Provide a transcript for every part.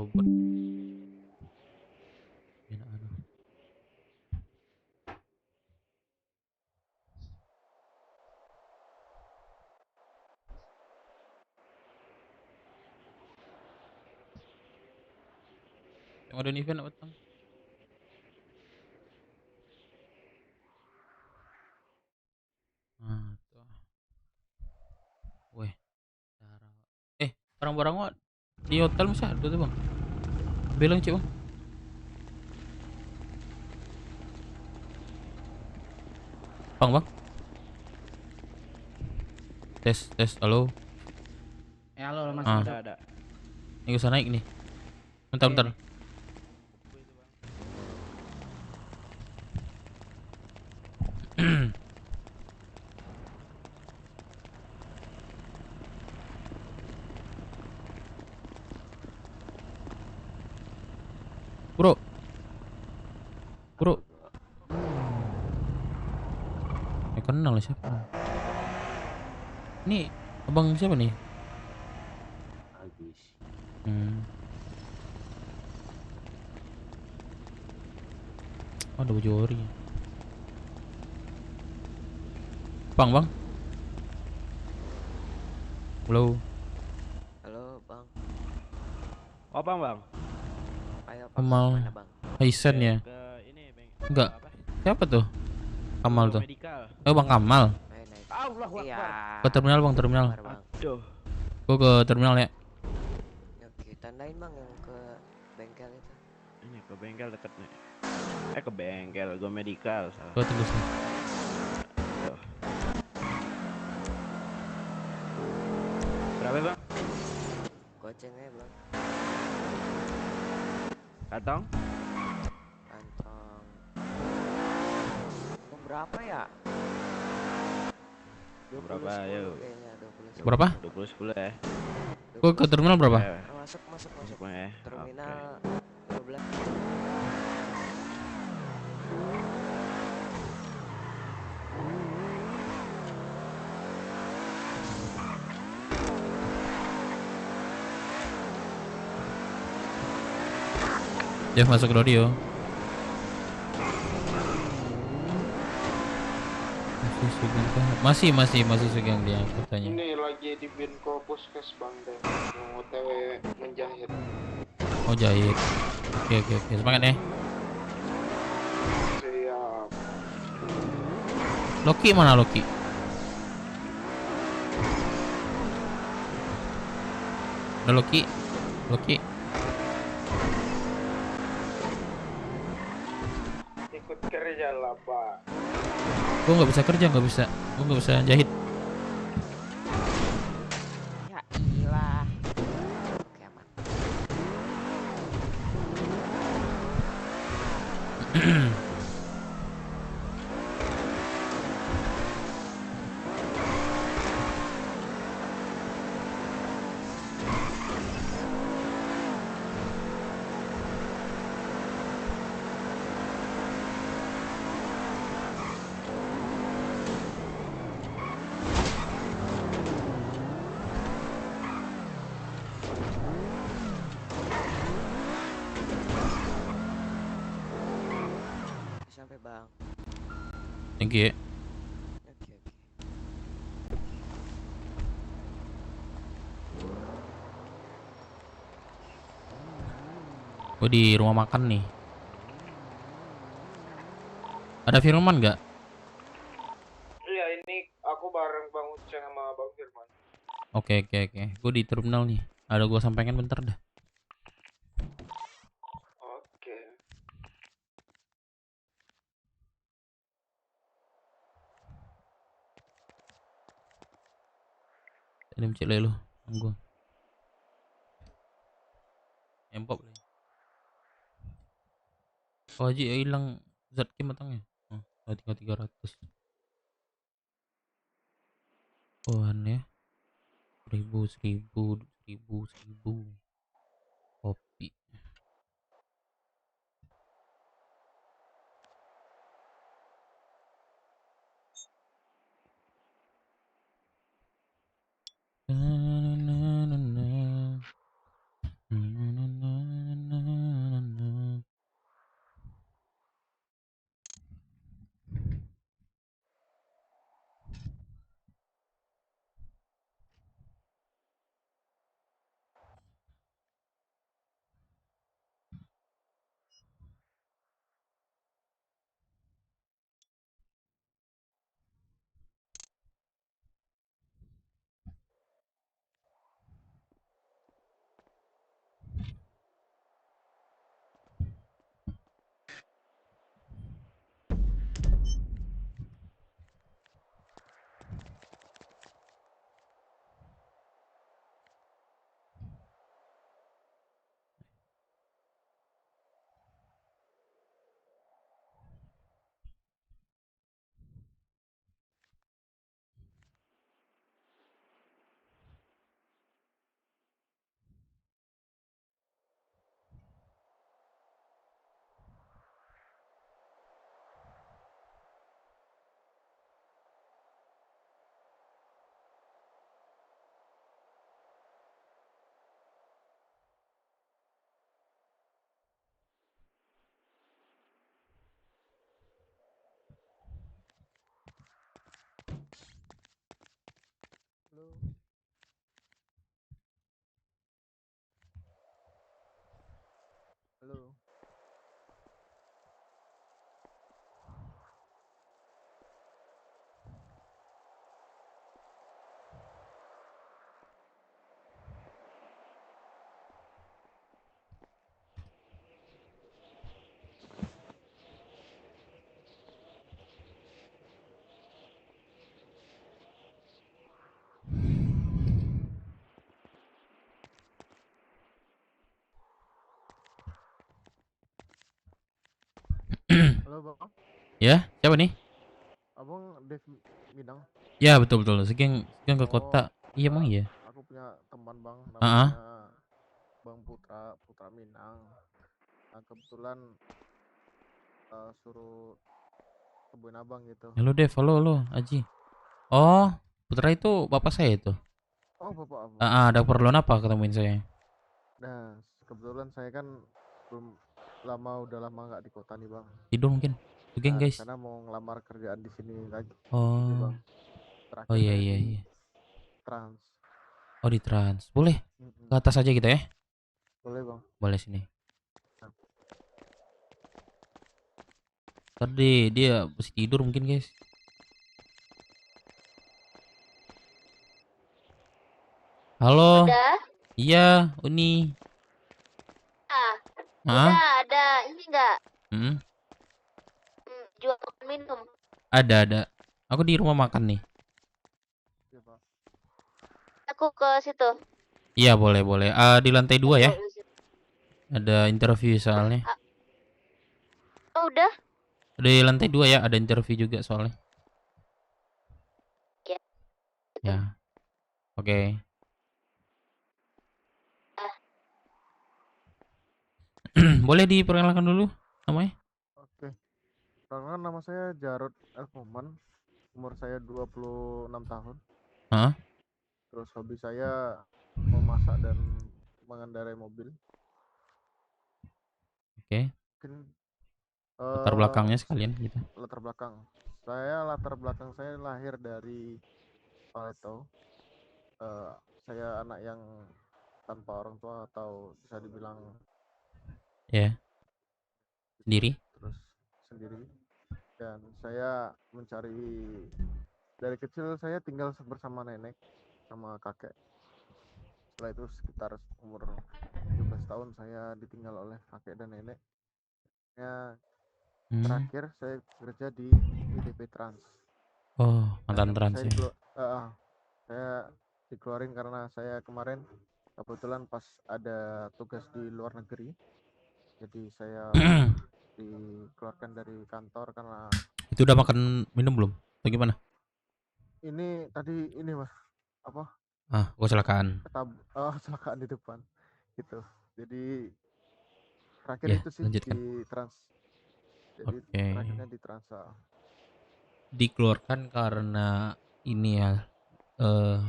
robot. Ya, aduh. Yang ada event apa tang? Nah, tuh. Weh, cara. Barang-barang what? Di hotel masih ada tuh bang. Bilang cik bang. Bang. Tes, halo. Halo Mas. Ah, Ada. ini bisa naik nih. Bentar. Bro. Ya kenal lah siapa? Ini abang siapa nih? Agus. Ada baju ori. Bang. Halo. Halo bang, Apa bang? ayo bang, Kamal mana bang? Haisen ya? Ke ini Enggak. apa? Siapa tuh? Kamal tuh. Medical. Bang Kamal. Ayo naik. Allah Iya. Akbar. Ke terminal bang, terminal. Sabar, bang. Aduh. Gua ke terminal ya. Oke, tandain bang yang ke bengkel itu. Ini ke bengkel deket nih. Ke bengkel, gue medical salah. Gua tunggu sini. Aduh. Berapa bang? Goceng aja bang. Kantong? Kantong. Kantong berapa ya? Berapa, ayo? Kayaknya 20. Berapa? 20 10 ya. Gua ke terminal berapa? Masuk. Masuk ya. Terminal 12. Jeff masuk rodeo. Masih Sugeng dia katanya. Ini lagi di Binko Puskes bang deh, mau OTW menjahit. Oh jahit. Oke. Semangat ya. Siap. Loki mana Loki? Ada Loki. Ikut kerja lah pak. Gua nggak bisa kerja, Gua nggak bisa jahit. Ya ilah. Oke aman. Sampai bang. Thank you. Ya. Oke. Gua di rumah makan nih. Ada Firman nggak? Iya ini aku bareng Bang Uceng sama Bang Firman. Oke. Gua di terminal nih. Ada gua sampaikan bentar dah. Oke. Ini mencik lu. Gua. Empok. Oh Haji hilang zat kim matangnya. Oh, tinggal 300. Oh aneh. 1000. Kopi. Halo bang, Ya, siapa nih? abang Dev Minang. Ya, betul betul. Sekian ke Oh, kota. Iya, Bang, iya. aku punya teman bang, Heeh. namanya Bang Putra Minang. Nah, kebetulan suruh temuin abang gitu. Halo, Dev. Halo, Aji. Oh, Putra itu bapak saya itu. Oh bapak abang. Ada keperluan apa ketemuin saya? Nah, kebetulan saya kan belum udah lama nggak di kota nih bang. Tidur mungkin. Sugeng, Nah, guys. rencana mau ngelamar kerjaan di sini lagi. Ini Oh. bang, Oh terakhir iya saya iya di iya. Trans. Oh, di Trans. Boleh ke Mm-mm. atas aja kita ya? Boleh bang. Boleh sini. Tadi dia masih tidur mungkin, guys. Halo. Udah? Iya, Uni. Ah, Hah? udah ada ini enggak? Hmm? Jual minum. Ada. Aku di rumah makan nih. Iya bang. Aku ke situ. Iya, boleh. Di lantai 2 ya. Aku ke situ. Ada interview soalnya. Ah, oh, udah? Di lantai 2 ya, ada interview juga soalnya. Ya. Ya. Oke. Ah, Boleh diperkenalkan dulu namanya? Oke. Perkenalkan nama saya Jarod Elkoman. Umur saya 26 tahun. Hah? Terus hobi saya memasak dan mengendarai mobil. Oke. Mungkin Latar belakangnya sekalian gitu. latar belakang. Latar belakang saya lahir dari Paleto. Eh, saya anak yang tanpa orang tua atau bisa dibilang Ya, sendiri. terus sendiri. Dan saya mencari dari kecil saya tinggal bersama nenek sama kakek. Setelah itu sekitar umur 17 tahun saya ditinggal oleh kakek dan nenek. Ya, Hmm. terakhir saya bekerja di IDP Trans. Oh, Nah, mantan Trans ya. saya dikeluarin karena saya kemarin kebetulan pas ada tugas di luar negeri. Jadi saya dikeluarkan dari kantor karena Itu udah makan minum belum? Atau gimana? ini tadi ini mas apa Kecelakaan. kecelakaan di depan gitu. Jadi terakhir Ya, itu sih lanjutkan. di Trans. Jadi Oke. terakhirnya di Transa. Dikeluarkan karena ini ya, eh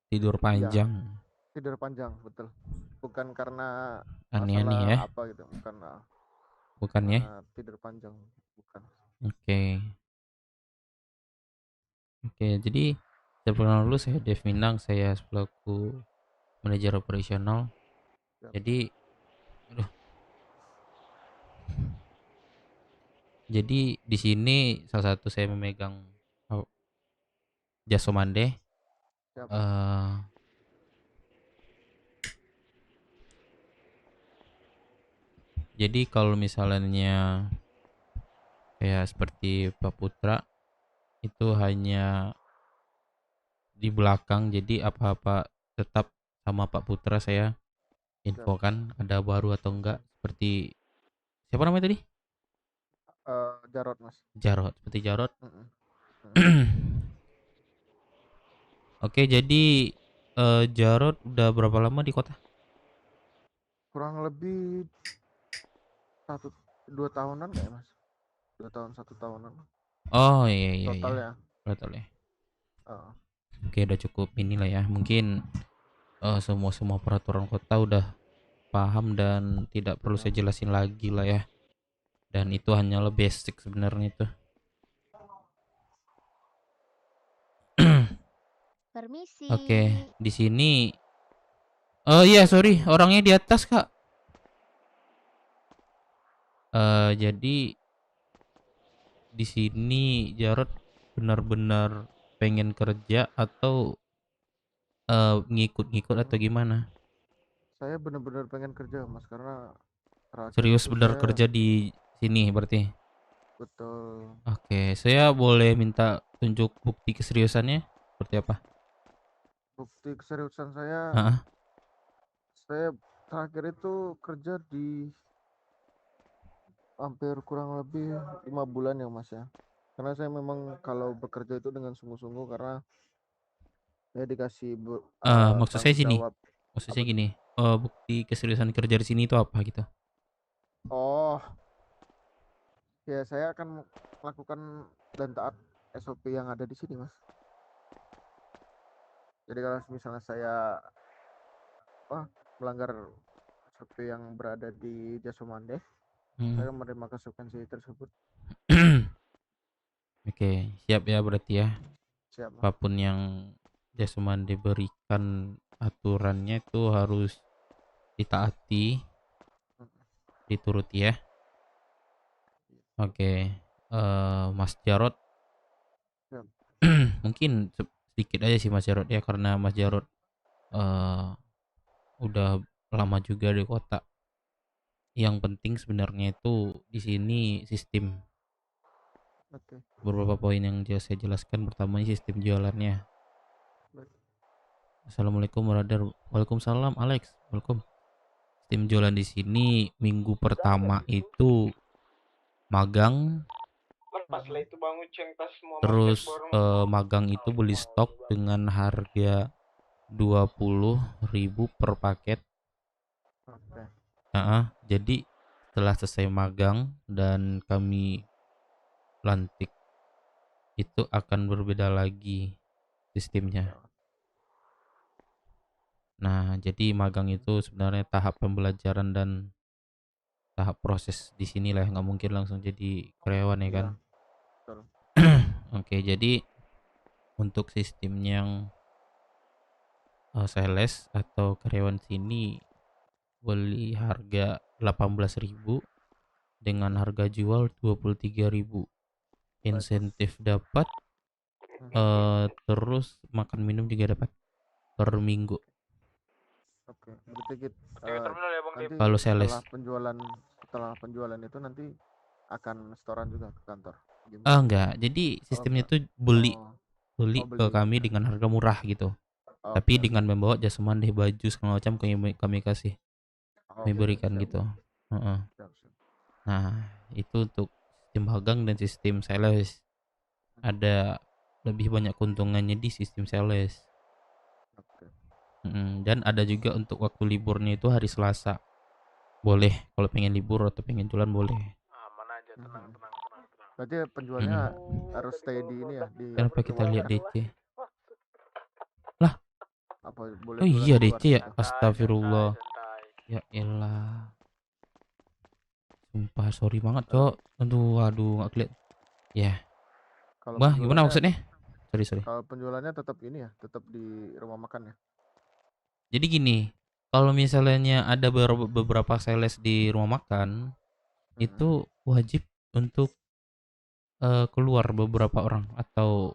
tidur Iya, panjang. tidur panjang betul. Bukan karena Aneh-aneh ya. masalah apa gitu, bukan Bukan ya? tidur panjang, bukan. Oke. Oke, jadi saya perkenalkan dulu, saya Dev Minang, saya selaku manajer operasional. Siap. Jadi, aduh. Jadi di sini salah satu saya memegang jasa mande. Siap. Eh, jadi kalau misalnya kayak seperti Pak Putra itu hanya di belakang, jadi apa-apa tetap sama Pak Putra saya infokan ada baru atau enggak, seperti siapa namanya tadi? Jarot mas. Jarot, seperti Jarot. Mm-mm. Mm-mm. Oke, jadi Jarot udah berapa lama di kota? Kurang lebih 1-2 tahunan kayak mas, 2 tahun 1 tahunan Oh iya total ya. total ya. Uh, Oke, udah cukup inilah ya, mungkin semua peraturan kota udah paham dan tidak perlu saya jelasin lagi lah ya, dan itu hanyalah basic sebenarnya itu. permisi. Oke, di sini oh iya sorry, orangnya di atas kak. Jadi di sini Jarod benar-benar pengen kerja atau ngikut-ngikut atau gimana? saya benar-benar pengen kerja mas karena terakhir Serius itu benar saya kerja di sini berarti? betul. Oke, saya boleh minta tunjuk bukti keseriusannya seperti apa? Bukti keseriusan saya Heeh. saya terakhir itu kerja di hampir kurang lebih 5 bulan ya Mas ya. Karena saya memang kalau bekerja itu dengan sungguh-sungguh karena saya dikasih Maksud saya tanggung sini. jawab. Maksud Apa saya tuh? gini. Bukti keseriusan kerja di sini itu apa gitu? Oh, ya saya akan melakukan dan taat SOP yang ada di sini Mas. Jadi kalau misalnya saya melanggar SOP yang berada di Jasumande, Hmm. saya menerima konsekuensi tersebut. Oke, siap ya berarti ya. Siap Mas. Apapun yang Jasman diberikan aturannya itu harus ditaati, dituruti ya. Oke, Mas Jarot, Siap. mungkin sedikit aja sih Mas Jarot ya, karena Mas Jarot eh, udah lama juga di kota. Yang penting sebenarnya itu di sini sistem. Oke. Beberapa poin yang saya jelaskan, pertama sistem jualannya. Baik. Assalamualaikum warahmatullahi wabarakatuh. Waalaikumsalam Alex. Welcome. Sistem jualan di sini minggu pertama itu magang, Pas lah itu Bang Uceng tas mau terus ngecek bareng. magang itu beli stok dengan harga 20.000 per paket. Oke. Jadi setelah selesai magang dan kami lantik itu akan berbeda lagi sistemnya. Nah, jadi magang itu sebenarnya tahap pembelajaran dan tahap proses di sini lah, nggak mungkin langsung jadi karyawan ya kan. Iya, betul. Oke, jadi untuk sistem yang sales atau karyawan sini beli harga 18.000 dengan harga jual 23.000. Insentif dapat, terus makan minum juga dapat per minggu. Oke, berarti Jaga terminal ya Bang nanti Dip. Kalau sales, setelah penjualan itu nanti akan setoran juga ke kantor. Gimana? enggak. Jadi sistemnya enggak. tuh beli Oh, beli ke beli. kami dengan harga murah gitu. Tapi Oke. dengan membawa jasa mandeh, baju segala macam kami kasih, kami Oke, berikan siap. gitu. Heeh. Siap, siap. Nah, itu untuk sistem magang dan sistem sales. Ada lebih banyak keuntungannya di sistem sales. Oke. Dan ada juga untuk waktu liburnya itu hari Selasa. Boleh kalau pengen libur atau pengen jualan boleh. Aman aja, tenang. Berarti penjualnya Mm-mm. harus stay di ini ya, di Kenapa kita rumah lihat makan. DC? Lah, Apa boleh oh jualan iya di luar DC ya. gitu? Astagfirullah. Ya elah. Sumpah sorry banget, Cok. Aduh, nggak kelihatan. Ya. Kalau Wah, gimana penjualannya maksudnya? Sorry. kalau penjualannya tetap ini ya, tetap di rumah makan ya. Jadi gini, kalau misalnya ada beberapa sales di rumah makan, itu wajib untuk keluar beberapa orang atau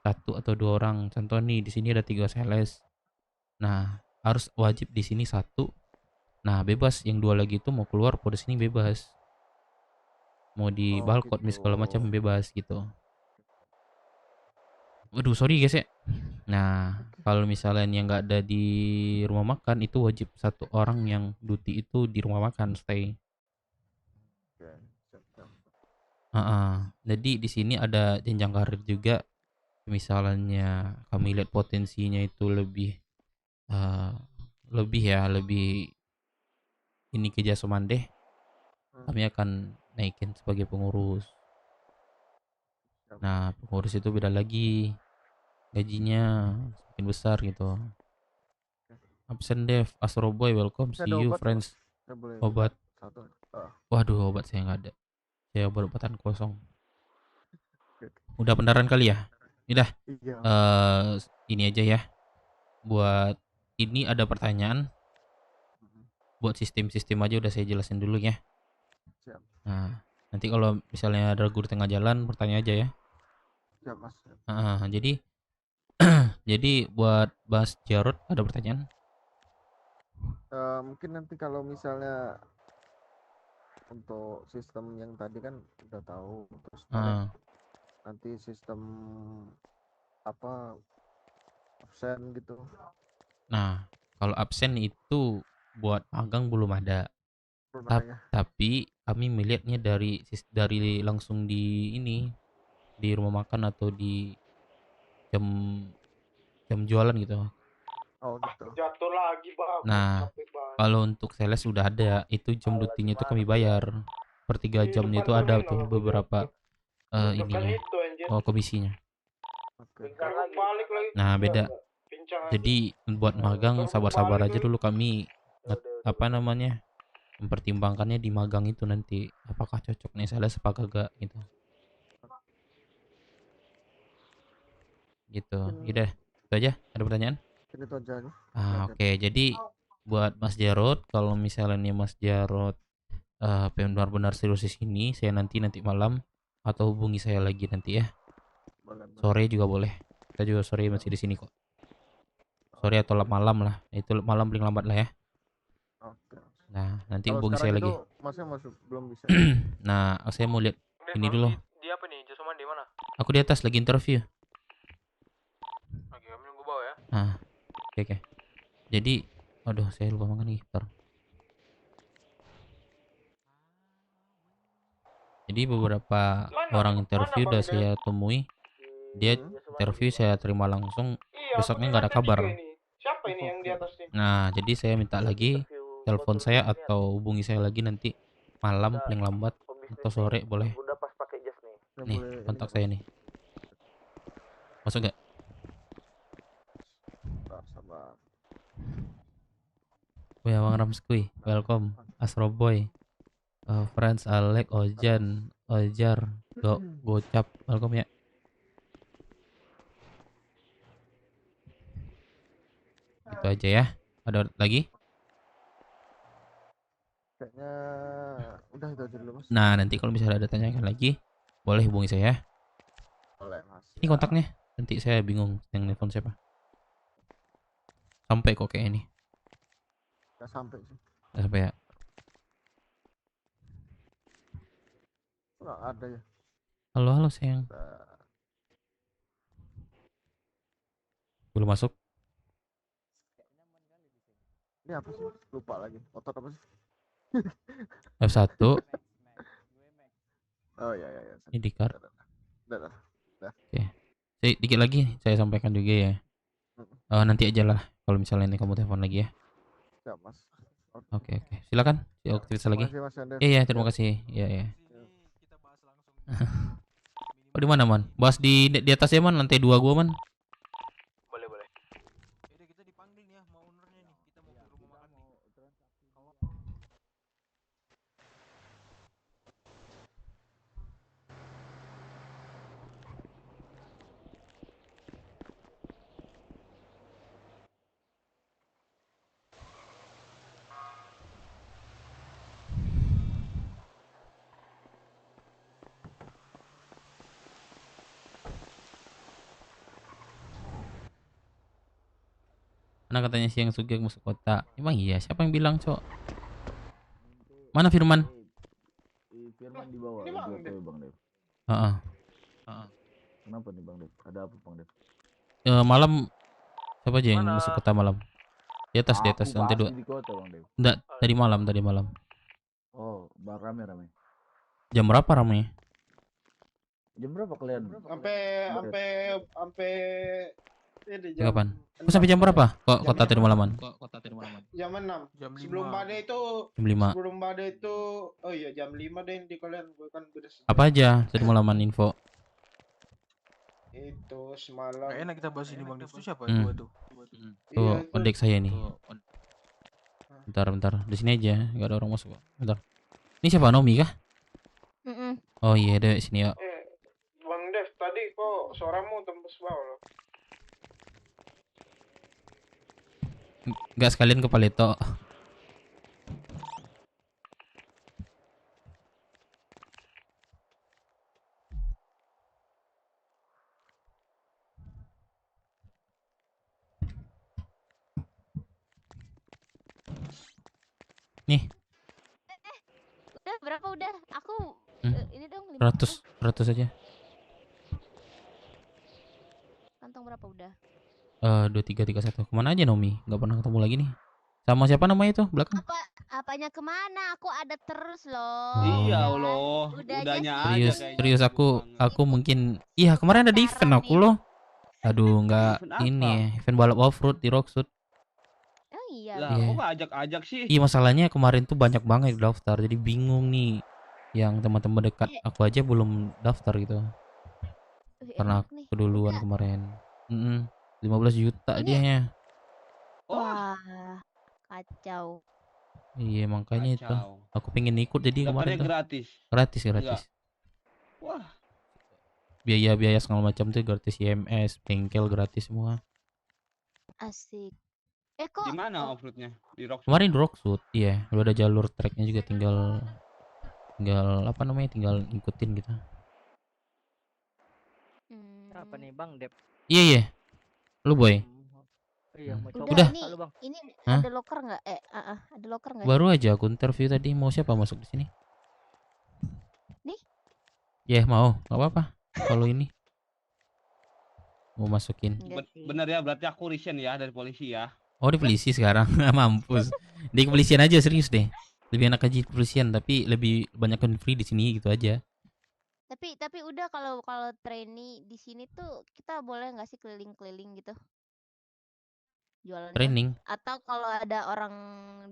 satu atau dua orang. Contoh nih, di sini ada 3 sales. Nah, harus wajib di sini satu. Nah, bebas yang 2 lagi itu mau keluar pada sini bebas. Mau di Oh balkon gitu. segala macam bebas gitu. Waduh, sorry guys ya. Nah, kalau misalnya yang nggak ada di rumah makan itu wajib satu orang yang duty itu di rumah makan stay. Oke, siap, siap. Jadi di sini ada jenjang karir juga. Misalnya kami lihat potensinya itu lebih lebih ini ke Jasa Mandeh, kami akan naikin sebagai pengurus. Siap. Nah, pengurus itu beda lagi, gajinya semakin besar gitu. Absen Dev, Astro Boy, welcome, Saya see ada you obat, friends. Saya boleh Obat, satu. waduh obat saya nggak ada. Saya obat-obatan kosong. Oke. Udah pendaran kali ya? Udah, Iya. ini aja ya. Buat ini ada pertanyaan. Buat sistem-sistem aja udah saya jelasin dulu ya. Siap. Nah, nanti kalau misalnya ada ragu di tengah jalan, bertanya aja ya. Siap Mas. Jadi jadi buat Mas Jarod ada pertanyaan? Mungkin nanti kalau misalnya untuk sistem yang tadi kan udah tahu, terus nanti sistem apa absen gitu. Nah, kalau absen itu buat magang belum ada. Belum ada ya? Tapi kami melihatnya dari langsung di ini, di rumah makan atau di jam jam jualan gitu. Oh gitu. Jatuh lagi bang. Nah, Capek banget. kalau untuk sales sudah ada, itu jam rutinya itu kami bayar per 3 Di jamnya depan itu ada terminal tuh aku beberapa Depan ininya, itu anjir. komisinya. Oke. Terus balik lagi. Nah, Enggak, beda. enggak. Pincang aja. Jadi buat magang Terus sabar-sabar balik aja lagi. dulu, kami apa namanya, mempertimbangkannya di magang itu nanti apakah cocok nih sales apa kagak gitu. Gitu. Udah, itu aja. Ada pertanyaan? Ini itu aja nih. Oke. Jadi buat Mas Jarod, kalau misalnya nih Mas Jarod benar-benar serius di sini, saya nanti malam atau hubungi saya lagi nanti ya. Boleh. Sore juga boleh. Kita juga sore masih di sini kok. Sore atau malam lah. Itu malam paling lambat lah ya. Oke. Nah, nanti Kalau hubungi saya sekarang lagi. itu masnya masih belum bisa. Nah, saya mau lihat ini dulu. Dia apa nih? Josoman di mana? Aku di atas lagi interview. Oke, kami nunggu bawah ya. Oke. Jadi, aduh, saya lupa makan nih. Bentar. Jadi beberapa orang interview udah saya temui. Dia interview saya terima langsung. Iya, Besoknya aku nggak ada lihat kabar. juga ini. Siapa ini yang di atas nih? Nah, jadi saya minta lagi telepon saya atau hubungi saya lagi nanti malam paling lambat atau sore boleh. Udah pas pakai jas nih. Nggak Nih, boleh kontak ini, saya nih. Masuk gak? Sabar. Ya, Bang Ramskui, welcome. Astro Boy, Friends, Alek, Ojan, Ojar, Gocap, welcome ya. Itu aja ya. Ada lagi? Kayaknya udah itu aja dulu mas. Nah, nanti kalau misalnya ada tanyakan lagi, boleh hubungi saya. Boleh mas. Ini kontaknya. Nanti saya bingung yang nelfon siapa. Sampai kok kayak ini. Nggak sampai sih. Nggak sampai ya. Nggak ada ya. Halo sayang. Belum masuk. Ini apa sih? Lupa lagi. Otot apa sih? F1. Oh iya. Ini di card. Udah. Dikit lagi saya sampaikan juga ya. Nanti aja lah kalau misalnya ini kamu telepon lagi ya. Siap mas. Oke. Silakan. Aktivitas lagi. Terima kasih, Mas Yandef. Iya, terima kasih. Iya. Oh, di mana, Man? Bahas di atas ya, Man. Lantai 2 gua, Man. Boleh. Jadi kita dipanggil nih ya, mau ownernya nih. Kita mau ke rumah makan nih. Mana katanya siang Sugeng masuk kota. Emang iya, siapa yang bilang, Cok? Mana Firman? Firman di bawah. Ini Bang Dev. Bang Dev. Heeh. Kenapa nih Bang Dev? Ada apa Bang Dev? Malam siapa aja yang Mana? masuk kota malam? Di atas lantai 2. Di kota Bang Dev. Enggak, tadi malam. Oh, rame. Jam berapa ramai? Jam berapa kalian? Sampai ini Kapan? Sampai jam berapa? Kok kota tadi malaman? jam 6. Jam 5. Sebelum badai itu Jam 5. oh iya jam 5 deh di kalian gue kan beda. Apa aja tadi malaman info? Itu semalam. Gak enak kita bahas ini Bang Dev. Itu siapa Hmm. dua tuh? Tuh, Iya, itu. odek saya nih. Bentar. Di sini aja, nggak ada orang masuk kok. Bentar. Ini siapa, Nomi kah? Oh iya, deh sini ya. Bang Dev tadi kok suaramu tembus bawah loh. Nggak sekalian ke Paleto. Nih, Udah berapa udah? Aku ini dong 100 aja. kantong berapa udah? 2331. Kemana aja Nomi? Nggak pernah ketemu lagi nih. Sama siapa namanya itu belakang? Apanya kemana? Aku ada terus loh. Oh. Iya Udah. loh, Udahnya udahnya sih. aja Serius, kayaknya serius sibuk banget. aku mungkin iya kemarin ada di event Sekarang aku nih. loh. Aduh, nggak Event apa? ini ya, event balap off-road di Rockshoot. Oh iya. Lah, Iya. kok nggak ajak-ajak sih? Iya, masalahnya kemarin tuh banyak banget yang daftar, jadi bingung nih. Yang teman-teman dekat aku aja belum daftar gitu. Karena Enak nih. aku duluan Udah. kemarin. 15 juta Ini- dianya. Wah, Wah, kacau. Iya, makanya itu. kacau. Aku pengen ikut jadi kemarin Daftarnya tuh. gratis. Gratis. Enggak. Wah, Biaya-biaya segala macam tuh gratis, IMS, bengkel gratis semua. Asik. Kok di mana off-roadnya? Di Rock. Kemarin di Rockshoot, iya, udah ada jalur treknya juga, tinggal apa namanya, tinggal ngikutin gitu. Apa nih Bang Dep? Iya. Lu boy, Iya mau coba. Udah, Udah. ini Bang. ini Hah? ada locker nggak? Ada locker nggak? baru aja aku interview tadi, mau siapa masuk di sini? Nih? Ya mau, nggak apa-apa. Kalau ini mau masukin. Enggak sih. Bener ya, berarti aku resign ya dari polisi ya. Oh, di polisi sekarang. Mampus. Di kepolisian aja, serius deh. Lebih enak aja di kepolisian, tapi lebih banyak free di sini gitu aja. Tapi udah kalau trainee di sini tuh kita boleh nggak sih keliling-keliling gitu? Jualannya. Training. Atau kalau ada orang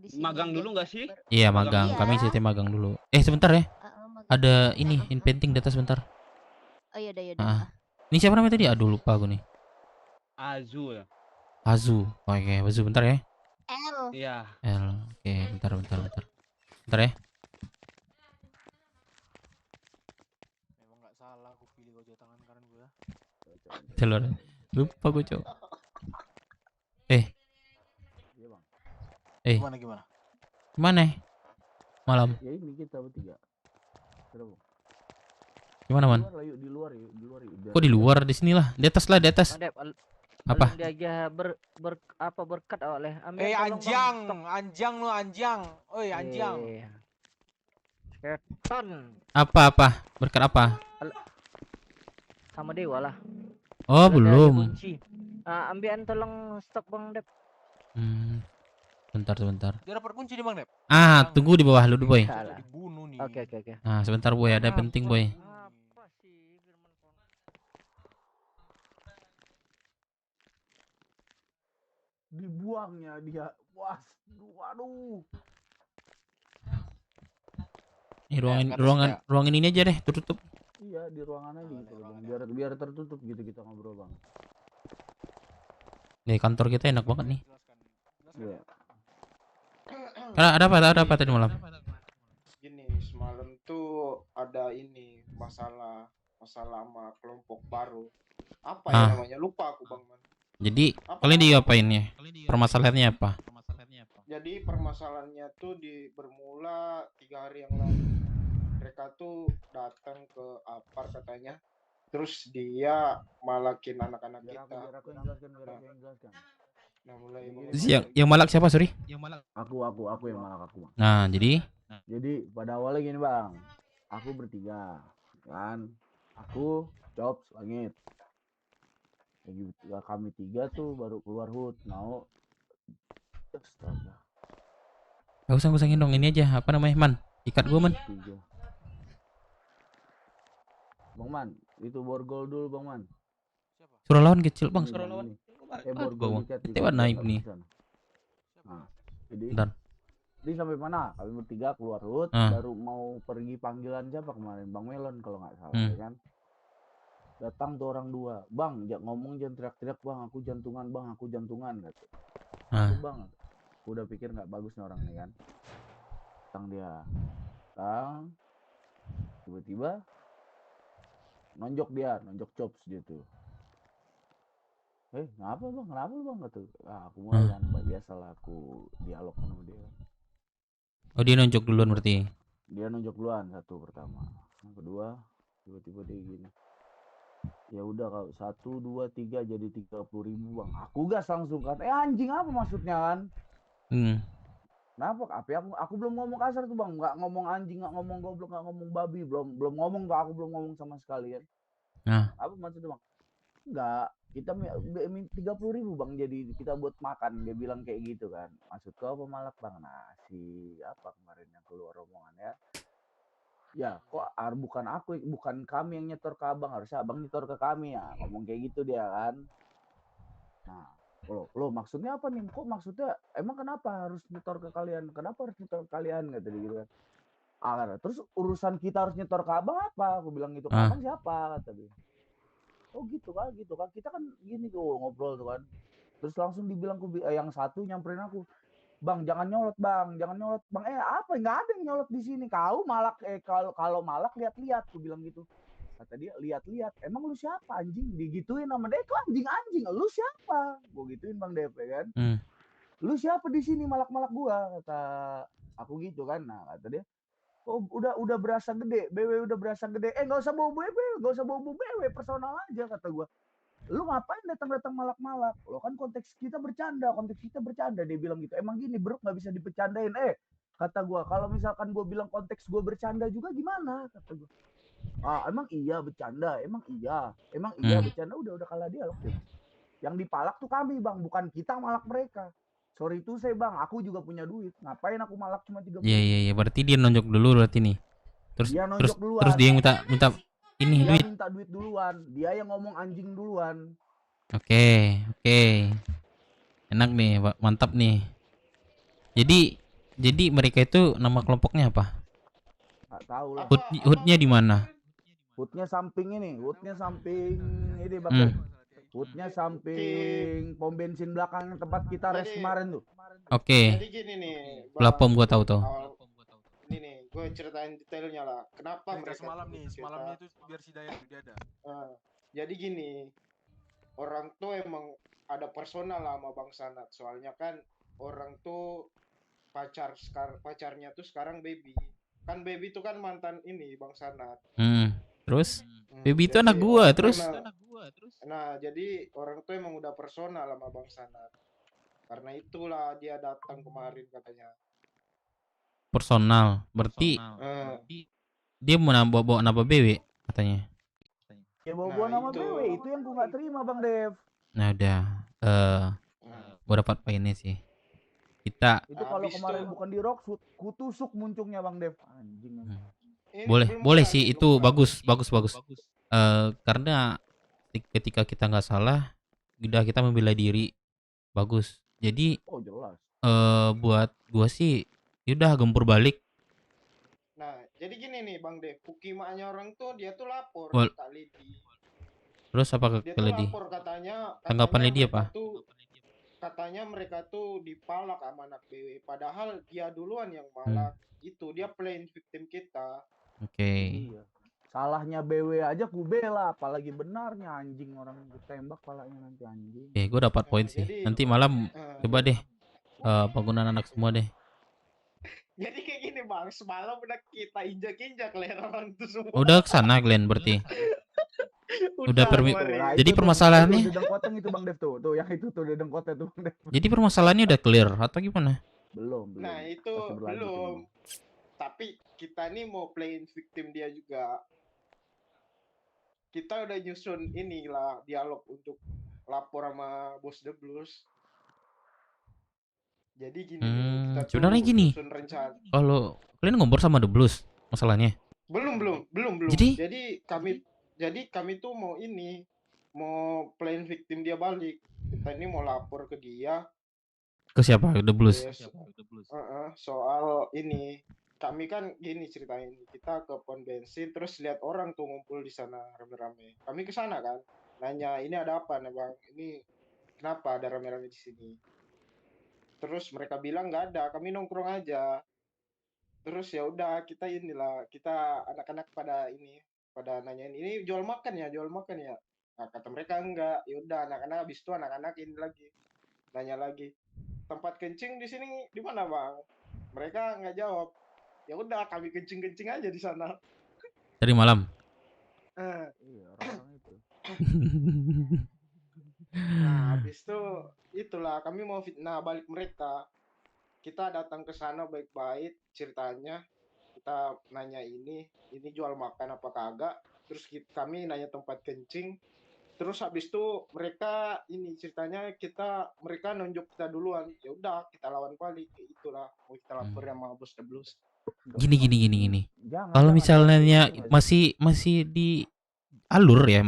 di sini Magang dulu nggak sih? Iya, Magang. magang. Kami Iya. sistem magang dulu. Sebentar ya. magang. Ada ini in painting data sebentar. Oh iya udah. Ah. Ini siapa namanya tadi? Aduh, lupa aku nih. Azul. Azu. Oke, Azu bentar ya. L. Iya. L. Oke, bentar. Bentar ya. Memang nggak salah aku pilih gojek tangan kanan gue. Telur. Lupa gue, Cok. Gimana? Gimana? Malam. Ya ini kita bertiga. Berapa? Gimana, Man? Di luar yuk. Kok di luar? Di sini lah. Di atas lah, di atas. Bang Dep, Apa? dia aja berkat oleh. Anjang lu anjang. Oi, anjang. Keton Apa? Berkat apa? sama Dewa lah. Oh, Ada belum. kunci. Ambilan tolong stok Bang Dep. Sebentar. Dia dapat kunci di Bang Dep. Tunggu di bawah lu, Boy. Salah. Dibunuh nih. Oke. Nah, sebentar, Boy. Ada penting, Boy. Apa sih Firman Kon? Dibuangnya dia. Waduh. Ini ruangan ini aja deh, tutup. Iya, di ruangan aja gitu loh, Bang. Biar tertutup gitu kita ngobrol, Bang. Nih, kantor kita enak banget nih. Iya. Ada apa tadi malam? Gini, semalam tuh ada ini masalah sama kelompok baru. Apa ya namanya? Lupa aku Bang Man. Jadi, Apa kalian namanya? diapain ya? Permasalahannya apa? Jadi permasalahannya tuh bermula 3 hari yang lalu. Mereka tuh datang ke apar katanya. Terus dia malakin anak-anak Biar kita. aku yang jelaskan. Nah, mulai Yang malak siapa, sorry? Aku yang malak aku, Bang. Nah, jadi Jadi pada awalnya gini, Bang. Aku bertiga, kan? Aku, Chops, Langit. Kami tiga tuh baru keluar HUT, mau. Astaga. gak usah ngusangin dong, ini aja, apa namanya, Man? Ikat gua, Man. Tiga. Bang Man, itu borgol dulu, Bang Man. Suara lawan kecil, Bang, Ini, suara Bang, lawan. ini. Aduh, Borgol Bang. dicat di Kita naik bagian nih. sana. Nah, jadi Bentar. Jadi sampai mana? Kami bertiga keluar HUT, Ah. baru mau pergi panggilan siapa kemarin? Bang Melon kalau nggak salah, ya kan? Datang tuh orang dua, Bang, jangan teriak-teriak, Bang, aku jantungan, gitu. Ah. Bang, aku udah pikir nggak bagus nih orang nih kan. Datang dia, tiba-tiba nonjok Chops gitu. Kenapa lu bang? Gitu. Aku mulai kan, biasalah aku dialog sama dia. Oh, dia nonjok duluan berarti. Dia nonjok duluan satu pertama, yang kedua tiba-tiba dia gini. Ya udah kalau 1, 2, 3 jadi 30.000 Bang. Aku gas langsung kan. Anjing apa maksudnya kan? Kenapa? Aku belum ngomong kasar tuh Bang. Nggak ngomong anjing, nggak ngomong goblok, nggak ngomong babi, belum ngomong tuh, aku belum ngomong sama sekali kan. Nah. Apa maksudnya Bang? enggak, kita 30.000 bang, jadi kita buat makan. Dia bilang kayak gitu kan. Maksud kau apa malak bang? Nah si apa kemarin yang keluar omongan ya, ya kok bukan aku, bukan kami yang nyetor ke abang, harusnya abang nyetor ke kami ya, ngomong kayak gitu dia kan. Nah lo maksudnya apa nih, kok maksudnya emang kenapa harus nyetor ke kalian, kenapa harus nyetor ke kalian, kata dia gitu kan. Terus urusan kita harus nyetor ke abang apa, aku bilang gitu, ke Ah, abang siapa, kata dia. Oh gitu kan, kita kan gini tuh ngobrol tuh kan. Terus langsung dibilang yang satu nyamperin aku, bang jangan nyolot bang, jangan nyolot bang. Apa, nggak ada yang nyolot di sini, kau malak, kalau malak lihat-lihat, aku bilang gitu. Kata dia, lihat-lihat, emang lu siapa anjing, digituin sama dia, kok anjing, lu siapa, gue gituin bang DP kan. hmm. Lu siapa di sini malak-malak gua, kata aku gitu kan. Nah kata dia, oh udah berasa gede, BW udah berasa gede, nggak usah bawa BW, nggak usah bawa BW, personal aja, kata gua. Lu ngapain datang-datang malak-malak, lo kan konteks kita bercanda, dia bilang gitu. Emang gini bro, nggak bisa dipercandain. Kata gua, kalau misalkan gua bilang konteks gua bercanda juga gimana, kata gua. Emang iya bercanda, emang iya Hmm. bercanda, udah kalah dialog deh. Yang dipalak tuh kami bang, bukan kita malak mereka. Sorry tuh saya bang, aku juga punya duit, ngapain aku malak cuma 30.000. Iya, berarti dia nonjok dulu berarti nih. Terus Dia terus nonjok terus duluan, dia yang minta ini dia duit. minta duit duluan, dia yang ngomong anjing duluan. Oke, enak nih, mantap nih. Jadi mereka itu nama kelompoknya apa? Nggak tahu lah. Hoodnya di mana? Hoodnya samping ini bang Hmm. Dev. Hoodnya samping pom bensin belakang tempat kita res kemarin tuh. Oke. Jadi gini nih, Pelapom gua tahu tuh. Ini nih, gue ceritain detailnya lah. Kenapa Cerita mereka semalamnya itu biar si Dayat dia ada. jadi gini, orang tuh emang ada personal lah sama Bang Sanat. Soalnya kan orang tuh pacarnya tuh sekarang Baby. Kan Baby tuh kan mantan ini Bang Sanat. Terus Baby itu Jadi anak gua, orang tuh terus Nah, jadi orang tuh emang udah personal sama Bang Sanat. Karena itulah dia datang kemarin katanya. personal. Berarti dia mau bawa nama BW katanya. Ya bawa nama BW itu yang gua nggak terima bang Dev. Nah udah, gua dapat poinnya sih. Kita itu kalau kemarin bukan di rock shoot, kutusuk muncungnya bang Dev. Anjing. Boleh sih, itu bagus. Karena ketika kita nggak salah, udah kita membela diri, bagus. Jadi jelas. buat gua sih, yaudah gempur balik. Nah, jadi gini nih Bang Dev, Pukimanya orang tuh dia tuh lapor ke Kak Lidi. Terus apa Dia ke tuh Lidi? lapor katanya Tanggapan Lidi apa? Katanya mereka tuh dipalak sama anak BW, padahal dia duluan yang malak. Itu dia playing victim kita. Oke. Iya. Salahnya BW aja ku bela, apalagi benarnya anjing, orang ditembak palanya nanti anjing. Gue dapat poin sih. Nanti malam coba deh bangunan anak semua deh. Jadi kayak gini bang, semalam udah kita injak-injak leher orang itu semua. Udah kesana Glenn berarti. Udah jadi permasalahannya. Itu dengkoteng itu bang Dev tuh yang itu tuh dengkotnya tuh bang Dev. Jadi permasalahannya udah clear atau gimana? Belum. Nah itu belum. Tapi kita nih mau playing victim dia juga. Kita udah nyusun inilah dialog untuk lapor sama Bos The Blues. Jadi gini nih, kita tuh sebenarnya gini. Kalau kalian ngobrol sama The Blues masalahnya? Belum. Jadi kami tuh mau playing victim dia balik. Kita ini mau lapor ke dia. Ke siapa? The Blues. Soal ini. Kami kan gini ceritain, kita ke pom bensin terus lihat orang tuh ngumpul di sana rame-rame. Kami ke sana kan, nanya ini ada apa nih bang? Ini kenapa ada rame-rame di sini? Terus mereka bilang nggak ada, kami nongkrong aja. Terus ya udah kita anak-anak pada nanyain ini jual makan ya. Nah, kata mereka enggak. Ya udah anak-anak habis itu anak-anak ini lagi nanya lagi, tempat kencing di sini di mana bang? Mereka nggak jawab. Ya udah kami kencing aja di sana. Dari malam. Iya orang itu. Nah habis itu itulah kami mau fitnah balik mereka. Kita datang ke sana baik-baik ceritanya. Kita nanya ini jual makan apa kagak. Terus kami nanya tempat kencing. Terus habis itu mereka ini ceritanya mereka nunjuk kita duluan. Ya udah kita lawan balik. Kayak itulah mau kita lapor sama bos The Blues. Gini. Jangan, Kalau jangan, misalnya jangan. masih di alur ya,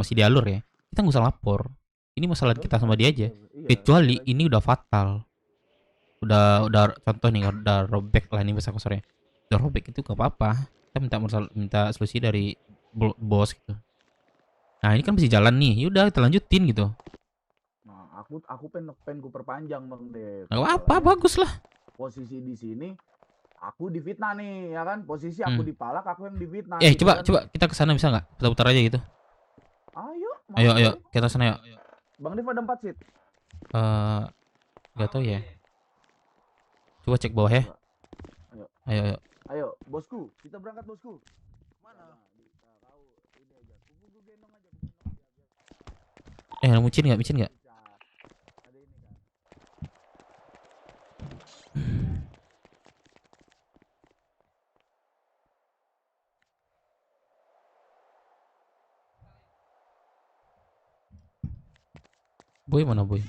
kita nggak usah lapor. Ini masalah kita sama dia aja. Iya, Kecuali ini udah fatal. Udah contoh nih, udah robek lah ini bahasa kasarnya. Udah robek itu gak apa-apa. Kita minta solusi dari bos gitu. Nah, ini kan masih jalan nih. Yaudah kita lanjutin gitu. Nah, aku pengen ku perpanjang Bang Dev. Gak apa-apa, bagus lah. Posisi di sini aku difitnah nih, ya kan? Posisi aku dipalak, aku yang difitnah. Gitu coba kan? kita ke sana bisa nggak? Putar aja gitu. Ayo, Kita sana yuk. Bang Dev ada 4 seat. Gak tau ya. Coba cek bawah ya. Ayo. Ayo, bosku, kita berangkat bosku. Mana? Micin nggak? Boy mana boy?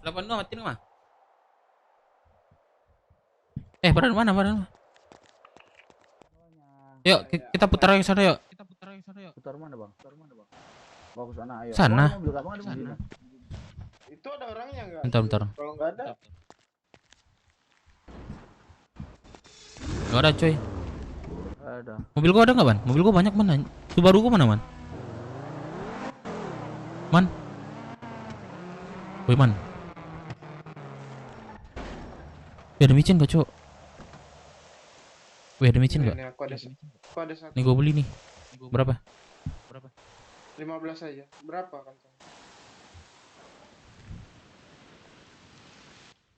Delapan mati mah. Badan mana? Yuk, kita putar ke sana yuk. Putar mana, Bang? Mau ke sana, ayo. Sana. Mobil Abang ada di sini. Itu ada orangnya nggak? Bentar. Kalau nggak ada, Gak ada coy. Ada. Mobil gua ada nggak, Man? Mobil gua banyak, Man. Subaru gua mana, Man? Woi, Man. Ada micin gak, Cok? Ada micin gak? ini aku ada satu. Nih gua beli nih. Berapa? 15 aja. Berapa kan?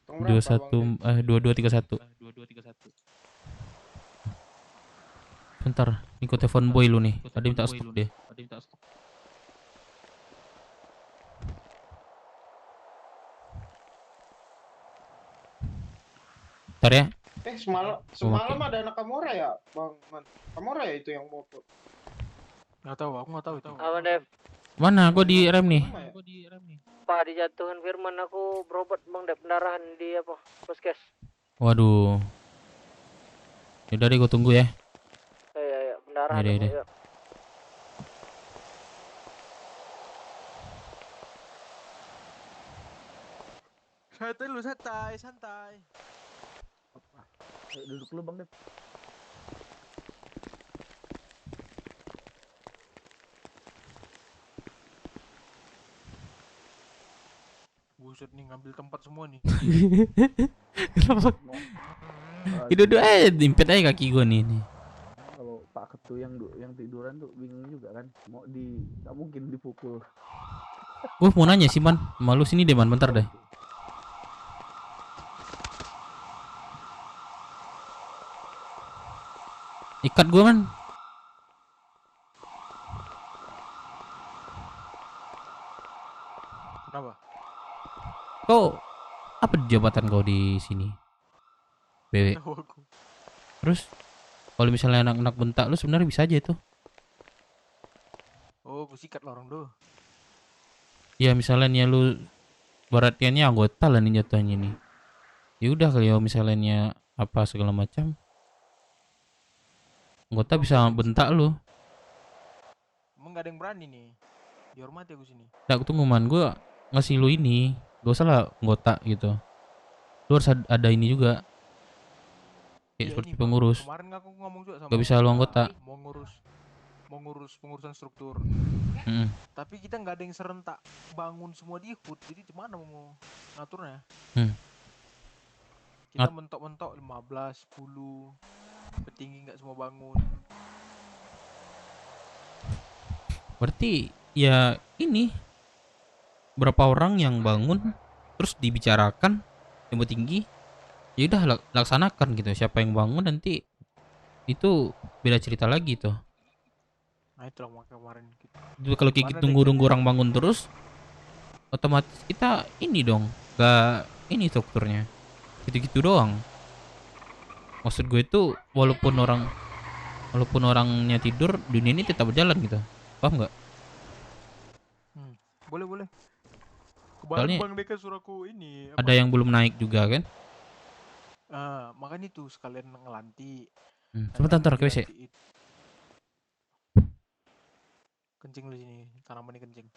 2231. Bentar, ini gua telepon boy lu nih. Tadi minta stok deh. Bentar ya. Semalam ada anak Kamora ya, Bang Man. Kamora ya itu yang motor. Nggak tahu, aku nggak tahu itu. Apa Dev? Mana? Gua di rem nih. Pak dijatuhin Firman, aku berobat Bang Dev, pendarahan di apa? Puskes. Waduh. Yaudah deh, gua tunggu ya. Iya, pendarahan. Iya. Santai. Ayo duduk lu, Bang Dev. Buset nih, ngambil tempat semua nih. Kenapa? Duduk aja, impet aja kaki gua nih. Kalau Pak Ketu yang tiduran tuh bingung juga kan. Nggak mungkin dipukul. Gua mau nanya sih, Man. Malu sini deh, Man. Bentar deh. Ikat gua, Man. Kenapa? Kau apa jabatan kau di sini? BW. Tahu aku. Terus kalau misalnya anak-anak bentak lu sebenarnya bisa aja itu. Oh, aku sikat lah orang tuh. Ya misalnya lu berartiannya anggota lah nih jatuhnya nih. Ya udah kali ya misalnya apa segala macam. Anggota bisa bentak lu. Emang gak ada yang berani nih. Dihormati aku sini. Nah, aku tunggu, Man. Gua ngasih lu ini. Gak usah lah anggota gitu. Lu harus ada ini juga. Kayak seperti ini, pengurus. Kemarin aku ngomong juga sama Gak bisa lu anggota. Mau ngurus pengurusan struktur. Tapi kita nggak ada yang serentak bangun semua di HUT. Jadi gimana mau ngaturnya? Kita mentok-mentok 15, 10. Petinggi nggak semua bangun. Berarti ya ini berapa orang yang bangun terus dibicarakan yang tinggi Ya udah laksanakan gitu. Siapa yang bangun nanti itu beda cerita lagi tuh. Nah itu lah kemarin kita. Jadi kalau kita Gimana deh tunggu-tunggu orang bangun terus, otomatis kita ini dong, gak ini strukturnya. Gitu-gitu doang. Maksud gue itu walaupun orangnya tidur, dunia ini tetap berjalan gitu. Paham nggak? Boleh boleh. Kemarin Soalnya Bang Deka suruh aku ini ada yang belum naik juga kan? makanya itu sekalian ngelanti. Sebentar, ke WC. Kencing lu sini, tanaman ini kencing.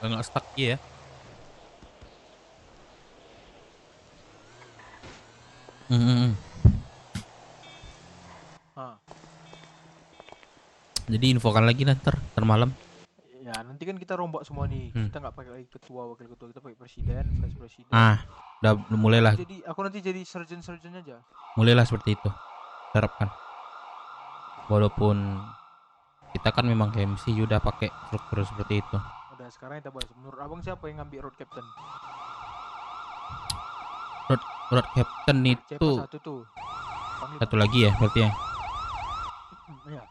Nggak stuck ya. Jadi infokan lagi ntar malam. Ya nanti kan kita rombak semua nih. Kita nggak pakai lagi ketua, wakil ketua, kita pakai presiden, vice presiden. Udah mulailah. Aku nanti jadi surgeon aja. Mulailah seperti itu. Harapkan. Walaupun kita kan memang KMC udah pakai struktur seperti itu. Udah sekarang kita bahas. Menurut abang siapa yang ngambil road captain? Road captain itu satu tuh. Satu lagi ya berarti ya. Iya.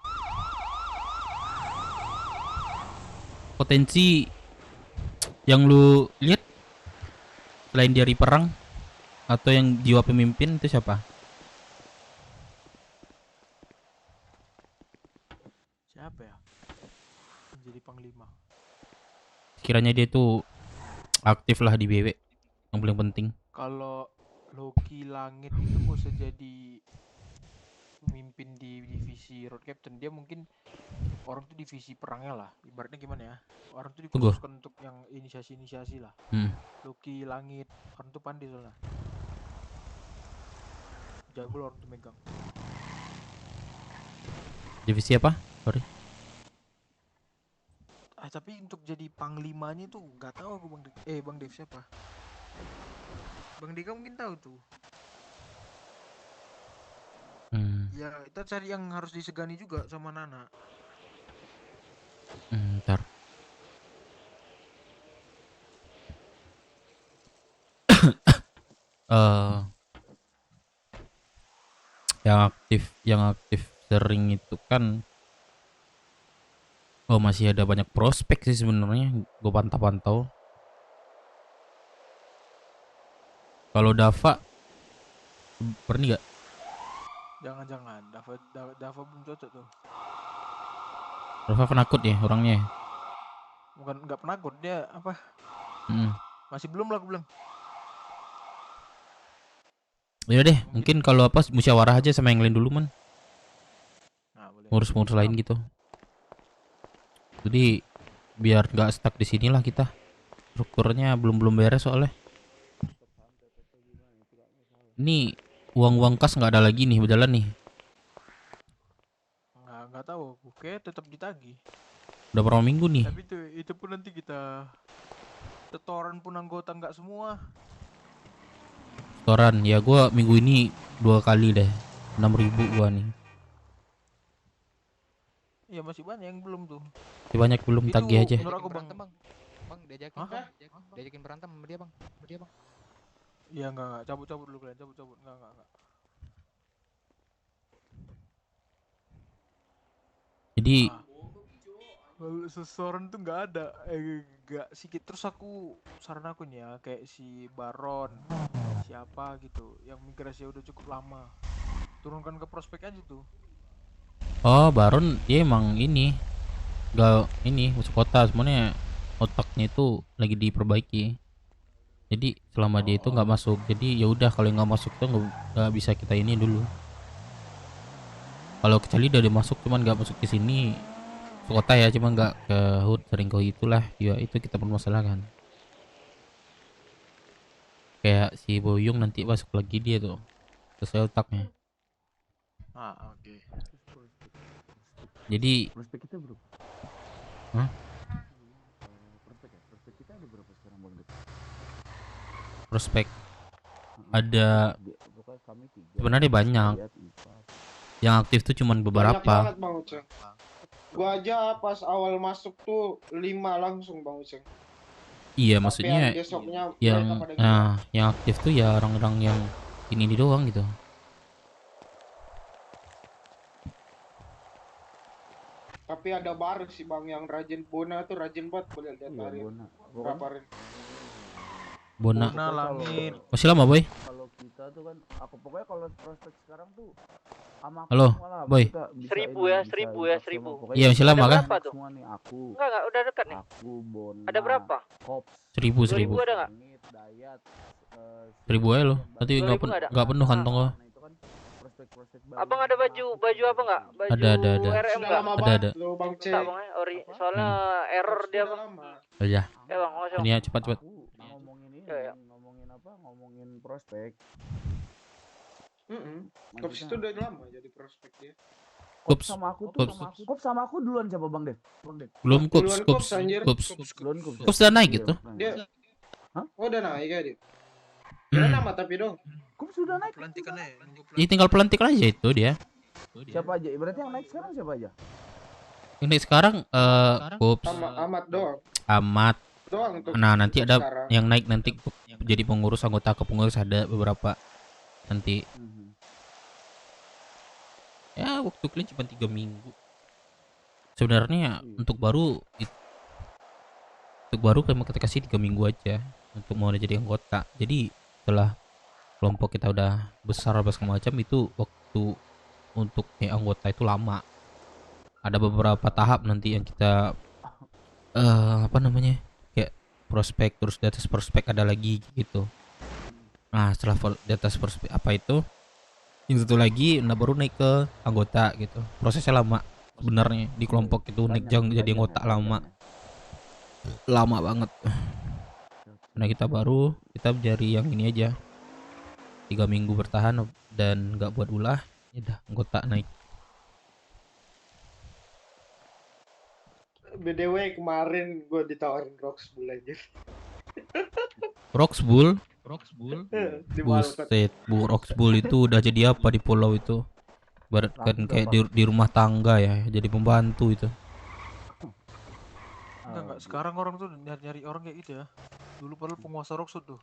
Potensi yang lu lihat selain dari perang atau yang jiwa pemimpin itu siapa? Siapa ya? Jadi panglima. Kiranya dia tuh aktif lah di BW yang paling penting. Kalau Loki Langit itu mau jadi pemimpin di divisi road captain, dia mungkin orang tuh divisi perangnya lah, ibaratnya gimana ya, orang tuh dikhususkan untuk yang inisiasi lah. Loki Langit orang tuh pandai soalnya, jago loh orang tuh megang. Divisi apa? Sorry. Tapi untuk jadi panglimanya tuh nggak tahu aku Bang Dev siapa. Bang Deka mungkin tahu tuh. Ya kita cari yang harus disegani juga sama Nana. Ntar. yang aktif sering itu kan masih ada banyak prospek sih sebenarnya, gue pantau-pantau. Kalau Dava pernah nggak? Jangan Dava belum cocok tuh. Dava penakut ya orangnya. Bukan nggak penakut, dia apa? Masih belum lah, aku bilang. Ya deh, mungkin kalau apa musyawarah aja sama yang lain dulu man. Ngurus lain gitu. Jadi biar nggak stuck di sinilah kita. Strukturnya belum beres soalnya. Ini uang kas nggak ada lagi nih berjalan nih. Nggak tahu, oke tetap ditagih. Udah berapa minggu nih? Tapi itu pun nanti kita setoran pun anggota nggak semua. Setoran ya, gue minggu ini 2 kali deh 6.000 gua nih. Iya masih banyak yang belum tuh. Masih banyak belum, tagih aja. Menurut aku bang diajakin berantem sama dia bang. Iya enggak cabut dulu kalian, cabut enggak. Jadi Kalau seseorang tuh nggak ada, nggak sedikit. Terus aku saran aku nih ya, kayak si Baron, siapa gitu, yang migrasi udah cukup lama, turunkan ke prospek aja tuh. Baron dia emang ini gak ini masuk kota, semuanya otaknya itu lagi diperbaiki. Jadi selama dia itu nggak masuk, jadi ya udah kalau nggak masuk tuh nggak bisa kita ini dulu. Kalau kecuali udah dia masuk cuman nggak masuk ke sini kota ya, cuma nggak ke HUD, sering ke itulah ya, itu kita permasalahkan. Kayak si Boyong nanti masuk lagi dia tuh sesuai otaknya. Oke. Jadi Prospek kita berapa? Hah? Prospek kita ada berapa sekarang Bang Dep? prospek ada Pokoknya kami 3. sebenarnya banyak. Yang aktif tuh cuman Banyak beberapa. banget Bang Uceng. Gua aja pas awal masuk tuh 5 langsung Bang Uceng. Iya, Tapi maksudnya hari besoknya yang mereka pada gila. yang aktif tuh ya orang-orang yang ini doang gitu. Tapi ada baru sih Bang yang rajin Bona tuh rajin banget boleh lihat Iya, hari. Bona. Berapa hari? Bona. Bona, Langit. Masih lama, Boy? Kalau kita tuh kan, aku pokoknya kalau prospek sekarang tuh sama aku Halo, semua lah, Boy. kita bisa 1000 ini, ya, bisa 1000 ya, lengkap 1000. semua. Pokoknya Iya, masih kita lama ada kan? Berapa tuh? semua nih, aku, Enggak, udah dekat nih. aku, Bona, Ada berapa? Kops, 1000 2000 ada nggak? Langit, Dayat, 1000 aja loh. Nanti 2000 nggak nggak ada? nggak penuh kantong lo. Nah, itu kan prospek-prospek baru Abang ada semua, baju aku apa nggak? Baju Ada. RM Sudah nggak? lama Ada, banget ada. lo Bang Minta Cek. bang ya, ori. Soalnya error dia Sudah bang. lama. Aja. Bang, langsung. Ini ya cepat. Aku ngomongin ini, Ya. ngomongin apa? Ngomongin prospek. Kops itu udah lama jadi prospek dia. Kops Kups. sama aku tuh, Kups. Kops sama aku duluan siapa Bang Dev? Belum Duluan kups, Kops, anjir. Duluan Kops. Kups udah naik Iya, gitu. makanya. Dia Hah? Oh udah naik ya dia. Kira nama tapi dong. Kops sudah naik. Ini tinggal pelantikan aja itu dia. Siapa aja? Berarti yang naik sekarang siapa aja? Ini sekarang Kups, Sama Amat doang. Amat. Doang tuh. Nah, nanti ada sekarang. yang naik nanti jadi pengurus, anggota kepengurusan ada beberapa nanti. Ya waktu kalian cuma 3 minggu. Sebenarnya untuk baru kita kasih 3 minggu aja untuk mau jadi anggota. Jadi setelah kelompok kita udah besar apa segala macam, itu waktu untuk anggota itu lama. Ada beberapa tahap nanti yang kita apa namanya, kayak prospek, terus di atas prospek ada lagi gitu. Nah setelah di atas prospek apa itu, yang satu lagi, nah baru naik ke anggota gitu. Prosesnya lama sebenarnya di kelompok itu, naik jadi anggota lama banget. Nah kita cari yang ini aja, 3 minggu bertahan dan nggak buat ulah, ya udah anggota naik. BDW kemarin gue ditawarin Roxbull aja. Roxbull Di Malta. buset, Roxbull itu udah jadi apa di pulau itu? Barat kan kayak di rumah tangga ya, jadi pembantu itu. Enggak. Sekarang orang tuh nyari orang kayak gitu ya. Dulu padahal penguasa Rocksud tuh.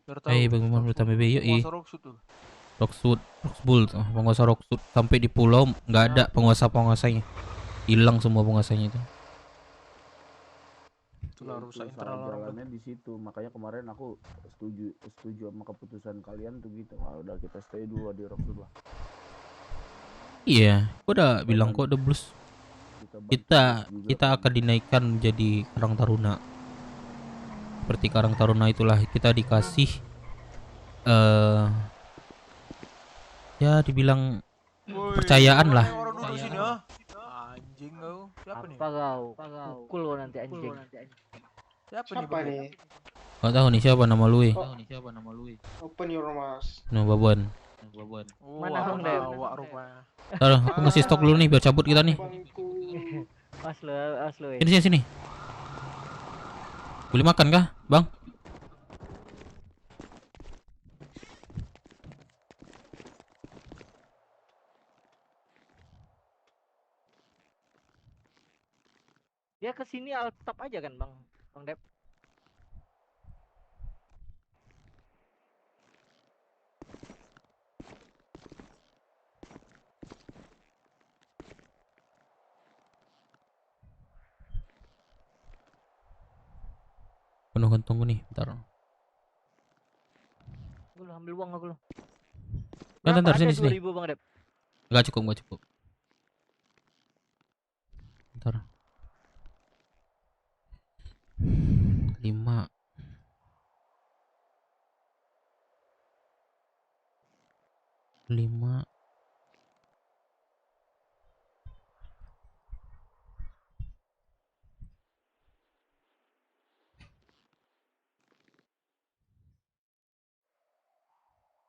Biar tahu. Bagaimana menurut BBY? Penguasa Rocksud tuh. Roxbull tuh, penguasa Roxbull sampai di pulau nggak ada penguasanya, hilang semua penguasanya itu. Itulah rusak Itu internal salah orang. jalannya di situ. Makanya kemarin aku setuju sama keputusan kalian tuh gitu. Ah, udah kita stay dulu di Rock dulu lah. Iya, gua udah bilang kok, udah blues. Kita akan dinaikkan menjadi Karang Taruna. Seperti Karang Taruna itulah kita dikasih ya dibilang percayaan lah. Orang duduk sini ah. Anjing kau. Siapa nih? Apa kau? Pukul lo nanti anjing. Siapa nih? Gak tahu nih siapa nama lu. Open your mouth. No Babon. Oh, Mana Bang Dev? awak rupanya. Taruh, aku ngasih stok dulu nih biar cabut kita nih. Aslo. Sini. Boleh makan kah, Bang? Dia kesini Altab aja kan bang Dep. Penuh kantongku nih, bentar. Gue ambil uang aku lo. Bentar, Berapa bentar, ada sini, sini. 2000 Bang Dep? Nggak cukup, nggak cukup. Bentar. 5. Lima.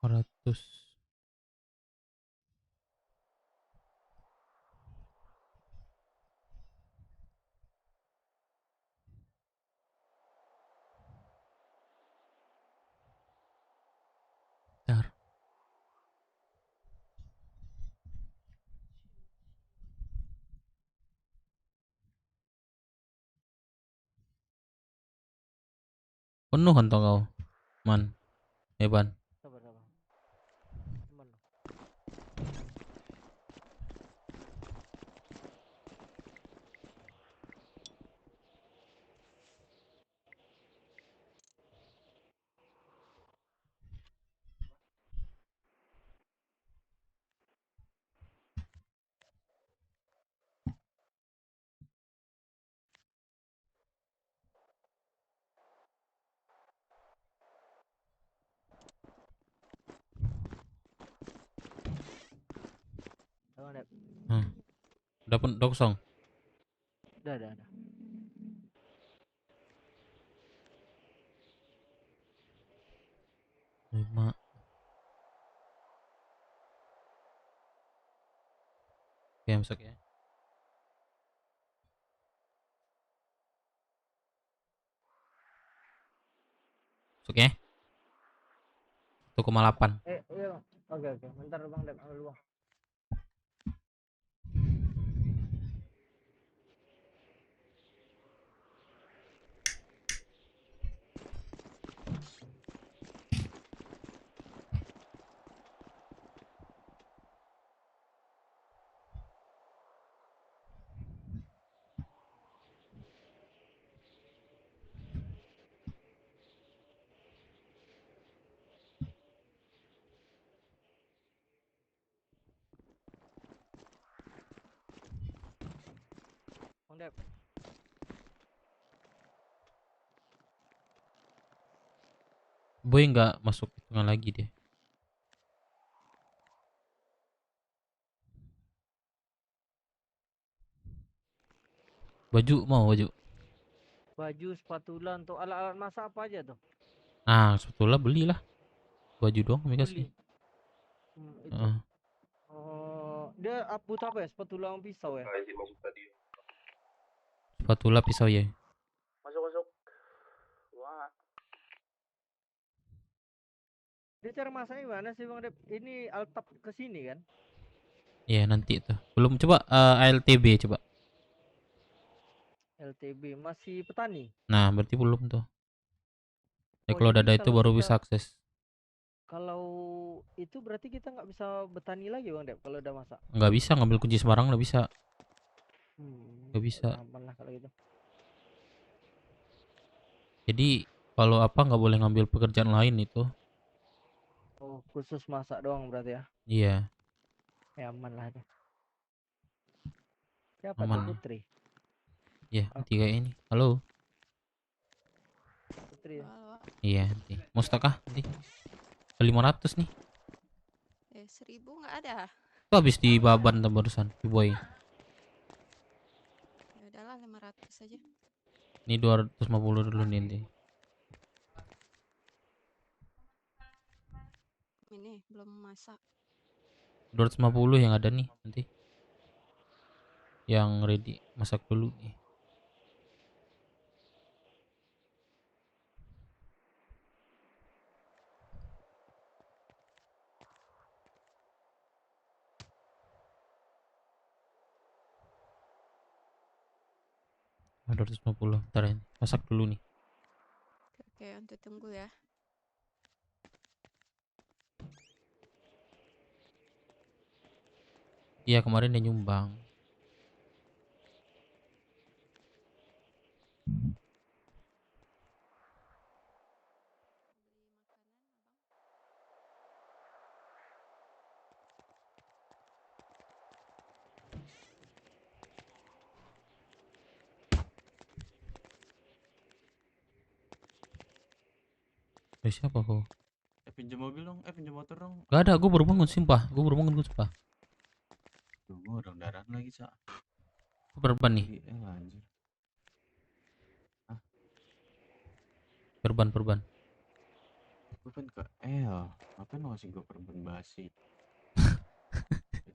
Ratus. Bentar. Penuh kantong kau, man. Eban. Sabar, sabar. Cuman lo. Bang Dep. Udah kosong. Udah. 5. Oke, masuk ya. Masuk ya. 1,8. Iya Bang. Oke. Bentar Bang Dep ambil uang. Bang Dep. Boy nggak masuk hitungan lagi deh. Baju mau baju. Baju, spatula untuk alat-alat masak apa aja tuh? Ah, sebetulnya belilah. Baju doang kami kasih. Beli. Itu. Heeh. Oh, dia butuh apa ya? Spatula sama pisau ya? Spatula, pisau ya. Masuk. Wah. Dia cara masaknya gimana sih Bang Dep? Ini altap ke sini kan? Iya, nanti tuh. Belum coba ALTB coba. LTB masih petani. Nah, berarti belum tuh. Ya, Oh, kalau udah jadi ada itu kalau baru kita bisa akses. kalau itu berarti kita nggak bisa bertani lagi Bang Dep kalau udah masak. Nggak bisa ngambil kunci sembarang, nggak bisa. Nggak bisa. Aman lah kalau gitu. Jadi kalau apa nggak boleh ngambil pekerjaan lain itu. Oh, khusus masak doang berarti ya? Iya, Ya aman lah itu. Siapa tuh aman. Putri? Ya, nanti kayak ini. Halo. Putri. Iya, nanti. Mau stok kah nanti? 500 nih. 1000 nggak ada. Itu habis di Baban tuh barusan, di Boy. Ya udahlah 500 aja. Ini 250 dulu nih nanti. Ini belum masak. 250 yang ada nih nanti. Yang ready masak dulu nih. Oh, 250. Ntar ya, masak dulu nih. Oke, untuk tunggu ya. Iya, kemarin dia nyumbang. Dari siapa kau? Pinjam mobil dong, pinjam motor dong. Gak ada, gue baru bangun sumpah. Gue baru bangun gue sumpah. Tunggu orang darat lagi, Sa. Berban nih. Anjir. Perban. Gue kan ke L. Ngapain lo ngasih gue perban basi?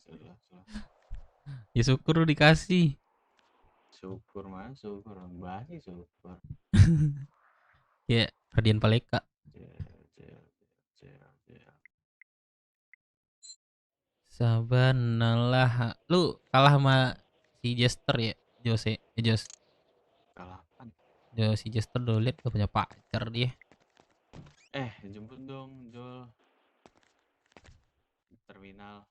Jelas lah. Ya syukur lu dikasih. Syukur masuk, orang basi syukur. Ya, Radian Paleka. Sabanalah. Lu kalah sama si Jester ya? Jos. Kalah apaan? Si Jester dulu liat gak punya pacar dia. Jemput dong, Jol. Di terminal.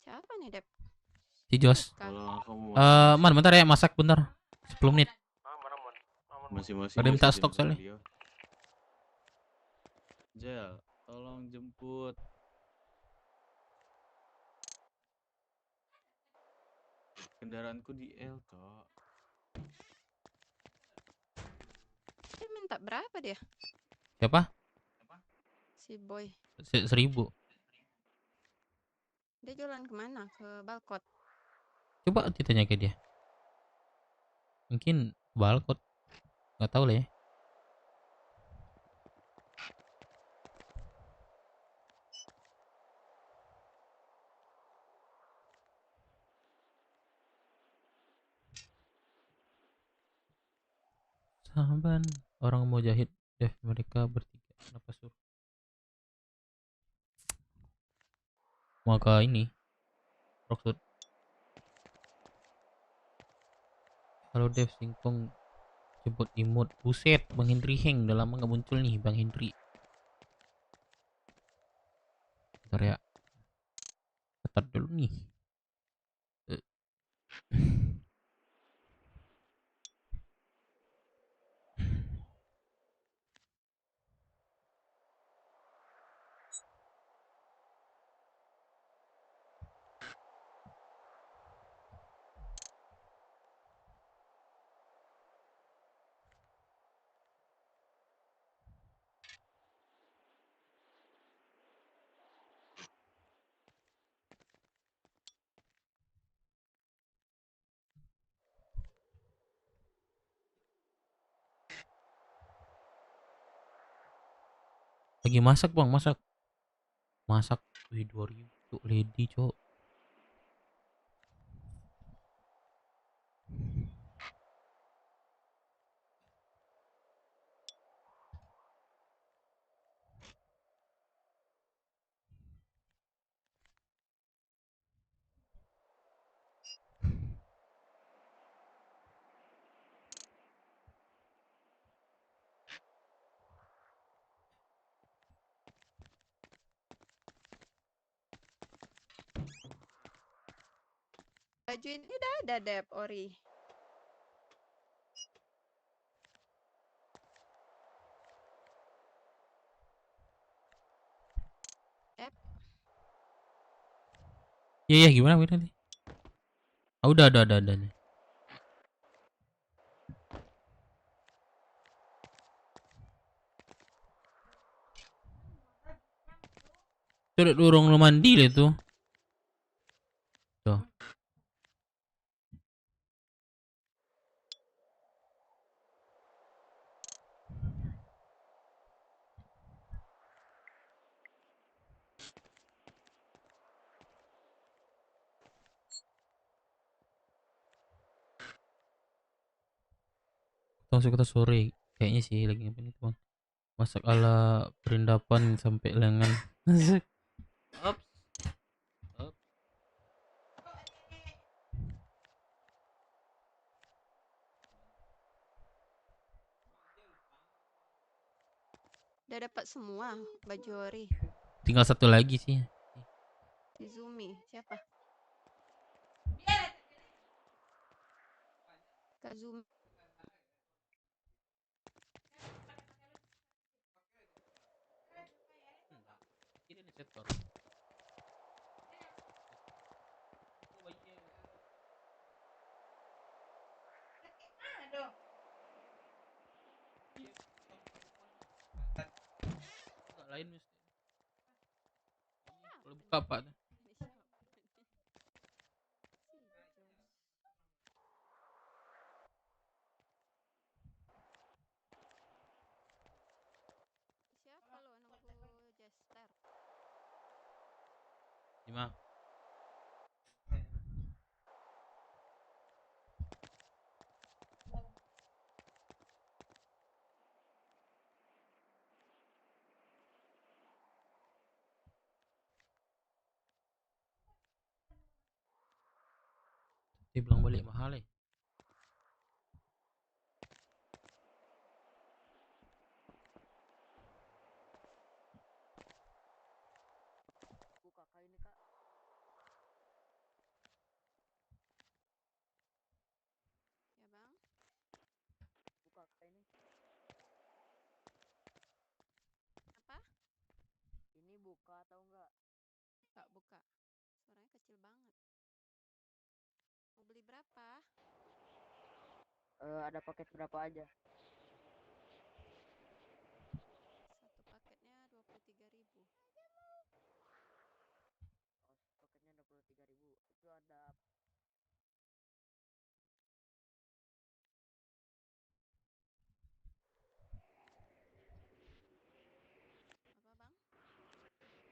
Siapa nih, Dep? Si Jos. Kalau kamu Man, bentar ya, masak bentar. 10 menit. masing-masing Ada minta bisa stok jemput soalnya. dia. Jel, tolong jemput. Kendaraanku di L, toh. Dia minta berapa dia? Siapa? Si Boy. 1000. Dia jualan kemana? Ke Balkot. Coba ditanya ke dia. Mungkin balkot. Nggak tahu lah ya. Saban orang mau jahit Dev mereka bertiga. Kenapa suruh? Maka ini Rockwood. Halo Dev, singkong jemput imut. Buset, Bang Hendri Heng udah lama nggak muncul nih Bang Hendri. Bentar ya. Ketat dulu nih. Lagi masak Bang, masak. Wih 2000 cuk, lady cuk. Baju ini udah ada, Dep, Ori. Dep. Iya gimana nih? Udah nih. Sudah dorong lu mandi lah itu. Tuh. Langsung kita sore. Kayaknya sih lagi ngapain itu Bang. Masak ala perindapan sampai lengan. Ups. Udah dapat semua baju Ori. Tinggal satu lagi sih. Izumi, siapa? Kazumi. bukain mesti. Kalau buka apa tuh? Siapa lo nunggu Jester? Gimana? Dia bilang balik mahal ya. Buka kak ini kak. Ya bang. Buka kak ini. Apa? Ini buka atau enggak? Enggak buka. Suaranya kecil banget. Mau beli berapa? Ada paket berapa aja? Satu paketnya 23.000. Oh, paketnya 23.000. Itu ada Apa bang?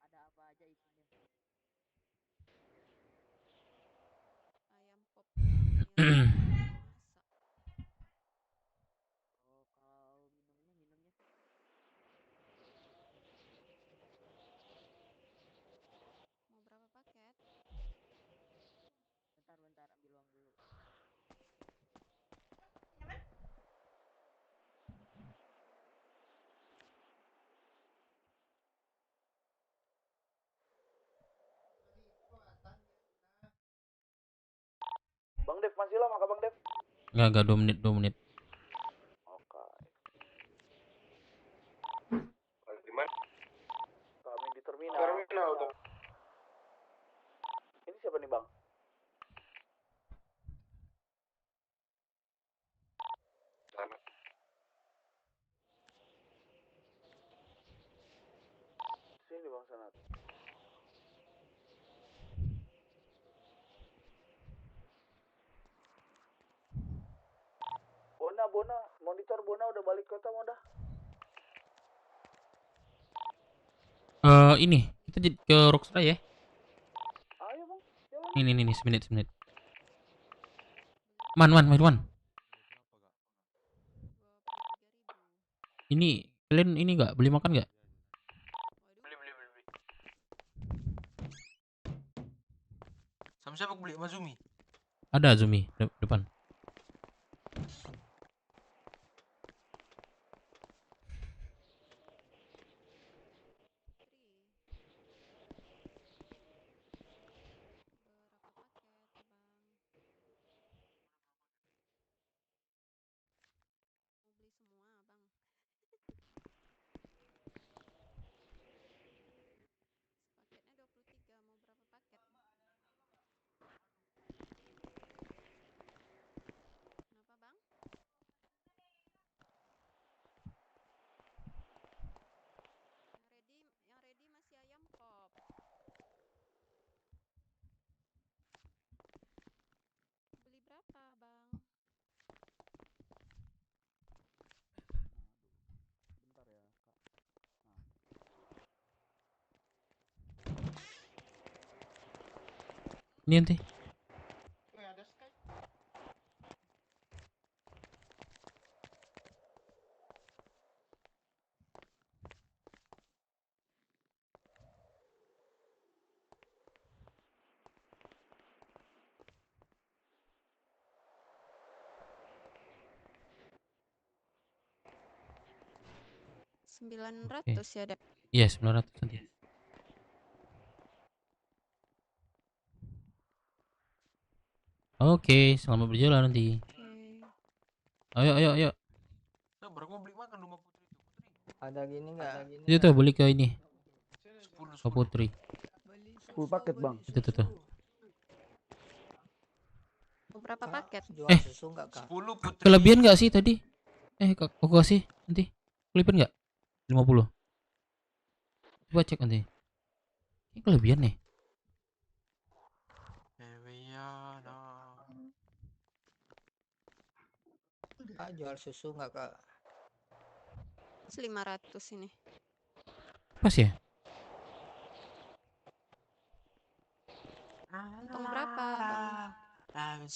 ada apa aja isinya? Ayam pop doang, mie masak. Oh, kalau minumnya Mau berapa paket? bentar ambil uang dulu. Bang Dev masih lama kah Bang Dev? Enggak 2 menit 2 menit. Oke. Di mana? Kami di terminal. Terminal tuh. Ini siapa nih Bang? Sana. Sini Bang Sanat. Bona, monitor Bona udah balik kota mau dah. Ini kita jadi ke Rockstar ya. Ayo Bang, jalan. Ini semenit. Man. 23.000. Ini kalian ini enggak beli makan enggak? Waduh. Beli. Sama siapa beli? Sama Zumi? Ada Zumi depan. Berapa paket bang? Mau beli semua bang? Paketnya 23, mau berapa paket? Kenapa bang? Yang ready masih ayam pop. Beli berapa bang? Bentar ya Kak. Ini nanti. Ada Skype. $900 ya Dep. Iya, 900 nanti. Oke, selamat berjalan nanti. Oke. Ayo. Nah, baru mau beli makan rumah Putri itu. Putri. Ada gini enggak? Itu tuh beli ke ini. 10. Ke Putri. 10 paket Bang. Itu tuh. Mau berapa paket? Eh, Susu enggak kak? 10 Putri. Kelebihan enggak sih tadi? Aku kasih nanti. Kelebihan enggak? 50. Coba cek nanti. Ini kelebihan nih. Eviana. Kak jual susu nggak kak? 500 ini. Pas ya? Untung berapa, Bang?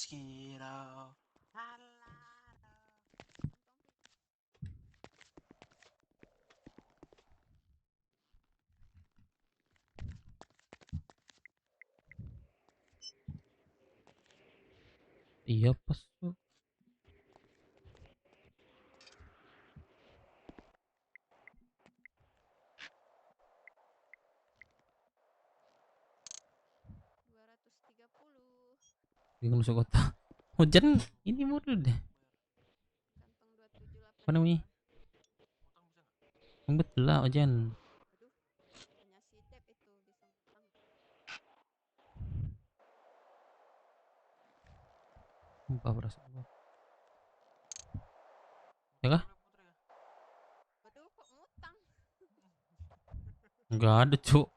Iya pas tuh. Bingung masuk kota. Hujan ini mulu deh. Apa namanya? Betul lah hujan. Sumpah perasaan gua. Ya kah? Waduh, kok ngutang? Enggak ada, Cuk.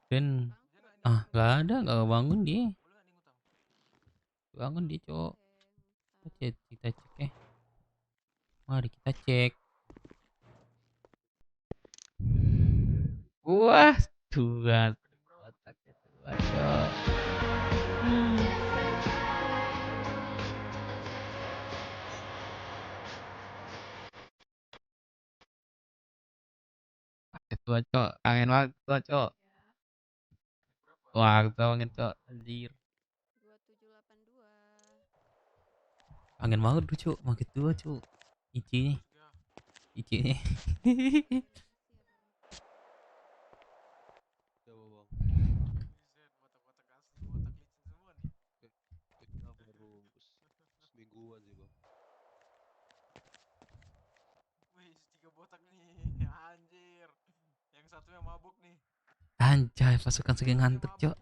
Dan enggak ada, enggak bangun dia. Bangun dia, Cuk. Kita cek. Mari kita cek. Wah, Tuhan. Otaknya tua, Cuk. Tua, Cuk. Kangen banget tua, Cuk. Wah, tua banget, Cuk. Anjir. 2782. Kangen banget tuh, Cuk. Makin tua, Cuk. Ici nih. Semingguan sih bang. Wih, 3 botak nih, anjir. Yang satunya mabuk nih. Anjay, pasukan segeng ngantuk, Cuk.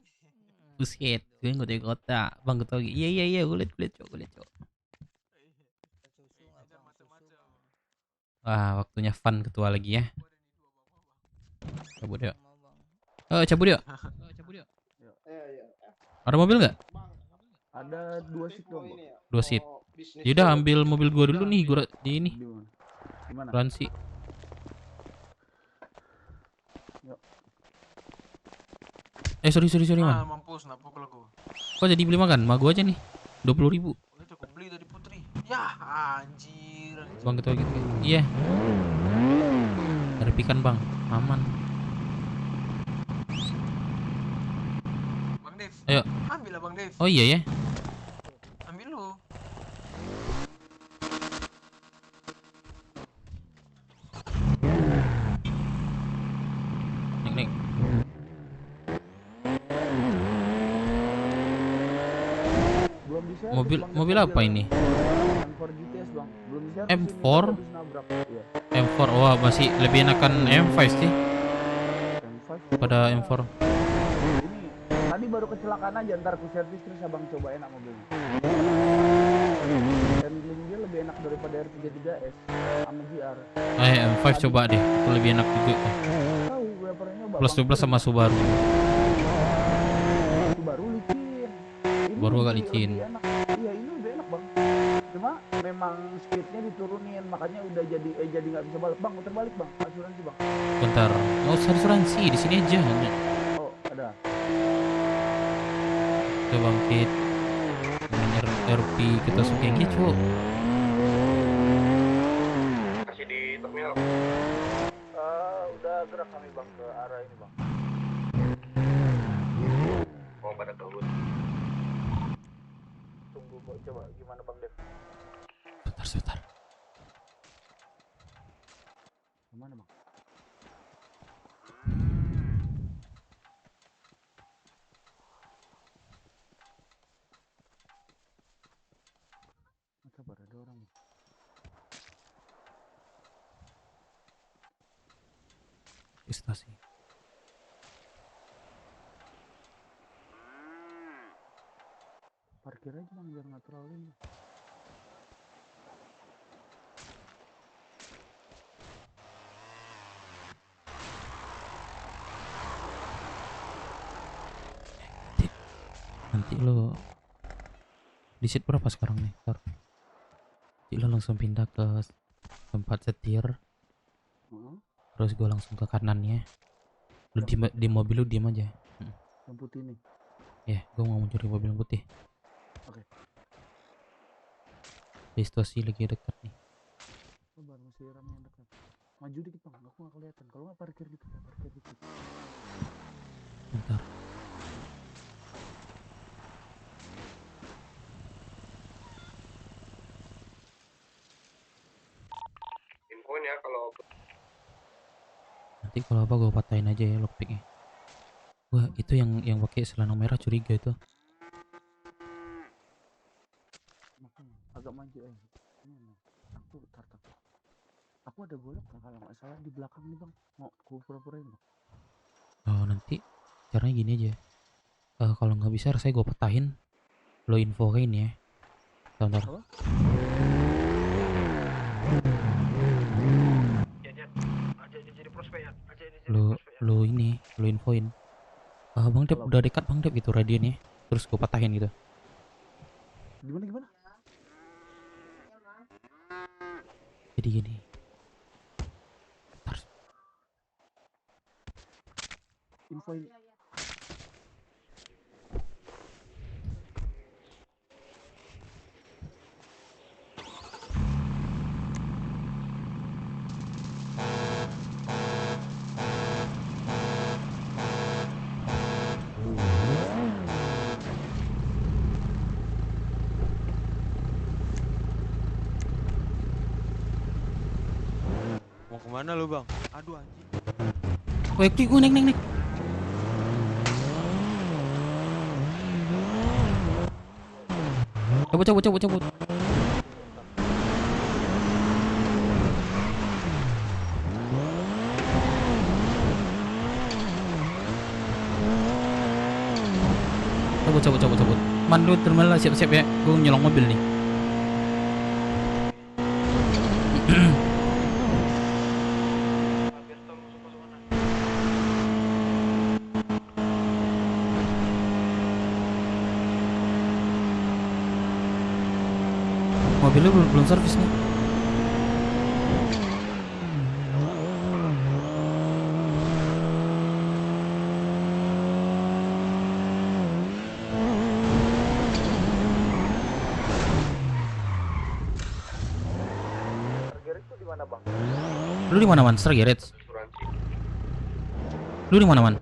Buset, gue nggak dari kota. Bang, gue tau. Iya, gue liat, Cuk. Wah, waktunya fun ketua lagi ya. Cabut yuk. Cabut yuk. Iya. Ada mobil nggak? Ada 2 seat dong, Bang. 2 seat. Yaudah ambil mobil gua dulu nih, gua di ini. Gimana? Ransi. Yuk. Sorry man. Mampus, nak pukul aku. Kok jadi beli makan? Ma gua aja nih. 20.000. Itu aku beli tadi Putri. Ya, anjir. Bang ketua gitu. Iya. Repikan, Bang. Aman. Bang Dev. Ayo. Ambil lah Bang Dev. Oh iya ya. Ambil lu. Nek. Belum bisa. Mobil apa ini? M4 GTS, Bang. Belum bisa. M4? Iya. M4. Wah, masih lebih enakan M5 sih. M5 pada M4. Ini tadi baru kecelakaan aja, ntar ku servis terus abang coba enak mobilnya. Handling dia lebih enak daripada R33S sama GR. M5 coba deh, itu lebih enak juga. Tahu gue pernah nyoba. Plus 12 sama Subaru. Subaru licin. Subaru agak licin. Iya, ini udah enak, Bang. Cuma memang speednya diturunin, makanya udah jadi nggak bisa balik. Bang, muter balik, Bang. Asuransi, Bang. Bentar. Nggak usah asuransi, di sini aja. Oh, ada. Coba bangkit. RP kita suka yang gitu. Masih di terminal. Udah gerak kami, Bang, ke arah ini, Bang. Mau pada kebun. Tunggu, coba gimana, Bang Dev? Sebentar. Gimana, Bang? Kabar ada orang. Di stasi. Parkir aja, Bang, biar nggak terlalu ini. Cik lo di seat berapa sekarang nih? Ntar Cik lo langsung pindah ke tempat setir, terus gue langsung ke kanannya. Lu di mobil lu diem aja. Yang putih nih. Ya, gue mau mencuri mobil yang putih. Oke. Situasi lagi dekat nih. Sabar, masih ramai yang dekat. Maju dikit bang, aku nggak kelihatan. Kalau nggak parkir dikit, ya, parkir dikit. Bentar. Infoin ya kalau Nanti kalau apa gue patahin aja ya lockpicknya. Wah, itu yang pakai celana merah curiga itu. Makanya agak maju ini. Aku tartak. Aku ada golok nggak kalau nggak salah di belakang nih bang. Mau aku pura-purain bang. Oh, nanti caranya gini aja. Kalau nggak bisa rasanya gue patahin. Lo infoin ya. Bentar. Lo ini, lo infoin. Bang Dep udah dekat Bang Dep gitu radiannya. Terus gue patahin gitu. Gimana? Jadi gini. Bentar. Infoin. Mau kemana lu bang? Aduh anjing. Woi, gue naik. Cabut. Cabut. Mandu terminal siap-siap ya. Gue nyolong mobil nih. Mobilnya belum servis nih. Lu di mana man? Star Garage. Lu di mana man?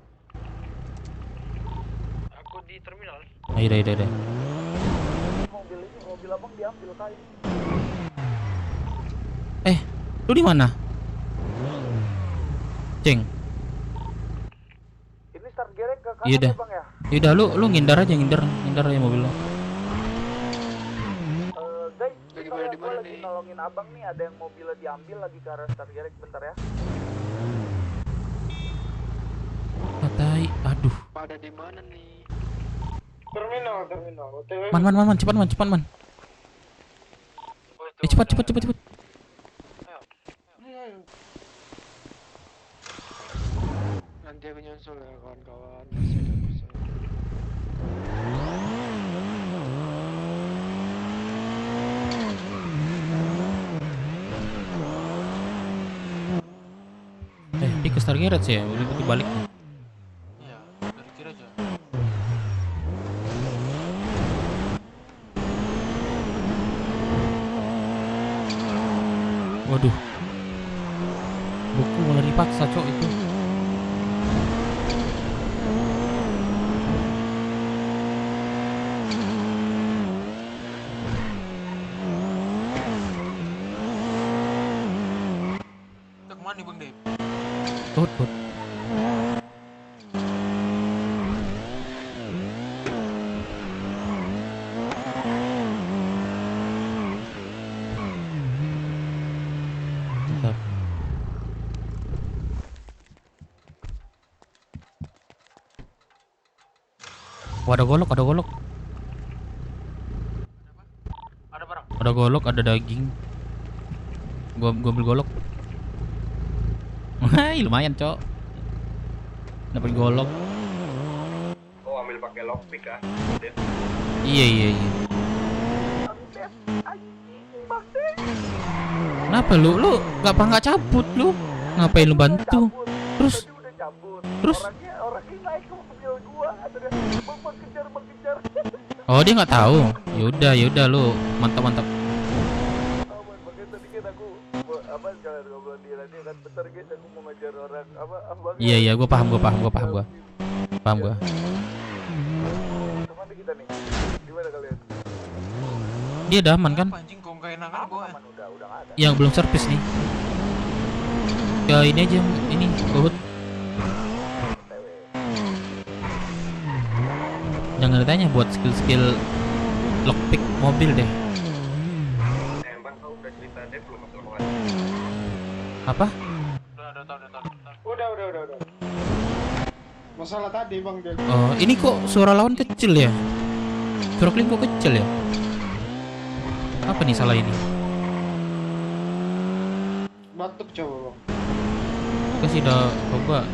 Aku di terminal. Ayo. Mobil abang diambil kayu. Lu di mana? Ceng. Ini start gerek ke kanan Iya dah. ya bang ya? Yaudah lu ngindar aja ngindar aja mobil lo. Guys, bentar ya, gue lagi nolongin abang nih. Ada yang mobilnya diambil lagi ke arah start gerek, bentar ya. Katai, aduh. Pada di mana nih? terminal. OTW. Man, cepat man. Cepat. Nanti aku nyusul ya kawan-kawan. Masih ada urusan. Di ke Star Garage ya, udah butuh balik. Iya, dari kiri aja. Waduh. Buku mulai dipaksa cok itu. Kita kemana nih bang Dep? Tut. Bentar. Oh, ada golok. Ada barang. Ada golok, ada daging. Gua ambil golok. Hai, lumayan, Cok. Dapat golok. Oh, ambil mobil pakai lockpick kan. Iya. Kenapa lu nggak cabut lu? Ngapain lu bantu? Terus Orangnya naik ke mobil gua, ada bang kejar. oh dia nggak tahu. Yaudah lu mantap. Makanya tadi kan aku jalan ngobrol dia nanti kan bentar guys, aku mau ngejar orang abang. Iya gua paham gua. Kemana kita nih? Gimana kalian? Dia udah aman kan? Anjing kok nggak enakan bawa. Udah nggak ada. Yang belum servis nih. Ya ini aja ini Uhud. Jangan ditanya buat skill lockpick mobil deh. Bang, kau udah cerita deh belum masalah Apa? Udah. Masalah tadi Bang Del. Oh, ini kok suara lawan kecil ya? Suara kalian kok kecil ya? Apa nih salah ini? Batuk coba Bang. Kasih dah coba.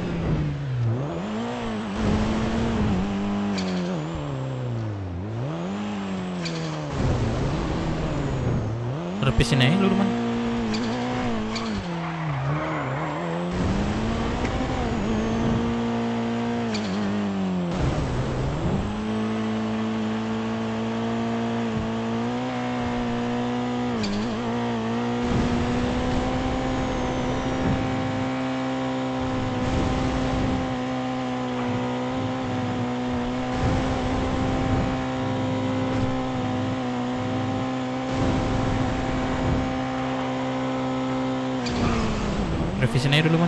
Repisin aja lu Man. Revisin aja dulu Man.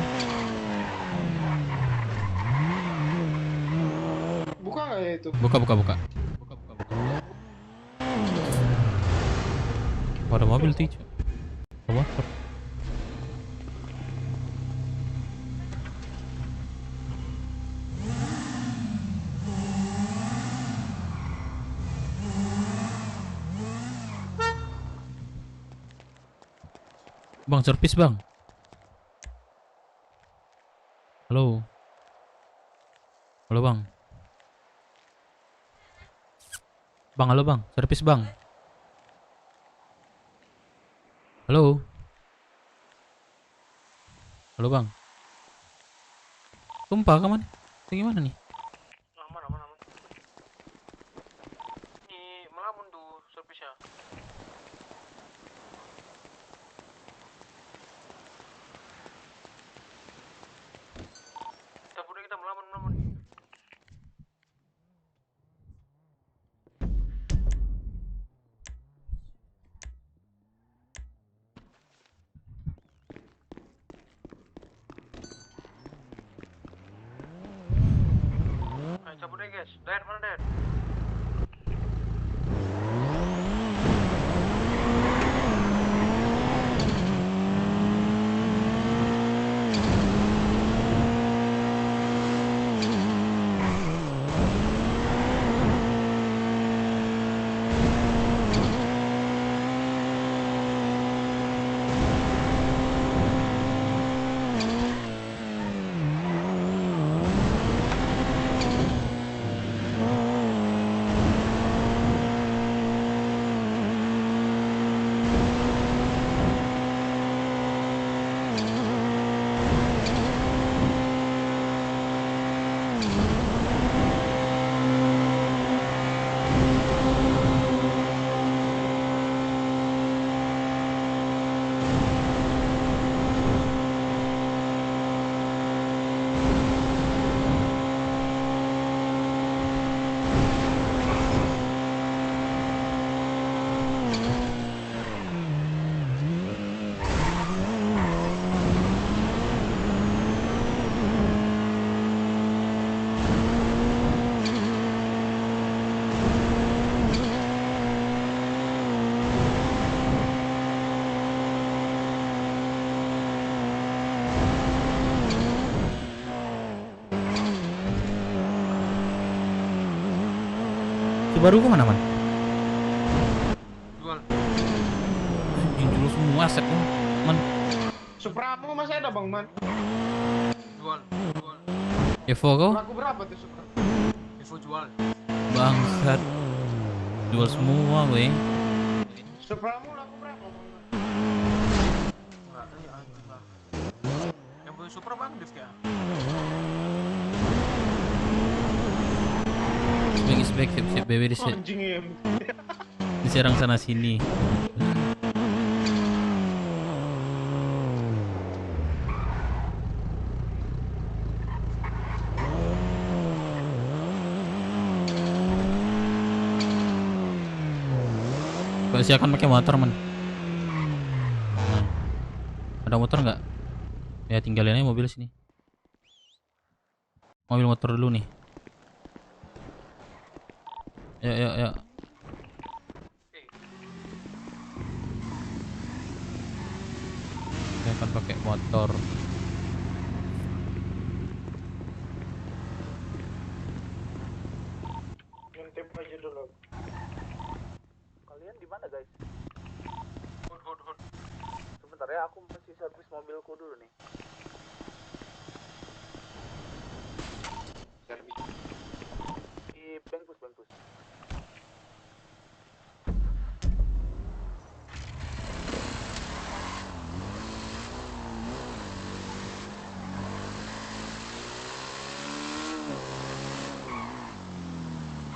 Buka nggak ya itu? Buka. Oh, ada mobil tuh. Motor. Bang, servis Bang. Halo Bang. Halo Bang, servis Bang. Halo Bang. Tumpah ke mana? Gimana nih? Aman. Ini melamun tuh servisnya. Kita melamun. Ayo cabut deh guys. Dan mana Dan? Subaru kemana Man? Jual. Anjing dulu semua aset lu Man. Supramu masih ada Bang Man? Jual. Evo kau? Laku berapa tuh Supra? Info jual. Bangsat. Jual semua weh. Supramu laku berapa bang? Enggak, anjing lah. Yang punya Supra Bang Dev ya. Spek siap BB Anjing ya. diserang sana sini. Pasti akan pakai motor man. Nah, ada motor nggak? Ya tinggalin aja mobil sini. Mobil motor dulu nih. Ya. Saya akan pakai motor. Ngintip aja dulu. Kalian di mana guys? Hud. Sebentar ya, aku masih servis mobilku dulu nih. Di Bengkus.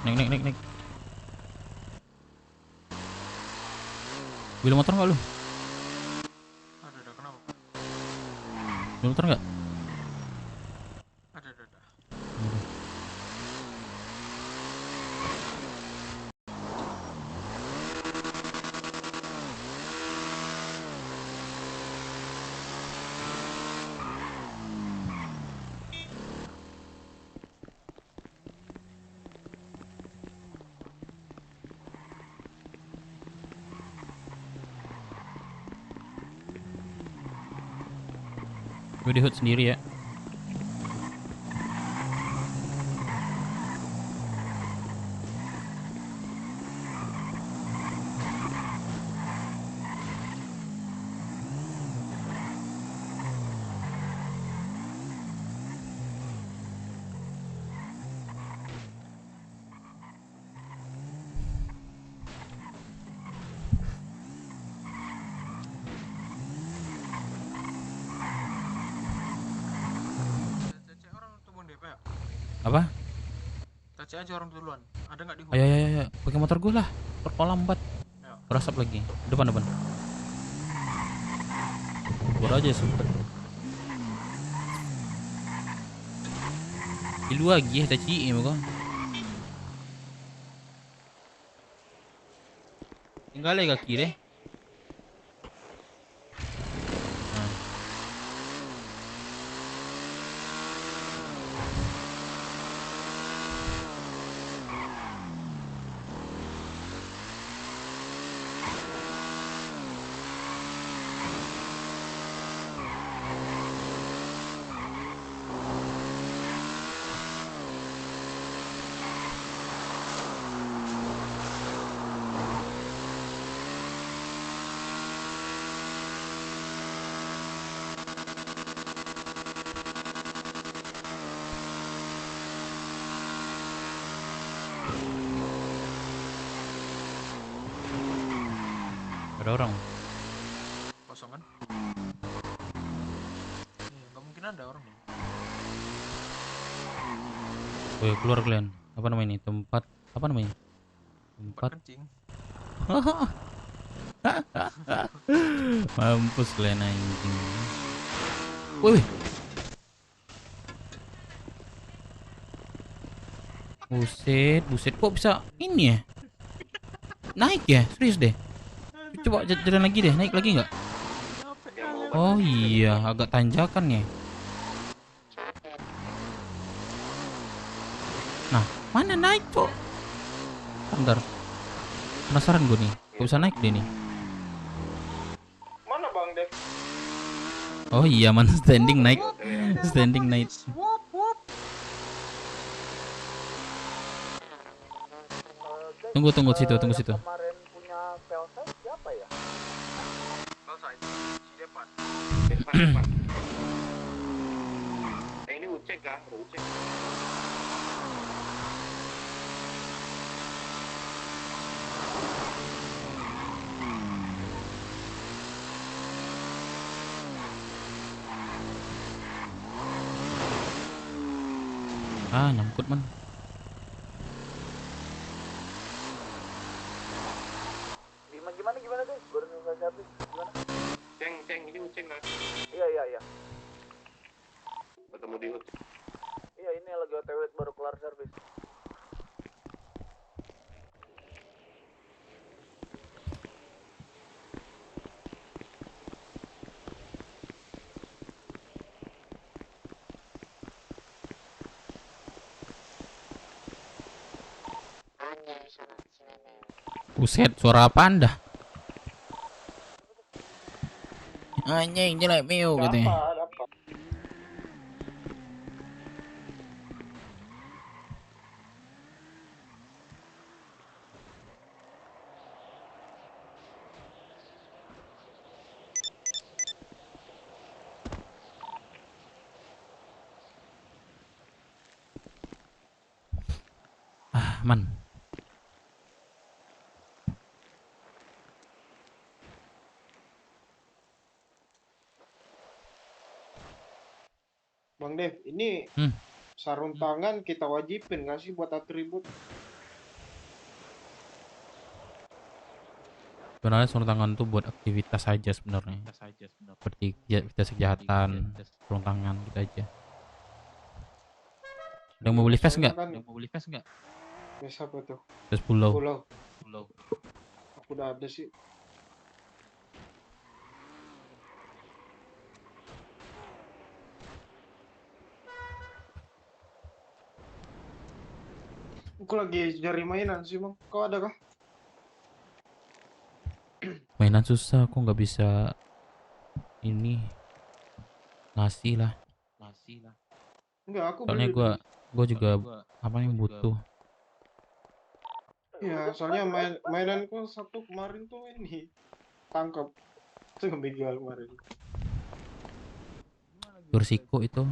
Naik. Mobil motor nggak lu? Ada kenapa? Mobil motor nggak? Ada. Gue di HUD sendiri ya. Apa? Taci aja orang duluan. Ada nggak di HUD? Ayo. Pakai motor gue lah. Terpol lambat. Ayo. Berasap lagi. Depan. Baru aja sempet. Ilu lagi ya taci mo ko. Tinggal lagi kiri. Ada orang. Kosong kan? Iya, nggak mungkin ada orang nih. Woi, keluar kalian. Apa namanya ini? Tempat apa namanya? Tempat kencing. Mampus kalian anjing. Woi. Buset, kok bisa ini ya? Naik ya? Serius deh. Coba jalan lagi deh, naik lagi nggak? Oh iya, agak tanjakan ya. Nah, mana naik kok? Bentar. Penasaran gue nih, kok bisa naik deh nih? Mana Bang Dev? Oh iya, mana standing naik. Standing naik. Tunggu situ. Kemarin punya Pelsite siapa ya? Pelsite si Depan. Ini ucek kah? Ucek. Ah, nyangkut man. Gimana deh? Baru selesai servis. Gimana? Ceng, ini Uceng lah. Iya. Ketemu di Ut. Iya, ini lagi OTW baru kelar servis. Buset, suara apaan dah? Anjing jelek miu katanya. Ada apa? Ah, man. Bang Dev, ini Hmm. sarung tangan kita wajibin nggak sih buat atribut? Sebenarnya sarung tangan tuh buat aktivitas saja sebenarnya. Seperti aktivitas kejahatan, sarung tangan gitu aja. Ada yang mau beli vest nggak? Kan, vest apa tuh? Vest pulau. Aku udah ada sih. Aku lagi cari mainan sih, Bang. Kau ada kah? Mainan susah, aku nggak bisa ini ngasih lah. Enggak, aku Soalnya beli gua juga apa yang butuh. Iya, soalnya mainanku satu kemarin tuh ini tangkap. Itu ngebegal kemarin. Bersiko itu.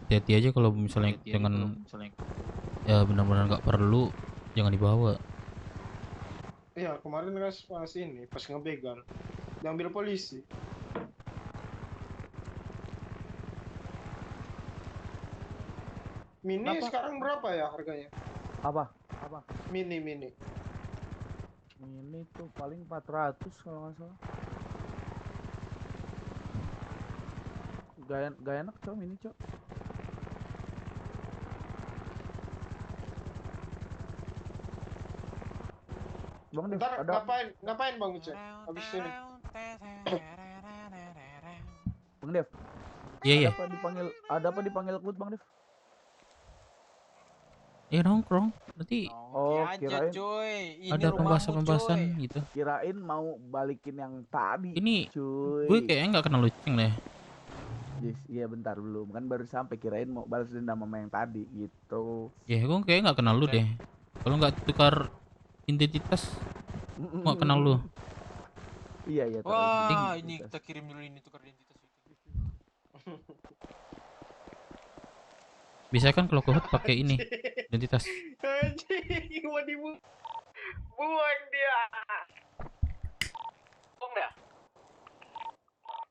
Hati-hati aja kalau misalnya jangan ya benar-benar nggak perlu, jangan dibawa. Iya, kemarin pas ini, pas ngebegal. Diambil polisi. Mini Kenapa? sekarang berapa ya harganya? Apa? Mini. Ini tuh paling 400 kalau nggak salah. Gak enak cok ini cok. Bang Dev, Ntar ada ngapain Bang Uceng? Habis ini. Bang Dev. Iya. Ada apa dipanggil Klut Bang Dev? Ya nongkrong. Nanti kirain ada pembahasan gitu. Kirain mau balikin yang tadi. Ini cuy. gue kayaknya nggak kenal Luceng deh. Yes, iya bentar belum kan baru sampai, kirain mau balas dendam sama yang tadi gitu. Ya gue kayaknya nggak kenal lu deh. Kalau nggak tukar identitas, nggak kenal lu. Iya. Wah, ini kita kirim dulu ini tukar identitas itu. Bisa kan kalau kohut pakai ini identitas. Anjing, mau buang dia. Bung dah.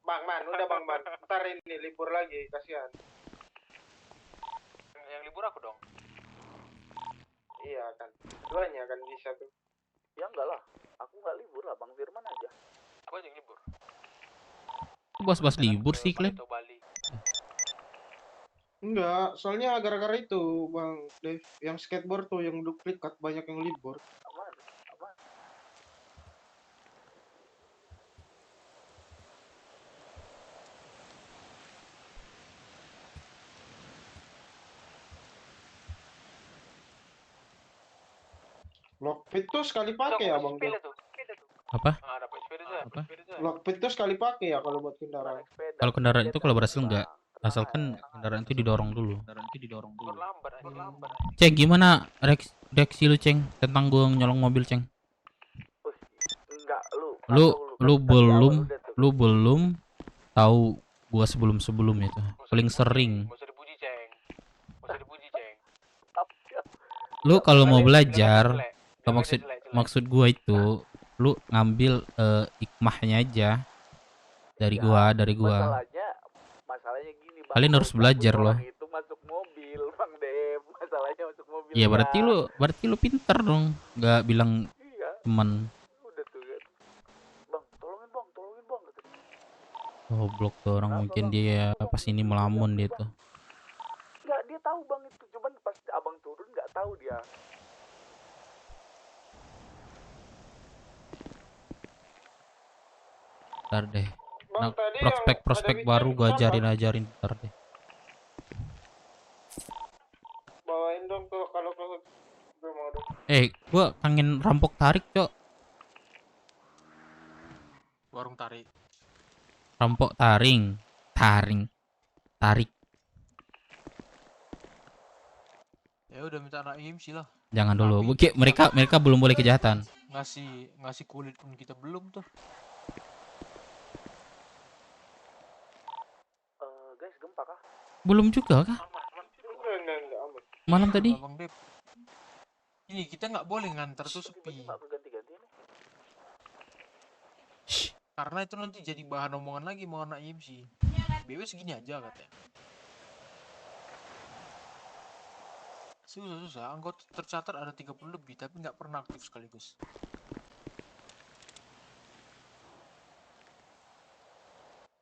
Bang Man, udah Bang Man. Ntar ini libur lagi, kasihan. Yang libur aku dong. Iya kan, duanya kan bisa tuh. Ya enggak lah, aku nggak libur lah, Bang Firman aja. Aku aja yang libur. Bos-bos libur sih kalian. Enggak, soalnya gara-gara itu Bang Dev, yang skateboard tuh yang duplikat banyak yang libur. Apaan? Lockpick tuh sekali pakai ya Bang Dev. Apa? Dapat sepeda Apa? Lockpick tuh sekali pakai ya kalau buat kendaraan. Kalau kendaraan itu kalau berhasil nggak, asalkan kendaraan itu didorong dulu. Lambat. Ceng, gimana reaksi lu Ceng tentang gua nyolong mobil Ceng? Enggak, Lu belum tahu gua sebelum itu paling sering. Gak usah dipuji, Ceng. Gak usah dipuji, Ceng. Lu kalau mau belajar, maksud gua itu lu ngambil hikmahnya aja dari gua. Masalahnya gini bang. Kalian harus belajar loh. Orang itu masuk mobil bang Dev. Masalahnya masuk mobil. Ya berarti lu pinter dong, nggak bilang Iya. teman. Udah tuh kan. Bang, tolongin bang. Goblok tuh orang, mungkin dia pas ini melamun dia tuh. Enggak, dia tahu bang itu. Cuman pas abang turun nggak tahu dia. Ntar deh. Bang, Nah, tadi yang prospek ada baru weekend gua kenapa? ajarin ntar deh. Bawain dong tuh kalau gue mau dong. Gua kangen rampok tarik, Cok. Warung tarik. Rampok tarik. Ya udah minta anak IMC lah. Jangan dulu. Tapi Mereka belum boleh kejahatan. ngasih kulit pun kita belum tuh. Guys, gempa kah? Belum juga kah? Enggak aman. Malam tadi. Abang Dep. Ini kita nggak boleh ngantar tuh sepi. Karena itu nanti jadi bahan omongan lagi mau anak IMC. BW segini aja katanya. Susah. Anggota tercatat ada 30 lebih tapi nggak pernah aktif sekaligus.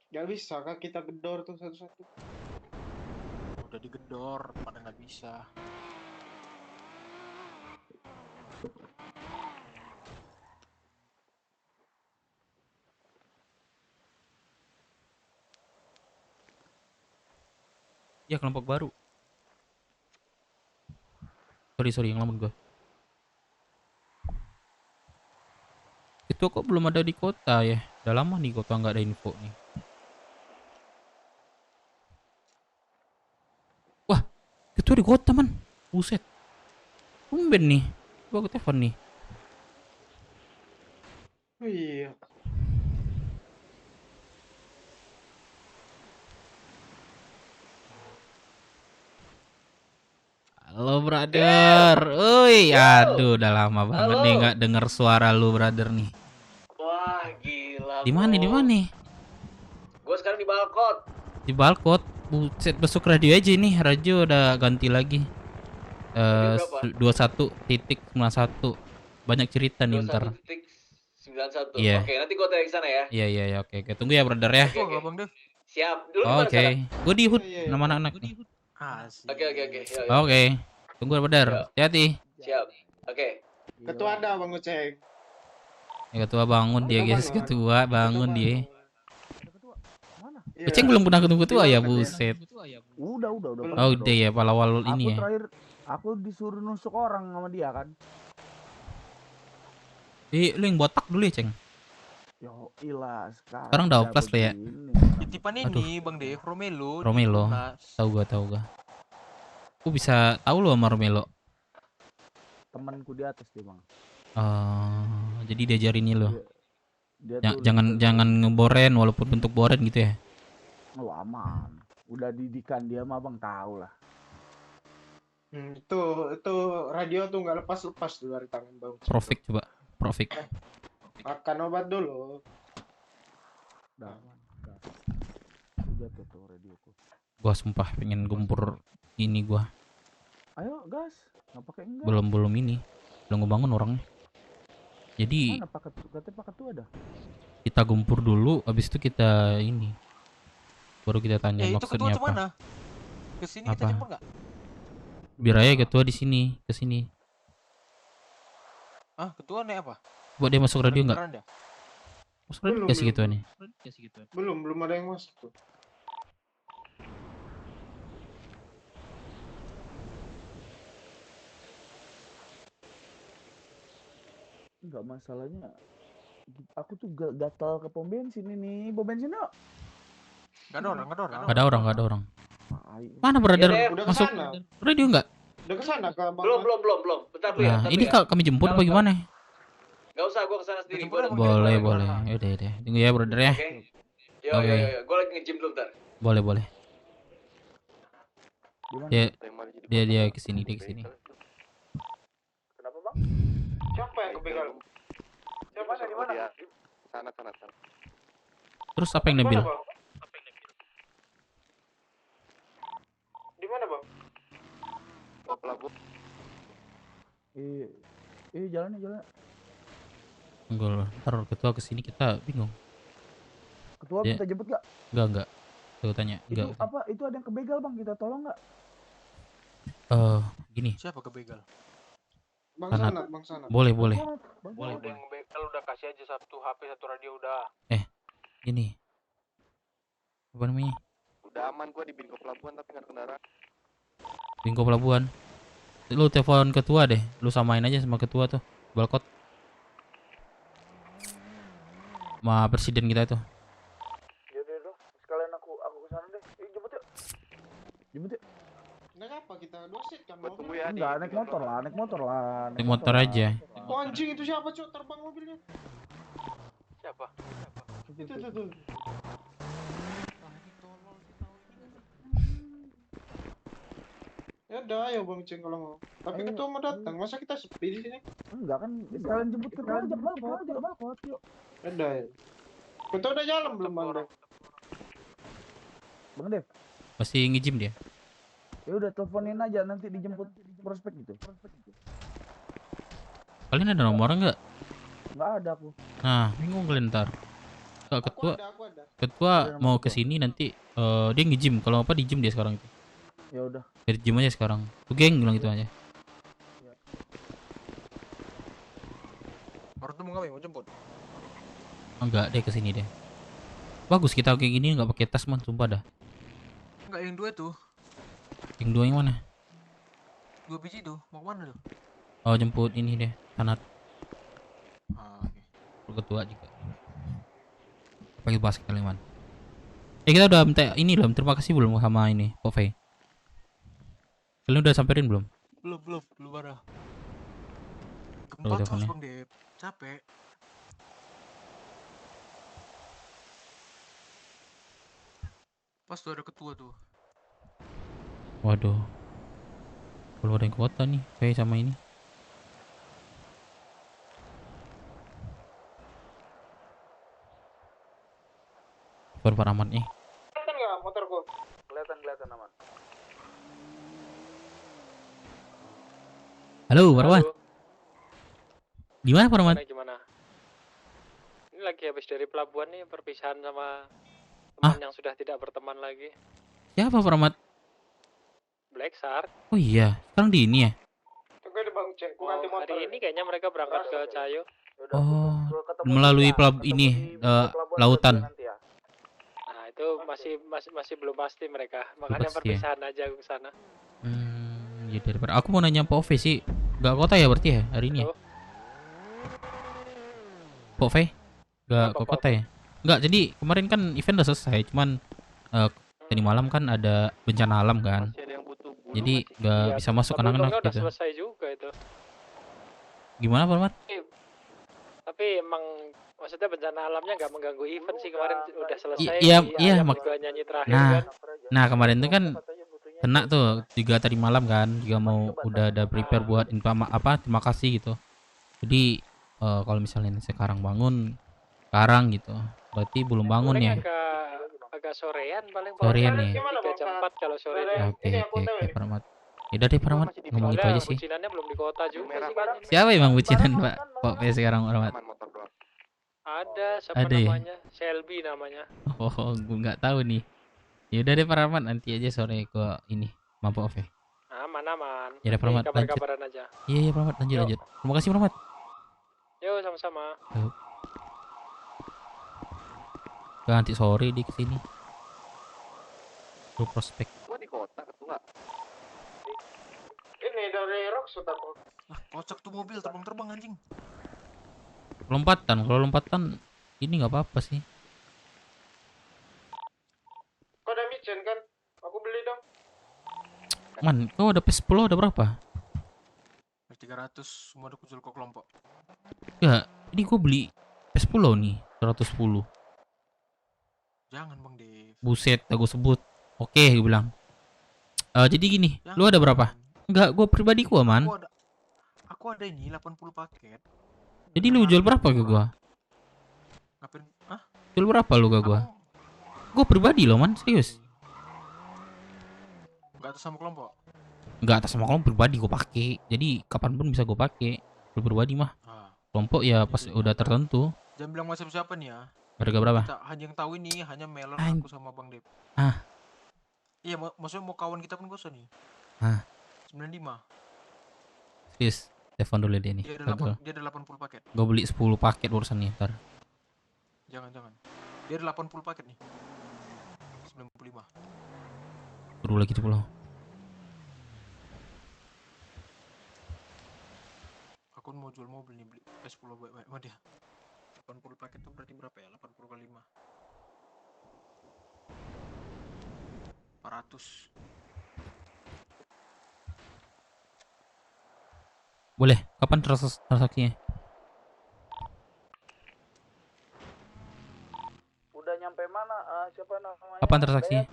Gak bisa kah kita gedor tuh satu-satu? Udah digedor, pada nggak bisa. Ya kelompok baru. Sorry yang ngelamun gua. Itu kok belum ada di kota ya? Udah lama nih kota nggak ada info nih. Wah, ketua di kota man. Buset. Tumben nih. Gua ke telepon nih. Oh iya. Halo brother. Uy, aduh udah lama banget nih nggak denger suara lu brother nih. Wah gila. Di mana? Gue sekarang di Balkot. Di Balkot. Buset, besok radio aja nih. Radio udah ganti lagi. 21.91. Banyak cerita nih ntar. 21.91. Iya. Oke, nanti gue tanya ke sana ya. Iya, oke. Tunggu ya brother ya. Abang Dev. Siap. Dulu gimana Oke. sekarang? Gue di HUD nama anak-anak. Oke. Yuk. Oke. Tunggu ya brother. Hati-hati. Siap. Oke. Ketua ada Bang Uceng. Ya, ketua bangun dia guys, ketua bangun dia. Iya. Uceng belum pernah ketemu ketua ya, buset. Udah. Oh udah ya, awal ini ya. Terakhir aku disuruh nusuk orang sama dia kan. Lu yang botak dulu ya, Ceng. Yo ilah Sekarang udah oplas lo ya. Titipan ini Bang Dev, Romelo. Tahu gua. Aku bisa tahu lo sama Romelo. Temanku di atas dia, Bang. Jadi diajarin ini lo. Dia tuh Jangan ngeboren walaupun bentuk boren gitu ya. Oh, aman. Udah didikan dia mah Bang, tahu lah. Itu radio tuh nggak lepas tuh dari tangan Bang. Profik. Makan obat dulu. Udah. Udah tuh radio tuh. Gua sumpah pengen gempur ini gua. Ayo gas, nggak pakai enggak. Belum ini. Belum ngebangun orangnya. Jadi Mana paket tuh ada. kita gempur dulu, habis itu kita ini. Baru kita tanya Itu maksudnya ketua apa. mana? Kesini Apa? kita jemput nggak? Biar aja ketua di sini, ke sini. Ketua naik apa? Buat dia masuk radio nggak? Beneran dah? Masuk radio Belum, nggak sih belum. ketua nih? Belum ada yang masuk tuh. Enggak, masalahnya aku tuh gatal ke pom bensin ini. Pom bensin yuk. Nggak ada orang. Nggak ada orang. Mana Ya, brother Dev. Udah masuk kesana. radio nggak? Udah kesana ke Bang. Belum. Bentar dulu ya. Nah, ini kami jemput apa gimana? Gak usah, gue kesana sendiri. Gua ada- Boleh. Udah. Tunggu ya brother ya. Oke. Yo. Oke. Gue lagi nge-gym dulu bentar. Boleh. Gimana? Dia ke sini. Kenapa Bang? Siapa yang kebegal? Siapa di mana? Sana. Terus apa yang Nabil? Di mana, Bang? Pelabuhan. Jalannya. Enggak lah, ntar ketua kesini kita bingung. Ketua Ya. kita jemput gak? Enggak. Tuh tanya, Itu enggak. apa? Itu ada yang kebegal bang, kita tolong nggak? Gini. Siapa kebegal? Bang Sanat. Sanat. Boleh. Boleh. Yang begal udah kasih aja satu HP, satu radio udah. Gini. Apa namanya? Udah aman gua di Bingko Pelabuhan tapi nggak ada kendaraan. Bingko Pelabuhan. Lu telepon ketua deh. Lu samain aja sama ketua tuh. Balkot. Sama presiden kita tuh. Yaudah, sekalian aku kesana deh. Jemput yuk. Naik apa kita? 2 seat kan? Gua tunggu ya. Enggak, naik motor lah. Naik motor aja. Itu anjing itu siapa, Cok? Terbang mobilnya. Siapa? Tuh. Ya udah, ayo Bang Ceng kalau mau. Tapi ketua mau datang, masa kita sepi di sini? Enggak kan, sekalian jemput ketua aja balkot yuk. Ya udah ya. Ketua udah jalan belum Bang Dev? Bang Dev, Masih ngijim dia. ya udah teleponin aja nanti dijemput prospek gitu. Kalian ada nomor enggak? Enggak ada aku. Nah, bingung kalian ntar. Kalau ketua, Aku ada. ketua mau kesini nanti dia nge-gym. Kalau apa di gym dia sekarang itu. Ya udah. Dari gym aja sekarang. Tuh geng bilang gitu aja. Orang tuh mau ngapain? Mau jemput? Enggak, dia kesini deh. Bagus kita kayak gini nggak pakai tas man, sumpah dah. Enggak, yang 2 tuh. Yang 2 yang mana? 2 biji tuh. Mau kemana tuh? Oh jemput ini deh, Sanat. Oke. Ketua juga. Panggil basket kalian. Kita udah minta ini belum? Terima kasih belum sama ini, Pove? Kalian udah samperin belum? Belum ada. Oh, Keempat terus teleponnya. Bang Dep. Capek. Pas tuh ada ketua tuh. Waduh. Kalau ada yang kota nih, saya sama ini. Pak Ahmad nih. Kelihatan nggak motorku? Kelihatan aman. Halo, Pak Ahmad. Gimana Pak Ahmad? Gimana? Ini lagi habis dari pelabuhan nih, perpisahan sama teman yang sudah tidak berteman lagi. Siapa Pak Ahmad? Black Shark. Oh iya, sekarang di ini ya? Tunggu ada Bang Ceng, ku ganti motor. Hari ini kayaknya mereka berangkat ke Cayo. Oh, melalui ini lautan. Nah, itu masih belum pasti mereka. Makanya pasti ya? perpisahan aja ke sana. Ya daripada aku mau nanya Pak Ove sih, nggak kota ya berarti ya hari ini ya? Pak Ove, nggak ke kota ya? Nggak, jadi kemarin kan event udah selesai, cuman tadi malam kan ada bencana alam kan, jadi nggak bisa masuk anak-anak udah gitu. selesai juga itu. Gimana Pak Ahmad? Tapi emang maksudnya bencana alamnya nggak mengganggu event sih, kemarin udah selesai. Iya, Ayam juga nyanyi terakhir kan. Nah kemarin itu kan kena tuh juga tadi malam kan, juga mau udah ada prepare buat terima kasih gitu. Jadi kalau misalnya sekarang bangun sekarang gitu, berarti belum bangun ya? Agak sorean paling. Sorean ya? 3 jam 4 kalau sore. Oke, Pak Ahmad. Yaudah deh Pak Ahmad, ngomong gitu aja sih. Bucinannya belum di kota juga sih kayaknya. Siapa emang bucinan Pak P sekarang Pak Ahmad? Ada, siapa Ada ya? namanya? Shelby namanya. Oh, gue nggak tahu nih. Yaudah deh Pak Ahmad, nanti aja sore ke ini Mampu Ove. Aman. Ya udah Pak Ahmad, lanjut. Kabar-kabaran aja. Iya Pak Ahmad, lanjut. Terima kasih Pak Ahmad. Yo, sama-sama. Nanti sore di kesini. Lu prospek. Gua di kota ketua. Ini dari Rocksud aku. Kocak tuh mobil terbang-terbang anjing. Lompatan ini nggak apa-apa sih. Kau ada micen kan? Aku beli dong. Man, kau ada PS10 ada berapa? 300 semua ada kucul kok kelompok. Ya, ini gua beli PS10 nih, 110. Jangan Bang Dev. Buset, aku sebut. Oke, gue bilang. Jadi gini, lu ada berapa? Enggak, gua pribadi gua man. Aku Aku ada ini 80 paket. Jadi lu jual berapa ke gua? Ngapain? Ah? Jual berapa lu ke gua? Gua pribadi loh man, serius. Enggak atas sama kelompok. Enggak atas sama kelompok, pribadi gua pakai. Jadi kapanpun bisa gua pakai. Lu pribadi mah. Kelompok ya pas udah tertentu. Jangan bilang sama siapa nih ya. Harga berapa? Kita hanya yang tahu ini hanya Melon, aku sama Bang Dep. Ah. Iya, maksudnya mau kawan kita pun gak usah nih. Ah. 95. Serius, telepon dulu dia nih. Dia ada 80 paket. Gua beli 10 paket urusan nih ntar. Jangan. Dia ada 80 paket nih. 95. Suruh lagi tuh pulau. Aku mau jual mobil nih, beli S10 buat dia. 80 paket tuh berarti berapa ya? 80 kali 5. 400. Boleh, kapan transaksinya? Udah nyampe mana? Siapa namanya? Kapan transaksinya?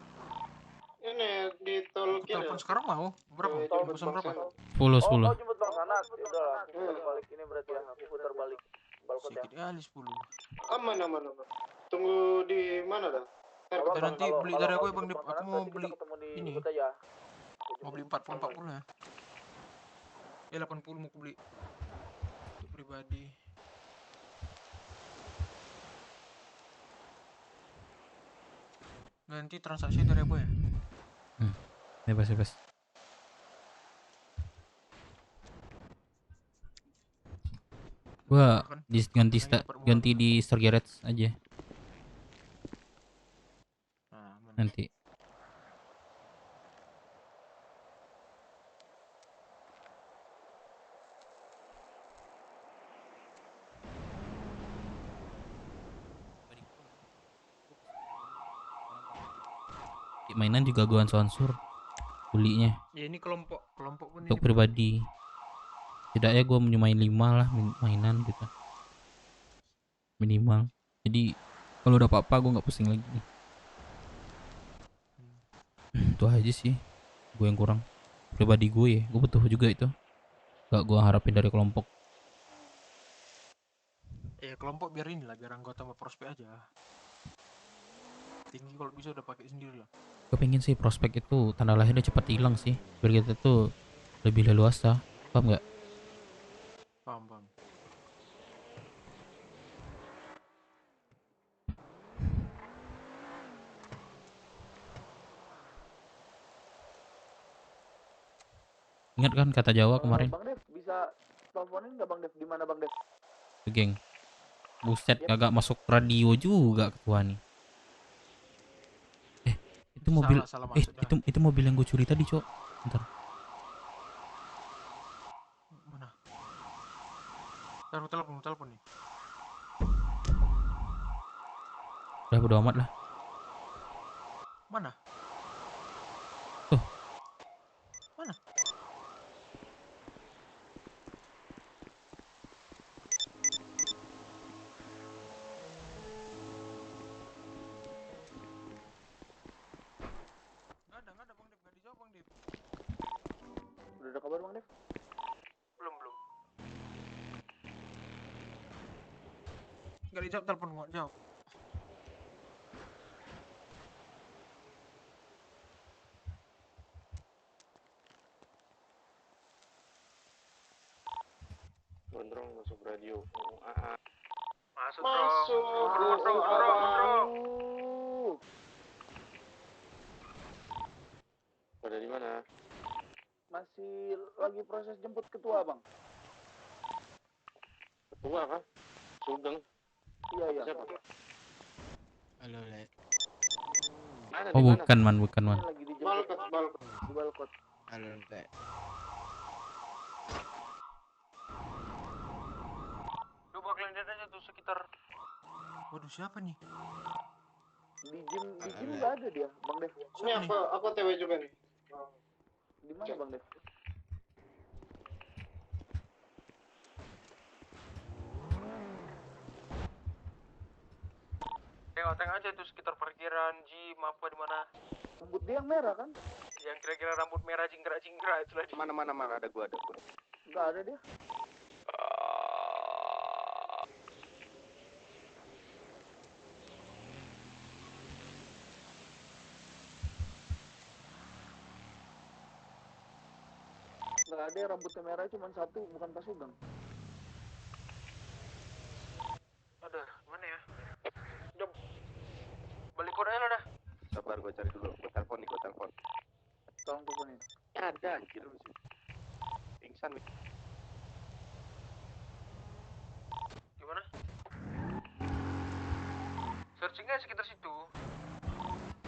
Ini di tol kiri. Telepon sekarang mau? Berapa? Pesan berapa? 10. Oh, jemput Bang Sanat. Udah, aku putar balik ini berarti ya. Aku putar balik balkon ya. Sedikit kali 10. Aman. Tunggu di mana dah? Kita nanti beli dari aku ya Bang Dep. Aku mau beli ini. Mau beli 40 ya. 80 mau aku beli. Untuk pribadi. Nanti transaksi dari aku ya. Bebas. Gua ganti di Star Garage aja. Nanti. Mainan juga gua ansur belinya. Ya ini kelompok pun untuk pribadi. Setidaknya gua main 5 lah mainan gitu. Minimal. Jadi kalau udah apa-apa gua nggak pusing lagi. Itu aja sih. Gue yang kurang. Pribadi gue ya. Gue butuh juga itu. Gak gua harapin dari kelompok. Kelompok biar inilah, biar anggota sama prospek aja. Tinggi kalau bisa udah pakai sendiri lah. Gue pengen sih prospek itu tanda lahirnya cepat hilang sih. Biar kita tuh lebih leluasa. Paham nggak? Paham. Ingat kan kata Jawa kemarin? Bang Dev bisa teleponin nggak Bang Dev? Di mana Bang Dev? Geng. Buset, kagak masuk radio juga ketua nih. Itu mobil salah itu mobil yang gue curi tadi, Cok. Bentar. Mana? Taruh telepon nih. Udah bodo amat lah. Mana? Tuh. Mana? Nggak ada Bang Dev, nggak dijawab Bang Dev. Udah ada kabar Bang Dev? Belum. Nggak dijawab telepon, nggak jawab. Gondrong masuk radio. Masuk bro. Pada di mana? Masih lagi proses jemput ketua Bang. Ketua kan? Sugeng. Iya. Siapa? Halo, Le. Mana, Oh, di mana? bukan man. Lagi dijemput di balkon. Halo, Le. Coba kalian lihat aja tuh sekitar. Waduh, siapa nih? Di gym nggak ada dia, Bang Dev. Ini aku TW juga nih. Di mana Bang Dev? Tengok aja tuh sekitar parkiran gym apa di mana. Rambut dia yang merah kan? Yang kira-kira rambut merah jingkrak itu lagi. Mana ada gua. Nggak ada dia. ada yang rambutnya merah cuma satu, bukan Pak Sugeng. Ada, mana ya? Udah balik kode aja lo dah. Sabar, gue cari dulu. Gue telepon. Tolong teleponin. Ada anjir. Pingsan nih. Gimana? Searchingnya sekitar situ.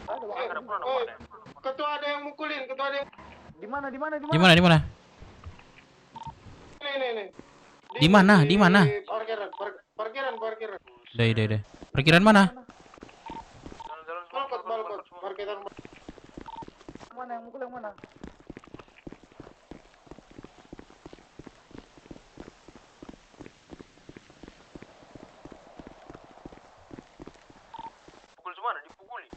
Ada Bang. Ada pulang nomornya. Ketua ada yang mukulin, ketua ada yang... Di mana? Di mana? Nih. Di mana? Parkiran. Udah. Parkiran mana? Jalan-jalan Balkot. Parkiran. Mana yang mukul yang mana? Pukul semua, dipukuli.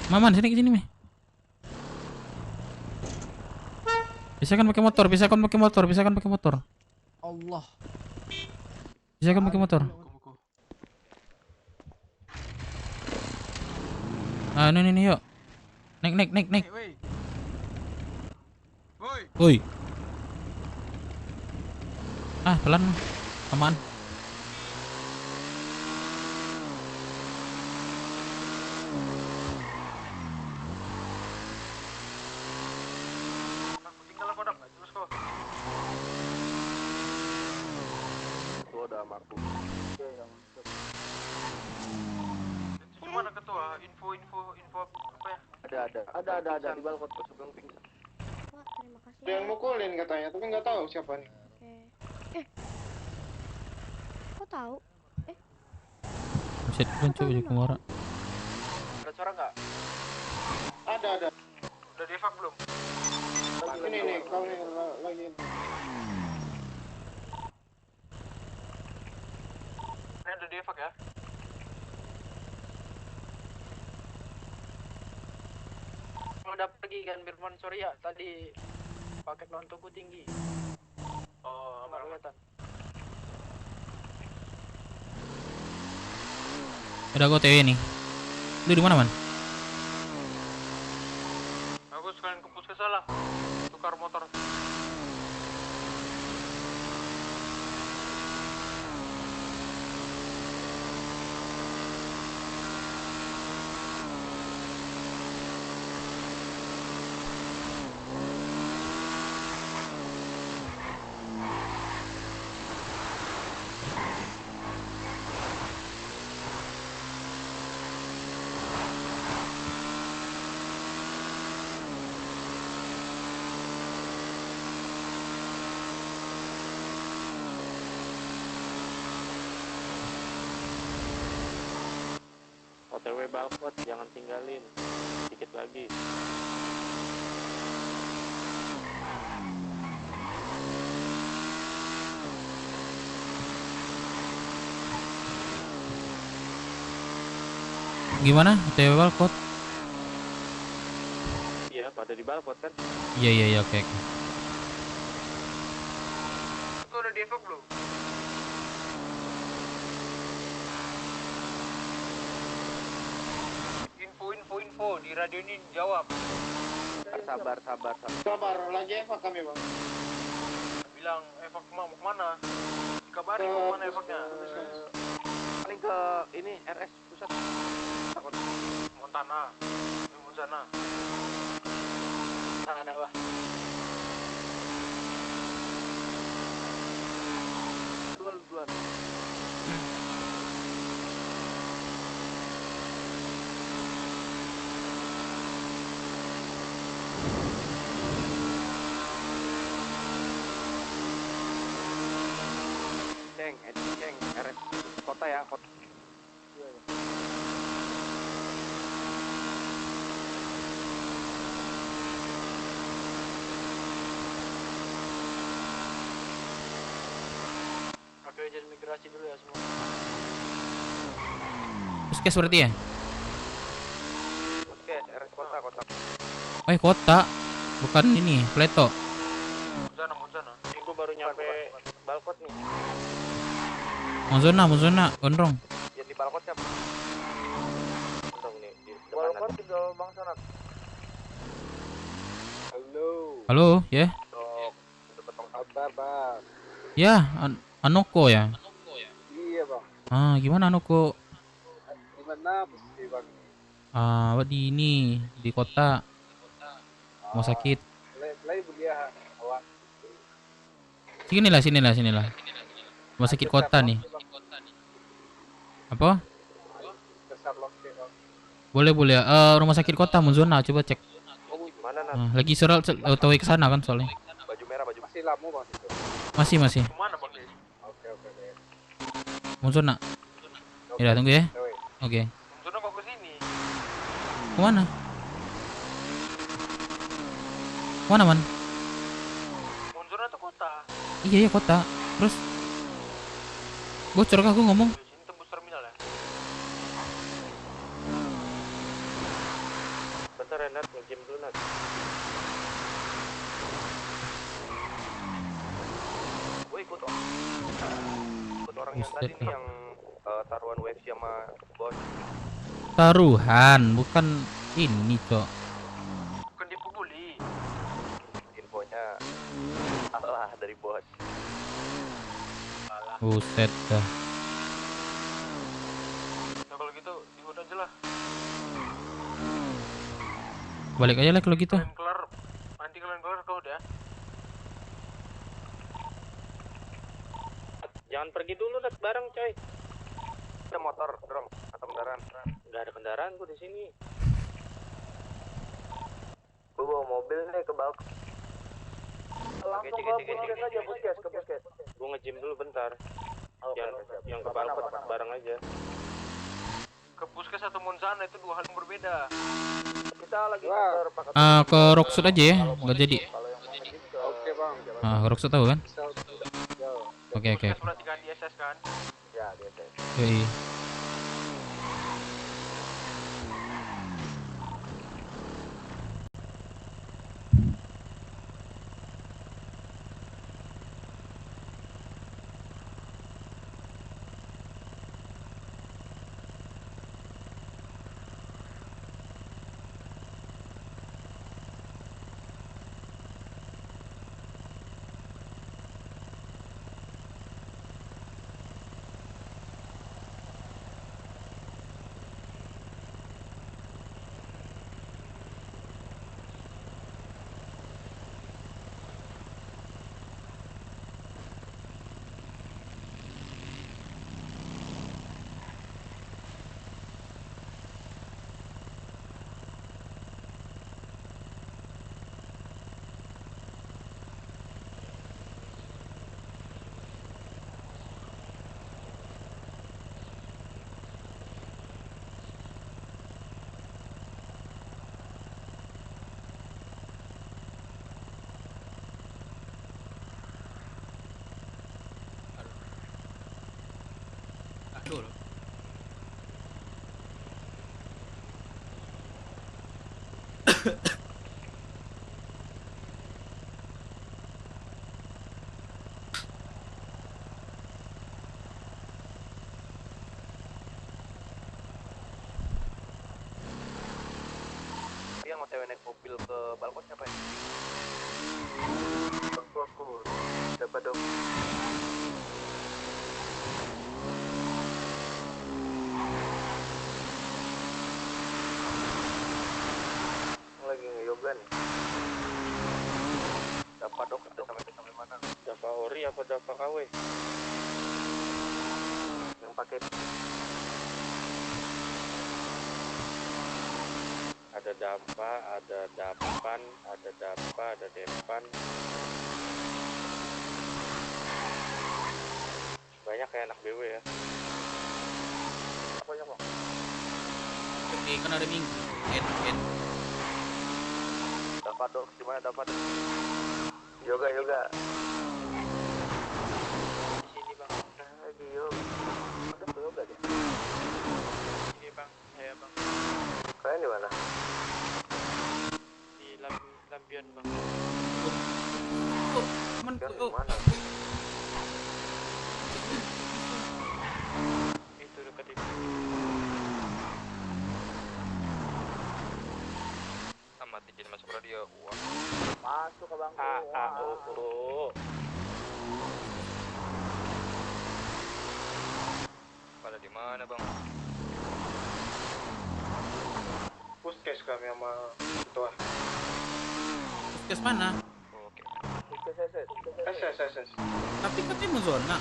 Maman, sini, Meh. Pisahkan pakai motor. Allah. Pisahkan pakai motor. Ah, ini yuk. Naik. Woi. Ah, pelan. Aman. Tinggal kodak nggak terus kok. Itu udah mampu. Itu mana ketua? Info apa ya? Ada di balkon. Gue Sugeng pingsan. Wah, terima kasih. Ada yang mukulin katanya, tapi nggak tahu siapa nih. Oke. Kok tahu? Buset, kan coba jadi kemara. Ada suara nggak? Ada. Udah di-evac belum? Ini nih, kau nih lagi. Ini udah di-evac ya? Udah pergi kan Firman Surya tadi paket nontonku tinggi. Oh, nggak kelihatan. Udah gua TW nih. Lu di mana, Man? Aku sekalian ke puskesmas lah. Tukar motor. OTW balkot, jangan tinggalin. Dikit lagi. Gimana? TW Balkot? Iya, pada di balkot kan? Iya, oke. Itu udah di-evac belum? Info di radio ini jawab. Sabar. Sabar, lagi evac kami, Bang. Bilang evac mau kemana? Kabarin mau kemana evacnya? Paling ke ini RS pusat. Montana. Sana Wah. Duluan. Ceng, RS kota ya, kota. Oke, jadi migrasi dulu ya semua. Puskes berarti ya? Oke, RS kota. Kota. Bukan ini, Pleto. Monzana. Ini gue baru nyampe balkot nih. Monzona, gondrong. Ya di balkot siapa? Gondrong nih di depan. Balkot tinggal Bang Sanat. Halo. Halo, ya? Kabar, Bang. Ya, Anoko ya? Iya, Bang. Gimana Anoko? Gimana posisi Bang? Di ini, di kota, mau sakit. Mulai kuliah awal. Sinilah. Mau sakit kota nih. Apa? Boleh. Rumah sakit kota Munzona, coba cek. Mana Nat? Lagi surat tahu ke sana kan soalnya. Baju merah, baju masih lamu Bang situ. Masih. Mana Bang? Oke. Munzona. Ya, tunggu ya. Oke. Munzona kok ke sini? Kemana? Mana man? Munzona tuh kota. Iya kota. Terus bocor kah aku ngomong? Sini tembus terminal ya. Bentar ya Nat, nge-game dulu Nat. Gue ikut orang yang tadi nih yang taruhan UFC sama bos. Taruhan, bukan ini, Cok. Bukan dipukuli. Infonya salah dari bos. Buset dah. Nah kalau gitu dihood aja lah. Balik aja lah kalau gitu. Nanti kalian kelar kau udah. Jangan pergi dulu Nat, bareng coy. Ada motor, dong, atau kendaraan? Nggak ada kendaraan gue di sini. Gue bawa mobil nih ke balkon. Langsung ke puskes aja, ke puskes. Gue nge-gym dulu bentar. Yang ke balkon bareng aja. Ke puskes atau Munzana itu dua hal yang berbeda. Kita lagi Ke Rocksud aja ya, nggak jadi. Oke Bang. Rocksud tahu kan? Oke. Puskes berarti kan di SS kan? Ya, di SS. Yoi. Aduh. Yang OTW naik mobil ke balkon siapa ya? Aku. Siapa dong? Lagi nge-yoga nih. Dapat dok, kita sampai mana? Dava Ori apa Dava KW? Yang pakai ada Dava, ada Dapan, ada Dapa, ada Depan. Banyak kayak anak BW ya. Apa ya Bang? Oke, kan ada minggu. Dapat dok, gimana dapat? Yoga. Di sini Bang. Lagi yoga. Ada yoga dia. Ini Bang, saya Bang. Kalian di mana? Di Lampion Bang. Lampion di mana? Itu dekat itu. Amat izin masuk radio. Wah. Masuk ke bangku. Pada di mana bang? Puskes kami sama ketua. Puskes mana? Oke. SS. Tapi katanya mau zona.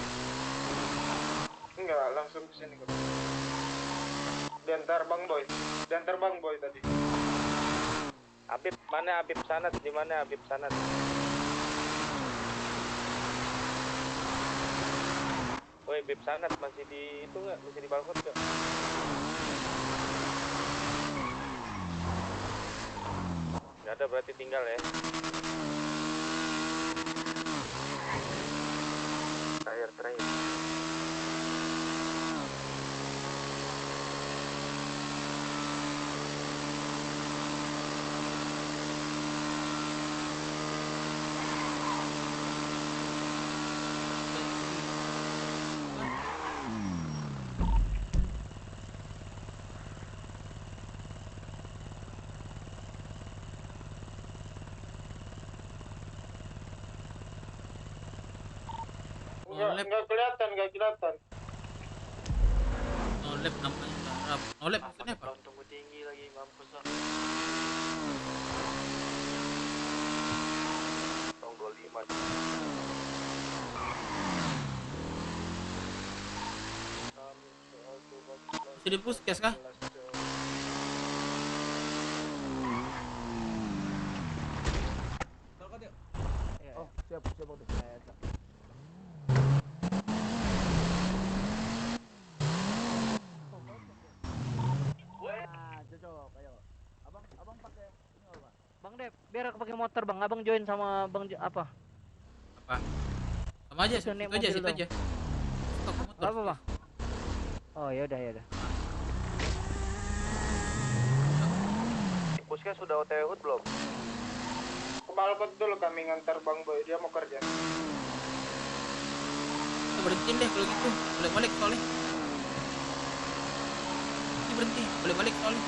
Enggak, langsung ke sini kok. Diantar Bang Boy tadi. Habib mana Habib Sanad? Di mana Habib Sanad? Woi, Habib Sanad masih di itu nggak? Masih di balkon nggak? Nggak ada, berarti tinggal ya. Terakhir. Enggak kelihatan. Nolep namanya Arab. Nolep maksudnya apa? Tunggu tinggi lagi mampus lah. Tahun 25. Masih di puskes kah? Oh, siap tuh. Cocok, ayo. Abang pakai ini apa? Bang Dev, biar aku pakai motor bang. Abang join sama bang apa? Apa? Sama aja, situ aja. Apa bang? Oh ya udah. Puskes sudah OTW HUT belum? Ke balkon dulu kami ngantar Bang Boy, dia mau kerja. Kita berhentiin deh kalau gitu. Balik soalnya. Berhenti, balik soalnya.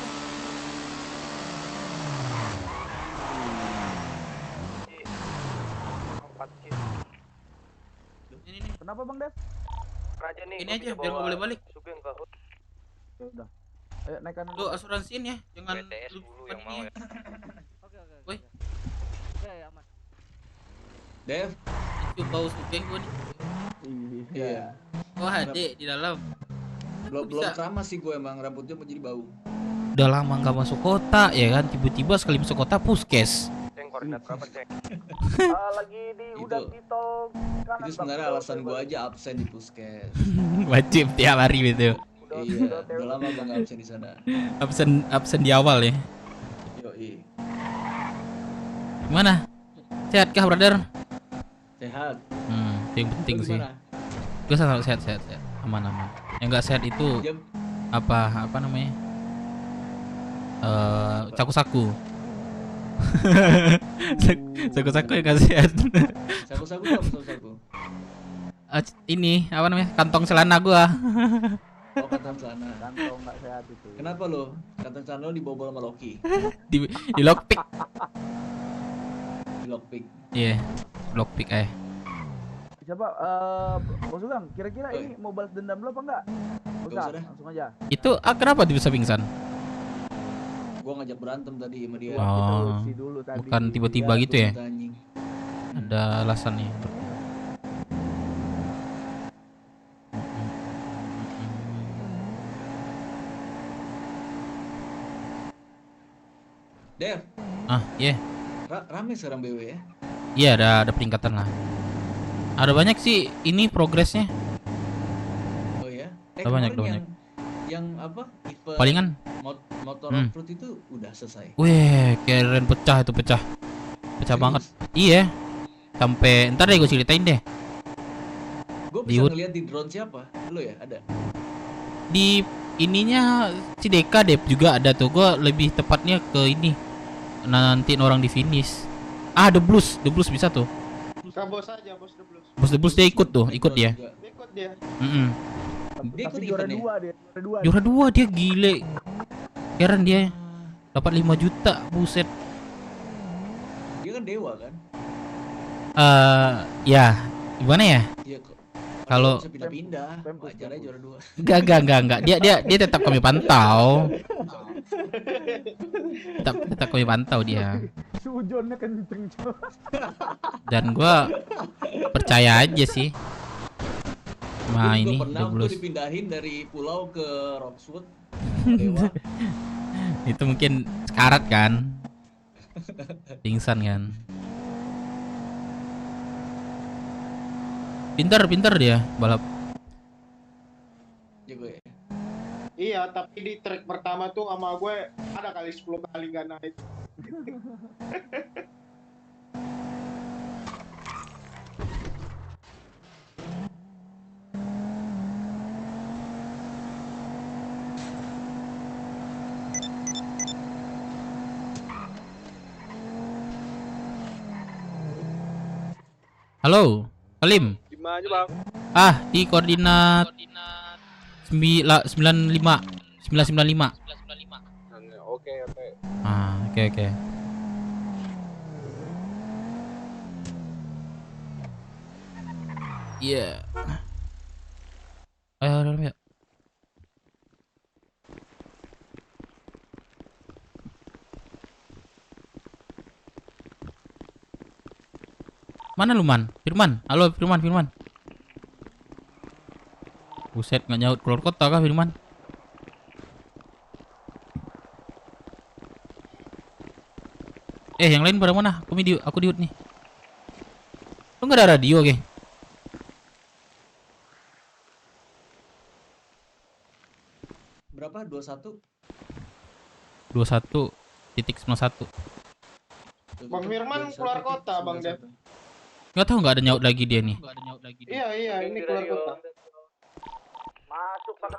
Ini. Kenapa Bang Dev? Raja nih. Ini aja biar nggak boleh balik. Sugeng ke HUT. Ya udah. Ayo naik kanan. Lu asuransiin ya, jangan BTS dulu yang mau ya. Oke. Woi. Ya aman. Dev. Itu bau Sugeng gua nih. Iya. Wah, Dek di dalam. Belum keramas sih gue, emang rambutnya mau jadi bau. Udah lama nggak masuk kota ya kan, tiba-tiba sekali masuk kota puskes. Ceng, koordinat berapa, Ceng? Lagi di udah di tol kanan. Itu sebenarnya alasan gue aja absen di puskes. Wajib tiap hari gitu. Iya, udah lama gue nggak absen di sana. Absen di awal ya. Yoi. Gimana? Sehat kah, brother? Sehat. Yang penting Lu sih. gimana? Gue sehat, aman. Yang nggak sehat itu apa namanya? Saku-saku. Saku-saku yang nggak sehat. Saku-saku apa saku-saku? Ini apa namanya? Kantong celana gua. Oh, kantong celana. Kantong nggak sehat itu. Kenapa lo? Kantong celana lo dibobol sama Loki. di lockpick. Di lockpick. Iya, lockpick Siapa? Bos Sugeng, kira-kira ini mau balas dendam lo apa enggak? Usah, langsung aja. Itu kenapa dia bisa pingsan? Gua ngajak berantem tadi sama dia. Oh, bukan tiba-tiba gitu ya? Ada alasannya. Dev. Iya. Rame sekarang BW ya? Iya, ada peningkatan lah. Ada banyak sih ini progresnya. Oh ya? Ada banyak. Yang apa? Event Palingan motor off-road itu udah selesai. Wih, keren, pecah banget. Iya. Sampai ntar deh gue ceritain deh. Gue bisa ngeliat di drone siapa? Lo ya? Ada? Di ininya si Deka Dep juga ada tuh. Gue lebih tepatnya ke ini. Nantiin orang di finish. The Blues bisa tuh. Bos aja, Bos The Blues. Bos The Blues dia ikut dia. Ikut dia. Dia ikut juara event ya? Juara 2 dia, gile. Keren dia. Dapat 5 juta, buset. kan dewa kan? Ya gimana ya? Iya kok. Kalau Bisa pindah-pindah, wajar aja juara 2. enggak. Dia tetap kami pantau. Tetap kami pantau dia. Sujonnya kenceng coy. Dan gua percaya aja sih. Nah Gue ini pernah tuh Doubles. dipindahin dari pulau ke Roxwood. Dewa. Itu mungkin sekarat kan, pingsan kan. Pinter dia balap. Jago ya. Iya, tapi di track pertama tuh sama gue ada kali 10 kali gak naik. Halo, Salim. Di mana bang? Di koordinat 995. Oke. Oke. Iya. Ayo, dalam ya. Mana lu, Man? Firman. Halo, Firman. Buset, nggak nyaut keluar kota kah, Firman? Yang lain pada mana? Aku diut nih. Lu nggak ada radio, geng? Berapa? 21? 21.91. Bang Firman keluar kota, Bang Dev. Nggak tahu, nggak ada nyaut lagi dia nih. Iya, ini keluar kota. Masuk Bang.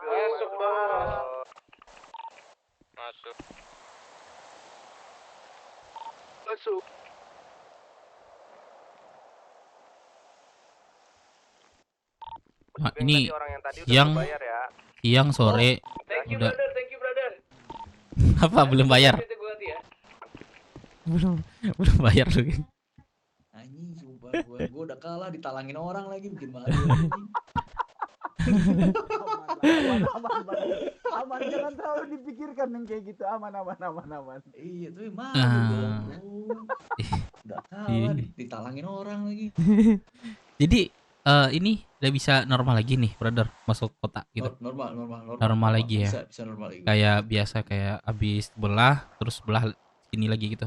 Nah, ini Orang yang tadi udah siang, bayar ya. siang sore Thank you udah. brother. Apa belum bayar? Itu gua hati ya. belum bayar lu, geng. Anjing, sumpah gua udah kalah ditalangin orang lagi bikin malu. Aman, jangan terlalu dipikirkan yang kayak gitu. Aman. Iya, tapi malu dong. Udah kalah ditalangin orang lagi. Jadi ini udah bisa normal lagi nih, brother, masuk kota gitu. Normal lagi ya. Bisa normal lagi. Kayak biasa, kayak abis belah terus belah sini lagi gitu.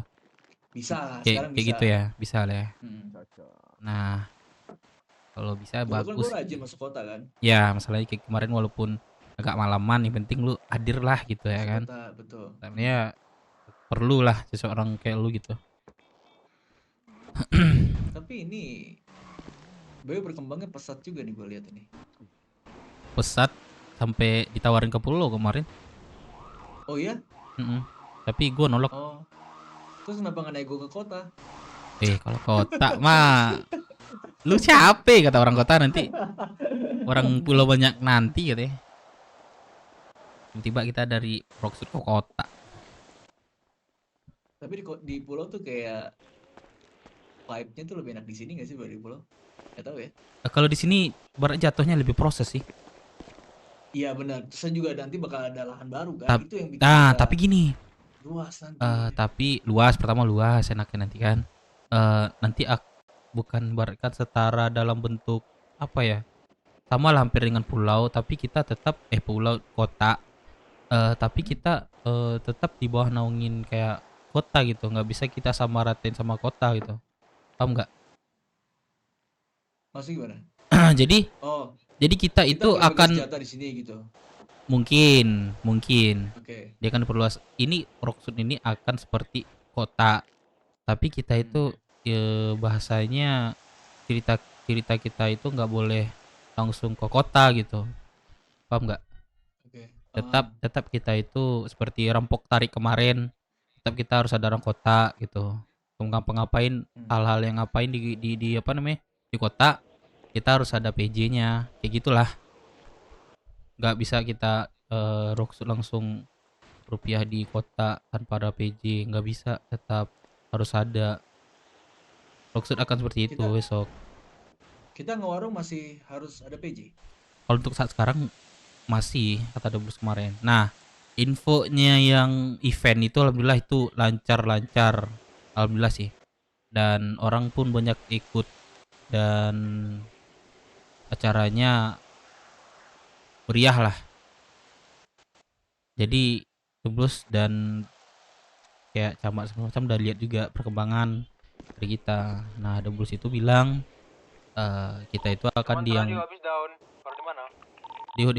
Bisa, Kayak sekarang bisa. gitu ya, bisa lah ya. Nah, kalau bisa Dulu kan bagus. gue rajin masuk kota kan. Ya, masalahnya kayak kemarin walaupun agak malaman, yang penting lu hadir lah gitu ya kan. Kota, betul. Tapi perlu lah seseorang kayak lu gitu. Tapi ini Boy berkembangnya pesat juga nih gue lihat ini. Pesat sampai ditawarin ke pulau kemarin. Oh iya? Tapi gue nolak. Oh. Terus kenapa nggak naik gue ke kota? Kalau kota mah lu capek kata orang kota nanti. Orang pulau banyak nanti katanya. Tiba-tiba kita dari Roxwood ke kota. Tapi di pulau tuh kayak vibe-nya tuh lebih enak di sini nggak sih di pulau? Gak tahu ya. Kalau di sini barat jatuhnya lebih proses sih. Iya benar. Terus juga nanti bakal ada lahan baru kan. Itu yang bikin Tapi gini. Luas nanti. Tapi luas, pertama luas enaknya nanti kan. Nanti bukan baratkan setara dalam bentuk apa ya? Sama lah hampir dengan pulau, tapi kita tetap pulau kota. Tapi kita tetap di bawah naungin kayak kota gitu. Nggak bisa kita samaratain sama kota gitu. Paham nggak? Maksudnya gimana? Jadi kita itu akan di sini gitu. Mungkin. Oke. Dia akan perluas. Ini Roxwood ini akan seperti kota. Tapi kita itu bahasanya cerita kita itu nggak boleh langsung ke kota gitu. Paham nggak? Oke. Tetap kita itu seperti rampok tarik kemarin. Tetap kita harus ada orang kota gitu. Ngapain hal-hal yang ngapain di apa namanya? Di kota, kita harus ada PJ-nya, kayak gitulah. Nggak bisa kita Roxwood langsung rupiah di kota tanpa ada PJ, nggak bisa. Tetap harus ada. Rocksuit akan seperti itu besok. Kita ngewarung masih harus ada PJ. Kalau untuk saat sekarang masih kata Debus kemarin. Nah, infonya yang event itu alhamdulillah itu lancar-lancar. Alhamdulillah sih. Dan orang pun banyak ikut dan acaranya meriah lah. Jadi Debus dan kayak camat segala macam udah lihat juga perkembangan dari kita. Nah, Debus itu bilang kita itu akan di yang habis down. Baru di mana? di Hut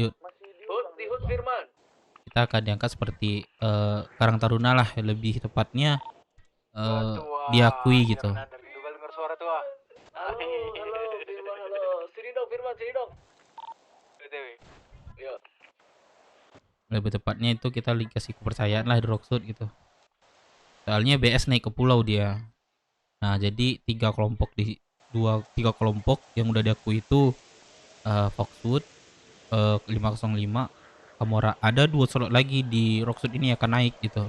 Di Hut Firman. kita akan diangkat seperti Karang Taruna lah, lebih tepatnya diakui gitu. Juga dengar suara tuh ah. Halo Firman, halo. Sini dong Firman, sini dong. BTW. Yo. Lebih tepatnya itu kita dikasih kepercayaan lah di Rocksuit gitu. Soalnya BS naik ke pulau dia. Nah, jadi tiga kelompok yang udah diakui itu Foxwood, 505, Kamora. Ada 2 slot lagi di Rocksuit ini akan naik gitu.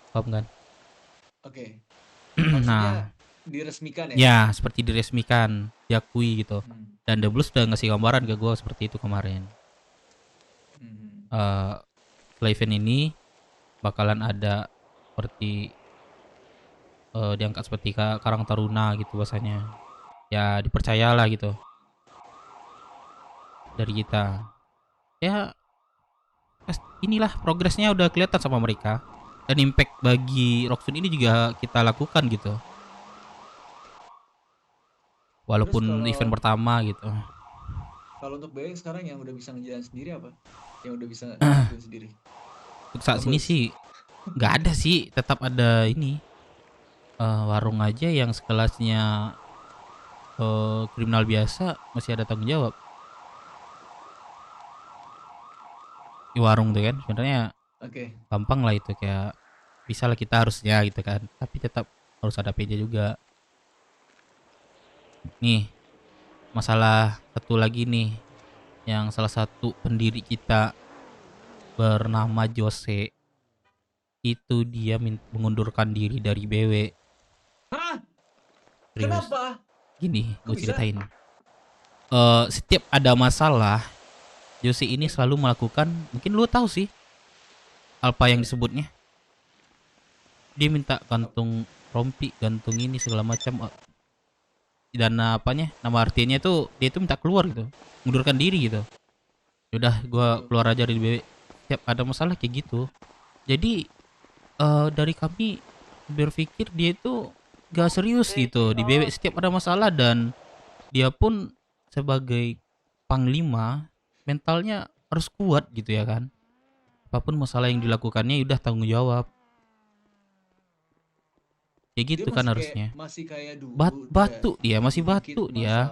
Paham kan? Oke. Nah, diresmikan ya? ya seperti diresmikan, diakui gitu. Dan The Blues udah ngasih gambaran ke gue seperti itu kemarin. Setelah event ini bakalan ada seperti diangkat seperti Karang Taruna gitu bahasanya. Ya dipercayalah gitu dari kita. Ya inilah progresnya udah kelihatan sama mereka. Dan impact bagi Rocksuit ini juga kita lakukan gitu. Walaupun event pertama gitu. Kalau untuk BW sekarang yang udah bisa ngejalan sendiri apa? Yang udah bisa ngelakuin sendiri? Untuk saat ini sih nggak ada sih, tetap ada ini warung aja yang sekelasnya kriminal biasa masih ada tanggung jawab. Di warung tuh kan sebenarnya gampang lah itu, kayak bisa lah kita harusnya gitu kan, tapi tetap harus ada PJ juga. Nih masalah satu lagi nih, yang salah satu pendiri kita bernama Jose itu dia mengundurkan diri dari BW. Hah? Serius. Kenapa? Gini, Kok gue bisa? ceritain. Setiap ada masalah, Jose ini selalu melakukan, mungkin lu tahu sih apa yang disebutnya. Dia minta gantung rompi, gantung ini segala macam. Dan apanya? Nama artinya itu dia itu minta keluar gitu, mengundurkan diri gitu. Udah, gua keluar aja dari BW. Setiap ada masalah kayak gitu. Jadi dari kami berpikir dia itu gak serius gitu di BW setiap ada masalah, dan dia pun sebagai panglima mentalnya harus kuat gitu ya kan. Apapun masalah yang dilakukannya udah tanggung jawab. Kayak gitu kan harusnya. Masih kayak dulu. Batu dia, masih batu dia.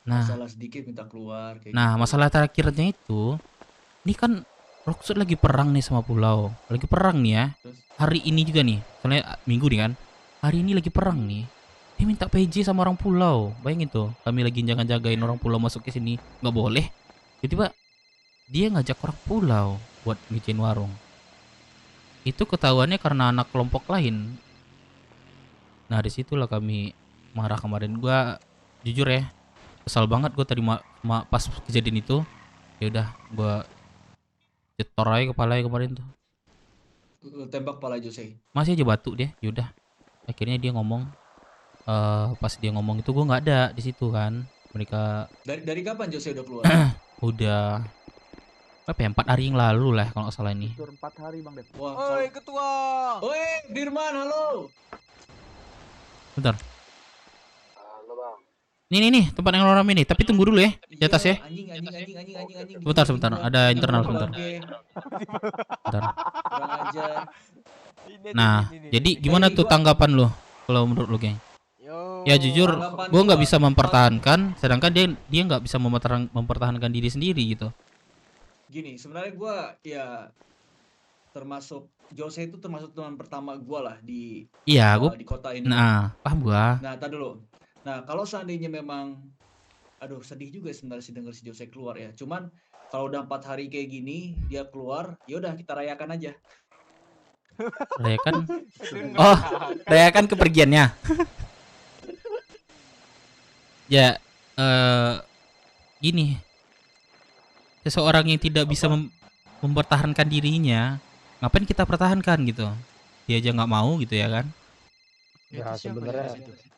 Masalah sedikit minta keluar. Nah, masalah terakhirnya itu, ini kan Rocksuit lagi perang nih sama pulau. Lagi perang nih ya. Hari ini juga nih, soalnya minggu nih kan. Hari ini lagi perang nih. Dia minta PJ sama orang pulau. Bayangin tuh, kami lagi jagain orang pulau masuk ke sini, nggak boleh. Tiba-tiba dia ngajak orang pulau buat bikin warung. Itu ketahuannya karena anak kelompok lain. Nah, disitulah kami marah kemarin. Gua jujur ya, kesal banget gue tadi pas kejadian itu. Ya udah, gua cetor aja kepalanya kemarin tuh. Tembak kepala Jose. Masih aja batu dia. Yaudah, akhirnya dia ngomong. Pas dia ngomong itu gue nggak ada di situ kan. Mereka Dari kapan Jose udah keluar? udah apa ya, 4 hari yang lalu lah kalau nggak salah ini. 4 hari Bang Dev. Wah, Oi ketua. Oi Firman, halo. Bentar. Halo bang. Nih tempat yang rame nih. Tapi tunggu dulu ya di atas ya. Anjing. Sebentar. Ada internal sebentar. Bentar. Kurang ajar. Nah, jadi gimana tuh tanggapan lo kalau menurut lo, geng? Ya jujur, gue nggak bisa mempertahankan, sedangkan dia nggak bisa mempertahankan diri sendiri gitu. Gini, sebenarnya gue ya termasuk Jose itu termasuk teman pertama gue lah di di kota ini. Nah, paham gua. Nah, tar dulu. Nah, kalau seandainya memang, aduh sedih juga sebenarnya sih denger si Jose keluar ya. Cuman kalau udah 4 hari kayak gini dia keluar, ya udah kita rayakan aja. Rayakan. Itu Oh, enggak. rayakan kepergiannya. Ya, gini, seseorang yang tidak bisa mempertahankan dirinya, ngapain kita pertahankan gitu? Dia aja nggak mau gitu ya kan? Ya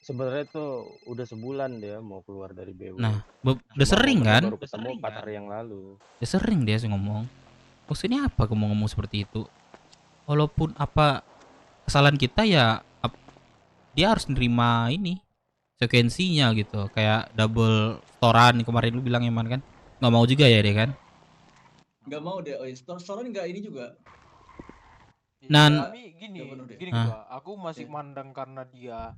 sebenarnya tuh udah sebulan dia mau keluar dari BW. Nah, udah Cuma sering momennya kan? baru ketemu 4 hari yang lalu. Udah sering dia sih ngomong. Maksudnya apa ngomong seperti itu? Walaupun apa kesalahan kita ya, dia harus nerima ini sekuensinya gitu. Kayak double storan kemarin lu bilang Eman kan? Nggak mau juga ya dia kan? Nggak mau deh, Storan nggak ini juga. Nan, Tapi gini Deh. Ketua, aku masih mandang karena dia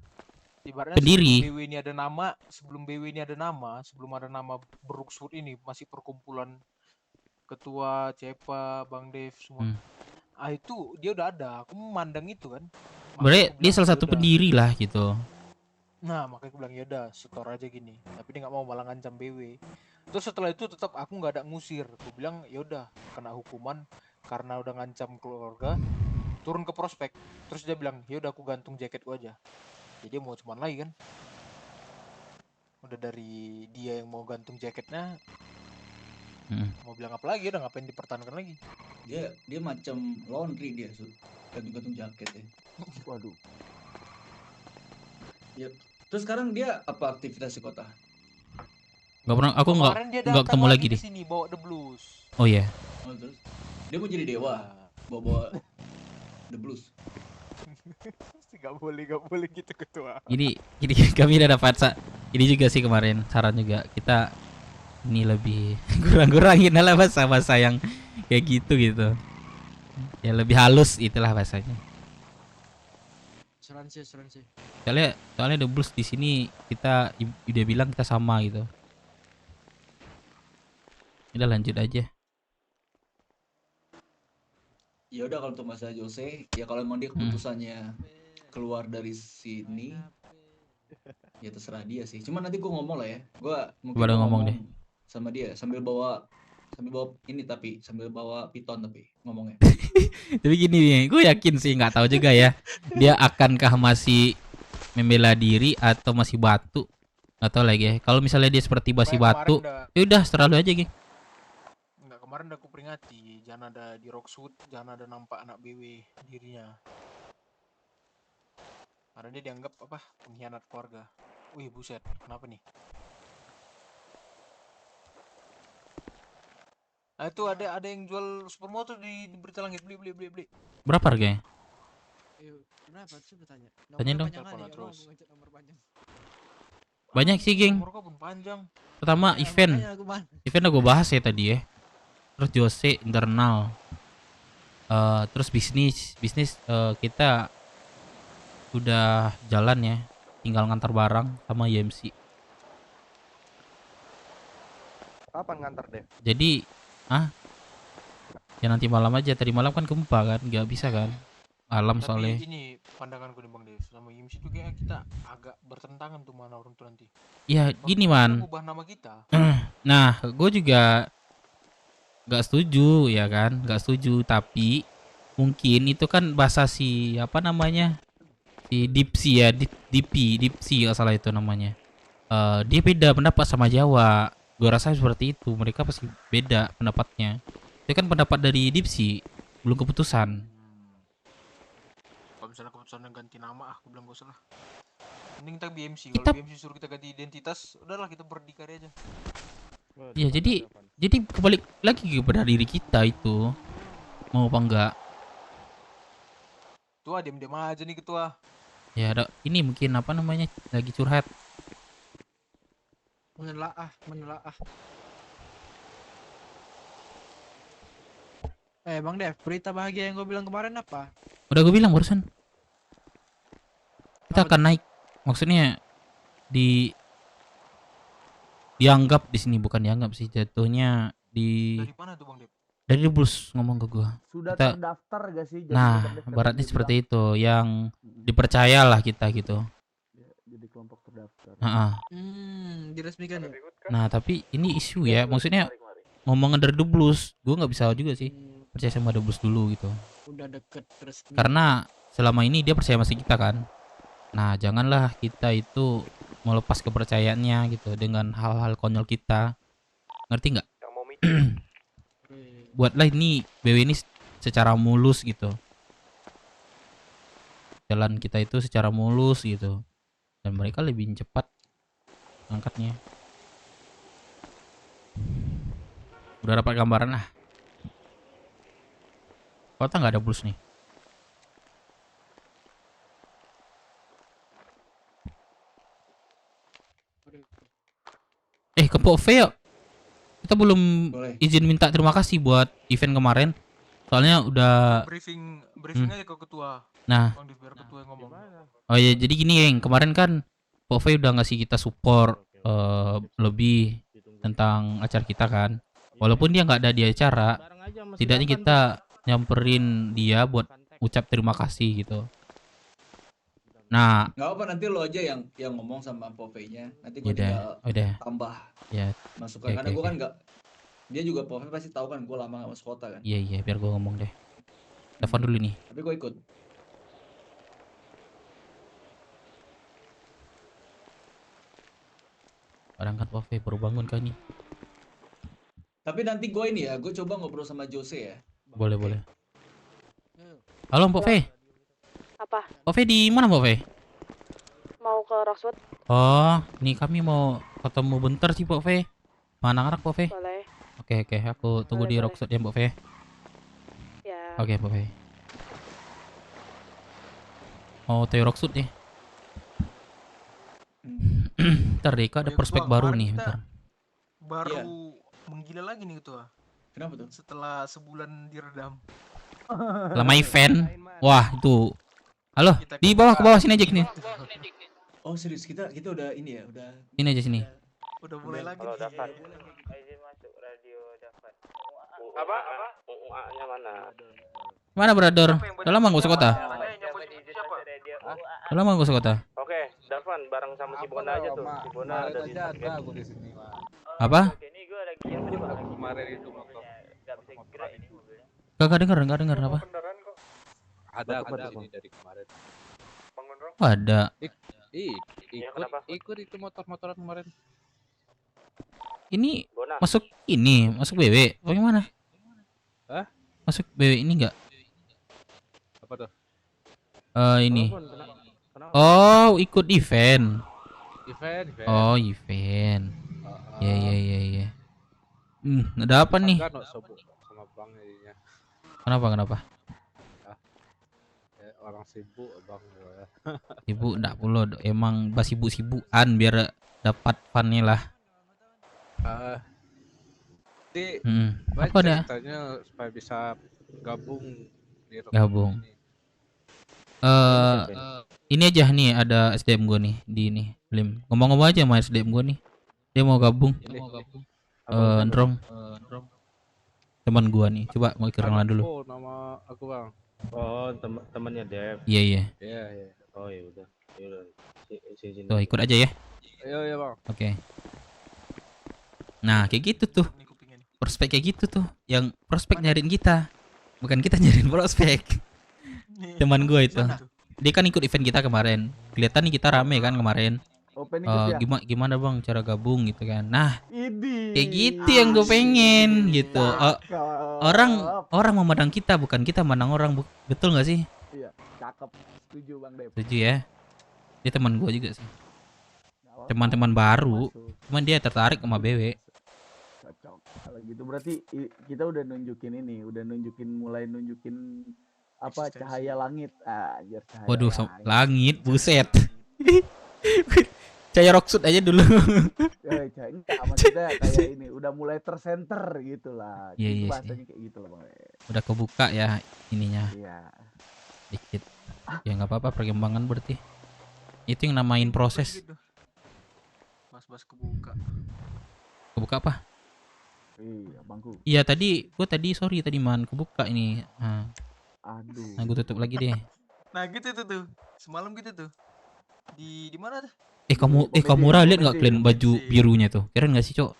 ibaratnya Pendiri. sebelum BW ini ada nama, sebelum ada nama Brookswood ini masih perkumpulan ketua, Cepa, Bang Dev semua. Itu dia udah ada. Aku memandang itu kan. Berarti dia salah satu "Yaudah." pendiri lah gitu. Nah, makanya aku bilang ya udah setor aja gini. Tapi dia nggak mau malah ngancam BW. Terus setelah itu tetap aku nggak ada ngusir. Aku bilang ya udah kena hukuman karena udah ngancam keluarga. Turun ke prospek. Terus dia bilang ya udah aku gantung jaket gua aja. Jadi dia mau cuman lagi kan. Udah dari dia yang mau gantung jaketnya. Mau bilang apa lagi, udah ngapain dipertahankan lagi. Dia macam laundry dia, gantung-gantung jaket ya. Waduh. Ya. Terus sekarang dia apa aktivitas di kota? Nggak pernah, aku nggak ketemu lagi deh. Sini bawa The Blues. Oh iya. Oh, terus dia mau jadi dewa, bawa The Blues. Gak boleh gitu ketua. Ini kami udah dapat ini juga sih kemarin saran juga kita ini lebih kurang-kurangin lah bahasa yang kayak gitu. Ya lebih halus itulah bahasanya. Asuransi. Soalnya The Blues di sini kita udah bilang kita sama gitu. Udah lanjut aja. Ya udah kalau untuk masalah Jose, ya kalau emang dia keputusannya keluar dari sini, ya terserah dia sih. Cuman nanti gua ngomong lah ya. Gua mungkin Coba ngomong deh. sama dia sambil bawa ini sambil bawa piton tapi ngomongnya. Tapi gini nih, gue yakin sih nggak tahu juga ya. Dia akankah masih membela diri atau masih batu? Nggak tahu lagi ya. Kalau misalnya dia seperti masih batu, ya udah terlalu aja gitu. Enggak, kemarin udah aku peringati, jangan ada di Rockwood, jangan ada nampak anak BW dirinya. Karena dia dianggap apa? Pengkhianat keluarga. Wih, buset. Kenapa nih? Nah, itu ada yang jual supermoto di Berita Langit, beli. Berapa harganya? Berapa sih bertanya? Tanya dong. Terus. Banyak sih, geng. Nomor pun panjang. Pertama event udah gue bahas ya tadi ya. Terus Jose internal. Terus bisnis kita udah jalan ya. Tinggal ngantar barang sama YMC. Kapan ngantar deh? Jadi ya nanti malam aja. Tadi malam kan gempa kan, nggak bisa kan. Alam soalnya. Tapi ini pandanganku nih Bang Dev, sama YMC itu kayaknya kita agak bertentangan tuh mana orang tuh nanti. Ya gini man. Ubah nama kita. Nah, gue juga nggak setuju ya kan, nggak setuju. Tapi mungkin itu kan bahasa si apa namanya, si Dipsi ya, Dipsi nggak salah itu namanya. Dia beda pendapat sama Jawa. Gue rasa seperti itu. Mereka pasti beda pendapatnya. Itu kan pendapat dari Dipsi, belum keputusan. Kalau misalnya keputusan ganti nama, aku bilang gak usah lah. Mending kita BMC. Kalau BMC suruh kita ganti identitas, udahlah kita berdikari aja. Ya jadi kembali lagi kepada diri kita itu mau apa enggak. Tua diam-diam aja nih ketua. Ya ada ini mungkin apa namanya lagi curhat. Menelaah. Bang Dev, berita bahagia yang gue bilang kemarin apa? Udah gue bilang barusan. Kita akan naik. Maksudnya dianggap di sini, bukan dianggap sih, jatuhnya di. Dari mana tuh Bang Dev? Dari Blues ngomong ke gua. Sudah terdaftar gak sih? Nah, baratnya seperti itu, yang dipercaya lah kita gitu. Jadi kelompok terdaftar. Diresmikan ya. Nah, tapi ini isu ya, maksudnya ngomong dari The Blues, gua nggak bisa juga sih. percaya sama The Blues dulu gitu. Udah deket resmi. Karena selama ini dia percaya sama kita kan. Nah, janganlah kita itu melepas kepercayaannya gitu dengan hal-hal konyol kita. Ngerti nggak? Yang mau meeting. Buatlah ini BW ini secara mulus gitu. Jalan kita itu secara mulus gitu. Dan mereka lebih cepat angkatnya. Udah dapat gambaran lah. Kota nggak ada Blues nih. Ke Pok V yuk. Kita belum izin minta terima kasih buat event kemarin. Soalnya udah briefing aja ke ketua. Nah. Bang, biar ketua yang ngomong. Oh ya, jadi gini yang kemarin kan Pok V udah ngasih kita support lebih tentang acara kita kan. Walaupun dia nggak ada di acara, setidaknya kita nyamperin dia buat ucap terima kasih gitu. Nah, nggak apa, nanti lo aja yang ngomong sama Pove-nya. Nanti gue tinggal tambah masukan. Karena gue kan nggak, dia juga Pove pasti tahu kan gue lama nggak masuk kota kan. Iya, biar gue ngomong deh. Telepon dulu nih. Tapi gue ikut. Berangkat Pove, baru bangun kan nih. Tapi nanti gue ini ya, gue coba ngobrol sama Jose ya. Boleh. Halo Pok V. Apa? Pok V di mana Pok V? Mau ke Roxwood? Oh, nih kami mau ketemu bentar sih Pok V. Mana anak Pok V? Boleh. Oke, aku tunggu di Roxwood ya Pok V. Ya. Oke Pok V. Mau Teo Roxwood nih. Ntar deh, ada prospek baru nih bentar. Baru menggila lagi nih ketua. Kenapa tuh? Setelah sebulan diredam. Lama event. Wah, itu. Halo, di bawah sini aja gini. Oh, serius kita udah ini ya, udah. Sini aja sini. Udah mulai lagi. Halo, Dapat. Izin masuk radio Dapat. Apa? UA-nya mana? Mana brother? Udah lama gak usah kota? Udah lama gak usah kota? Oke, Davan bareng sama si Bona aja tuh. Si Bona ada di sini. Apa? Ini gue lagi kemarin itu motor. Enggak bisa gerak ini mobilnya. Gak denger apa? Ada sini dari kemarin. Oh, ada. Ikut itu motor-motoran kemarin. Ini masuk BW. Bagaimana? Hah? Masuk BW ini enggak? Apa tuh? Ini. Oh, ikut event. Event. Oh, event. Iya. Ada apa nih? Sama Bang jadinya. Kenapa? Orang sibuk Bang. Sibuk enggak perlu, emang sibuk-sibukan biar dapat fun-nya lah. Jadi apa dah? Ceritanya supaya bisa gabung di ini aja nih, ada SDM gue nih di ini Blim. Ngomong-ngomong aja sama SDM gue nih, dia mau gabung. Ndrong teman gue nih, coba mau kenalan dulu. Oh, nama aku Bang. Oh, temannya Dev. Iya. Oh, ya udah. Sini. Tuh, ikut aja ya. Iya Bang. Oke. Nah, kayak gitu tuh. Prospek kayak gitu tuh, yang prospek nyariin kita, bukan kita nyariin prospek. Teman gue itu, dia kan ikut event kita kemarin. Kelihatan nih kita rame kan kemarin. Gimana Bang cara gabung gitu kan. Nah, kayak gitu yang gue pengen gitu. Orang memandang kita, bukan kita memandang orang. Betul nggak sih? Iya, cakep. Setuju Bang Dev. Setuju ya. Dia teman gue juga sih. Teman-teman baru, cuman dia tertarik sama BW. Cocok. Kalau gitu berarti kita udah mulai nunjukin apa cahaya langit. Anjir, cahaya. Waduh, langit buset. Cahaya Roxwood aja dulu. Enggak, maksudnya kayak ini udah mulai tersenter gitu lah. Iya bahasanya sih. kayak gitu loh Bang. Udah kebuka ya ininya. Iya. Dikit. Ya nggak apa-apa, perkembangan berarti. Itu yang namain proses. Mas kebuka. Kebuka apa? Iya, Bangku. Iya, tadi man kebuka ini. Aduh. Nah, gue tutup lagi deh. Nah, gitu tuh. Semalam gitu tuh. Di mana tuh? Kamu lihat nggak kalian baju birunya tuh? Keren nggak sih, Cok?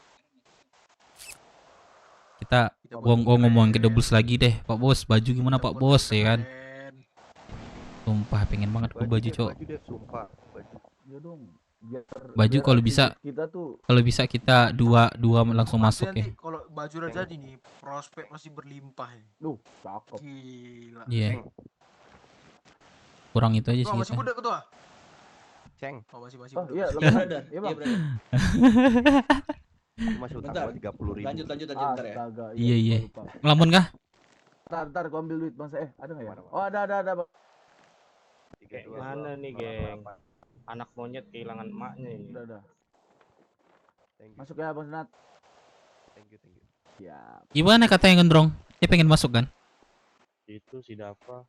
kita gua ngomong ke Debus lagi deh, Pak Bos, baju gimana Pak Bos ya kan. Sumpah pengen banget gua baju, Cok. Baju deh, sumpah. Baju. Ya dong. Biar, Baju biar kalau bisa attitude kita tuh kita dua langsung masuk ya. Nanti kalau baju udah jadi nih, prospek masih berlimpah ya. Duh, cakep. Gila. Iya. Kurang itu aja sih Masih kita. muda ketua. Ceng. Oh, masih Oh, muda. iya, Iya, lepas. brother. Iya, Iya, Bang. brother. Masih utang Bentar. gua 30.000. Lanjut Ah, bentar ya. Astaga, Iya, iya. lupa. Ngelamun kah? Ntar gua ambil duit Bang. Ada nggak ya? Oh, ada Bang. Kayak mana nih, geng? Anak monyet kehilangan emaknya ini. Udah. Masuk ya Bang Senat. Thank you. Siap. Gimana katanya Gondrong? Dia pengen masuk kan? Itu si Dava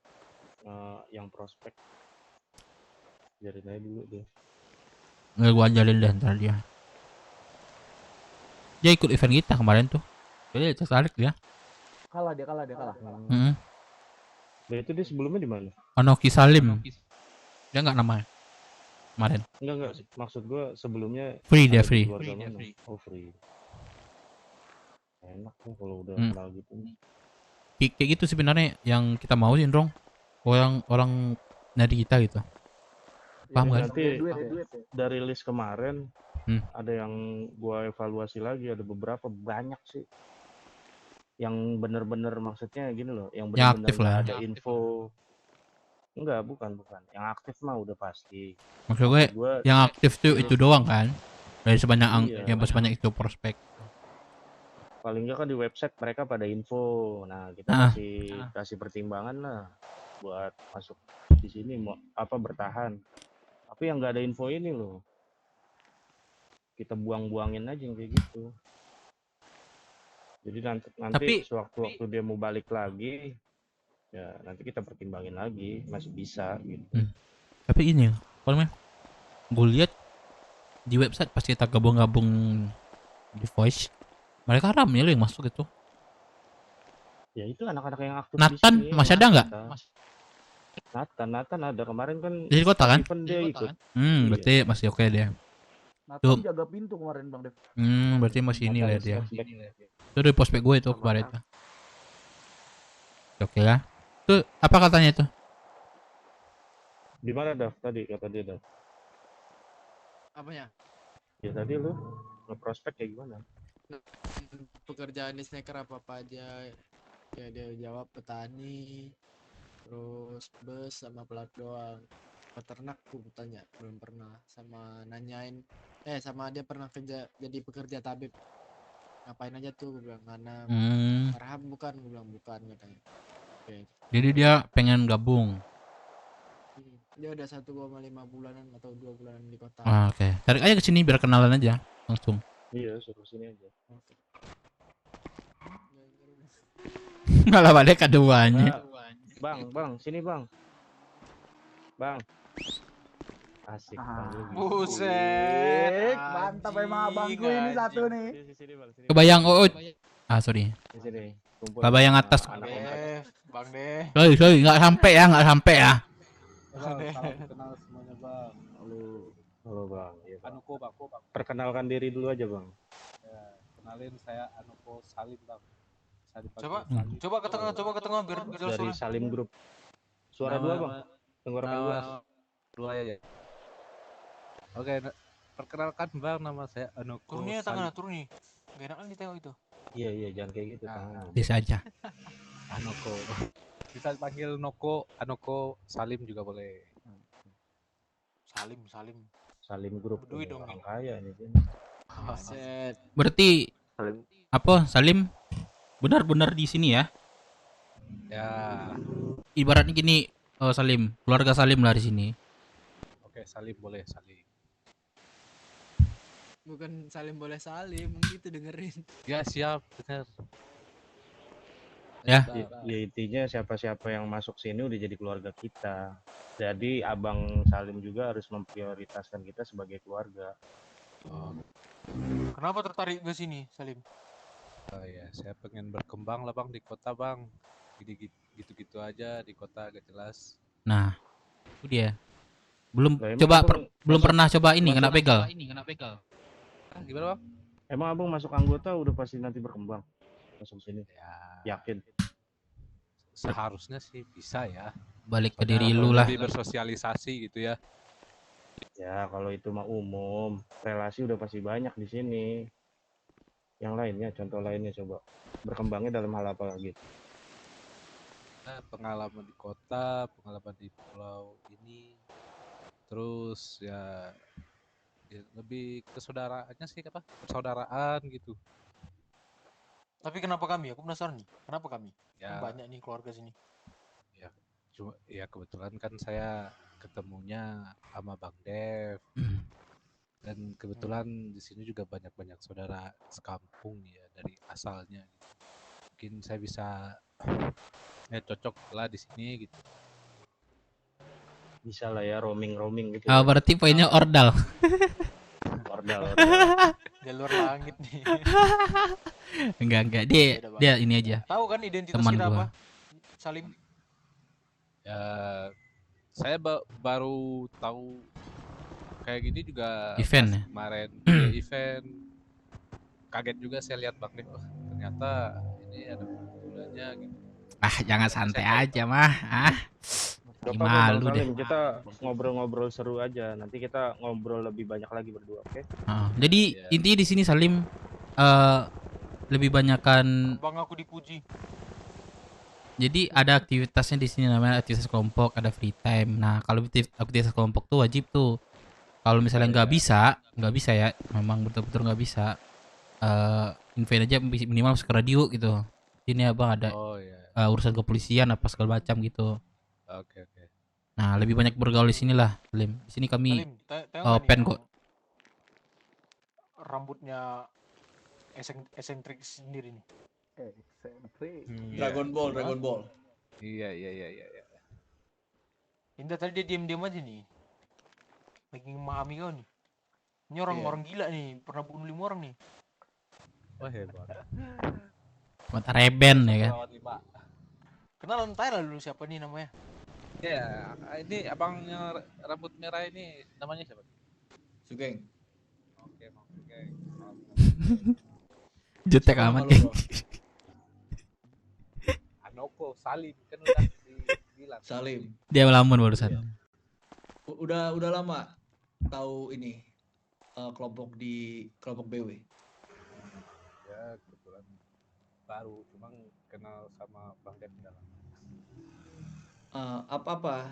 yang prospek. Biarin aja dulu deh. Nggak, gua ajalin deh ntar dia. Dia ikut event kita kemarin tuh. Jadi tertarik dia. Kalah dia. Heeh. Nah, itu dia sebelumnya di mana? Anoki Salim. Dia nggak namanya kemarin. Enggak. Maksud gua sebelumnya Free dia, ada di free. keluarga mana? Oh, free. Enak tuh kalau udah Hmm. kenal gitu. Kayak gitu sebenarnya yang kita mau sih, Ndrong. Orang dari kita gitu. Paham kan? Nanti Duit ya. dari list kemarin ada yang gua evaluasi lagi, ada beberapa banyak sih yang bener-bener maksudnya gini loh, yang Yang bener-bener aktif nggak lah. ada info. Enggak, bukan yang aktif mah udah pasti. Maksud gue Gua yang aktif tuh itu doang kan? Dari sebanyak Iya. yang sebanyak itu prospek. paling nggak kan di website mereka pada info. Nah, kita Ah. kasih pertimbangan lah buat masuk di sini mau apa bertahan. Tapi yang nggak ada info ini loh, kita buang-buangin aja yang kayak gitu. Jadi nanti Tapi- sewaktu-waktu dia mau balik lagi, ya nanti kita pertimbangin lagi, masih bisa gitu. Tapi ini, kalau gue lihat di website pas kita gabung-gabung di Voice, mereka ramai loh yang masuk itu. Ya itu anak-anak yang aktif Nathan, di sini. masih ada nggak? Nathan ada kemarin kan. Di kota kan? Event dia ikut. Berarti masih oke dia. Nathan Tuh. jaga pintu kemarin Bang Dev. Berarti masih ini lah dia. Prospek. Itu dari prospek gue itu kemarin itu. Oke lah. Tuh apa katanya itu? Di mana Dav tadi kata dia Dav? Apanya? Ya tadi lu nge-prospek kayak gimana? Pekerjaan di snacker apa aja? Ya dia jawab petani, terus bus sama pelat doang. Peternak tuh tanya belum pernah, sama nanyain sama dia pernah kerja jadi pekerja tabib. Ngapain aja tuh, gue bilang nanam. Marhab bukan, gue bilang bukan katanya. Oke. Jadi dia pengen gabung. Dia udah 1,5 bulanan atau 2 bulanan di kota. Oke. Tarik aja ke sini biar kenalan aja langsung. Iya, suruh sini aja. Malah ada keduanya. Bang, sini Bang. Bang. Asik Bang. Buset. Mantap emang abangku ini satu nih. Sini Bang, sini. Kebayang Uut. Sorry. Di sini. Kumpul. Kebayang atas. Bang Deh. Sorry, nggak sampai ya. Salam kenal semuanya Bang. Halo Bang. Iya, Bang. Anuko Bang. Perkenalkan diri dulu aja Bang. Ya, kenalin saya Anuko Salim Bang. Coba ke tengah biar jelas Dari suara. Salim Group. Suara dua Bang. Tenggorokan luas. Dua ya. Oke, perkenalkan Bang, nama saya Anuko. Turun nih tangan, turun nih. Gak enak kan ditengok itu. Iya, jangan kayak gitu tangan. Bisa aja. Anoko. Bisa panggil Noko, Anoko, Salim juga boleh. Salim. Salim Group. Berduit dong Orang nih. kaya nih. Buset. Berarti Salim benar-benar di sini ya? Ya. Ibaratnya gini, Salim, keluarga Salim lah di sini. Oke, Salim boleh, Salim. Bukan Salim boleh Salim, gitu dengerin. Ya, siap, benar. Ya. Ya intinya siapa-siapa yang masuk sini udah jadi keluarga kita. Jadi Abang Salim juga harus memprioritaskan kita sebagai keluarga. Kenapa tertarik ke sini, Salim? Oh ya, saya pengen berkembang lah Bang di kota Bang. Gitu-gitu aja di kota agak jelas. Nah, itu dia. Belum Nah, emang coba Abang belum masuk- pernah coba ini kena pegal. Gimana Bang? Emang Abang masuk anggota udah pasti nanti berkembang? masuk sini. Ya, Yakin. seharusnya sih bisa ya. Balik ke Soalnya diri lu lah. lebih bersosialisasi gitu ya. Ya kalau itu mah umum, relasi udah pasti banyak di sini. Yang lainnya, contoh lainnya coba berkembangnya dalam hal apa gitu. Nah, pengalaman di kota, pengalaman di pulau ini, terus ya lebih kesaudaraannya sih apa? Persaudaraan gitu. Tapi kenapa kami? Aku penasaran nih. Kenapa kami? Ya, Kan banyak nih keluarga sini. ya cuma ya kebetulan kan saya ketemunya sama Bang Dev. Dan kebetulan di sini juga banyak saudara sekampung ya dari asalnya gitu. Mungkin saya bisa ya cocok lah di sini gitu. Bisa lah ya roaming gitu. Ah, berarti poinnya ordal. Ordal. Jalur langit nih. Enggak. Dia ini aja. Tahu kan identitas Teman kita gua. apa? Salim. Ya saya baru tahu kayak gini juga Event pas ya? kemarin ya, event. Kaget juga saya lihat Bang Dev, oh, ternyata ini ada bulannya gitu. Ah, jangan santai aja mah. Ah. Gak apa-apa Malu Bang deh. Salim, kita ngobrol-ngobrol seru aja. Nanti kita ngobrol lebih banyak lagi berdua, oke? Jadi intinya di sini Salim lebih banyakan. Bang aku dipuji. Jadi ada aktivitasnya di sini namanya aktivitas kelompok, ada free time. Nah, kalau aktivitas kelompok tuh wajib tuh. Kalau misalnya nggak bisa ya, memang betul-betul nggak bisa. Infoin aja minimal masuk ke radio gitu. Ini abang ada urusan kepolisian apa segala macam gitu. Oke. Nah, lebih banyak bergaul di sini lah, Salim. Di sini kami open kok. Rambutnya esentrik sendiri nih. Dragon Ball. Iya. Indah tadi dia diam-diam aja nih. Lagi memahami kau nih. Ini orang-orang gila nih, pernah bunuh 5 orang nih. Wah hebat. Mata reben ya kan. Kenalan Thailand dulu siapa nih namanya? Ya, ini abang yang rambut merah ini namanya siapa? Sugeng. Oke, Bang Sugeng. Jutek amat geng. Anoko Salim kan udah dibilang. Salim. Dia melamun barusan. Udah lama tahu ini kelompok BW. Ya kebetulan baru, cuma kenal sama Bang Dev udah lama. Apa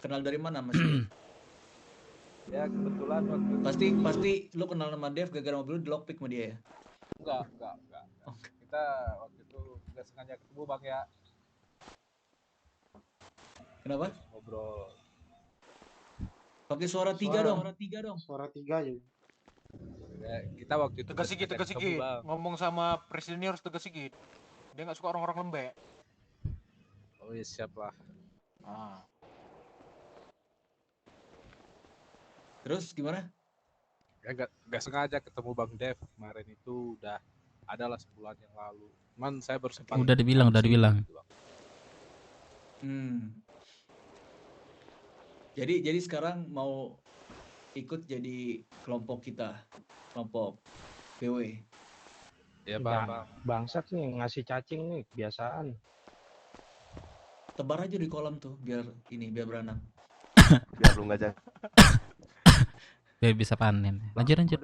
kenal dari mana Mas? Ya kebetulan waktu pasti lu kenal sama Dev gara-gara mobil lu di lockpick sama dia ya? Enggak. Kita waktu itu nggak sengaja ketemu Bang ya. Kenapa? Ngobrol. Pakai suara 3 dong. Suara 3 aja. Ya, kita waktu itu Tegas sedikit. Ngomong sama presiden ini harus tegas sedikit. Dia nggak suka orang-orang lembek. Oh iya siap lah. Terus gimana? Ya nggak sengaja ketemu Bang Dev kemarin itu udah adalah sebulan yang lalu. Cuman saya baru sempat. Udah dibilang. Jadi sekarang mau ikut jadi kelompok kita, kelompok BW. Ya Bang. Bangsat nih ngasih cacing nih kebiasaan. Tebar aja di kolam tuh biar beranak. Biar lu nggak Biar bisa panen. Lanjut.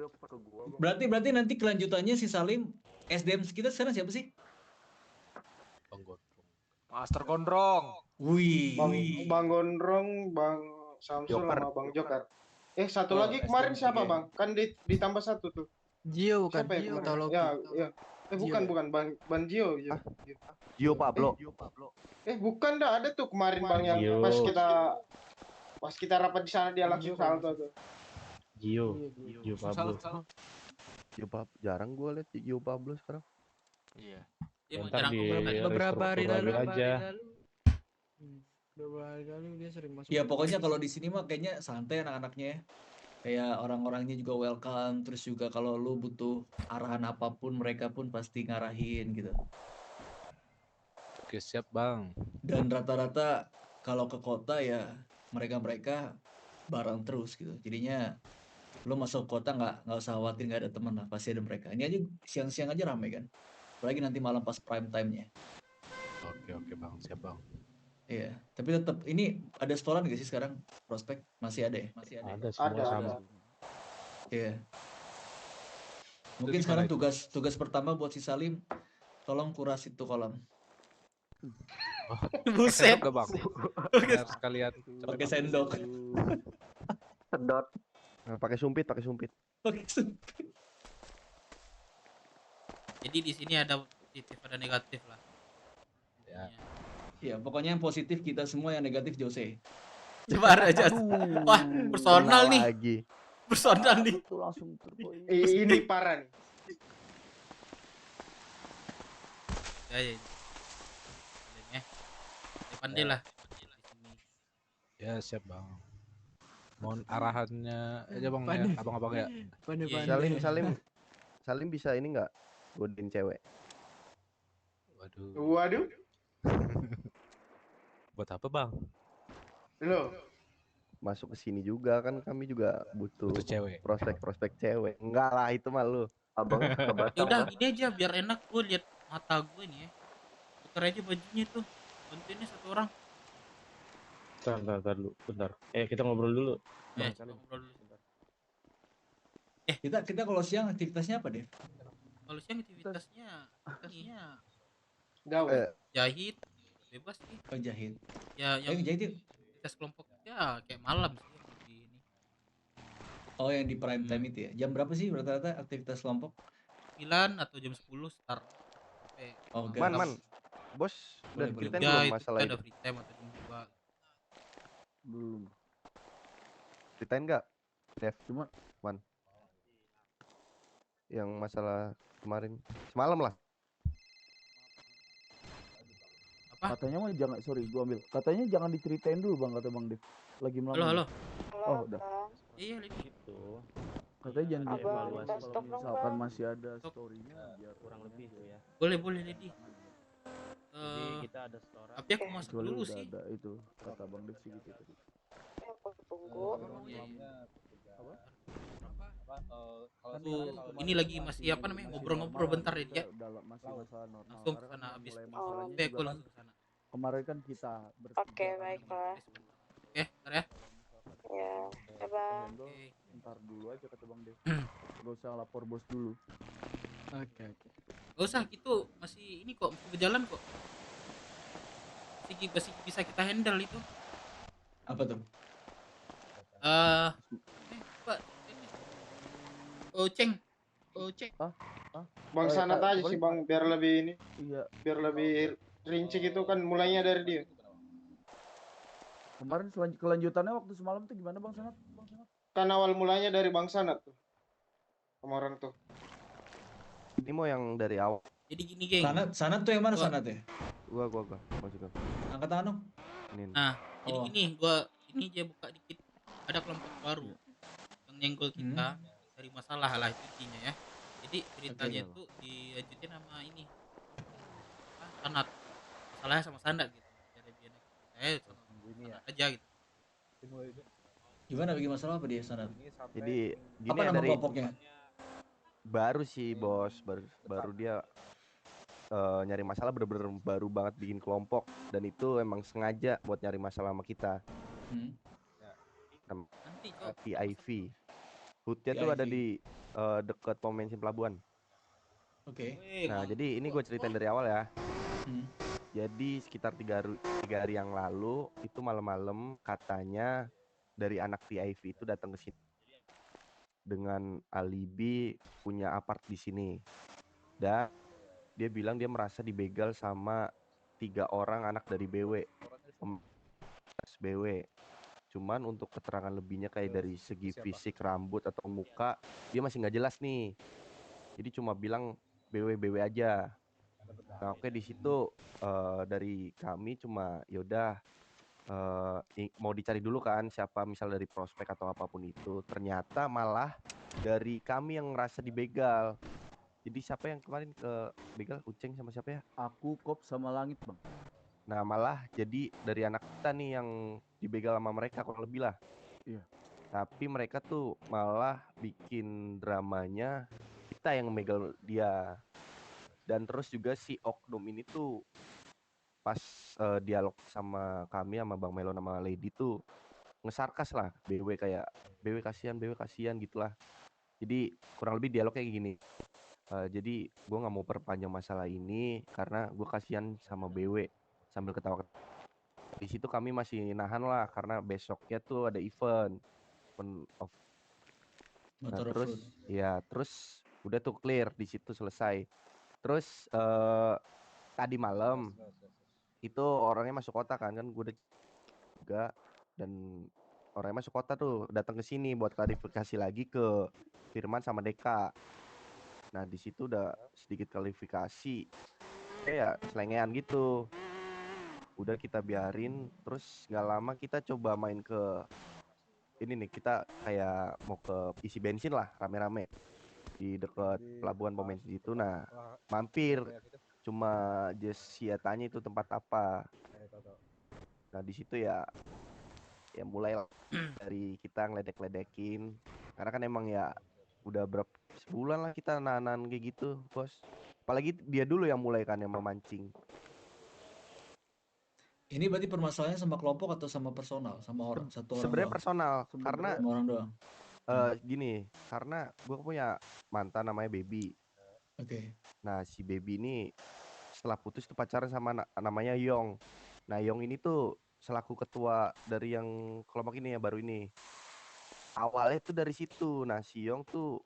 Berarti nanti kelanjutannya si Salim SDM kita sekarang siapa sih? Master Gondrong. Wih. Bang Gondrong, Bang Samsul sama Bang Joker. Satu lagi kemarin siapa Bang? Kan ditambah satu tuh. Gio bukan? Siapa ya Gio kemarin? atau Loki? Ya. Bukan Bang Gio. Gio Pablo. Bukan dah, ada tuh kemarin Bang yang pas kita rapat di sana dia langsung salto tuh. Gio Pablo. Jarang gue liat Gio Pablo sekarang. Iya. Ntar di beberapa hari lalu aja. Beberapa hari lalu dia sering masuk. Ya pokoknya kalau di sini mah kayaknya santai anak-anaknya ya. Kayak orang-orangnya juga welcome, terus juga kalau lu butuh arahan apapun mereka pun pasti ngarahin gitu. Oke siap Bang. Dan rata-rata kalau ke kota ya mereka bareng terus gitu. Jadinya lu masuk kota nggak usah khawatir nggak ada teman lah, pasti ada mereka. Ini aja siang-siang aja ramai kan. apalagi nanti malam pas prime time-nya. Oke bang, siap bang. Iya, tapi tetap ini ada setoran gak sih sekarang prospek? Masih ada ya? Ada semua sama. Iya. Itu Mungkin gimana sekarang itu? tugas pertama buat si Salim, tolong kuras itu kolam. Oh, Buset. pakai sendok gak bang? Biar sekalian Pakai sendok. Sedot. Nah, pakai sumpit. Pakai sendok. Jadi di sini ada positif ada negatif lah. Ya. Iya, pokoknya yang positif kita semua, yang negatif Jose. Coba aja. Wah, personal nih. Lagi. Personal nih. Itu langsung terpoin. Ini parah nih. Ya. Pandai lah. Ya siap bang. Mohon arahannya aja bang ya, Pandai. abang-abang ya. Salim bisa ini nggak godain cewek? Waduh. Buat apa bang? Loh. Masuk ke sini juga kan, kami juga butuh cewek. Prospek cewek. Enggak lah, itu mah lu. Abang Ya udah gini aja biar enak, gue lihat mata gue nih ya. Tuker aja bajunya tuh. Bantuinnya satu orang. Bentar dulu, bentar. Kita ngobrol dulu. Ngobrol dulu. Kita kalau siang aktivitasnya apa deh? Kalau siang aktivitasnya jahit, bebas sih. Oh, jahit. Ya yang jahit itu aktivitas kelompok ya kayak malam sih di ini. Oh, yang di prime time itu ya. Jam berapa sih rata-rata aktivitas kelompok? 9 atau jam 10 start. Oh, Man. Bos, udah Boleh, ceritain Ya, belum itu masalah ada itu? free time atau jam 2. Belum. Ceritain nggak, Dev? Cuma Man. Yang masalah kemarin, semalam lah. Katanya mah jangan, sorry gua ambil. Katanya jangan diceritain dulu Bang, kata Bang Dev. Lagi melamun. Halo. Oh, udah. Iya, Lidi. Gitu. Katanya jangan Abang, dievaluasi minta kalau stop dong, misalkan Bang. masih ada story-nya biar Kurang lebih tuh ya. Boleh Lidi. Jadi kita ada setoran. Tapi aku masak kecuali dulu udah sih. ada itu kata Bang Dev sih gitu tadi. Tunggu. Ini lagi masih apa namanya ngobrol-ngobrol bentar ya dia. Masih masalah normal. Langsung Karena sana kan habis mulai masalahnya aku juga kan langsung sana. kemarin kan kita Oke, baiklah. Oke, bentar ya. Ya, Bang. Ntar dulu aja kata Bang Dev. Gak usah lapor bos dulu. Oke. Gak usah gitu, masih ini kok, masih berjalan kok. Masih bisa kita handle itu. Apa tuh? Pak. Ceng. Bang Sanat aja sih Bang, biar lebih ini. Iya. Biar lebih rinci gitu kan, mulainya dari dia. Kemarin kelanjutannya waktu semalam tuh gimana Bang Sanat? Kan awal mulanya dari Bang Sanat tuh. Kemarin tuh. Ini mau yang dari awal. Jadi gini, geng. Sanat tuh yang mana Sanat ya? Gua maksudnya. Angkat tangan dong. Nah, jadi gini, gua ini aja buka dikit. Ada kelompok baru yang nyenggol kita dari masalah lah itu intinya ya. Jadi ceritanya itu dilanjutin sama ini. Sanat. Masalahnya sama Sanat gitu. Jadi biar sama Sanat aja gitu. Gimana bikin masalah apa dia Sanat? Jadi gini Apa ya, nama dari kelompoknya? baru sih bos, baru dia nyari masalah, bener-bener baru banget bikin kelompok, dan itu emang sengaja buat nyari masalah sama kita. PIV. Hoodnya tuh ada di dekat pom bensin pelabuhan. Oke. Nah jadi ini gue ceritain dari awal ya. Jadi sekitar 3 hari yang lalu itu malam-malam katanya dari anak PIV itu datang ke sini dengan alibi punya apart di sini. Dan dia bilang dia merasa dibegal sama 3 orang anak dari BW. BW. Cuman untuk keterangan lebihnya kayak dari segi fisik, rambut atau muka dia masih nggak jelas nih. Jadi cuma bilang BW aja. Nah, oke, di situ dari kami cuma yaudah mau dicari dulu kan siapa misal dari prospek atau apapun itu. Ternyata malah dari kami yang ngerasa dibegal. Jadi siapa yang kemarin ke begal? Uceng sama siapa ya? Aku, Kop, sama Langit Bang. Nah malah jadi dari anak kita nih yang dibegal sama mereka kurang lebih lah. Iya. Tapi mereka tuh malah bikin dramanya kita yang megal dia. Dan terus juga si oknum ini tuh pas dialog sama kami sama Bang Melo sama Lady tuh ngesarkas lah BW kayak BW kasihan gitulah. Jadi kurang lebih dialognya kayak gini. Jadi gue nggak mau perpanjang masalah ini karena gue kasihan sama BW sambil ketawa. Di situ kami masih nahan lah karena besoknya tuh ada event of. Nah, Motor terus off-road. ya terus udah tuh clear di situ selesai. Terus tadi malam itu orangnya masuk kota kan gue udah juga, dan orangnya masuk kota tuh datang ke sini buat klarifikasi lagi ke Firman sama Deka. Nah di situ udah sedikit klarifikasi kayak selengean gitu, udah kita biarin. Terus nggak lama kita coba main ke ini nih, kita kayak mau ke isi bensin lah rame-rame di dekat pelabuhan pom bensin itu. Nah mampir cuma just ya tanya itu tempat apa. Nah di situ ya mulai dari kita ngeledek-ledekin karena kan emang ya udah berapa sebulan lah kita nahan kayak gitu bos. Apalagi dia dulu yang mulai kan yang memancing. Ini berarti permasalahannya sama kelompok atau sama personal, sama orang satu orang Sebenarnya doang? personal karena Sama orang doang. gini, karena gue punya mantan namanya Baby. Oke. Nah si Baby ini setelah putus tuh pacaran sama namanya Yong. Nah Yong ini tuh selaku ketua dari yang kelompok ini ya baru ini. Awalnya tuh dari situ. Nah si Yong tuh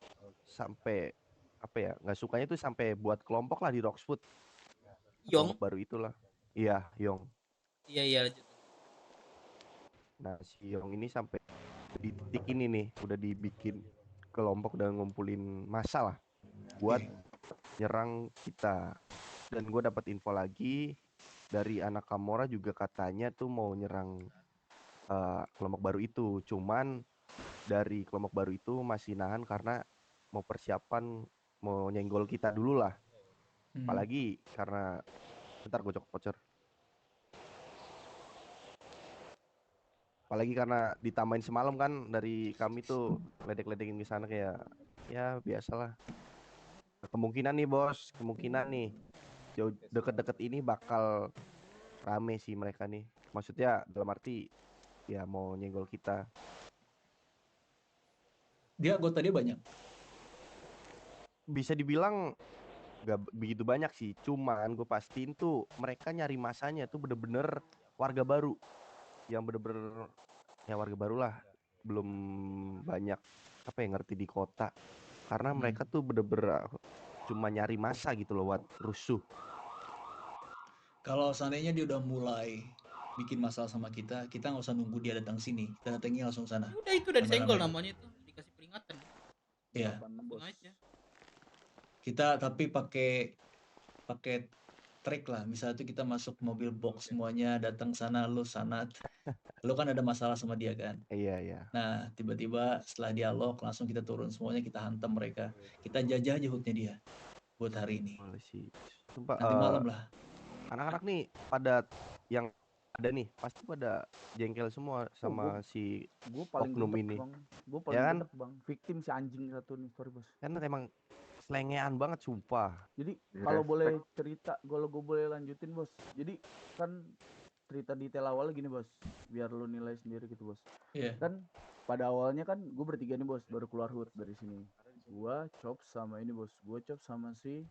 sampai apa ya nggak sukanya tuh sampai buat kelompok lah di Roxwood. Yong? Kelompok baru itulah. Iya Yong. Iya lanjut. Nah si Yong ini sampai di titik ini nih udah dibikin kelompok dan ngumpulin massa lah buat nyerang kita. Dan gue dapat info lagi dari anak Kamora juga katanya tuh mau nyerang kelompok baru itu. Cuman dari kelompok baru itu masih nahan karena mau persiapan mau nyenggol kita dulu lah. Apalagi karena bentar gue voucher. Apalagi karena ditambahin semalam kan dari kami tuh ledek-ledekin ke sana kayak ya biasalah. Kemungkinan nih bos, kemungkinan nih jauh deket-deket ini bakal rame sih mereka nih. Maksudnya dalam arti ya mau nyenggol kita. Dia anggota dia banyak? Bisa dibilang gak begitu banyak sih. Cuman gue pastiin tuh mereka nyari masanya tuh bener-bener warga baru. Yang bener-bener ya warga baru lah. Belum banyak apa yang ngerti di kota. Karena mereka tuh bener-bener cuma nyari masa gitu loh buat rusuh. Kalau seandainya dia udah mulai bikin masalah sama kita nggak usah nunggu dia datang sini, kita datangi langsung sana. Udah itu udah disenggol namanya itu, dikasih peringatan. Iya. Langsung aja. Kita tapi pakai trik lah. Misalnya tuh kita masuk mobil box semuanya, datang sana, lu sana. Lu kan ada masalah sama dia kan? Iya. Nah, tiba-tiba setelah dialog langsung kita turun semuanya, kita hantam mereka. Kita jajah aja hoodnya dia buat hari ini. Sumpah, Nanti malam lah. Anak-anak nih pada yang ada nih pasti pada jengkel semua sama si oknum ini. Gue paling ya kan? gedek bang, victim si anjing satu nih, sorry bos. Karena emang selengean banget sumpah. Jadi kalau boleh cerita, kalau gue boleh lanjutin bos. Jadi kan cerita detail awalnya gini bos, biar lu nilai sendiri gitu bos. Iya. Kan pada awalnya kan gue bertiga nih bos, baru keluar hood dari sini. Gua Chop sama ini bos, gua Chop sama si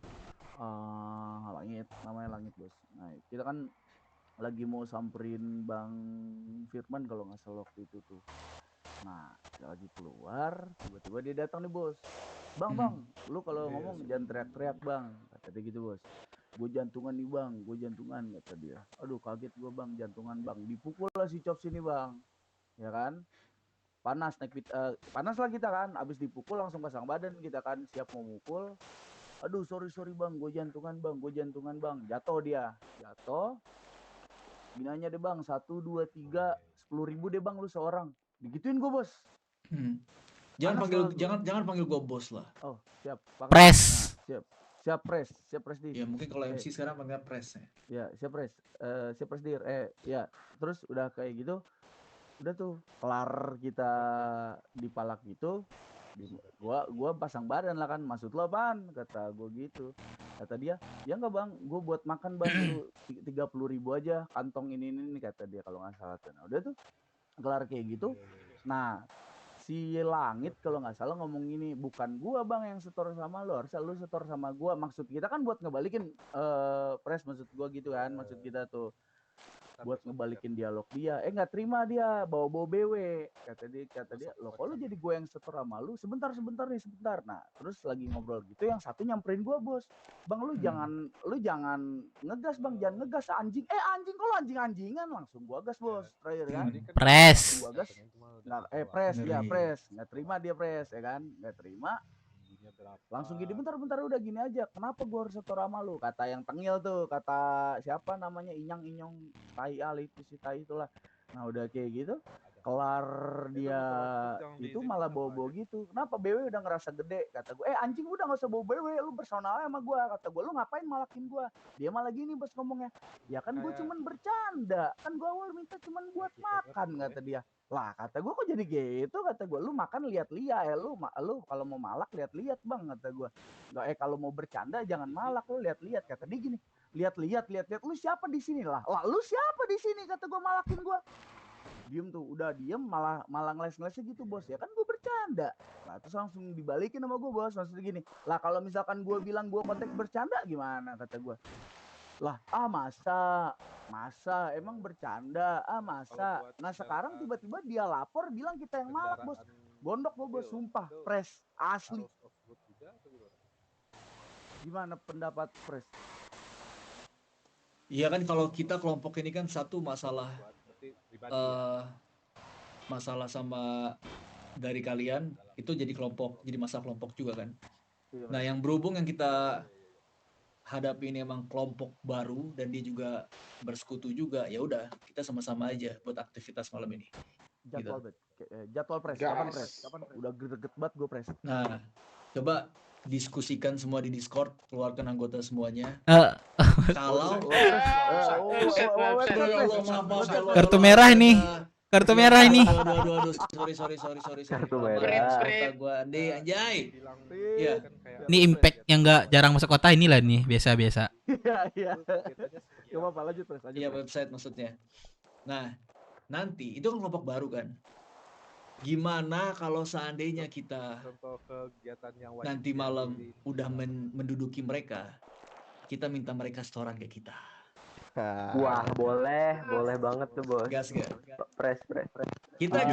Langit, namanya Langit bos. Nah kita kan lagi mau samperin Bang Firman kalau nggak salah waktu itu tuh. Nah kita lagi keluar, tiba-tiba dia datang nih bos. Bang, lu kalau ngomong jangan teriak-teriak bang, kata dia gitu bos. Gue jantungan nih bang, gue jantungan, kata dia. Aduh kaget gue bang, jantungan bang. Dipukul lah si Chop sini bang, ya kan? Panas panas lah kita kan, abis dipukul langsung pasang badan kita kan, siap mau mukul. Aduh sorry bang, gue jantungan bang, jatuh dia, binanya deh bang, 1, 2, 3, 10.000 deh bang lu seorang, digituin gue bos. Jangan panggil gue bos lah. Oh siap. Pres. Nah, siap pres di. Ya mungkin kalau MC sekarang panggil pres ya. Ya siap pres, siap pres dir. Ya terus udah kayak gitu. Udah tuh kelar kita dipalak gitu, Gua pasang badan lah kan, maksud lo apaan? Kata gua gitu. Kata dia, ya enggak bang, gua buat makan bang lu 30.000 aja kantong ini kata dia kalau nggak salah tuh. Nah, udah tuh kelar kayak gitu. Nah si Langit kalau nggak salah ngomong gini, bukan gua bang yang setor sama lo, harusnya lu setor sama gua. Maksud kita kan buat ngebalikin Pres, maksud gua gitu kan, maksud kita tuh buat ngebalikin dialog dia. Nggak terima dia, bawa BW. Kata dia, lo kok lu jadi gue yang setor sama lu? Sebentar nih, sebentar. Nah, terus lagi ngobrol gitu, yang satu nyamperin gua, bos. Bang, lu jangan ngegas bang, jangan ngegas anjing. Anjing, kok lu anjing-anjingan? Langsung gua gas, bos. Terakhir kan. Pres. Gua gas. Pres, ya Pres. Nggak terima dia, Pres, ya kan? Nggak terima. Langsung gini, bentar udah gini aja, kenapa gua harus setor sama lu? Kata yang tengil tuh, kata siapa namanya, Inyong tai itu si tai itulah. Nah udah kayak gitu, kelar dia itu malah bawa gitu. Kenapa BW udah ngerasa gede? Kata gue, anjing udah nggak usah bawa BW, lu bersonal sama gua. Kata gue, lu ngapain malakin gua? Dia malah gini bos ngomongnya, ya kan gue cuman bercanda, kan gua awal minta cuman buat makan, kata dia. Lah kata gue, kok jadi gitu? Kata gue, lu makan lihat-lihat, lu kalau mau malak lihat-lihat bang, kata gue. Kalau mau bercanda jangan malak, lu lihat-lihat. Kata dia gini, lihat-lihat, lu siapa di sini? Lah lu siapa di sini? Kata gue, malakin gue. Diem tuh, udah diem, malah ngeles-ngelesnya gitu bos, ya kan gue bercanda. Nah terus langsung dibalikin sama gue, bos, maksudnya gini, lah kalau misalkan gue bilang gue konteks bercanda gimana? Kata gue, lah masa emang bercanda, masa. Nah sekarang tiba-tiba dia lapor bilang kita yang malak, bos. Gondok gue, bos, sumpah. Pres, asli. Gimana pendapat Pres? Iya kan, kalau kita kelompok ini kan satu masalah masalah sama dari kalian itu jadi kelompok, jadi masalah kelompok juga kan. Nah yang berhubung yang kita hadapi ini emang kelompok baru dan dia juga bersekutu juga, ya udah kita sama-sama aja buat aktivitas malam ini. Jadwal Pres, kapan Pres? Udah greget banget gue, Pres. Nah coba diskusikan semua di Discord, keluarkan anggota semuanya. Kalau kartu merah ini. Kartu merah ini. Aduh, sorry. Kartu merah. Gua Ande anjay. Iya. Ini impact yang nggak jarang masuk kota inilah nih, biasa-biasa. Iya. Coba apa lanjut Pres? Iya, website maksudnya. Nah, nanti itu kan kelompok baru kan. Gimana kalau seandainya kita nanti malam udah menduduki mereka, kita minta mereka setoran kayak kita. Wah, boleh banget tuh bos. Gas gak? Pres. Kita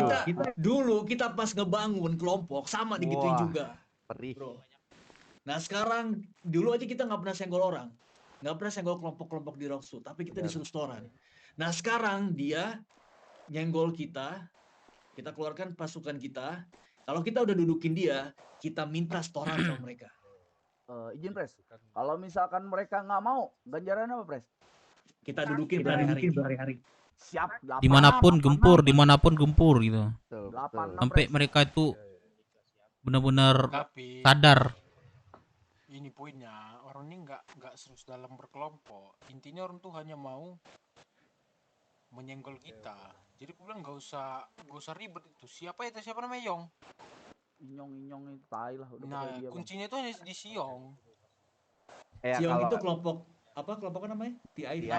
dulu kita pas ngebangun kelompok sama digituin juga. Perih. Bro. Nah sekarang dulu aja kita nggak pernah senggol orang, nggak pernah senggol kelompok-kelompok di Rocksu, tapi kita disuruh setoran. Nah sekarang dia nyenggol kita keluarkan pasukan kita. Kalau kita udah dudukin dia, kita minta setoran sama mereka. Izin Pres, kalau misalkan mereka nggak mau, ganjaran apa Pres? Kita dudukin berhari-hari. Siap. Dimanapun gempur gitu. Sampai mereka itu benar-benar sadar. Ini poinnya, orang ini nggak serius dalam berkelompok. Intinya orang tuh hanya mau menyenggol kita. Jadi aku bilang nggak usah ribet itu. Siapa namanya Yong? Inyong itu tai lah. Nah kuncinya itu hanya di Siong. Siong itu kelompok apa kelompoknya namanya? TIP.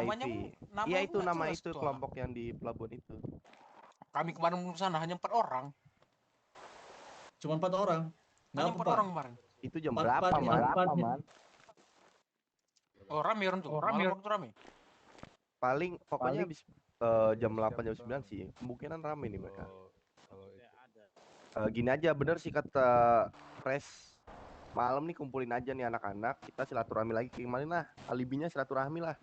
Iya itu nama itu kelompok yang di pelabuhan itu. Kami kemarin ke sana hanya 4 orang. Cuma 4 orang. Hanya 4 orang kemarin. Itu jam berapa, Man? Oh, rame orang tuh. Rame. Paling pokoknya habis jam 8 jam 9 sih. Kemungkinan rame nih mereka. Gini aja, bener sih kata Pres. Malam nih kumpulin aja nih anak-anak, kita silaturahmi lagi kayak kemarin lah. Alibinya silaturahmi lah.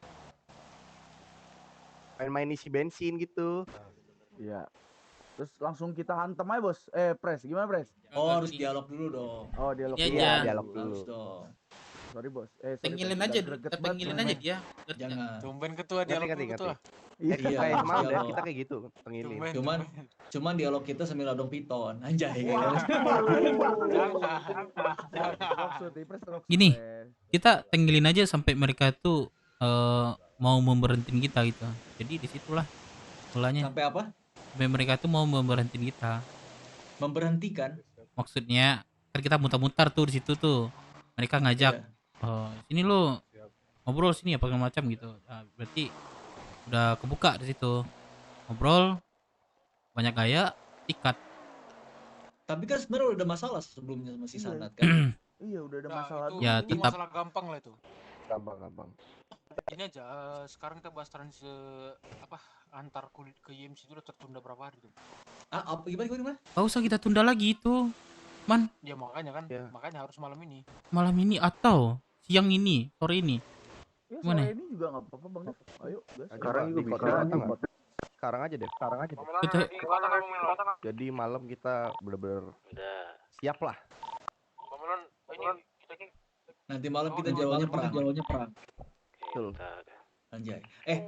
Main-main isi bensin gitu. Iya. Terus langsung kita hantem aja bos. Pres, gimana Pres? Oh harus dialog dulu dong. Oh dialog dulu. Iya, dialog dulu. Harus dong. Sorry bos. Tengilin aja dia. Jangan. Tumben ketua dialog ketua. Iya, kayak kemarin ya, kita kayak gitu, tengilin. Cuman dialog kita sambil adong piton, anjay. Gini, kita tengilin aja sampai mereka tuh mau memberhentiin kita gitu. Jadi disitulah mulanya. Sampai apa? Sampai mereka tuh mau memberhentiin kita. Memberhentikan? Maksudnya Kan kita mutar-mutar tuh di situ tuh. Mereka ngajak, sini lu ngobrol sini apa segala macam gitu. Nah, berarti udah kebuka di situ. Ngobrol banyak gaya, tikat. Tapi kan sebenarnya udah masalah sebelumnya sama si Sanat kan. Iya udah ada masalah itu, Ya, itu tetap. masalah gampang lah itu. Gampang. Ini aja sekarang kita bahas antar kulit ke YMC itu udah tertunda berapa hari tuh? Apa gimana? Gak usah kita tunda lagi itu, Man. Ya makanya kan, makanya harus malam ini. Malam ini atau siang ini, sore ini. Ya, Gimana? sore ini juga nggak apa-apa bang. Ayo, guys. Sekarang juga bisa. Sekarang aja deh. Betul. Jadi malam kita bener-bener siap lah. Nanti malam kita jalannya perang. Betul. Anjay.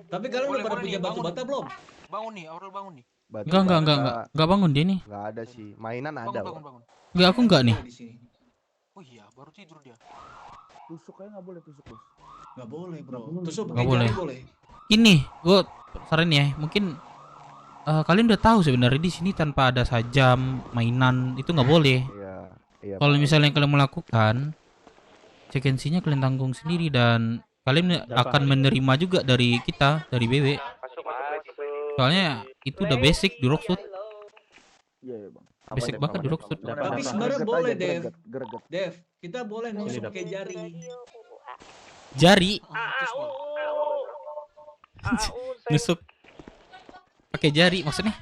Tapi kalian udah pada punya batu bata belum? Bangun nih, Aurel bangun nih. Enggak bangun dia nih. Enggak ada sih. Mainan ada. Bangun. Enggak, aku enggak nih. Oh iya, baru tidur dia. Tusuk aja nggak boleh tusuk bos. Nggak boleh bro. Tusuk Nggak pakai jari boleh. boleh. Ini, gue saran ya, mungkin kalian udah tahu sebenarnya di sini tanpa ada sajam, mainan itu nggak boleh. Iya. Kalau misalnya kalian melakukan, konsekuensinya kalian tanggung sendiri dan kalian akan menerima juga dari kita, dari BW. Soalnya itu udah basic di Rockfoot. Iya bang. Basic banget di Rockfoot. Tapi sebenarnya boleh Dev. Kita boleh nusuk pakai jari. Jari? Nusuk pakai jari maksudnya?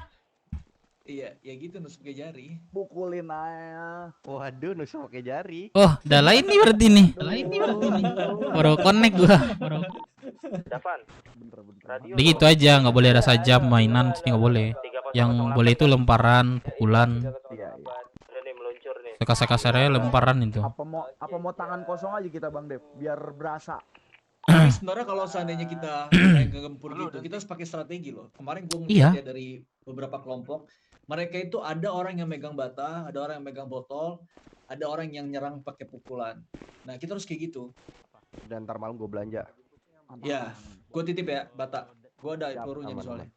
Iya, ya gitu nusuk pakai jari. Pukulin aja. Waduh, nusuk pakai jari. Oh, udah lain nih berarti nih. Baru connect gua. Davan. Jadi gitu aja, nggak boleh ada sajam, mainan sini nggak boleh. Yang boleh itu lemparan, pukulan. Sekasar-kasarnya lemparan itu. Apa mau tangan kosong aja kita bang Dev, biar berasa. Tapi sebenarnya kalau seandainya kita kayak ngegempur gitu, kita harus pakai strategi loh. Kemarin gue ngeliat ya dari beberapa kelompok, mereka itu ada orang yang megang bata, ada orang yang megang botol, ada orang yang nyerang pakai pukulan. Nah kita harus kayak gitu. Dan ntar malam gue belanja. Ya, gue titip ya bata. Gue ada pelurunya nih soalnya.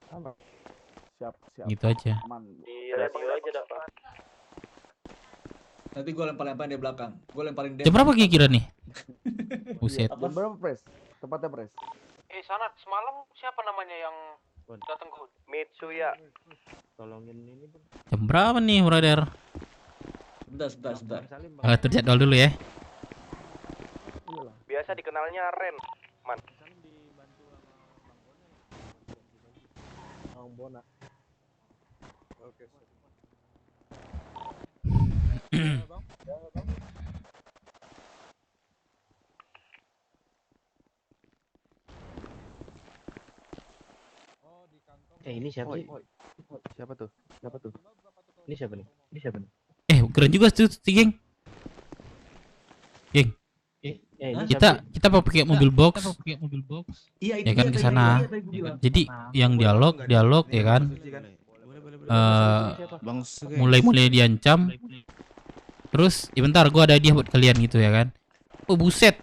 Siap. Gitu aja. Di radio aja dapat. Nanti gue lempar-lemparin di belakang. Gue lemparin Jam berapa kira-kira nih? Buset. Jam berapa pres? Tepatnya pres. Sanat, semalam siapa namanya yang datang ke Mitsuya? Tolongin ini bang. Jam berapa nih, brother? Sebentar. Atur jadwal dulu ya. Biasa dikenalnya Ren, man. Bang Bona. Oke. Ini siapa sih? Siapa tuh? Ini siapa nih? Keren juga tuh, geng. Geng. Kita pakai mobil box. Iya, ya kan ke sana. Jadi yang dialog ya kan. Mulai diancam. Terus, bentar gua ada hadiah buat kalian gitu ya kan. Oh buset.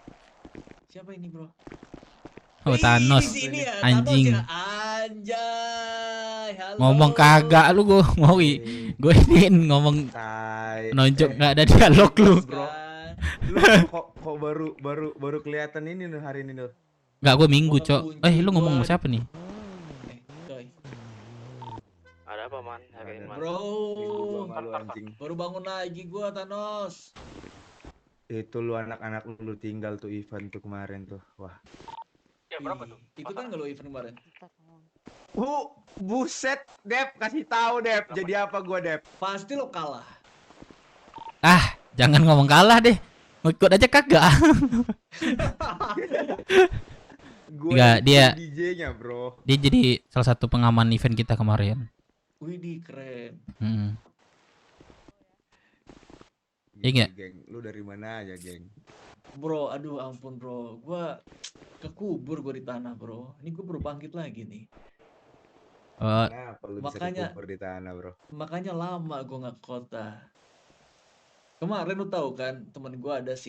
Siapa ini bro? Oh Thanos. Ya, Anjing. Thanos ya. Anjay. Halo. Ngomong kagak lu gua mau gue ingin ngomong nonjok nggak ada dialog lu. Lu kok baru kelihatan ini nih hari ini loh. Nggak, gue minggu cok. Lu ngomong sama siapa nih? Ada apa man? Hari ini man. Bro, Malu anjing. baru bangun lagi gua Thanos. Itu lu anak-anak lu tinggal tuh event tuh kemarin tuh. Wah. Ya berapa tuh? Ikutan gak lo event kemarin? Buset, Dep, kasih tahu Dep. Jadi apa gua Dep? Pasti lo kalah. Jangan ngomong kalah deh. Mau ikut aja kagak. Gua dia DJ-nya, Bro. Dia jadi salah satu pengaman event kita kemarin. Widih, keren. Iya enggak? Geng, lu dari mana aja, geng? Bro, aduh ampun bro. Gua kekubur gua di tanah, bro. Ini gua baru bangkit lagi nih. Kenapa lu bisa makanya- kekubur di tanah, Bro? Makanya lama gua nggak ke kota. Kemarin lu tahu kan, temen gua ada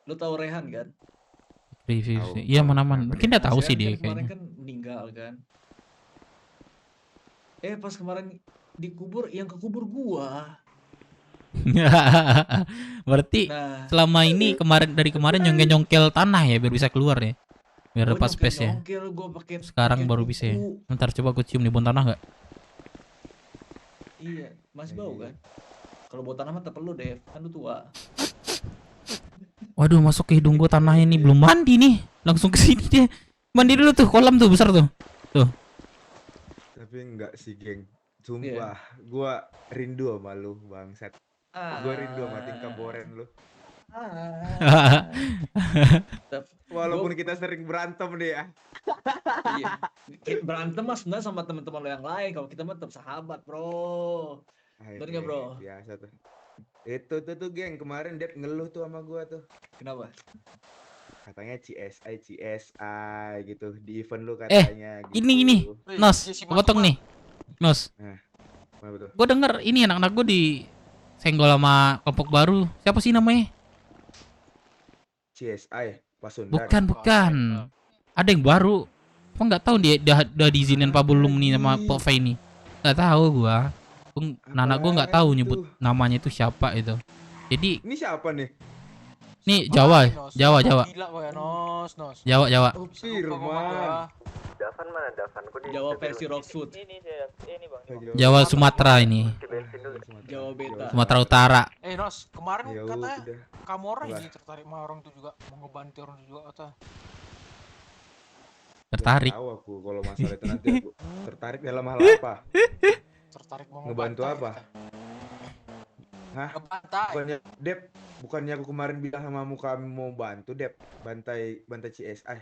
lu tahu Rehan kan? Review sih. Iya mana-mana. Mungkin dia tahu sih dia Kemarin kayaknya. kan meninggal kan. Pas kemarin dikubur, yang kekubur gua. Berarti Nah. selama ini dari kemarin nyongkel tanah ya biar bisa keluar ya. Biar Gua dapat space ya. nyongkel, gua pakai Sekarang baru bisa ya. Ntar coba aku cium di bawah tanah nggak? Iya, masih bau kan? Kalau bau tanah mah tak perlu deh, kan lu tua. Waduh, masuk ke hidung gua tanah ini belum mandi nih. Langsung ke sini dia. Mandi dulu tuh, kolam tuh besar tuh. Tuh. Tapi enggak sih, geng. Sumpah, gua rindu sama lu, bangsat. Gua rindu sama tingkah boren lu. Walaupun kita sering berantem nih ya. Iya. Berantem mas sebenarnya sama teman-teman lo yang lain. Kalau kita mah tetap sahabat, bro. Bener nggak, bro? Biasa tuh. Itu tuh geng, kemarin dia ngeluh tuh sama gua tuh. Kenapa? Katanya CSI gitu di event lu katanya gitu. Ini Nos, potong nih. Nos. Nah, apa tuh? Gue denger ini anak-anak gue di senggol sama kelompok baru. Siapa sih namanya? CSI Pasundan. Bukan. Ada yang baru. Kok nggak tahu dia udah diizinin Pak belum nih sama Pak Fai ini. Nggak tahu gua. Anak gua nggak tahu nyebut namanya itu siapa itu. Jadi Ini siapa nih? nih Jawa. Gila kok ya, Nos. Jawa. Firman. Davan mana Davan? Kok Jawa versi Rockfoot. Ini Bang. Jawa Sumatera ini. Jawa Beta. Sumatera Utara. Nos, kemarin Ya katanya udah. kamu orang Apa? ini tertarik sama orang tuh juga, mau ngebantu orang tuh juga kata. Tertarik. Nggak tahu aku kalau masalah itu nanti aku tertarik dalam hal apa? Tertarik mau Ngebantu apa? Hah? Ngebantai. Bukannya aku kemarin bilang sama kami mau bantu, Dep. Bantai CSI.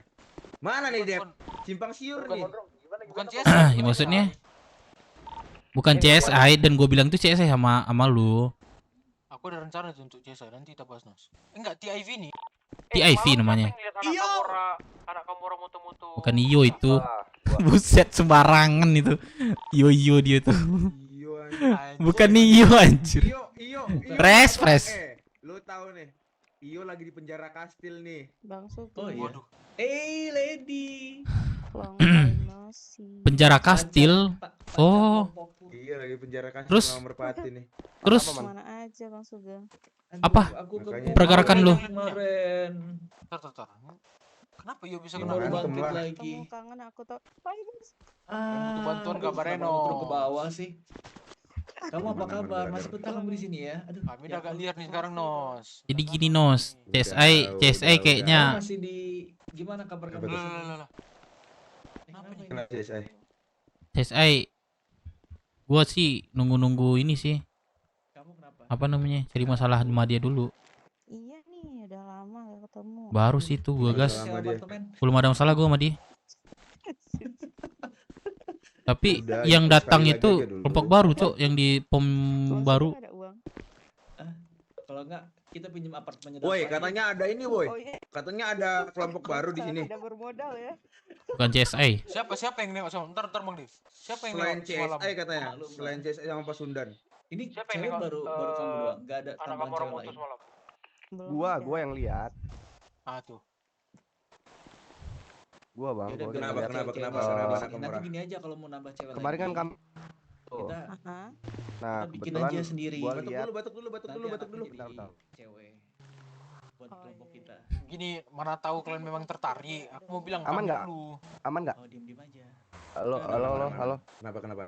Mana nih, Dep? Simpang siur nih. Bukan CSI. Ya, maksudnya bukan CSI dan gue bilang tuh CSI sama lu. Aku ada rencana tuh untuk CSI, nanti kita bahas, Nos. Enggak, TIV nih. TIV namanya. Iya. Anak Kamora mutu-mutu. Bukan Iyo itu. Buset sembarangan itu. Iyo dia tuh. Bukan Iyo anjir. Iyo. Fresh. Lu tahu nih. Iyo lagi di penjara Kastil nih. Bang Sugi. Oh iya. Lady. Penjara Kastil. Oh. Iya lagi penjara Kastil Terus? sama Merpati nih. Terus? Mana aja Bang Sugeng. Apa? Makanya- Pergerakan lu. Kemarin. Tar. Kenapa Yo bisa Ya, kenal berantem bangkit lah. lagi. Kamu kangen aku tau. Bye, Bang. butuh bantuan kabarnya, Turun ke Nos. bawah sih. Kamu apa kabar? Masih betah kamu di sini ya? Aduh. Kami udah agak liar nih sekarang, Nos. Jadi gini Nos, CSI kayaknya Masih di gimana kabar kamu? Apa tuh? Lah. Kenapa CSI? CSI gua sih nunggu ini sih. Kamu kenapa? Apa namanya? Cari masalah sama dia dulu. Iya nih, udah lama gak ketemu. Baru sih itu gua gas. Sama dia. Belum ada masalah gua sama dia. Tapi Udah, yang itu datang sekali lagi itu aja dulu. kelompok baru, Cok, yang di pom baru. Ada uang. Kalau enggak kita pinjam apartemennya. Woi, Dava katanya ada ini, woi. Oh iya. Katanya ada kelompok baru di sini. Udah bermodal ya. Bukan CSI. Siapa yang nengok sama? Ntar Bang Div. Siapa yang Selain nengok semalam? CSI katanya, Maklum, selain CSI sama Pasundan. Ini Siapa yang cewek nengok, baru kamu doang. Enggak ada Anak tambahan Kamora cewek mutu lain. semalam. Gua yang lihat. Tuh. Gua Bang. Yaudah, Gua biar yang ada lihat. cewek-cewek kenapa, baru. kenapa, Nanti Kamora? gini aja kalau mau nambah cewek Kemarin kan lagi, kamu kita Nah, kita bikin kebetulan aja sendiri. gua Batuk lihat dulu, batuk dulu. Nanti anaknya jadi cewek buat kelompok kita. Gini, mana tahu kalian memang tertarik. Aku mau bilang Aman kamu nggak? dulu. Aman nggak? Oh, diem aja. Halo. Kenapa?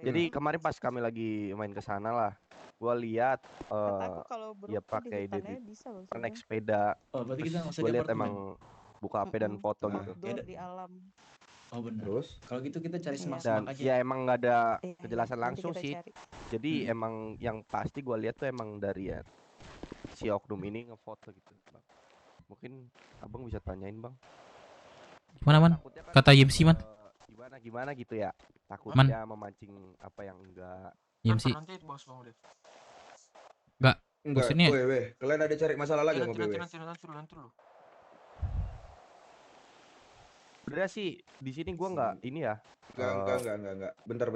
Jadi kemarin pas kami lagi main ke sana lah, gua lihat Kataku kalau dia berhenti di pakai hutannya bisa Bang naik Sugeng. sepeda. Oh, berarti kita nggak usah Gue di lihat apartemen. emang buka HP dan foto gitu. Outdoor di alam. Oh benar. Terus? Kalau gitu kita cari Dan semak-semak aja. ya emang nggak ada Iya, kejelasan nanti langsung kita sih. cari. Jadi emang yang pasti gua lihat tuh emang dari ya si oknum ini ngefoto gitu, Bang. Mungkin abang bisa tanyain bang. Gimana man? Kata YMC man? Gimana gitu ya? Man. Takutnya memancing apa yang enggak. YMC. Nanti bahas Bang Div. Enggak. Enggak, Maksudnya weh. Kalian ada cari masalah lagi sama BW? Nanti dulu. Sebenarnya sih di sini gua nggak ini ya. Enggak. Bentar.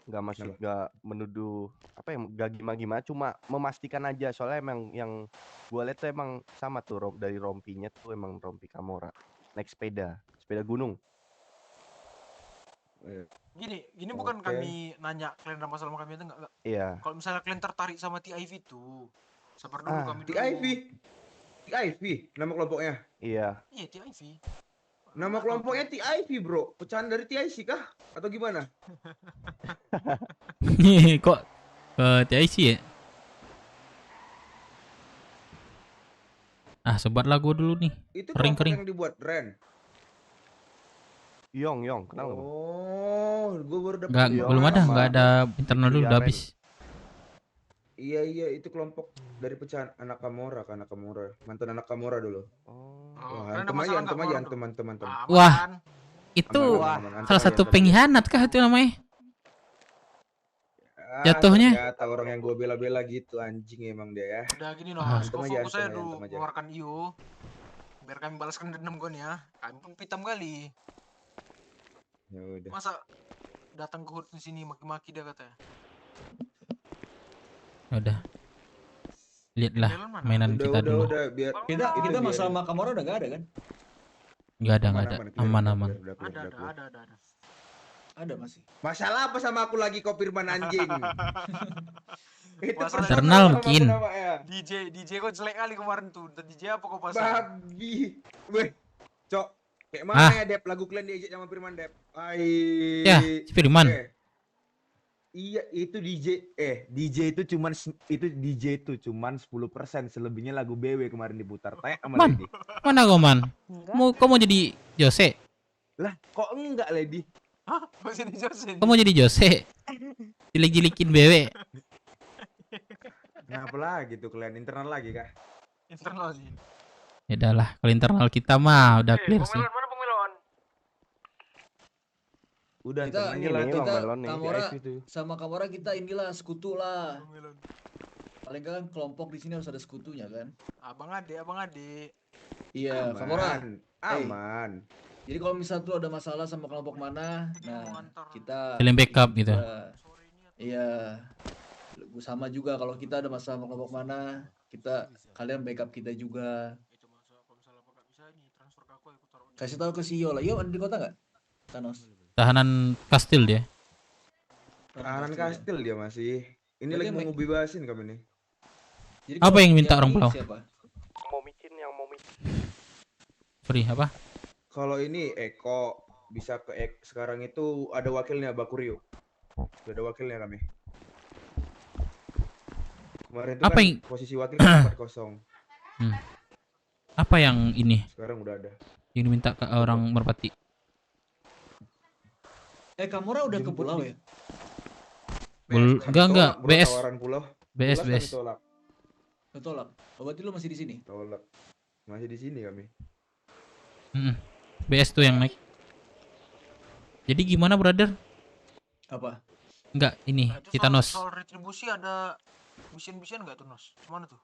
Nggak maksud nggak menuduh apa ya, nggak gimana cuma memastikan aja soalnya emang yang gua lihat tuh emang sama tuh dari rompinya tuh emang rompi Kamora naik sepeda gunung. Gini bukan Oke. kami nanya kalian ada masalah sama kami itu enggak. Iya. Kalau misalnya kalian tertarik sama TIV itu, sabar dulu kami dulu. TIV nama kelompoknya. Iya. Iya TIV. Nama kelompoknya TIV, bro. Pecahan dari TIC kah? Atau gimana? Kok ke TIC ya? Sebat lagu dulu nih. Itu Kering. kelompok yang dibuat Ren. Yong, kenal nggak? Oh, gue baru dapet Nggak, belum ada, nggak ada internal dulu, udah habis. Iya, itu kelompok dari pecahan anak Kamora, mantan anak Kamora dulu. Wah, teman. Wah, itu Aman. salah satu pengkhianat kah itu namanya? Jatuhnya? Ternyata orang yang gue bela-bela gitu, anjing emang dia ya. Udah gini loh, kau fokus aja dulu mengeluarkan IO. Biar kami balaskan dendam gue nih ya. Kami pun pitam kali. Ya udah. Masa datang ke hut di sini maki-maki dia katanya. Udah. Lihatlah mainan kita dulu. Udah, biar Kita masalah Makamora udah gak ada kan? Nggak ada. Aman. Ada. Ada masih. Masalah apa sama aku lagi kau Firman anjing? Itu internal mungkin. DJ kok jelek kali kemarin tuh. DJ apa kau pasang? Babi. Weh, Cok. Kayak mana ya Dep lagu kalian diejek sama Firman Dep? Ya, si Firman. Iya, itu DJ itu cuman 10%, selebihnya lagu BW kemarin diputar. Tanya sama Man, Lady. mana kau man? Kau mau jadi Jose? Lah, kok enggak Lady? Hah? Mau jadi Jose? Kau mau jadi Jose? Jilik-jilikin BW. Kenapa lagi tuh kalian internal lagi kah? Internal sih. Ya udahlah, kalau internal kita mah udah clear sih. Mana pemilon? Udah Kita melon nih, Kamora TIV itu. sama Kamora kita inilah sekutu lah. Paling kan kelompok di sini harus ada sekutunya kan. Abang adik. Iya, Aman, Kamora. aman. Jadi kalau misal tuh ada masalah sama kelompok mana, nah kita Saling backup gitu. Iya. Sama juga kalau kita ada masalah sama kelompok mana, kalian backup kita juga. Kasih tahu ke CEO lah. Yo, ada di kota nggak? Thanos. Tahanan kastil dia. Tahanan kastil dia masih. Ini lagi mau bebasin kami nih. Jadi Apa yang minta orang pulau? Mau micin. Sorry, apa? Kalau ini Eko bisa ke sekarang itu ada wakilnya Bakurio. Sudah ada wakilnya kami. Kemarin itu Apa kan yang posisi wakil kan 4-0. Apa yang ini? Sekarang udah ada. Yang diminta ke orang Merpati. Kamora udah ke pulau ya? Enggak, BS. Tawaran pulau. BS. Tolak. Oh, berarti lu masih di sini? Tolak. Masih di sini kami. BS tuh yang naik. Jadi gimana, brother? Apa? Enggak, ini Titanos. Soal retribusi ada mission nggak tuh Nos? Gimana tuh?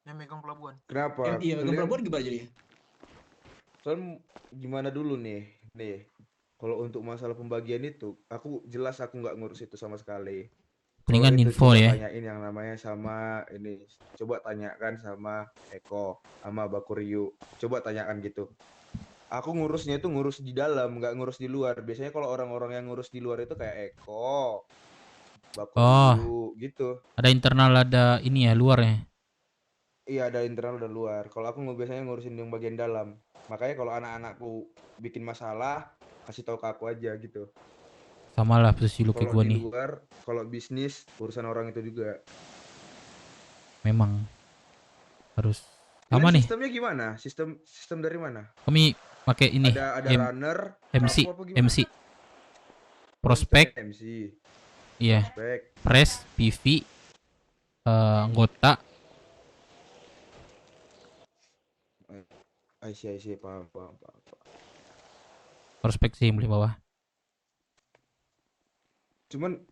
Yang megang pelabuhan. Kenapa? Iya, megang pelabuhan gimana jadi? Soalnya gimana dulu nih. Kalau untuk masalah pembagian itu, aku nggak ngurus itu sama sekali. Mendingan info ya. Tanyain yang namanya sama ini. Coba tanyakan sama Eko, sama Bakuryu. Coba tanyakan gitu. Aku ngurusnya itu ngurus di dalam, nggak ngurus di luar. Biasanya kalau orang-orang yang ngurus di luar itu kayak Eko, Bakuryu, gitu. Ada internal, ada ini ya, luar ya. Iya, ada internal dan luar. Kalau aku biasanya ngurusin yang bagian dalam. Makanya kalau anak-anakku bikin masalah, kasih tahu ke aku aja gitu. Sama lah posisi lu kayak gua nih. Luar, kalau bisnis urusan orang itu juga. Memang harus sama nih. Sistemnya gimana? Sistem dari mana? Kami pakai ini. Ada runner, MC. Prospek. MC. Iya. Press, PV, anggota. I see, paham. Prospek sih yang beli bawah. Cuman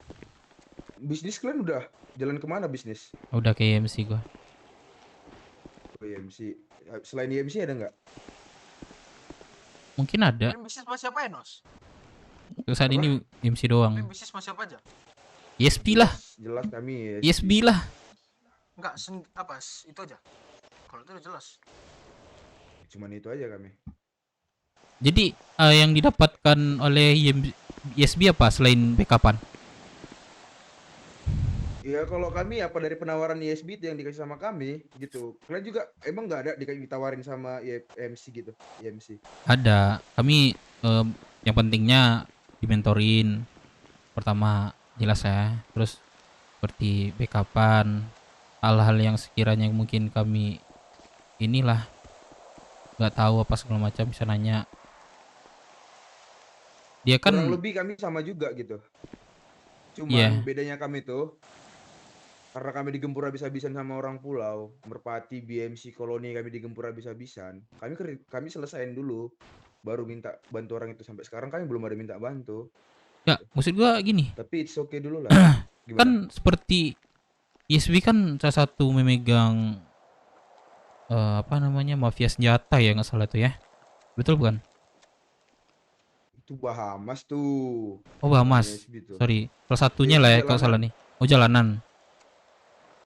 bisnis kalian udah jalan kemana bisnis? Udah kayak MC gua. IMC. Selain IMC ada nggak? Mungkin ada. Bisnis sama siapa ya Nos? Untuk saat ini MC doang. Bisnis sama siapa aja? ESP lah. Jelas kami ESP lah. Enggak, itu aja. Kalau itu udah jelas. Cuman itu aja kami. Jadi yang didapatkan oleh YSB apa selain backupan? Ya kalau kami apa dari penawaran ISB itu yang dikasih sama kami gitu. Kalian juga emang nggak ada ditawarin sama IMC gitu, IMC. Ada. Kami yang pentingnya dimentorin. Pertama jelas ya. Terus seperti backupan, hal-hal yang sekiranya mungkin kami inilah nggak tahu apa segala macam bisa nanya. Dia kan Kurang lebih kami sama juga gitu. Cuman Iya. bedanya kami tuh karena kami digempur habis-habisan sama orang pulau, Merpati, BMC, koloni kami digempur habis-habisan. Kami selesain dulu, baru minta bantu orang itu. Sampai sekarang kami belum ada minta bantu. Ya, maksud gua gini. Tapi it's okay dulu lah. Kan seperti YSB kan salah satu memegang apa namanya mafia senjata ya nggak salah tuh ya. Betul bukan? Itu Bahamas tuh. Oh Bahamas. YSB tuh. Sorry, salah satunya lah ya kalau salah nih. Oh jalanan.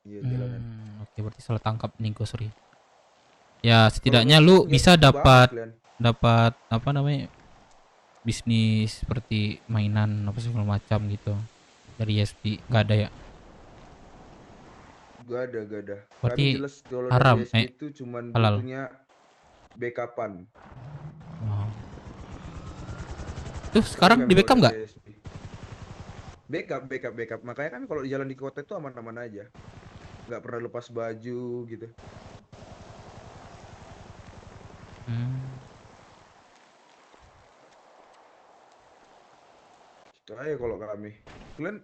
Iya jalanan. Oke, berarti salah tangkap nih gue, sorry. Ya setidaknya lu bisa dapat apa namanya bisnis seperti mainan apa segala macam gitu dari YSB. Nggak ada ya? Gak ada. Berarti Kami jelas kalau haram, dari YSB itu cuman halal. butuhnya backupan. Oh. Tuh sekarang di backup nggak? Backup. Makanya kan kalau jalan di kota itu aman-aman aja. Nggak pernah lepas baju gitu. Itu aja kalau kami. Kalian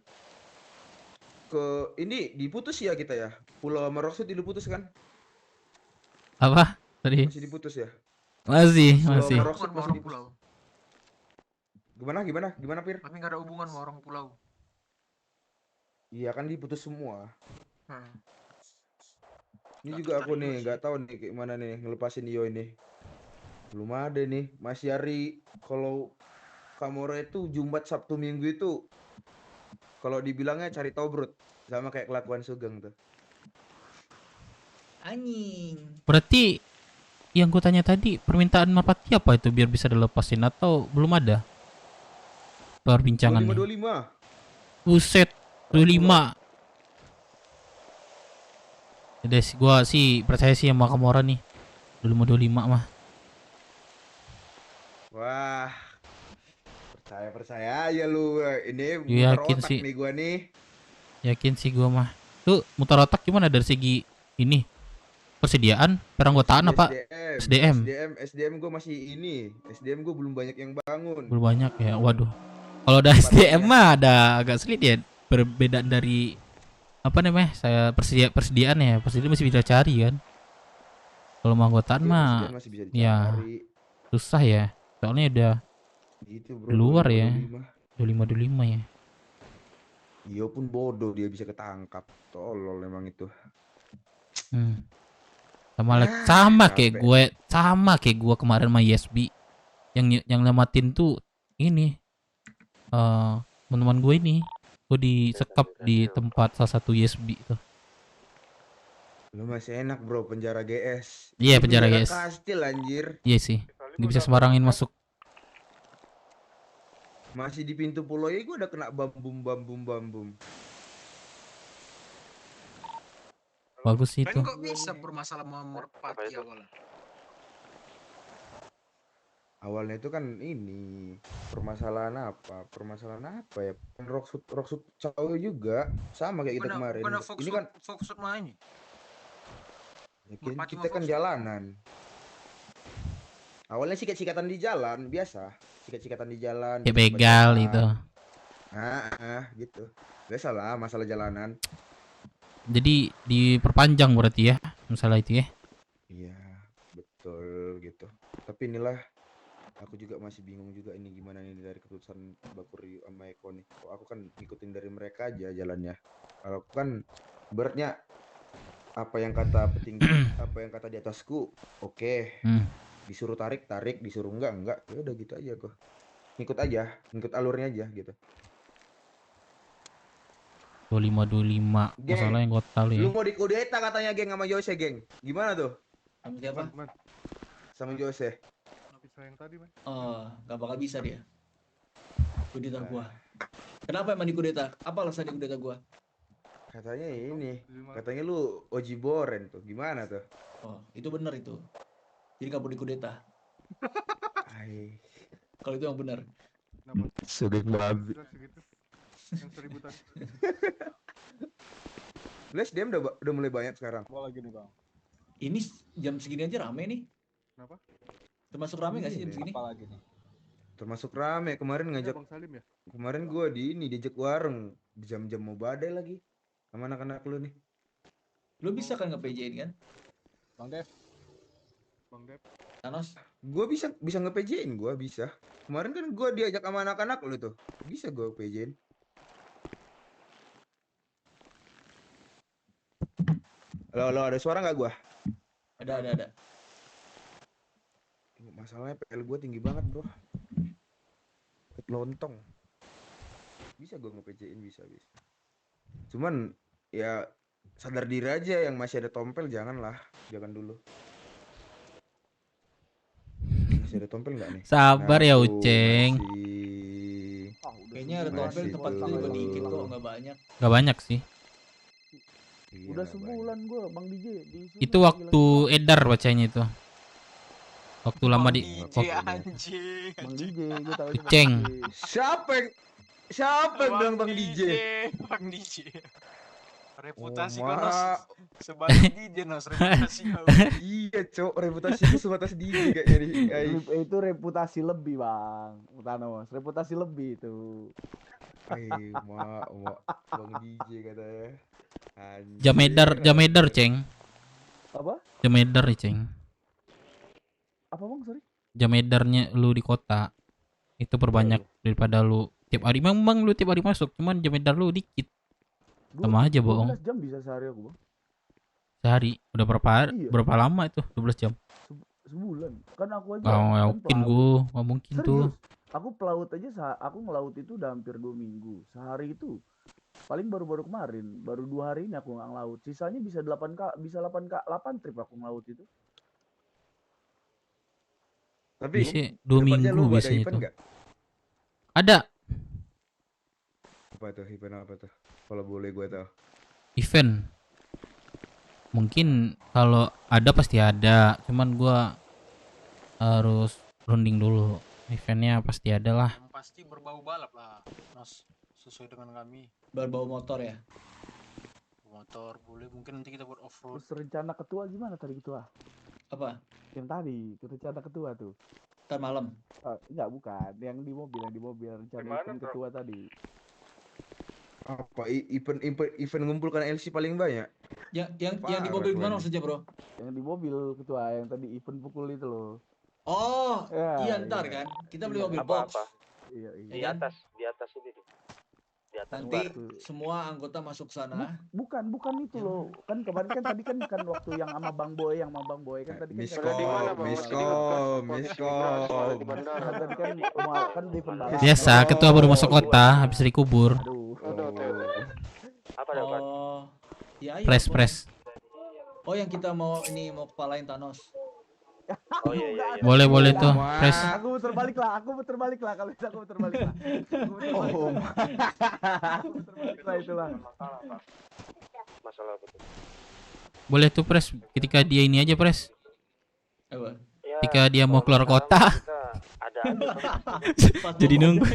ke ini diputus ya kita ya? Pulau sama Rocksuit diputus kan? Apa? Tadi? Masih diputus ya? Masih. Pulau Masih. sama Rocksuit masih orang diputus. pulau. Gimana Pir? Kami nggak ada hubungan sama orang pulau. Iya kan diputus semua. Hmm. Ini juga aku nih nggak tahu nih kayak mana nih ngelepasin Iyo ini. Belum ada nih. Masih hari kalau Kamora itu Jumat Sabtu Minggu itu kalau dibilangnya cari tobrut sama kayak kelakuan Sugeng tuh. Anjing. Berarti yang gue tanya tadi permintaan Merpati apa itu biar bisa dilepasin atau belum ada? Perbincangan. 25. Buset, 25. Udah sih gua sih percaya sih sama Kamora nih. 25 mah. Wah. Percaya aja lu. Ini Ya, muter yakin otak sih. nih gua nih. Yakin sih gua mah. Tuh mutar otak gimana dari segi ini? Persediaan, peranggotaan apa? SDM gua masih ini. SDM gua belum banyak yang bangun. Belum banyak ya. Waduh. Kalau ada SDM mah ada agak sulit ya. Perbedaan dari apa namanya? Saya persediaan ya. Persediaan masih bisa cari kan. Kalau mau anggotaan mah persediaan masih bisa ya dicari. susah ya. Soalnya udah Gitu, bro. di luar ya. 25. 25 ya. Iyo pun bodoh dia bisa ketangkap. Tolol emang itu. Sama kayak gue kemarin sama YSB. Yang nyamatin tuh ini teman-teman gue ini. Gue disekap di tempat salah satu YSB tuh. Lu masih enak bro penjara GS. Iya, Ini penjara GS. Kastil anjir. Iya sih. Gak bisa sembarangin masuk. Masih di pintu pulau ya gue udah kena bambum. Bagus sih itu. Kalian kok bisa bermasalah sama Merpati awalnya? Awalnya itu kan ini permasalahan apa ya? Rocksud Cao juga sama kayak kita kemarin. Ini kan fokus main. kita kan jalanan. Awalnya sikat-sikatan di jalan biasa, sikat-sikatan di jalan. Kayak begal itu. Gitu. Biasa lah masalah jalanan. Jadi diperpanjang berarti ya masalah itu ya. Iya, betul gitu. Tapi inilah aku juga masih bingung juga ini gimana nih dari keputusan Bakuri sama Eko nih. Kok aku kan ngikutin dari mereka aja jalannya. Kalau aku kan beratnya apa yang kata petinggi, apa yang kata di atasku, oke. Disuruh tarik, disuruh enggak. Ya udah gitu aja kok. Ngikut alurnya aja gitu. 25 masalah yang kota lu ya. Lu mau dikudeta katanya geng sama Jose geng. Gimana tuh? Sama siapa? Sama Jose. Pisau yang tadi, man. Oh, nggak bakal bisa dia. Kudeta gua. Kenapa emang dikudeta? Apa alasan dikudeta gua? Katanya ini, katanya lu Oji Boren tuh, gimana tuh? Oh, itu benar itu. Jadi nggak boleh dikudeta. Hai. Kalau itu yang benar. Sugeng babi. Segitu. Yang 1000 tadi. Lu SDM udah mulai banyak sekarang. Mau lagi nih, Bang. Ini jam segini aja rame nih. Kenapa? Termasuk rame nggak sih jam segini? Apa lagi nih? Termasuk rame kemarin ngajak. Bang Salim ya? Kemarin gua diajak wareng jam-jam mau badai lagi. Sama anak-anak lu nih. Lu bisa kan nge-PJ-in kan? Bang Dev. Bang Dev. Thanos. Gua bisa nge-PJ-in, gua bisa. Kemarin kan gua diajak sama anak-anak lu tuh. Bisa gua PJ-in. Halo, ada suara nggak gua? Ada. Masalahnya PL gua tinggi banget, Bro. Lontong. Bisa gua nge-PJ-in, bisa. Cuman ya sadar diri aja, yang masih ada tompel jangan dulu. Masih ada tompel nggak nih? Sabar ya tuh, Uceng. Kayaknya ada tompel Masih tempat itu tuh. juga dikit kok, nggak banyak. Gak banyak sih. Iya, Udah sebulan gua Bang DJ di sini. Itu waktu edar bacanya itu. Waktu lama di Anjing. Bang DJ, gua tahu Uceng. Siapa yang bilang Bang DJ? Bang DJ. Reputasi Oh, kau Nos. ma. Sebatas DJ Nos, reputasi kau. Iya, Cok, reputasi itu sebatas DJ kayaknya di. Itu reputasi lebih, Bang. Thanos, reputasi lebih itu. Bang DJ katanya. Anjir. Jamedar, Ceng. Apa? Jamedar, Ceng. Apa, Bang? Sorry. Jamedarnya lu di kota itu perbanyak daripada lu tiap hari. Memang lu tiap hari masuk, cuman jamedar lu dikit. Sama aja bohong. 12 jam bisa sehari aku, Bang. Sehari udah Iya. berapa lama itu 12 jam? Sebulan. Kan aku aja. Nggak kan mungkin pelaut. gua, nggak mungkin tuh. Serius. Aku pelaut aja, aku ngelaut itu udah hampir 2 minggu. Sehari itu paling baru kemarin, baru 2 hari ini aku nggak ngelaut. Sisanya bisa 8 trip aku ngelaut itu. Tapi Bisa 2 kedepannya minggu lu ada biasanya event itu. nggak? Ada Event apa tuh? Kalau boleh gue tahu. event. Mungkin kalau ada pasti ada, cuman gua harus runding dulu. Eventnya pasti ada lah. Yang pasti berbau balap lah, Nos. Sesuai dengan kami. Berbau motor ya. Motor boleh, mungkin nanti kita buat off-road. Terus rencana ketua gimana tadi ketua? Apa? Yang tadi, rencana ketua tuh. Ntar malam. Enggak, bukan. Yang di mobil rencana event ketua tadi. Apa event ngumpulkan LC paling banyak? Yang di mobil gimana maksudnya, Bro? Yang di mobil ketua, yang tadi event pukul itu loh. Oh, Ya, iya ntar iya. kan. Kita beli Iya. mobil box. Iya. Di atas ini deh. Di atas Nanti luar. semua anggota masuk sana. Bukan itu loh. Kan kemarin kan tadi kan waktu yang sama Bang Boy kan tadi kan Miskom. tadi kan di pembalap. Biasa, ketua baru masuk kota habis dikubur. Apa dapat? Oh, ya Press. Oh, yang kita mau kepalain Thanos. Oh iya. Boleh tuh, press. Aku muter balik lah kalau bisa aku muter balik lah. Aku muter balik lah itulah. Masalah apa tuh? Boleh tuh press. Ketika dia ini aja press. Apa? Ketika dia mau keluar kota. Ada. Jadi nunggu.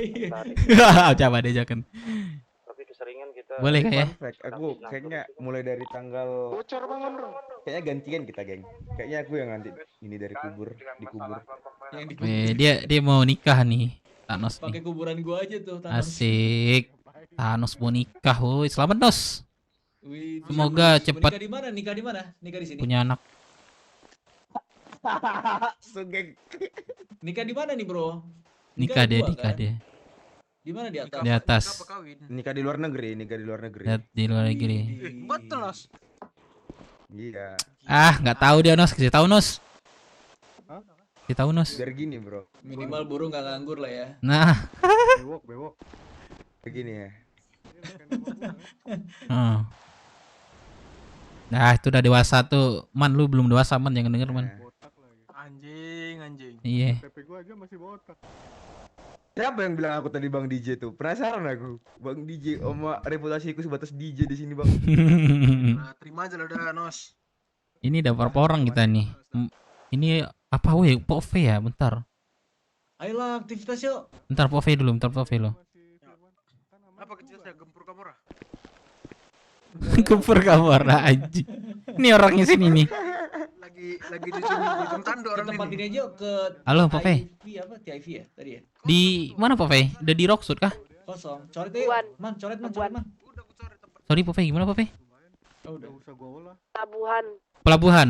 Coba deh jangan. Tapi keseringan kita. Boleh kayak. Aku kayaknya mulai dari tanggal. Bocor banget, Bro. Kayaknya gantian kita, geng. Kayaknya aku yang nanti ini dari dikubur. Yang di Dia mau nikah nih, Thanos nih. pakai kuburan gua aja tuh Thanos. Asik. Thanos mau nikah, woi. Selamat, Nos. Wih, Semoga mau cepat Nikah di mana? Nikah di sini. punya anak. Sugeng. Nikah di mana nih, Bro? Nikah dia. Di mana di atas? Di atas. Nikah di luar negeri. Di luar negeri. Betul, Nos. Iya. Nggak tahu dia, Nos. Kasih tahu, Nos. Kasih tahu, Nos. Biar gini, Bro. Minimal burung nggak nganggur lah ya. Nah. Bewok. Begini ya. Nah, itu udah dewasa tuh. Man, lu belum dewasa, Man. Jangan denger, Man. Anjing. Iya. KTP gua aja masih botak. Siapa yang bilang aku tadi Bang DJ tuh? Penasaran aku. Bang DJ sama reputasiku sebatas DJ di sini, Bang. Nah, terima aja lah udah, Nos. Ini udah berapa orang kita nih? Ini apa weh? Pove ya, bentar. Ayolah aktivitas yuk. Bentar Pove dulu, bentar Pove lo. Apa kecil saya gempur kamera? Kepur kamar aja. Ini orangnya sini nih. Lagi di tanduk orang Tempat ini aja ke Halo, Pove. TIV apa? TIV ya tadi ya? Di mana Pove? Udah di Rocksuit kah? Kosong. Coret yuk. Man, coret man. Sorry Pove, gimana Pove? Oh, udah. Usah gua olah. Pelabuhan. Pelabuhan.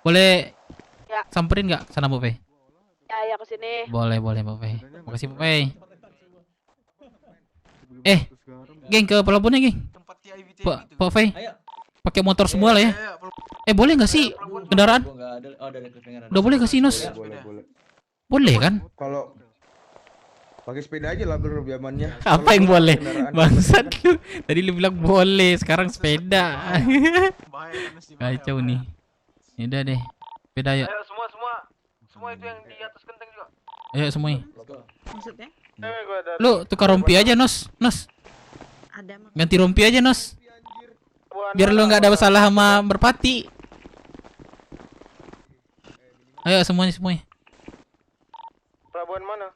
Boleh Ya. samperin nggak sana Pove? Ya ke sini. Boleh Pove. Makasih Pove. Geng ke pelabuhannya geng. Pove. Pakai motor semua lah ya. Boleh nggak sih kendaraan? Udah boleh nggak sih Nos? Boleh. Boleh kan? Kalau pakai sepeda aja lah bro, lebih amannya. Apa yang boleh? Bangsat lu. Tadi lu bilang boleh, sekarang sepeda. Kacau nih. Udah deh. Sepeda yuk. Ayo semua itu yang di atas genteng juga. Ayo semuanya. Maksudnya? Lu tukar rompi aja Nos. Ada mah. Ganti rompi aja Nos. Biar lu nggak ada masalah sama merpati. Ayo semuanya. Pelabuhan mana?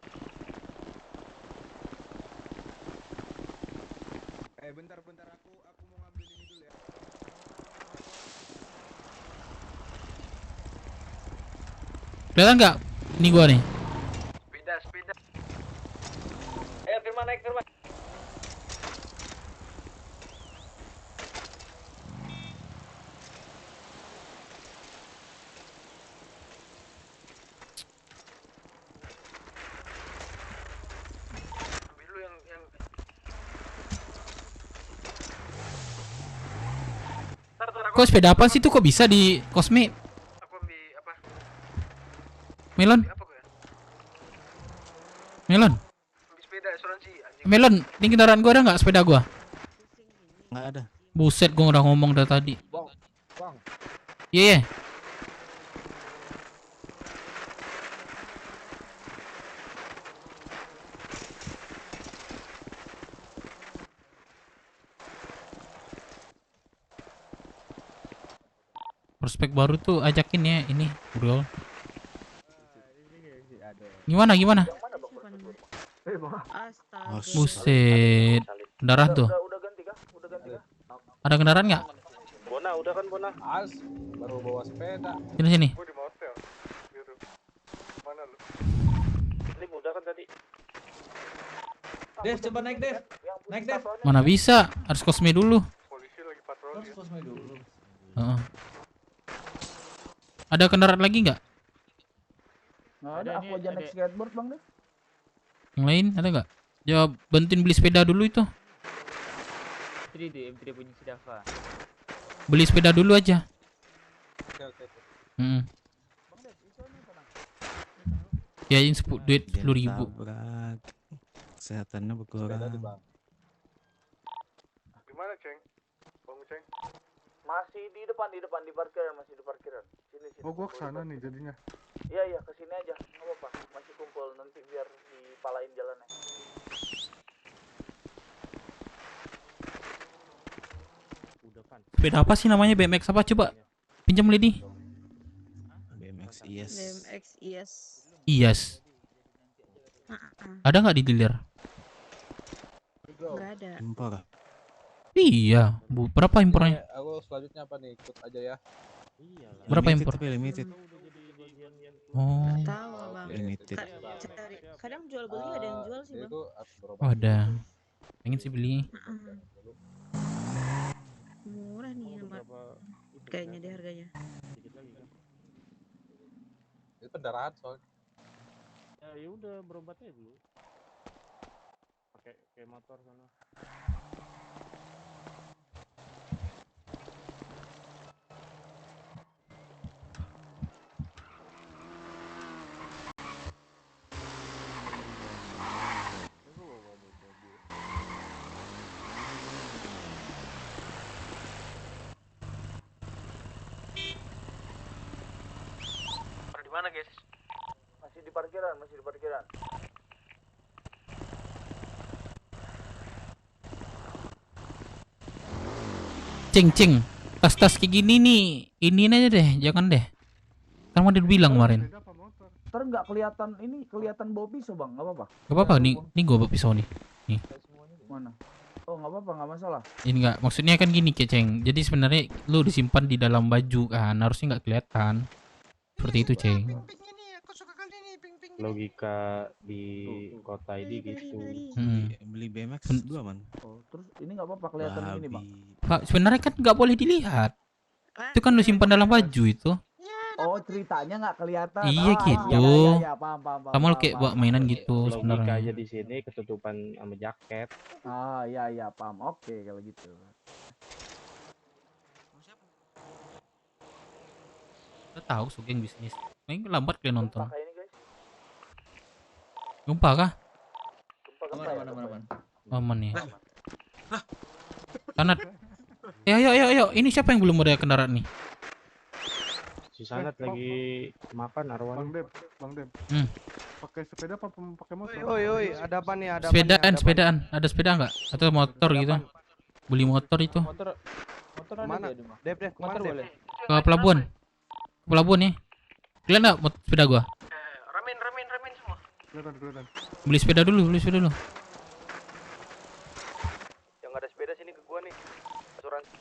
Bentar aku mau ngambil ini dulu ya. Kelihatan nggak? Ini gua nih. Sepeda. Ayo Firman naik Firman. Kok sepeda apa sih tuh kok bisa di Cosme? Melon. Melon, ini kendaraan gua ada nggak sepeda gua? Nggak ada. Buset, gua udah ngomong dari tadi. Bang. Iya. Prospek baru tuh ajakin ya ini, bro. Gimana? Astaga. Buset. Kendaraan tuh. Udah ganti kah? Ada kendaraan nggak? Bona, udah kan Bona? Baru bawa sepeda. Sini. Gua di motel. Gitu. Mana lu? Ini udah kan tadi. Dev, coba naik Dev. Naik Dev. Mana bisa? Harus Cosme dulu. Polisi lagi patroli. Harus Cosme dulu. Heeh. Ada kendaraan lagi nggak? Nggak ada, aku aja naik skateboard bang deh. Yang lain ada nggak? Ya bantuin beli sepeda dulu itu. M3 punya si Dava. Beli sepeda dulu aja. Oke. Ya ini duit 10.000. Kesehatannya berkurang. Gimana, Ceng? Bang Ceng? Masih di depan di parkiran, masih di parkiran. Sini. Oh, gua kesana nih jadinya. Iya, kesini aja. Nggak apa-apa, masih kumpul nanti biar dipalain jalannya. Sepeda apa sih namanya? BMX apa? Coba pinjam Lidi. BMX IS. Iyas. Ada nggak di dealer? Nggak ada. Impor. Iya, berapa impornya? Aku selanjutnya apa nih? Ikut aja ya. Berapa impor? Limited. Oh. Tahu bang. Limited. Kadang jual beli ada yang jual sih bang. Oh, ada. Pengen sih beli. Murah nih tempat. Kayaknya deh harganya. Itu kendaraan soalnya. Ya udah berobatnya dulu. Pakai motor sana. Di mana, guys? Masih Masih di parkiran, masih di parkiran. Cing, tas-tas kayak gini nih, ini aja deh, jangan deh. Kan mau dibilang kemarin. Ntar nggak kelihatan ini, kelihatan bawa pisau bang, nggak apa-apa. Gak apa-apa nih gua bawa pisau nih. Nih. Mana? Oh nggak apa-apa, nggak masalah. Ini nggak, maksudnya kan gini Ceng. Jadi sebenarnya lu disimpan di dalam baju kan, harusnya nggak kelihatan. Seperti itu Ceng. Logika di kota ini gitu. Beli BMX 2 man. Oh, terus ini nggak apa-apa kelihatan gini bang. Pak, sebenarnya kan nggak boleh dilihat. Itu kan lu simpan dalam baju itu. Oh ceritanya nggak kelihatan. Iya gitu. Iya, paham. Kamu kayak buat mainan gitu Logika sebenarnya. aja di sini ketutupan sama jaket. Ah iya paham. Oke kalau gitu. Udah tahu Sugeng bisnis. Main lambat kayak nonton. Pakai ini guys. Gempa kah? Aman. Aman ya. Sanat. Ayo. Ini siapa yang belum ada kendaraan nih? Si Sanat lagi makan Arwan. Bang Dem. Pakai sepeda apa pakai motor? Oi, ada apa nih? Sepedaan. Ada sepeda nggak? Atau motor gitu? Beli motor itu. Motor Mana? ada. Dev, kemana Dev? Ke pelabuhan. Ke pelabuhan ya. Kelihatan nggak sepeda gua? Ramen semua. Kelihatan. Beli sepeda dulu. Yang ada sepeda sini ke gua nih. Asuransi.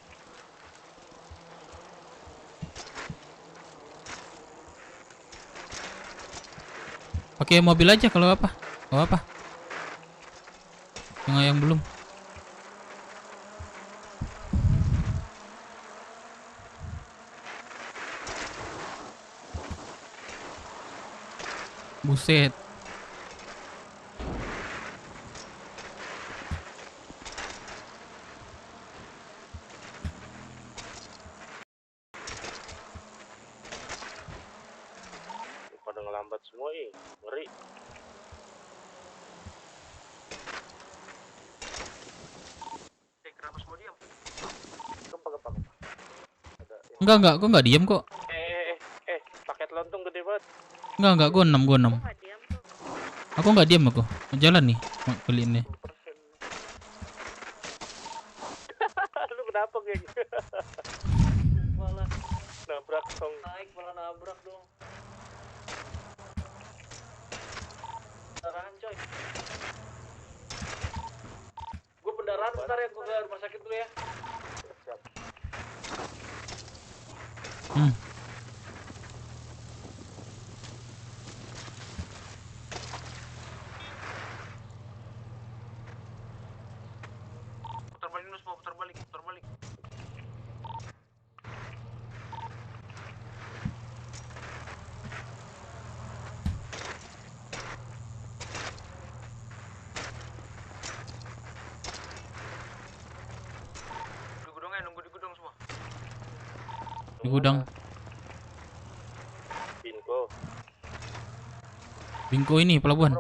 Pakai mobil aja kalau apa? Gak apa? Yang belum. Buset. Pada ngelambat semua ngeri. Kenapa semua diam? Gempa. Enggak, gua enggak diam kok. Paket lontong gede banget. Enggak, gua 6. Aku enggak diam aku. Jalan nih, beliin nih. Lu kenapa kayak gitu? Malah Nabrak dong. naik malah nabrak dong. Pendarahan coy. Gue pendarahan bentar ya, gue ke rumah sakit dulu ya. Siap. Putar balik dulu semua, putar balik. Nunggu di gudang semua. Di gudang. Bingko ini pelabuhan.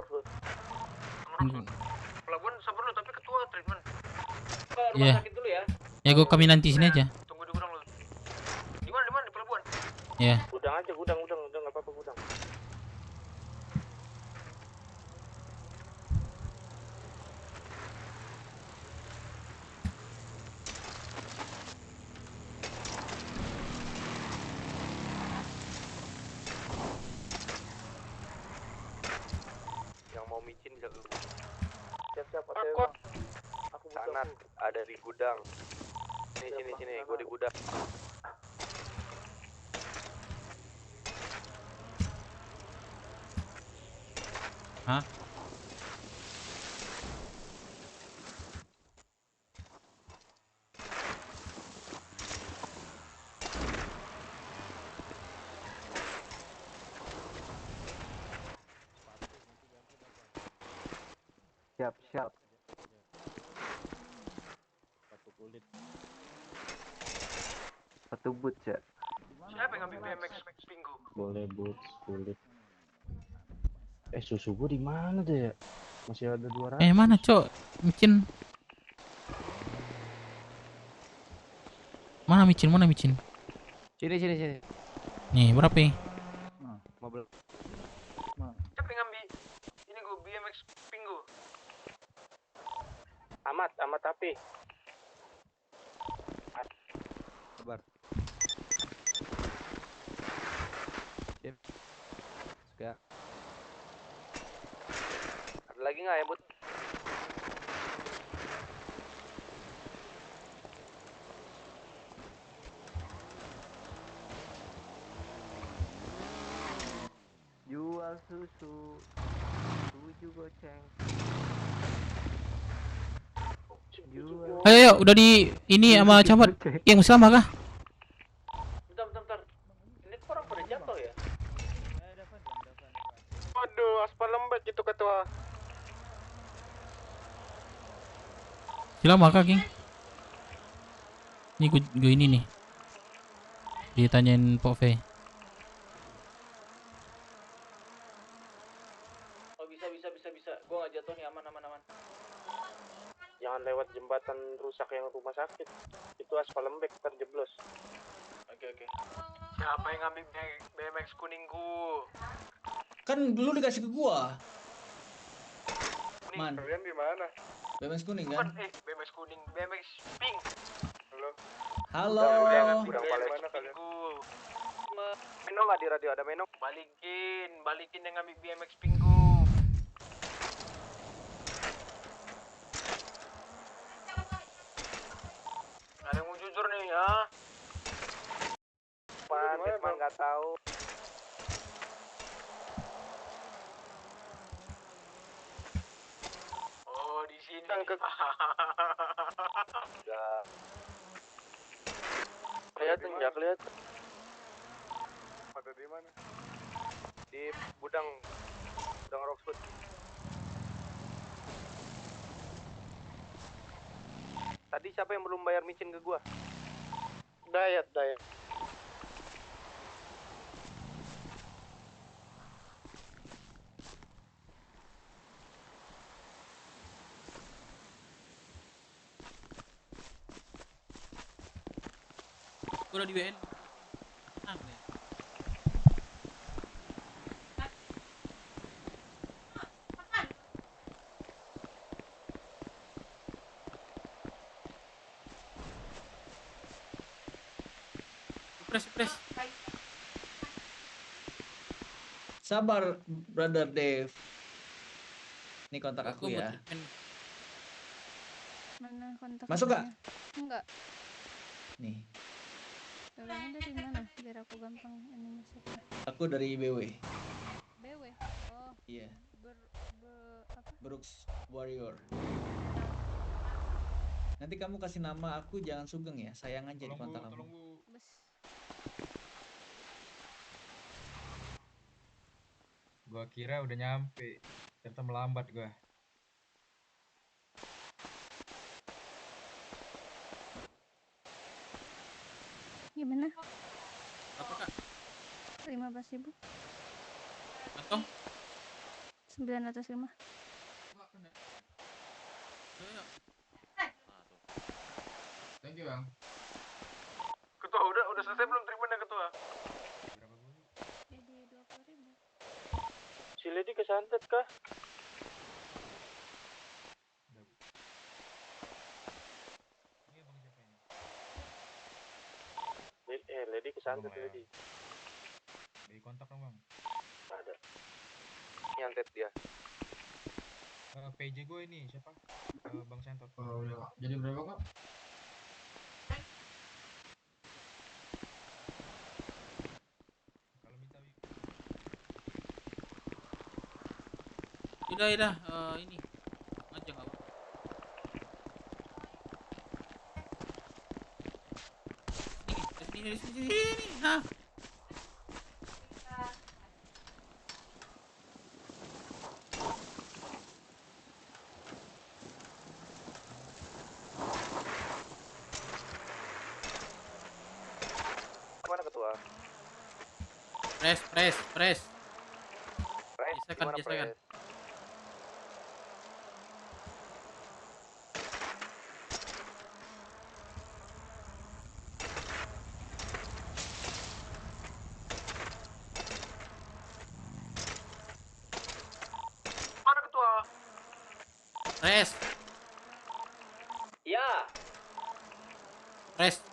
Pelabuhan sabar lu, tapi ketua treatment. Ke rumah Iya. sakit dulu ya. Ya gua kami nanti sini aja. Tunggu di gudang lu. Di mana di pelabuhan? Ya. Gudang aja, gudang nggak apa-apa gudang. Yang mau micin bisa ke gudang. Siap-siap Aku Sanat ada di gudang. Sini, gua di gudang. Hah? Siap. Sepatu kulit. Sepatu boots ya. Siapa yang ngambil BMX Pingu? Boleh boots kulit. Susu gua di mana deh? Masih ada 200. Mana, Cok? Micin. Mana micin? Sini. Nih, berapa ya? Mobil. Amat tapi. Sabar. Sip. Suka. Ada lagi nggak ya, Bud? Jual susu 7 goceng. Jual. Ayo, udah di ini sama Camat. Yang sama kah? Bentar. Ini kok orang pada jatuh ya? Waduh, aspal lembek itu ketua. Sila maka, King. Ini gue ini nih. Ditanyain Pok V. Oh bisa. Gua nggak jatuh nih, aman. Jangan lewat jembatan rusak yang rumah sakit. Itu aspal lembek terjeblos. Oke. Siapa yang ngambil BMX kuningku? Kan dulu dikasih ke gua. Nih, Man. kalian di mana? BMX kuning kan? BMX kuning, BMX pink. Halo. Halo. Udah mana kalian? Meno nggak di radio, ada Meno? Balikin yang ngambil BMX pinku. Ada yang mau jujur nih ya? Desman nggak tahu. Oh di sini. Kelihatan. Pada di mana? Di gudang Rockwood. Tadi siapa yang belum bayar micin ke gua? Dayat. Udah di WN. Press. Sabar, Brother Dave. Ini kontak aku ya. Mana kontak? Masuk nggak? Enggak. Nih, Caranya dari mana? Biar aku gampang ini masuknya. aku dari BW. BW. Oh. Iya. Apa? Brooks Warrior. Nanti kamu kasih nama aku, jangan sugeng ya. Sayang aja di kontak kamu. Bes. Gua kira udah nyampe, ternyata melambat gua. Gimana? Apa, Kak? 15.000. Atau 905. Thank you, Bang. Ketua udah selesai belum treatmentnya ketua? Jadi 20.000. Si Lady kesantet kah? Lady kesantet Lady. Bagi kontak dong, Bang. Ada. Nyantet dia. PJ gue ini siapa? Bang Sentot. Oh, udah. Jadi berapa, Kak? Kalau minta Udah, ini. Aja enggak apa. Sini. Nah. Mana ketua? Press. Gimana Gesekan. Mana ketua? Press. Ya. Rest.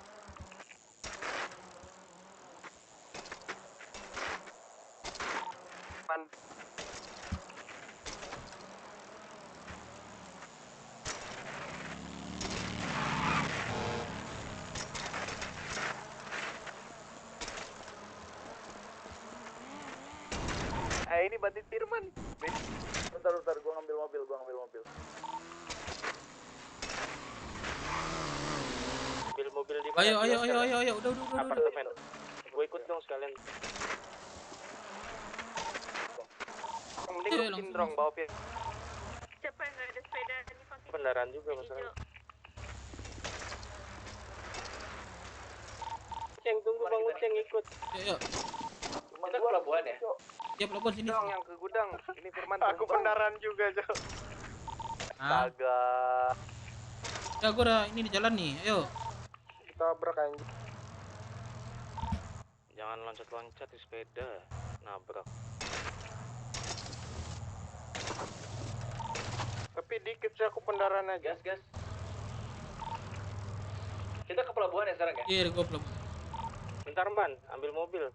Ini bantu Firman. Bentar, gua ngambil mobil. Mobil di mana? Ayo, udah. Apartemen. Gue ikut dong sekalian. Mending Iya, gue bikin drone bawa Fir. Siapa yang nggak ada sepeda ini pakai Kendaraan juga masalahnya. Ceng, tunggu Bang Uceng ikut. Ayo. Kita ke pelabuhan ya? Ya pelabuhan sini. Dong yang ke gudang. Ini Firman. Aku kendaraan juga, Jo. Astaga. Ya gua udah ini di jalan nih. Ayo. Tabrak anjing. Jangan loncat-loncat di sepeda. Nabrak. Tapi dikit sih aku kendaraan aja. Gas. Kita ke pelabuhan ya sekarang ya? Iya, gua pelabuhan. Bentar, Ban. Ambil mobil.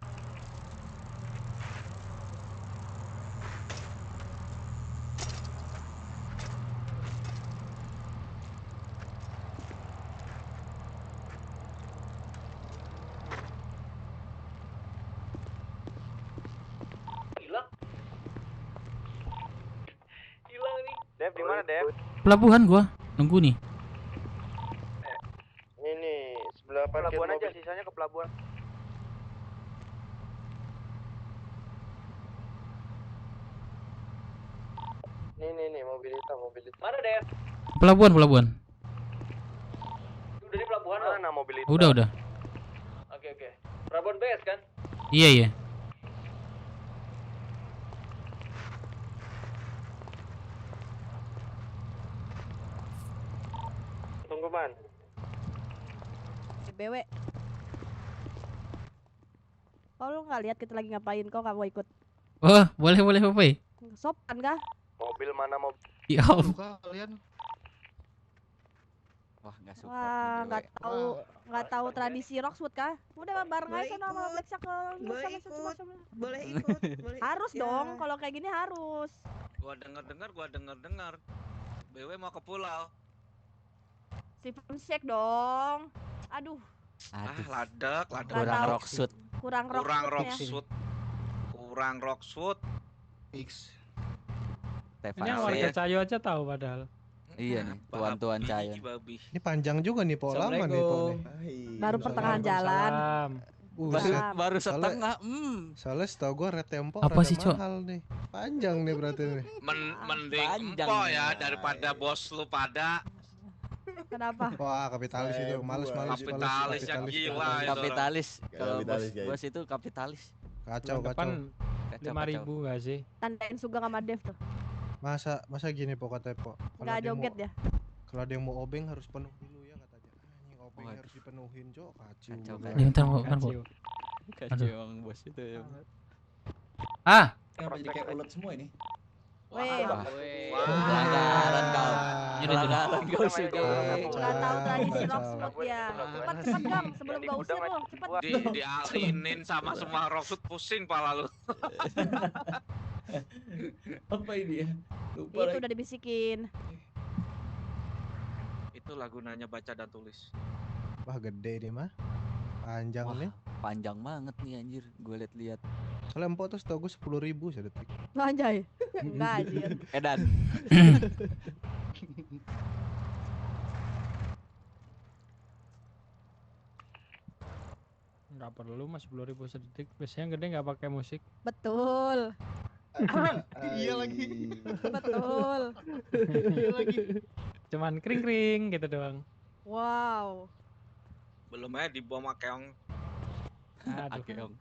Hilang nih. Dev, di mana, Dev? Pelabuhan gua. Nunggu nih. Ini sebelah parkir pelabuhan mobil. Aja, sisanya ke pelabuhan. Nih, mobil hitam. Mana Dev? Pelabuhan. Udah di pelabuhan loh. Mana mobil hitam? Udah. Oke. Pelabuhan BS kan? Iya. Tunggu, Man. BW. Oh, lu nggak lihat kita lagi ngapain? Kok nggak mau ikut? Oh, boleh Papai. Sopan kah? Mobil mana mobil? Ya Kalian. Wah, Wah, nggak tahu tradisi Roxwood kah? Udah bareng aja sama Black Shackle. Boleh ikut. Harus dong, kalau kayak gini harus. Gua denger. BW mau ke pulau. Stephen Shake dong. Aduh. Ladak. Kurang Roxwood. Fix. Ini warga Cayo aja tahu padahal. Iya nih, tuan Cayo. Ini panjang juga nih, Po. Lama nih, Po. Baru pertengahan jalan. Baru setengah. Soalnya setahu gua red tempo apa sih, Cok? mahal nih. Panjang nih berarti nih. Mending empo ya daripada bos lu pada. Kenapa? Wah, kapitalis itu males. Kapitalis yang gila itu. Kapitalis. Kalau bos itu kapitalis. Kacau. 5.000 nggak sih? Tandain Sugeng sama Dev tuh. Masa gini Po katanya, Po. Nggak joget ya? Kalau ada yang mau obeng harus penuh dulu ya katanya. Anjing obeng harus dipenuhin, Cok. Kacau. Bentar, Po. Kacau yang bos itu ya. Kenapa jadi kayak ulet semua ini? Pelanggaran kau suka. Nggak tahu tradisi Roxwood ya. Cepat Gang, sebelum gak usir lo. Cepat. Dialinin sama semua Roxwood, pusing pala lu. Apa ini ya? Itu udah dibisikin. Itulah gunanya baca dan tulis. Wah, gede nih mah. Panjang nih. Panjang banget nih anjir, gue lihat. Soalnya empok tuh setahu gue 10.000 sedetik. Anjay. Enggak anjir. Edan. Nggak perlu mas 10.000 sedetik. Biasanya gede nggak pakai musik. Betul. Iya lagi. Betul. Iya lagi. Cuman kring gitu doang. Wow. Belum aja dibawa sama keong. Aduh. Keong.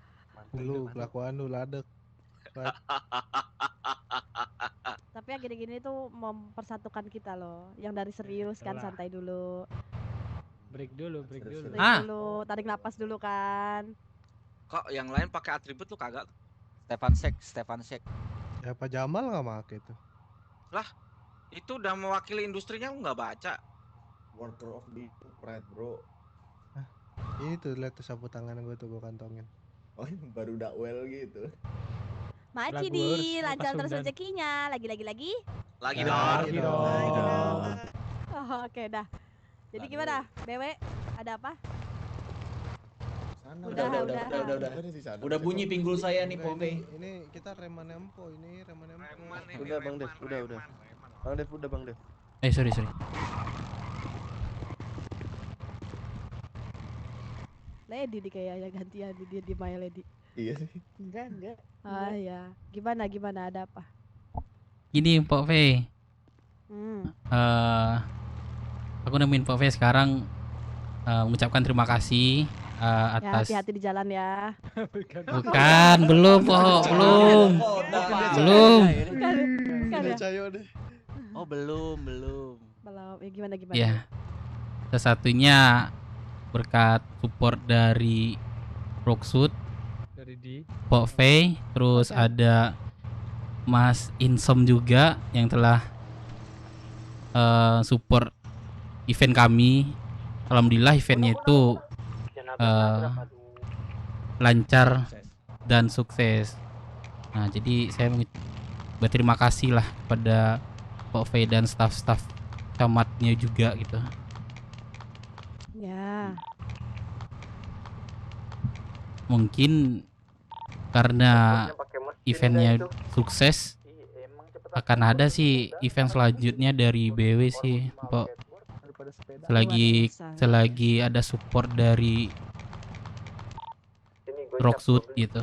Lu kelakuan lu ladek. Tapi yang gini-gini tuh mempersatukan kita loh. Yang dari serius kan santai dulu. Break dulu. Tarik napas dulu kan. Kok yang lain pakai atribut lu kagak? Stefan Shek. Ya Pak Jamal nggak make itu. Lah, itu udah mewakili industrinya lu nggak baca. worker of the Pride, bro. Ini tuh lihat tuh sapu tangan gue tuh gue kantongin. Oh, baru dakwel gitu. Maci Lagu di harus lancar lepas terus Sundan. rezekinya. Lagi. Lagi dong. Oh, oke dah. Jadi gimana? BW ada apa? Udah bunyi pinggul saya nih, Pove. Ini kita reman empo, ini reman empo. Udah Bang Dev, udah. Bang Dev. Sorry. Lady di kayaknya gantian dia di My Lady. Iya sih. Enggak. Ah ya. Gimana ada apa? Gini Pok V. Aku nemuin Pok V sekarang mengucapkan terima kasih Ya atas hati-hati di jalan ya. Bukan, belum Pok, belum. Belum. Oh, belum. Belum. Ya gimana? Ya. Salah satunya berkat support dari Rocksud, Dari di Pok V, terus ada Mas Insom juga yang telah support event kami. Alhamdulillah eventnya itu lancar dan sukses. Nah, jadi saya berterima kasih lah kepada Pok V dan staff-staff camatnya juga gitu. Ya. Mungkin karena eventnya sukses akan ada sih event selanjutnya dari BW sih, Pok. Selagi ada support dari Rocksud gitu.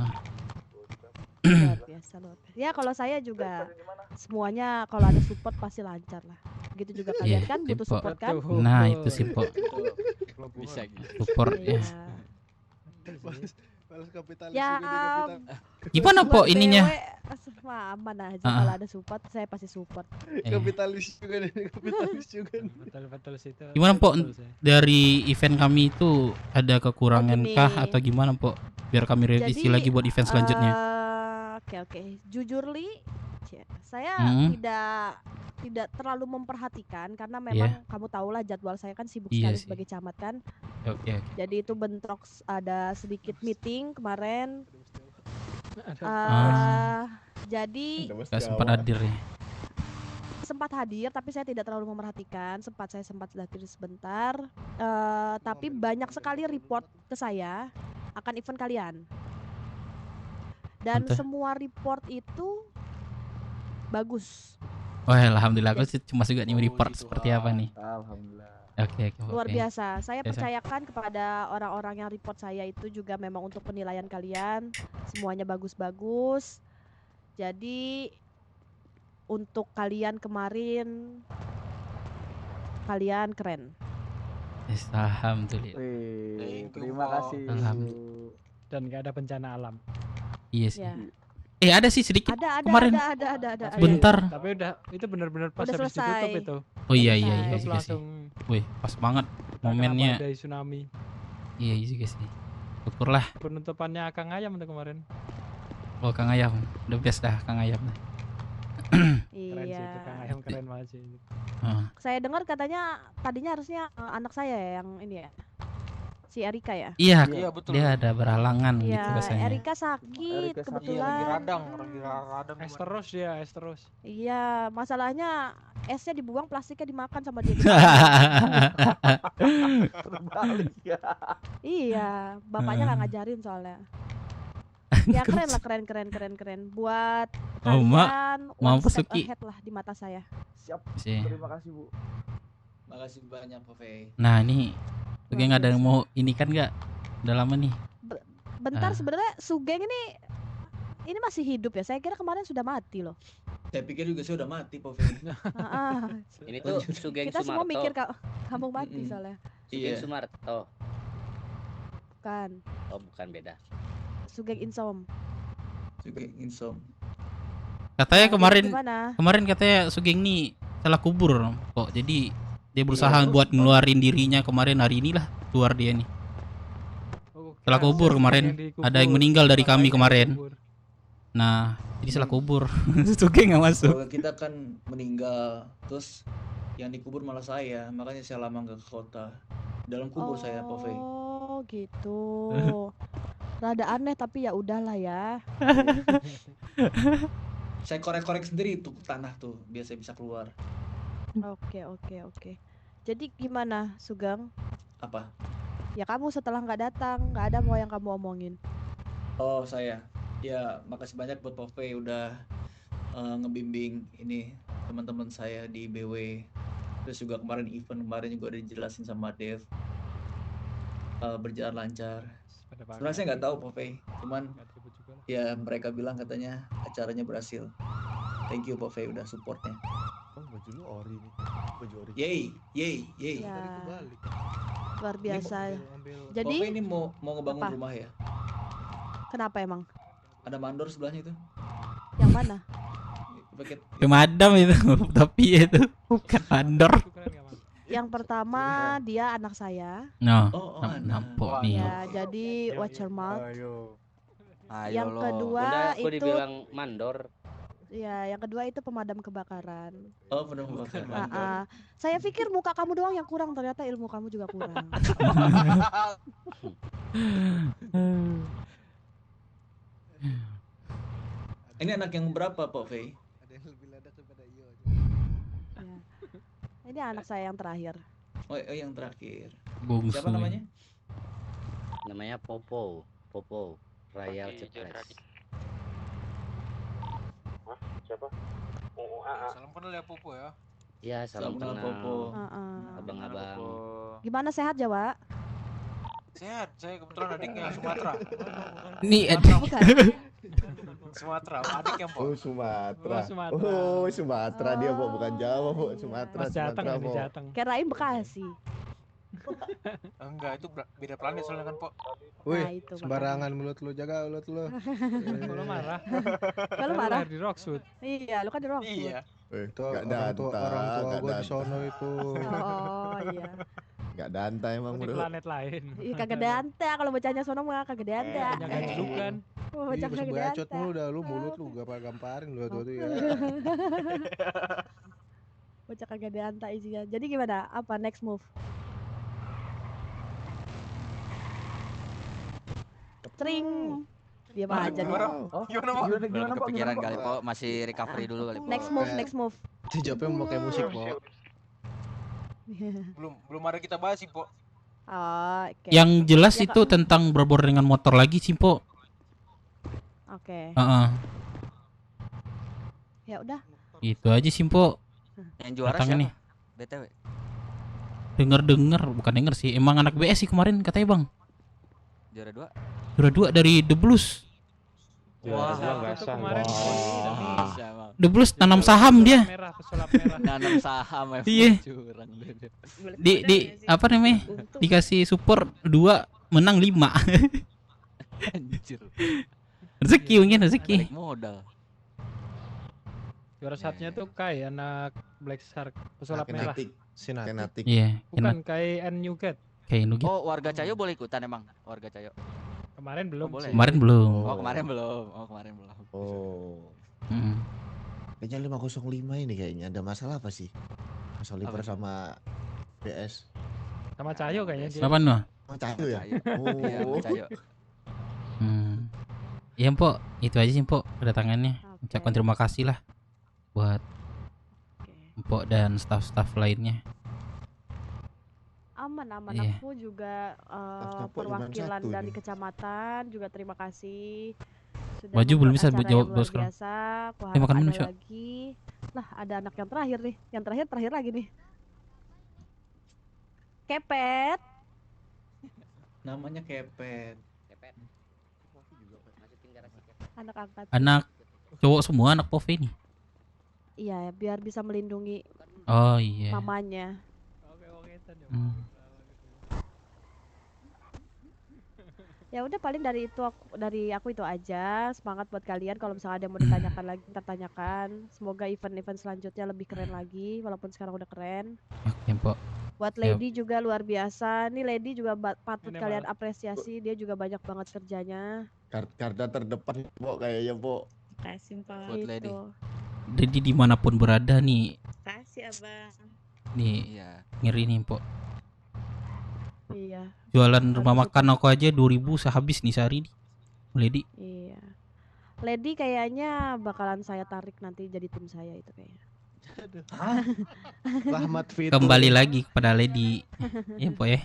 Luar biasa. Ya kalau saya juga semuanya kalau ada support pasti lancar lah. Begitu juga kalian Iya, kan butuh Pok. support kan? Nah, itu sih, Pok. Bisa gitu. Support ya. Balas kapitalis Ya, juga dia kapital. Gimana buat Pok ininya? BW, wah, aman aja Ah. kalau ada support saya pasti support. Kapitalis juga nih, kapitalis juga nih. betul situ. Gimana Pok, dari event kami itu ada kekurangan gini. kah atau gimana Pok? Biar kami revisi Jadi, lagi buat event selanjutnya. Oke. Jujur Li, saya Hmm. tidak terlalu memperhatikan karena Iya. memang kamu tahulah jadwal saya kan sibuk Iya sekali sih. sebagai camat kan. Oke. Jadi itu bentrok ada sedikit meeting kemarin. Jadi Gak sempat hadir ya. sempat hadir tapi saya tidak terlalu memerhatikan. Saya sempat hadir sebentar. Tapi banyak sekali report ke saya akan event kalian. Dan Mantap. semua report itu bagus. Wah, alhamdulillah aku sih cuma juga nih report seperti apa nih. Alhamdulillah. Oke. Luar biasa. Saya Biasa. percayakan kepada orang-orang yang report saya itu juga memang untuk penilaian kalian semuanya bagus-bagus. Jadi untuk kalian kemarin kalian keren. Yes, alhamdulillah. Terima kasih. Alhamdulillah. Dan gak ada bencana alam. Iya sih. Ya. Ada sih sedikit Ada kemarin. ada. Sebentar. Tapi udah itu benar-benar pas Udah habis ditutup selesai. itu. Oh iya Tutup juga sih. langsung Wih, pas banget karena momennya. badai tsunami. Iya juga sih. Syukurlah. Penutupannya Kang Ayam itu kemarin. Oh, Kang Ayam. The best dah Kang Ayam. Keren sih Iya. itu Kang Ayam keren banget sih. Saya dengar katanya tadinya harusnya anak saya yang ini ya. Si Erika ya? Iya, dia ada berhalangan gitu Iya, rasanya. Erika sakit kebetulan. lagi radang es terus dia, es terus. Iya, masalahnya esnya dibuang, plastiknya dimakan sama dia. Terbalik ya. Iya, bapaknya nggak ngajarin soalnya. Ya keren lah, keren. Buat Oh, Mak. kalian Mau one step Suki. ahead lah di mata saya. Siap. Sih. Terima kasih, Bu. Makasih banyak, Pove. Nah, ini oke, nggak ada yang mau ini kan nggak? Udah lama nih. Bentar, Ah. sebenarnya Sugeng ini masih hidup ya? Saya kira kemarin sudah mati loh. Saya pikir juga saya udah mati, Pove. Ah, Ini tuh Sugeng kita semua Sumarto. mikir kamu mati soalnya. Sugeng Iya. Sumarto. Bukan, Oh, bukan, beda. Sugeng Insom. Sugeng Insom. Katanya Gimana? kemarin katanya Sugeng nih salah kubur kok. Jadi dia berusaha buat ngeluarin dirinya kemarin, hari inilah keluar dia nih. Salah kubur kemarin. Ada yang meninggal dari kami kemarin. Nah, jadi salah kubur. Sugeng nggak masuk. Kalau kita kan meninggal, terus Yang dikubur malah saya, makanya saya lama nggak ke kota. Dalam kubur saya, Pove. Oh gitu. Rada aneh tapi ya udahlah ya. Saya korek-korek sendiri tuh tanah tuh, biar saya bisa keluar. Oke. Jadi gimana, Sugeng? Apa? Ya kamu setelah nggak datang, nggak ada mau yang kamu omongin. Oh, saya. Ya, makasih banyak buat Pove udah ngebimbing ini teman-teman saya di BW. Terus juga kemarin event kemarin juga udah dijelasin sama Dev. Berjalan lancar. Sebenarnya saya nggak tahu Pove, cuman ya mereka bilang katanya acaranya berhasil. Thank you Pove udah supportnya. Oh, baju lu ori nih. Baju ori. Yeay. Ya, luar biasa. Jadi Pove ini mau ngebangun apa? rumah ya? Kenapa emang? Ada mandor sebelahnya itu. Yang mana? Paket. Pemadam itu, tapi itu bukan mandor. Yang pertama dia anak saya. Nah, Oh, nampok nih. Ya, jadi watch your mouth. Ayo Yang lo. kedua Bunda, aku itu dibilang mandor. ya, yang kedua itu pemadam kebakaran. Oh, pemadam kebakaran. Saya pikir muka kamu doang yang kurang, ternyata ilmu kamu juga kurang. Ini anak yang berapa, Pove? Ada yang lebih ladak daripada Iyo. Ya. Ini anak saya yang terakhir. Oh, yang terakhir. Bungsu. Siapa namanya? Namanya Popo Royal Cepres. Siapa? Salam kenal ya Popo ya. Iya, salam kenal Popo. abang-abang. Gimana, sehat Jawa? Sehat, saya kebetulan adiknya Sumatera. Ini Bukan. Sumatera, adiknya Po. Oh, Sumatera. Oh, Sumatera. Oh, Sumatera dia, Bu, bukan Jawa, Bu. Iya. Sumatera, Mas Jateng, Sumatera, ini Bu. Jateng. Kirain Bekasi. Enggak, itu beda planet soalnya kan, Po. Wih, itu sembarangan mulut lu, jaga mulut lu. Kalau marah. Kalau Kan lu marah lahir di Rockwood. Iya, lu kan di Rockwood. Iya. Itu orang tua gua di sono itu. Oh iya. Gak danta emang, Di Bro. planet lain. Iya kagak danta, kalau bacanya sono mah kagak danta. Jaga julukan. Oh, Iya, bacanya pas kagak bacot danta. mulu dah lu mulut lu gamparin lu tuh ya. Bocah kagak danta isinya. Jadi gimana? Apa next move? Tring. Diam aja nih. Gimana, Po? Belum kepikiran kali Po, masih recovery dulu kali Po. Next move. Jawabnya mau pakai musik, Po. Belum ada kita bahas sih, Po. Oh, oke. Yang jelas Ya, itu Kak. tentang berbor dengan motor lagi sih, Po. Oke. Ya udah. Itu aja sih, Po. Yang juara Datang siapa? nih. BTW. Bukan denger sih. Emang anak BS sih kemarin katanya, Bang. Juara 2. Juara 2 dari The Blues. Wah, nggak sah. The Blues tanam saham dia. Merah, pesulap merah. Nanam saham emang Iya. curang dia. Di apa namanya? Dikasih support 2 menang 5. Anjir. Rezeki mungkin rezeki. Balik modal. Juara satunya tuh Kai, anak Black Shark, pesulap merah. Sinatik. Iya, Bukan Kai and Newcat. Kayak Nugget. Oh, warga Cayo boleh ikutan emang? Warga Cayo. Kemarin belum. boleh. Kemarin belum. Oh, kemarin belum. Oh. Mm. Kayaknya 505 ini kayaknya ada masalah apa sih? Mas Oliver Apa? sama BS. Sama Cahyo kayaknya dia. Apa noh? Oh, Cahyo ya? Iya, Oh. Cayo. Iya, Mpok. Itu aja sih, Mpok, kedatangannya. Ucapkan terima kasih lah buat Mpok dan staf-staf lainnya. Aman. Iya. Aku juga Staf-staf kok cuman perwakilan satu dari nih. kecamatan juga terima kasih. Sudah Baju belum membuat bisa acara jawab yang bos luar sekarang. biasa. Aku Eh, harap makan dulu, ada Syok. lagi. Lah, ada anak yang terakhir nih. Yang terakhir lagi nih. Kepet. Namanya Kepet. Anak angkat. Anak cowok semua, anak Pove ini. Iya, biar bisa melindungi Oh iya. mamanya. Hmm. Ya udah paling dari aku itu aja. Semangat buat kalian, kalau misalnya ada yang mau ditanyakan lagi ntar tanyakan. Semoga event-event selanjutnya lebih keren lagi walaupun sekarang udah keren. Oke, Mpok. Buat Siap. Lady juga luar biasa. Nih Lady juga patut Ini kalian malah- apresiasi, dia juga banyak banget kerjanya. Karena terdepan, Pok, kayaknya, Pok. Kasih Pak. Buat Lady. Gitu. Jadi dimanapun berada nih, Kasih Abang. Nih, Iya. ngeri nih, Pok. Iya. Jualan Harus rumah itu. makan aku aja 2.000 sehabis nih sehari nih. Lady. Iya. Lady kayaknya bakalan saya tarik nanti jadi tim saya itu kayaknya. Rahmat Fitur. Kembali lagi kepada Lady. Ya, Pok ya.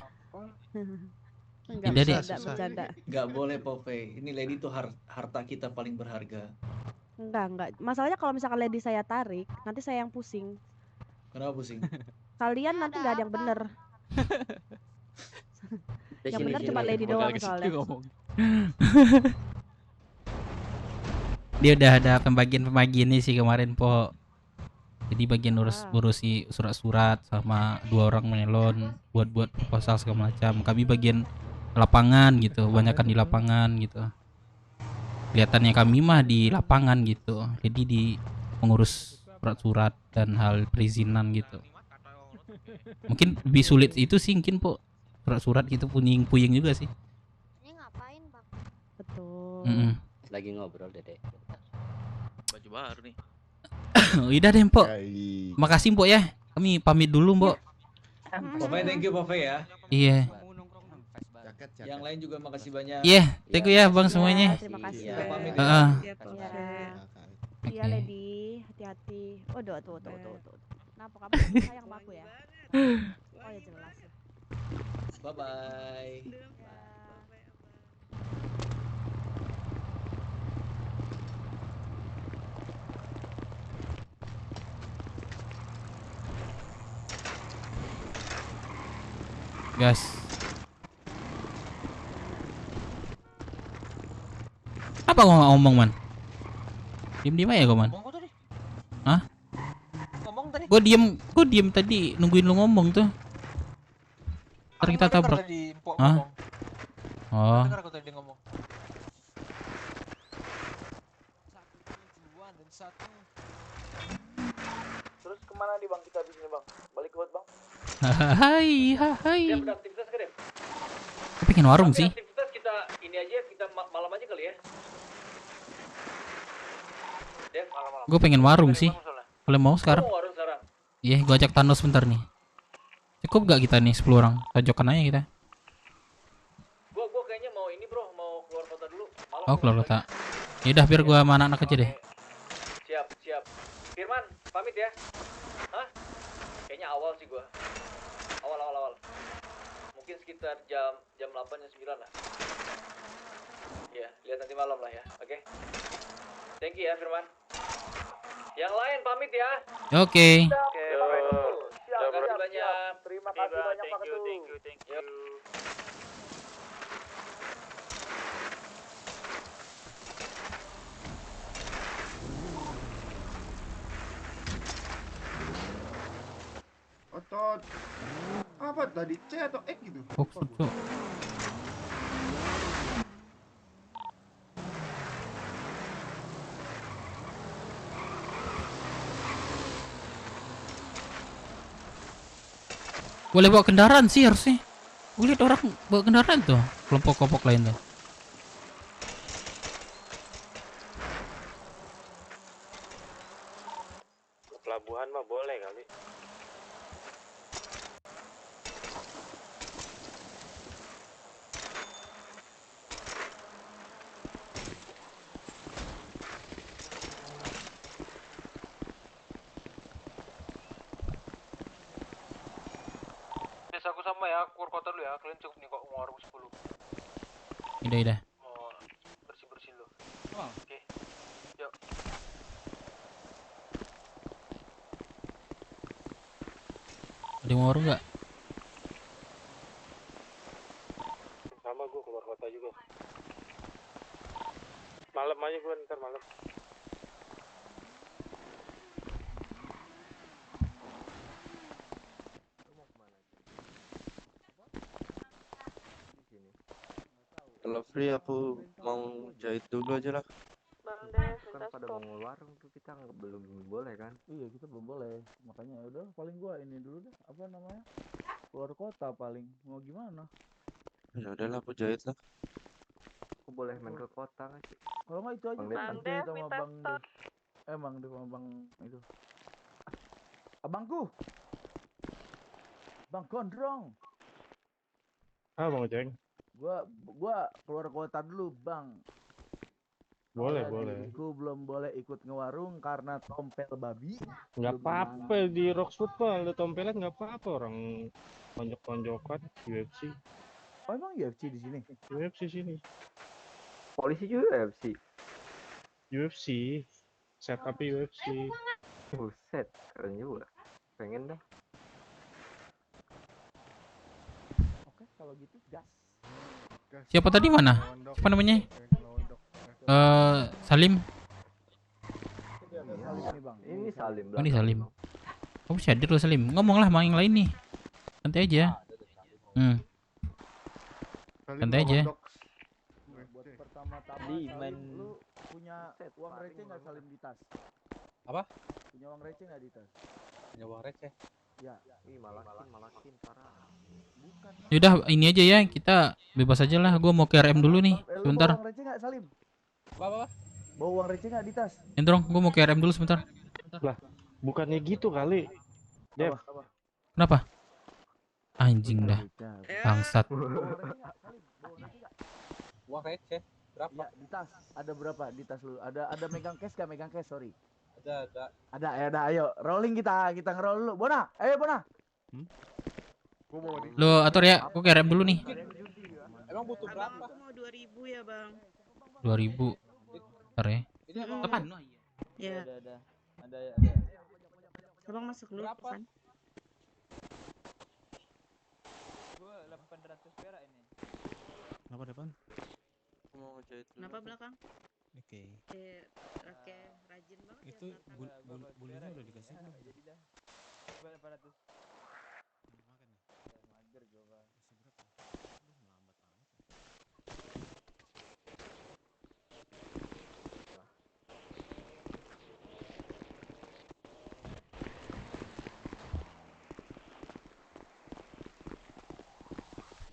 Enggak Tidak deh. bercanda. Nggak boleh Popeye. Ini Lady tuh harta kita paling berharga. Enggak. Masalahnya kalau misalkan Lady saya tarik, nanti saya yang pusing. Kenapa pusing? Kalian nanti nggak ada yang bener. Yang bener cuma Lady doang soalnya. Dia udah ada pembagiannya sih kemarin, Po. Jadi bagian urusi surat-surat sama 2 orang melon buat proposal segala macam. Kami bagian lapangan gitu, kebanyakan di lapangan gitu. Kelihatannya kami mah di lapangan gitu. Jadi di mengurus surat-surat dan hal perizinan gitu. Mungkin lebih sulit itu sih mungkin, Po. Surat-surat gitu puyeng juga sih. Ini ngapain, Bang? Betul. Lagi ngobrol, Dede. Baju baru nih. Udah deh, Mpok. Makasih, Mpok ya. Kami pamit dulu, Mpok. Popeye, thank you Popeye ya. Iya. Yang lain juga makasih banyak. Iya, thank you ya, Bang semuanya. Terima kasih. Kita pamit Heeh. ya. Iya, Oke. Lady, hati-hati. Oh, tuh. Kenapa kamu sayang sama aku ya? Oh, ya jelas. Bye bye. Gas. Apa gua nggak ngomong, Man? Diem aja gua, Man. Hah? Ngomong tadi. Gua diem tadi nungguin lu ngomong tuh. Ntar kita Aku nggak dengar tabrak. tadi Mpok Hah? ngomong. Oh. Dengar aku tadi ngomong. Terus kemana nih bang kita di sini bang? Balik ke bot bang? Hai. Dev, ada aktivitas ke Dev? Gua pengen warung sih. Aktivitas kita ini aja, kita malam aja kali ya. Dev, malam-malam. Gua pengen warung sih. Kalau mau sekarang. Mau warung sekarang? Iya, gua ajak Thanos bentar nih. Cukup gak kita nih 10 orang? Tajokan aja kita. Gua kayaknya mau ini bro, mau keluar kota dulu. Malam Oh, keluar kota. Yaudah biar gua sama anak-anak aja deh. Siap. Firman, pamit ya. Hah? Kayaknya awal sih gua. Awal. Mungkin sekitar jam 8 jam 9 lah. Iya, lihat nanti malam lah ya. Oke. Thank you ya Firman. Yang lain pamit ya. Oke. Oke, terima kasih banyak. Terima kasih banyak Pak Ketua. Thank you. Otot. Apa tadi? C atau X gitu? Fox tuh. Boleh bawa kendaraan sih harusnya. Gue lihat orang bawa kendaraan tuh, kelompok-kelompok lain tuh. Ke pelabuhan mah boleh kali. Biasa aku sama ya, keluar kota dulu ya. Kalian cukup nih kok warung 10. Udah. Mau bersih-bersih dulu. Oke. Yuk. Ada yang mau warung nggak? Sama gue keluar kota juga. Malam aja gue ntar malam. Kalau free aku mau jahit dulu aja lah. Kan pada mau warung tuh kita belum boleh kan? Iya kita belum boleh. Makanya udah paling gua ini dulu deh. Apa namanya? Keluar kota paling. Mau gimana? Ya udahlah aku jahit lah. Aku boleh main ke kota nggak sih? Kalau nggak itu aja Bang Dev sama minta Bang stok. Bang Dev sama Bang itu. Abangku. Bang Gondrong. Bang Ojek. Gua keluar kota dulu, Bang. Boleh, Soalnya boleh. diriku belum boleh ikut ngewarung karena tompel babi. Nggak Belum apa-apa di Roxwood mah ada tompelan nggak apa-apa, orang tonjok-tonjokan UFC. Oh, emang UFC di sini? UFC sini. Polisi juga UFC. UFC. Setup UFC. Buset, keren juga. Pengen dah. Oke, kalau gitu gas. Siapa tadi mana? Siapa namanya? Salim. Salim nih, Bang. Ini Salim. Oh, ini Salim. Kamu hadir lo Salim. Ngomonglah sama yang lain nih. Santai aja. Santai aja. Buat pertama-tama Salim, lu punya uang receh nggak Salim di tas? Apa? Punya uang receh nggak di tas? Punya uang receh? Ya. Ih, malakin parah. Bukan. Yaudah ini aja ya, kita bebas aja lah. Gue mau ke RM dulu nih. Lu Sebentar. bawa uang receh nggak Salim? Apa? Bawa uang receh nggak di tas? Entrong, gue mau ke RM dulu sebentar. Lah, bukannya gitu kali. Dev. Kenapa? Anjing dah. Bangsat. Uang receh berapa? Ya, di tas. Ada berapa di tas lu? Ada megang cash gak? Megang cash, sorry. Ada. Ada, ayo. Rolling kita nge-roll dulu. Bona, ayo Bona. Lo atur ya, gue ke RM dulu nih. Emang butuh berapa? Aku mau 2000 ya, Bang. 2000. Bentar ya. Kapan? Ya. Ada. Abang masuk dulu. Berapa? Kan? Gua 800 perak ini. Kenapa depan? Mau jahit dulu. Kenapa belakang? Oke. Oke, rajin banget Itu bulunya udah dikasih belum? Jadi dah. 800. Mager coba. Berapa?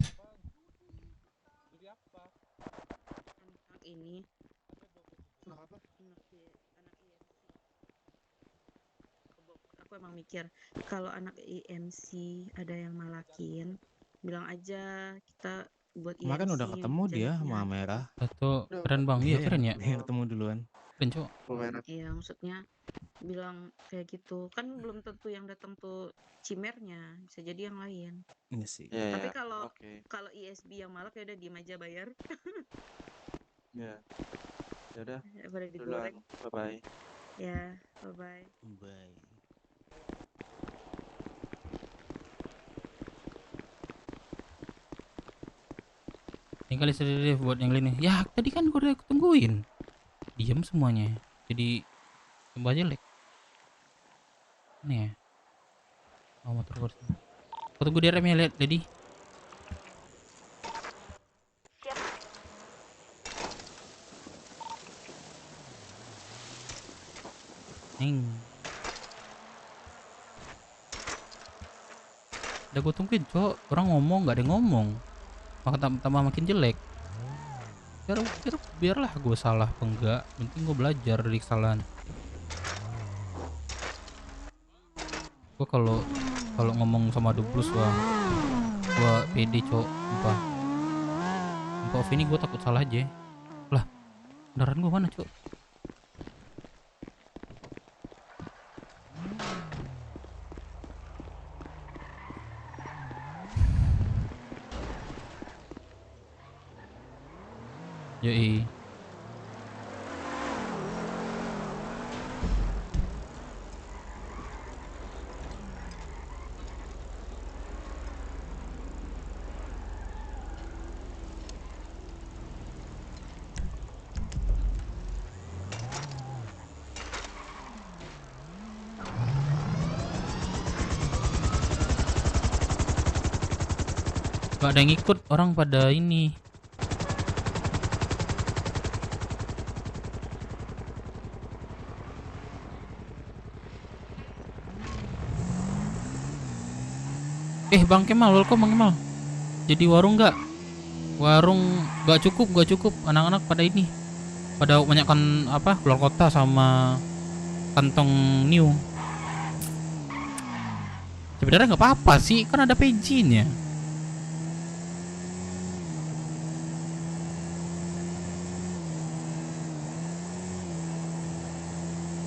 Lambat amat. Jadi apa? Anak ini. Apa? Aku emang mikir kalau anak IMC ada yang malakin, bilang aja kita buat Kemarin udah ketemu dia sama Merah. Satu keren bang, iya keren ya. Iya ketemu duluan. Keren cok. Iya maksudnya bilang kayak gitu kan belum tentu yang datang tuh cimernya, bisa jadi yang lain. Iya sih. Tapi kalau ISB yang malak ya udah diem aja bayar. Ya. Ya udah. Pada digoreng. Bye bye. Ya, bye bye. Bye. Ini kali sedih buat yang lainnya. Ya tadi kan gue udah tungguin. Diam semuanya. Jadi coba aja lag. Nih ya. Oh motor gue. Aku tunggu di RM ya lihat Lady. Udah gue tungguin cok. Orang ngomong gak ada yang ngomong. Makin tambah makin jelek. Biarlah gue salah apa enggak. Penting gue belajar dari kesalahan. Gue kalau ngomong sama Dublus wah gue pede cok. Sumpah off ini gue takut salah aja. Lah kendaraan gue mana cok? Yoi. Gak ada yang ikut, orang pada ini. Bang Kemal, welcome Bang Kemal. Jadi warung nggak? Warung nggak cukup. Anak-anak pada ini, pada banyakkan apa keluar kota sama kantong new. Sebenarnya nggak apa-apa sih, kan ada PG-nya.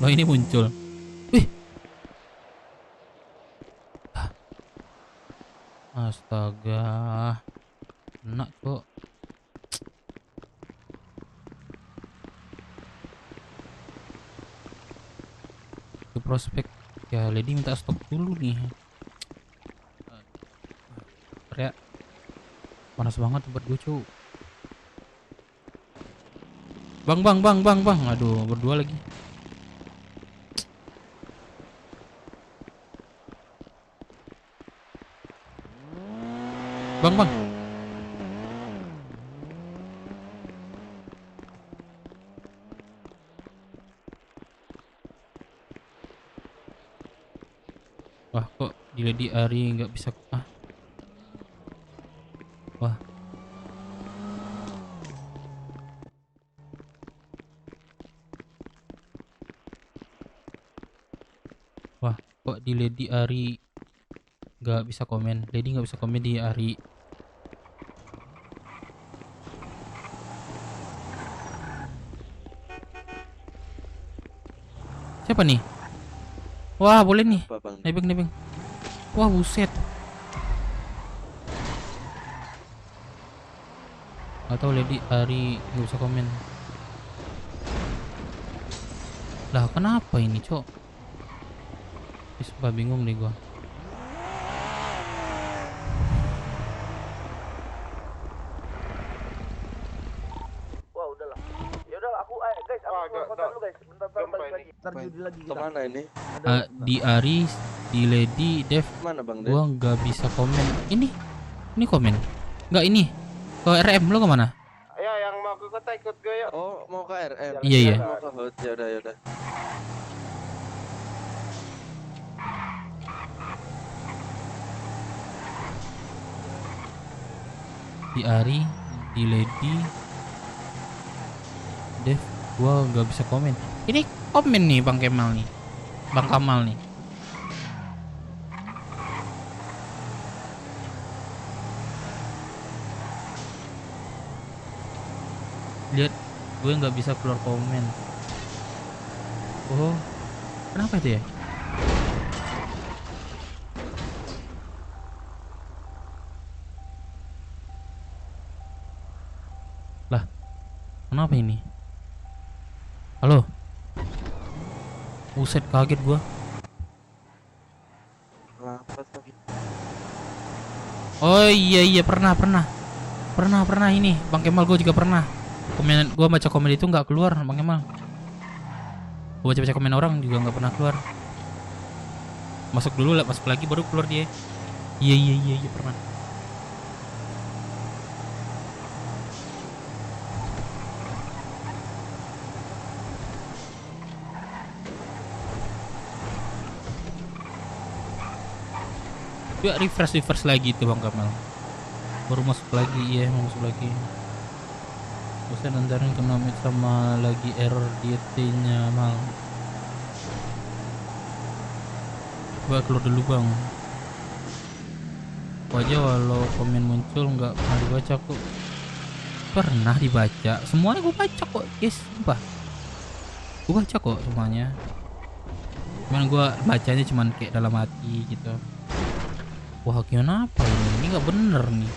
Loh ini muncul. Wih. Astaga. Enak kok. Ke prospek. Ya Lady minta stok dulu nih. Kayak panas banget tempat gue cu. Bang. Aduh berdua lagi. Bang. Wah kok di Lady Ari nggak bisa Wah. Wah kok di Lady Ari nggak bisa komen. Lady nggak bisa komen di Ari. Siapa nih? Wah boleh nih. Nebeng. Wah buset. Atau Lady Ari nggak bisa komen. Lah kenapa ini cok? Sumpah bingung nih gua. Wah udahlah. Ya udah aku guys, aku keluar kota dulu guys. Bentar balik lagi. Ntar judi lagi. Kemana ini? Di Ari, di Lady, Dev. Mana Bang Dev? Gua nggak bisa komen. Ini komen. Nggak ini. Ke RM lo kemana? Ya yang mau ke kota ikut gue yuk. Oh mau ke RM. Iya. Mau ke HUT. Yaudah. Di Ari, di Lady, Dev, gua nggak bisa komen. Ini komen nih Bang Kamal nih. Lihat, gue nggak bisa keluar komen. Oh, kenapa itu ya? Lah, kenapa ini? Halo? Buset, kaget gua. Kenapa tuh? Oh iya pernah ini Bang Kemal, gue juga pernah. Komen gua baca komen itu nggak keluar Bang Kemal. Gua baca komen orang juga nggak pernah keluar. Masuk dulu lah, masuk lagi baru keluar dia. Iya pernah. Yuk refresh lagi tuh Bang Kamal. Baru masuk lagi, iya mau masuk lagi. Bosan antara kena mic sama lagi error DT-nya mal. Gua keluar dulu Bang. Aja walau komen muncul nggak pernah dibaca kok. Pernah dibaca, semuanya gua baca kok guys, sumpah. Gua baca kok semuanya. Cuman gua bacanya cuman kayak dalam hati gitu. Wah gimana apa ini? Ini nggak bener nih.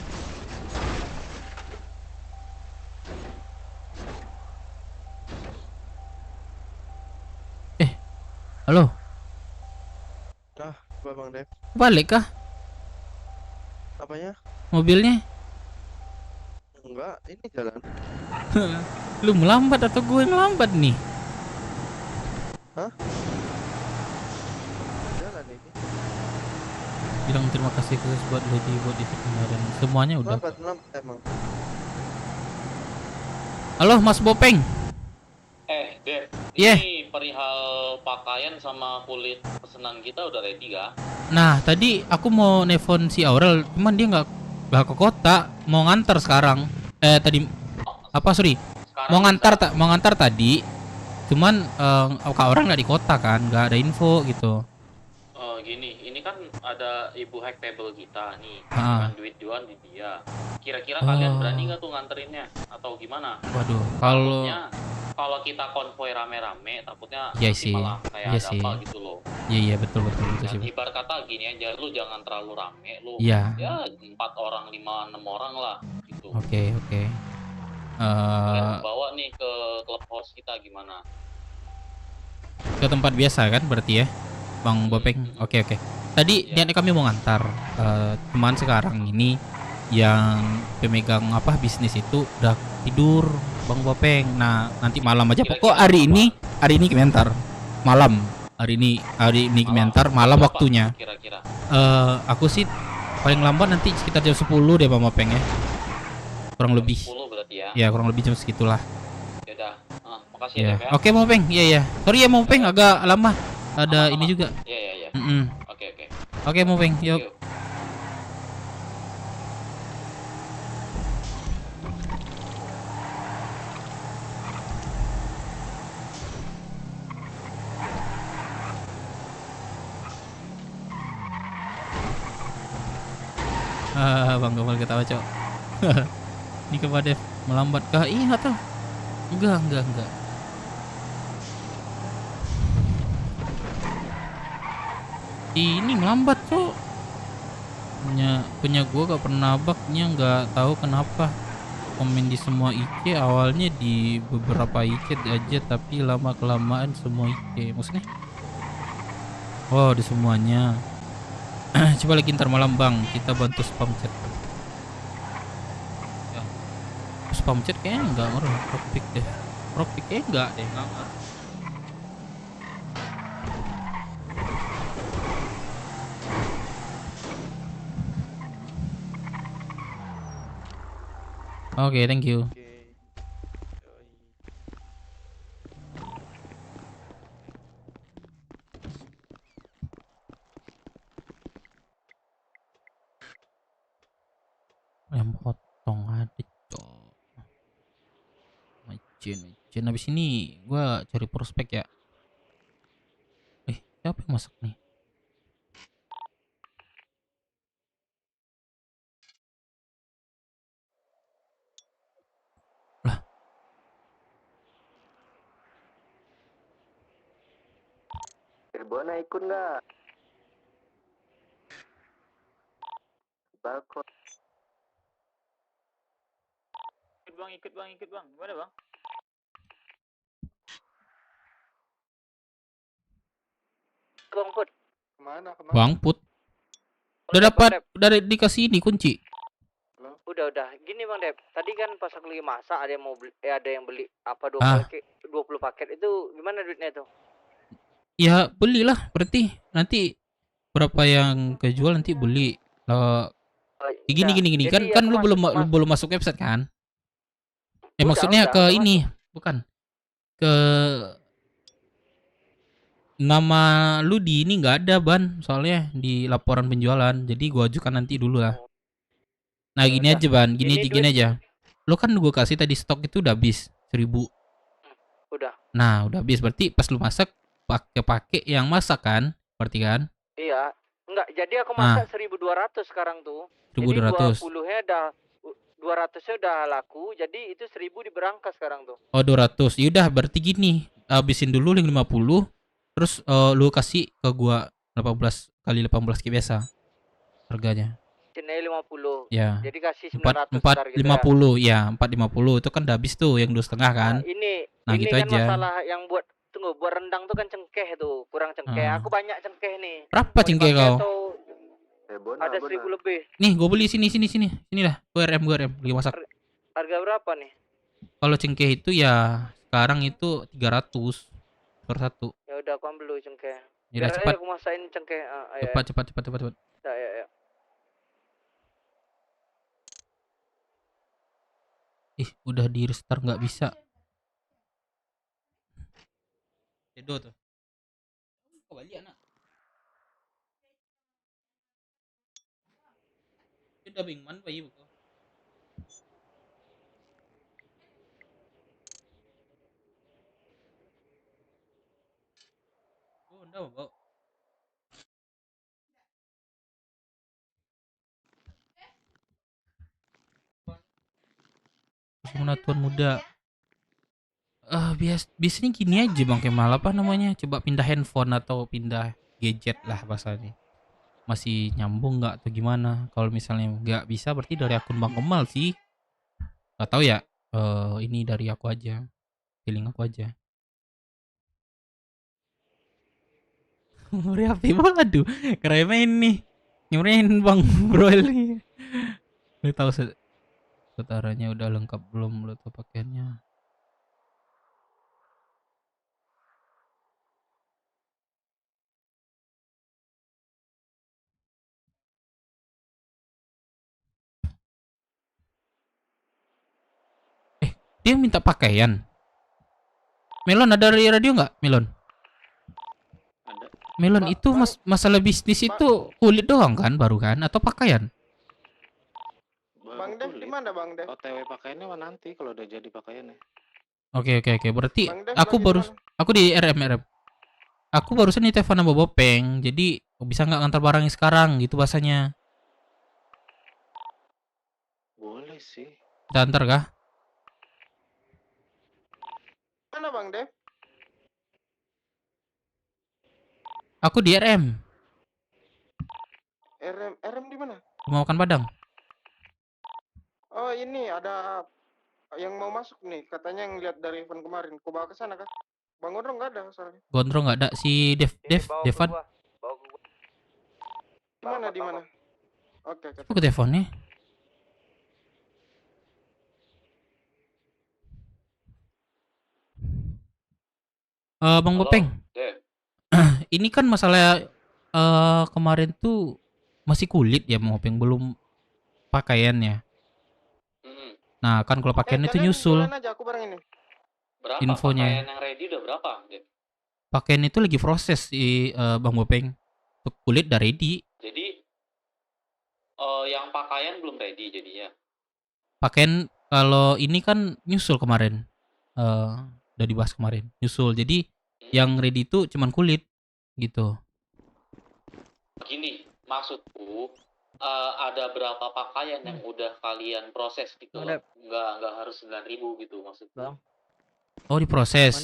Halo. Apa Bang Dev? Balik kah? Apanya? Mobilnya? Enggak, ini jalan. Lu melambat atau gue yang melambat nih? Hah? Jalan ini. Bilang terima kasih khusus buat Lady buat event kemarin. Semuanya udah. Lambat emang. Halo Mas Bopeng. Dev, Iya. ini perihal pakaian sama kulit pesanan kita udah ready kah? Nah tadi aku mau nelfon si Aurel, cuman dia nggak ke kota, mau nganter sekarang. Tadi mau ngantar tadi, cuman Kak Aurel nggak di kota kan, nggak ada info gitu. Oh Gini, ini kan ada ibu hack table kita nih, Ah. kan duit jual di dia. Kira-kira kalian berani Oh. nggak tuh nganterinnya atau gimana? Waduh, kalau Takutnya kalau kita konvoy rame-rame, takutnya iya nanti sih, malah kayak iya ada sih. apa gitu loh. Iya iya betul betul betul sih. Dan ibarat kata gini aja, lu jangan terlalu rame, lu Iya. ya 4 orang, 5, 6 orang lah gitu. Oke oke. Kalian bawa nih ke clubhouse kita gimana? Ke tempat biasa kan berarti ya, Bang Bopeng. Oke oke. Tadi niatnya kami mau ngantar, cuman sekarang ini yang pemegang apa bisnis itu udah tidur, Bang Bopeng. Nah nanti malam aja. Pokok hari ini kami antar malam. Hari ini kami antar malam waktunya. Kira-kira. Aku sih paling lambat nanti sekitar jam 10 deh Bang Bopeng ya. Kurang lebih. 10 berarti ya. Ya kurang lebih jam segitulah. Yaudah, makasih Ya. ya, Dev, ya. Oke Bang Bopeng. Iya ya. Sorry ya Bang Bopeng agak lama. Ada ini juga. Iya. Oke. Oke Bang Bopeng. Yuk. Bang Gopal ketawa cok. Ini kepada melambat kah? Iya nggak tahu. Enggak. Ini melambat cok. Punya gua gak pernah baknya, nggak tahu kenapa. Komen di semua IC, awalnya di beberapa IC aja tapi lama kelamaan semua IC. Maksudnya? Oh di semuanya. Coba lagi ntar malam bang, kita bantu spam chat. Ya. Spam chat kayaknya enggak ngaruh. Propik deh. Propik kayaknya enggak deh, enggak ngaruh. Oke, thank you. Yang potong ada cok. Macin habis ini gua cari prospek ya. Siapa yang masak nih? Bona ikut nggak? Balkon. Ikut bang. Gimana bang? Bang Put. Kemana? Bang Put. Udah dikasih ini kunci. Udah. Gini bang Dep, tadi kan pas aku lagi masak ada yang mau beli, ada yang beli apa 20 paket itu gimana duitnya itu? Ya belilah berarti nanti berapa yang kejual nanti beli. Gini kan lu belum masuk website kan? Maksudnya ke ini bukan ke nama lu di ini nggak ada ban soalnya di laporan penjualan, jadi gua ajukan nanti dulu lah. Nah gini aja ban, gini aja. Lu kan gua kasih tadi stok itu udah habis 1000. Udah. Nah udah habis berarti pas lu masak pakai yang masak kan, berarti kan? Iya, enggak. Jadi aku masak 1.200 sekarang tuh. 1.200. Jadi 20-nya udah 200-nya udah laku, jadi itu 1.000 diberangkas sekarang tuh. Oh 200. Yaudah berarti gini, habisin dulu 50, terus lu kasih ke gua 18 kali 18 kayak biasa harganya. Sini 50. Ya. Jadi kasih 900 450 ya. 450 itu kan udah habis tuh yang 2,5 kan. Ini gitu kan aja. masalah yang buat rendang tuh kan cengkeh tuh, kurang cengkeh. Aku banyak cengkeh nih. Berapa cengkeh kau? Ada 1.000 lebih. Nih gue beli sini lah. Gue RM lagi masak. Harga berapa nih? Kalau cengkeh itu ya sekarang itu 300 per satu. Ya udah aku ambil dulu cengkeh. Ya cepat. Aku masain cengkeh. Cepat. Ya. Udah di restart nggak bisa. Edo tuh. Kembali anak. Udah bingman bayi buku. Udah bawa. Muna Tuan Muda. Biasanya gini aja Bang Kemal, apa namanya? Coba pindah handphone atau pindah gadget lah bahasanya. Masih nyambung nggak atau gimana? Kalau misalnya nggak bisa berarti dari akun Bang Kemal sih. Gak tahu ya. Ini dari aku aja. Feeling aku aja. Memori HP aduh, keremen nih. Nyuruhin Bang Bro ini. Lu tahu setaranya udah lengkap belum? Lu tahu pakaiannya? Dia minta pakaian. Melon ada dari radio nggak? Melon? Melon itu masalah bisnis itu kulit doang kan baru kan atau pakaian? Bang Dev di mana Bang Dev? OTW pakaiannya mah nanti kalau udah jadi pakaiannya. Oke. Berarti Bang Dev aku lagi di aku di RM. Aku barusan ditelepon sama Bopeng. Jadi bisa nggak ngantar barangnya sekarang gitu bahasanya. Boleh sih. Kita antar kah? mana Bang Dev? Aku di RM. RM di mana? Mau makan Padang. Oh ini ada yang mau masuk nih, katanya yang lihat dari event kemarin. Kau bawa ke sana kah? Bang Gondrong nggak ada soalnya. Gondrong nggak ada, si Devan. Di mana? Oke. Aku teleponnya. Bang Bopeng. Ini kan masalah kemarin tuh masih kulit ya Bang Bopeng, belum pakaiannya. Nah, kan kalau pakaian itu nyusul. Aja, aku bareng ini. Berapa infonya. pakaian yang ready udah berapa? Pakaian itu lagi proses si Bang Bopeng. Untuk kulit udah ready. Jadi yang pakaian belum ready jadinya. Pakaian kalau ini kan nyusul kemarin. Udah dibahas kemarin. Nyusul. Jadi yang ready itu cuman kulit gitu. Gini, maksudku ada berapa pakaian yang udah kalian proses gitu loh. Nggak harus 9.000 gitu maksudku. Oh, diproses.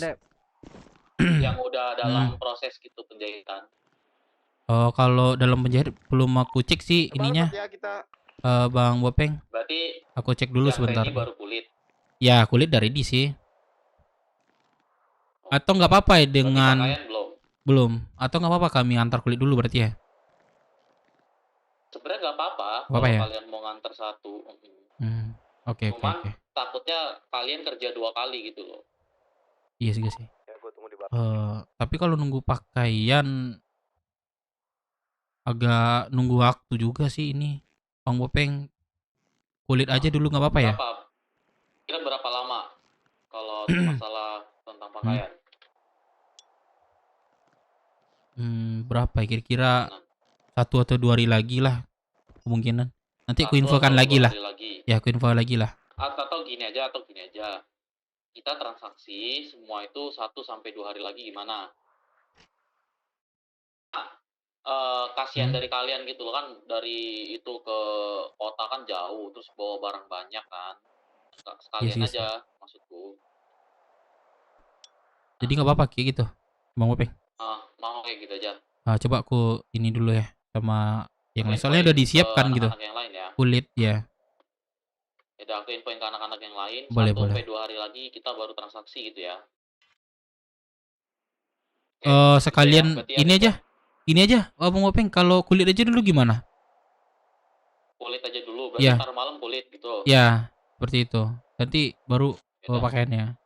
Yang udah dalam proses gitu penjahitan. Oh, kalau dalam penjahit belum aku cek sih ininya. Ya, kita... Bang Bopeng. Berarti aku cek dulu sebentar. Ready baru kulit. Ya, kulit udah ready sih. Atau nggak apa-apa ya dengan belum. Atau nggak apa-apa kami antar kulit dulu berarti ya. Sebenarnya nggak apa-apa kalau ya? Kalian mau ngantar satu. Oke. Takutnya kalian kerja 2 kali gitu loh. Iya sih. Ya, gua tunggu di tapi kalau nunggu pakaian agak nunggu waktu juga sih ini. Bang Bopeng kulit aja dulu nggak apa-apa ya? Kira berapa lama kalau masalah tentang pakaian? Berapa ya kira-kira 1 atau 2 hari lagi lah kemungkinan. Nanti aku infokan lagi lah. Ya, aku info lagi lah. Atau gini aja. Kita transaksi semua itu 1 sampai 2 hari lagi gimana? Kasihan dari kalian gitu loh kan, dari itu ke kota kan jauh, terus bawa barang banyak kan. Sekalian aja maksudku. Jadi nggak apa-apa kayak gitu, Bang Bopeng. Mau kayak gitu aja. Coba aku ini dulu ya sama yang lain. Soalnya udah disiapkan gitu. Yang lain ya. Kulit ya. Udah aku infoin ke anak-anak yang lain. Boleh. 1 sampai 2 hari lagi kita baru transaksi gitu ya. Sekalian ya, ini aja. Bang Bopeng, kalau kulit aja dulu gimana? Kulit aja dulu, berarti ntar malam kulit gitu. Ya, seperti itu. Nanti baru pakaiannya.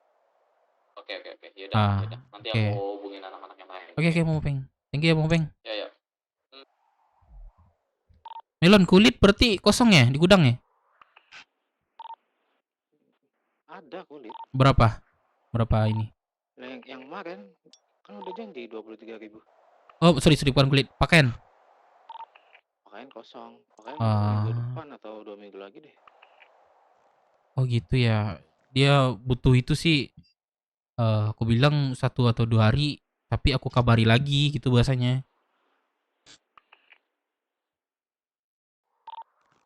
Oke. Yaudah. Nanti aku hubungin anak-anak yang lain. Oke, Bang Bopeng. Thank you ya, Bang Bopeng. Ya. Melon kulit berarti kosong ya di gudang ya? Ada kulit. Berapa ini? Yang kemarin kan udah janji 23.000. Oh, sorry, bukan kulit, pakaian. Pakaian kosong. Pakaian minggu depan atau 2 minggu lagi deh. Oh gitu ya. Dia butuh itu sih. Aku bilang 1 atau 2 hari, tapi aku kabari lagi gitu bahasanya.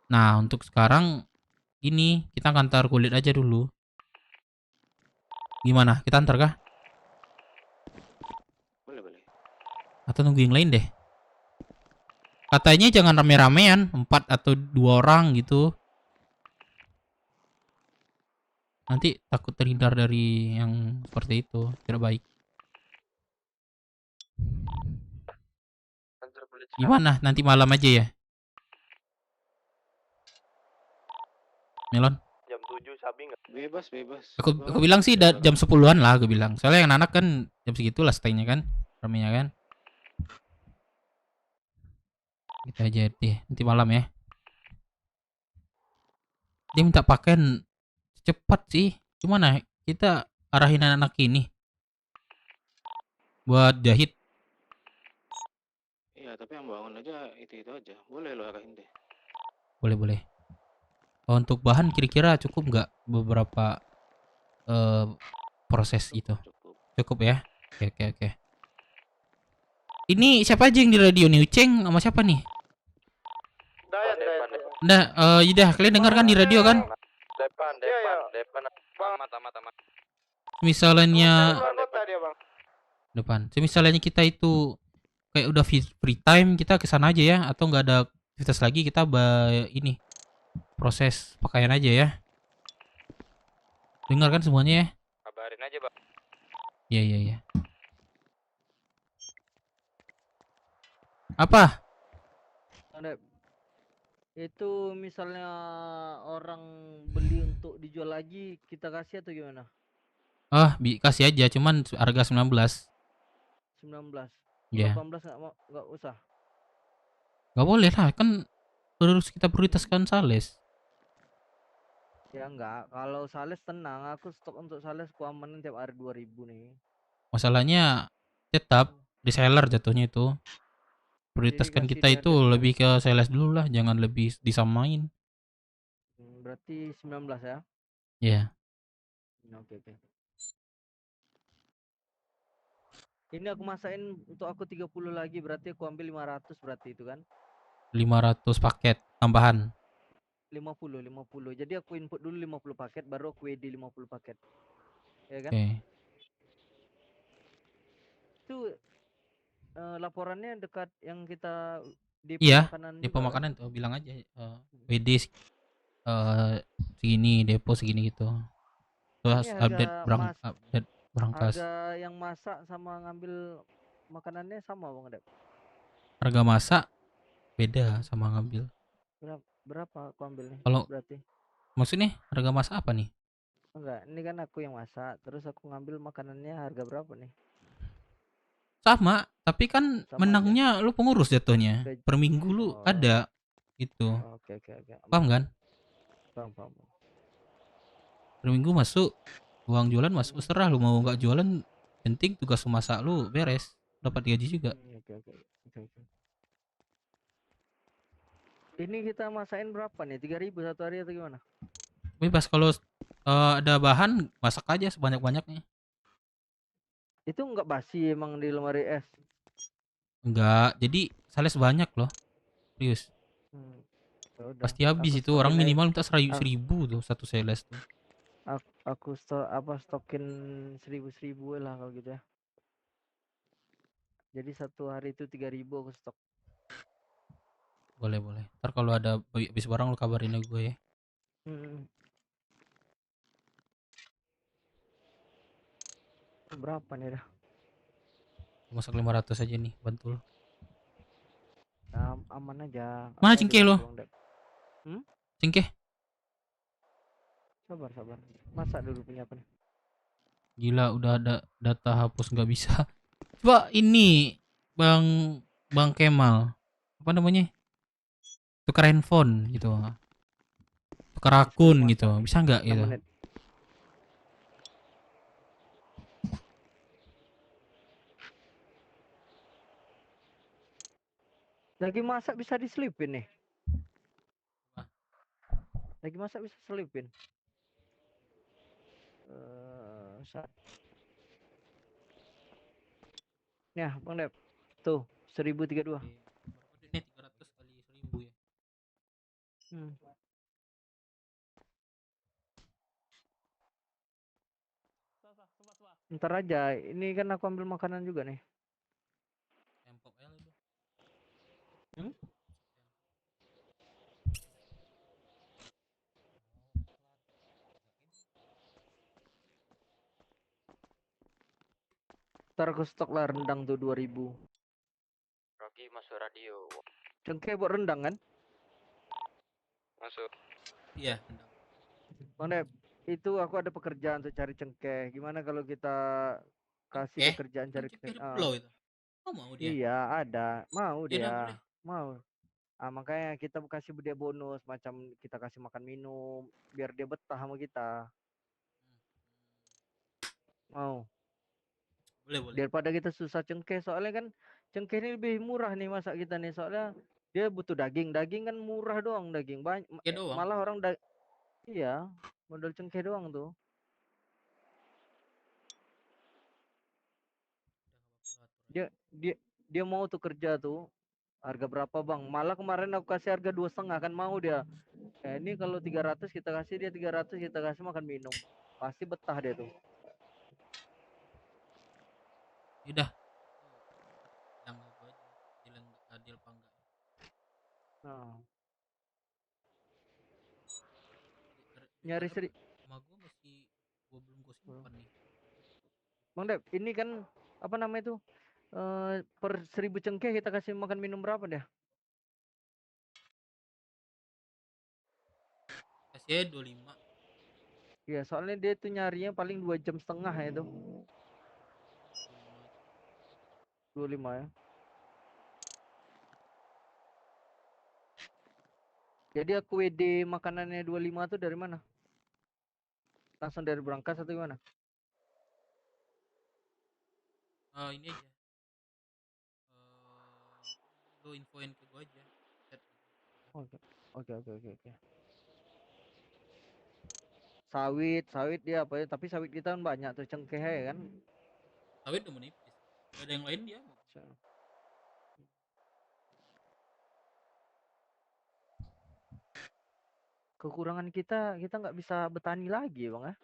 Nah, untuk sekarang ini kita kantor kulit aja dulu. Gimana? Kita antar kah? Boleh, boleh. Atau nunggu yang lain deh? Katanya jangan rame-ramean, 4 atau 2 orang gitu. Nanti takut terhindar dari yang seperti itu, tidak baik. Gimana? Nanti malam aja ya? Melon? Jam 7 Sabi nggak? Bebas, bebas. Aku bilang sih jam 10-an lah, aku bilang. Soalnya yang anak kan jam segitu lah stay-nya kan, ramenya kan. Kita aja deh, nanti malam ya. Dia minta pakaian cepat sih. Gimana? Kita arahin anak-anak ini buat jahit. Iya, tapi yang bangun aja itu aja. Boleh lo arahin deh. Boleh. Untuk bahan kira-kira cukup nggak beberapa proses itu? Cukup ya? Oke. Ini siapa aja yang di radio nih? Uceng sama siapa nih? Nah, yaudah kalian dengar kan di radio kan? Depan. Tamat. Misalnya Kota dia, Bang. depan. Misalnya kita itu kayak udah free time, kita kesana aja ya, atau nggak ada aktivitas lagi, kita ini proses pakaian aja ya. Dengar kan semuanya ya? Kabarin aja, Bang. Iya. Apa? Itu misalnya orang beli untuk dijual lagi, kita kasih atau gimana? Kasih aja, cuman harga 19. 19. Iya. 18 nggak usah. Nggak boleh lah, kan harus kita prioritaskan Sales. Ya enggak, kalau Sales tenang, aku stok untuk Sales ku amanin tiap hari 2000 nih. Masalahnya tetap reseller jatuhnya itu. Prioritaskan kasih kita di itu harga lebih ke sales dulu lah, jangan lebih disamain. Berarti 19 ya? Iya. Oke. Ini aku masain untuk aku 30 lagi, berarti aku ambil 500 berarti itu kan? 500 paket tambahan. 50. Jadi aku input dulu 50 paket, baru aku WD 50 paket. Ya kan? Oke. Itu laporannya dekat yang kita depo Iya, makanan depo juga kan? makanan tuh bilang aja WD segini, depo segini gitu. Terus Ini update harga berangkas. harga yang masak sama ngambil makanannya sama Bang Dep? Harga masak beda sama ngambil. Berapa aku ambil nih? Kalau Berarti maksudnya harga masak apa nih? enggak, ini kan aku yang masak, terus aku ngambil makanannya harga berapa nih? Sama, tapi kan Sama menangnya lu pengurus jatuhnya. Gaji. Per minggu lu ada gitu. Oke. Paham kan? Paham. Per minggu masuk, uang jualan masuk, serah lu mau nggak jualan, penting tugas masak lu beres, dapat gaji juga. Oke. Ini kita masain berapa nih? 3000 satu hari atau gimana? Bebas kalau ada bahan masak aja sebanyak-banyaknya. Itu enggak basi emang di lemari es? Enggak, jadi sales banyak loh. Serius. Ya udah, Pasti habis aku itu, orang stokin aja. minimal minta 1000 tuh satu sales tuh. Aku stokin 1000 lah kalau gitu ya. Jadi satu hari itu 3000 aku stok. Boleh. Ntar kalau ada habis barang lu kabarin aja gue ya. Berapa nih dah? Masak 500 aja nih, bantul. Aman aja. Mana Aku cingkeh bilang lo? Bang Dep. Cingkeh? Sabar. Masak dulu punya apa nih? Gila, udah ada data hapus nggak bisa. Coba ini Bang Kemal, apa namanya? Tukar handphone gitu. Tukar akun gitu. Bisa nggak 6 gitu? menit. Lagi masak bisa diselipin nih. Lagi masak bisa selipin. Nah, Bang Dep. Tuh, 1032. Ini 300 kali 1000 ya. Ntar aja, ini kan aku ambil makanan juga nih. Tempok aja lu. Hmm? Ntar aku stok lah rendang tuh 2000. Rocky masuk radio. Cengkeh buat rendang kan? Masuk. Iya. Bang Dep, itu aku ada pekerjaan untuk cari cengkeh. Gimana kalau kita kasih dia kerjaan cari Cengkeh cengkeh? di pulau itu. Oh, mau dia? Iya, ada. Mau Ya udah, boleh. dia. Mau. Makanya kita kasih dia bonus, macam kita kasih makan minum, biar dia betah sama kita. Mau. Boleh. Daripada kita susah cengkeh, soalnya kan cengkeh ini lebih murah nih masak kita nih, soalnya dia butuh daging. Daging kan murah doang, daging banyak. doang. Malah orang iya, modal cengkeh doang tuh. Dia mau tuh kerja tuh. Harga berapa bang? Malah kemarin aku kasih harga 2,5 kan mau dia. Ini kalau 300 kita kasih dia 300, kita kasih makan minum. Pasti betah dia tuh. Udah. Bilang ke gua aja. Bilang adil apa enggak. Nyari seri. Sama gua belum gua simpan nih. Bang Dep, ini kan apa namanya itu? Per 1000 cengkeh kita kasih makan minum berapa dia? Kasih aja 25. Iya, soalnya dia tuh nyarinya paling 2,5 jam ya itu. 25 ya. Jadi aku WD makanannya 25 tuh dari mana? Langsung dari berangkas atau gimana? Ini aja. Lu infoin ke gua aja. Oke. Sawit dia apa ya? Tapi sawit kita kan banyak tuh cengkeh ya kan. Sawit udah menipis. Gak ada yang lain dia. Kekurangan kita nggak bisa bertani lagi bang ya?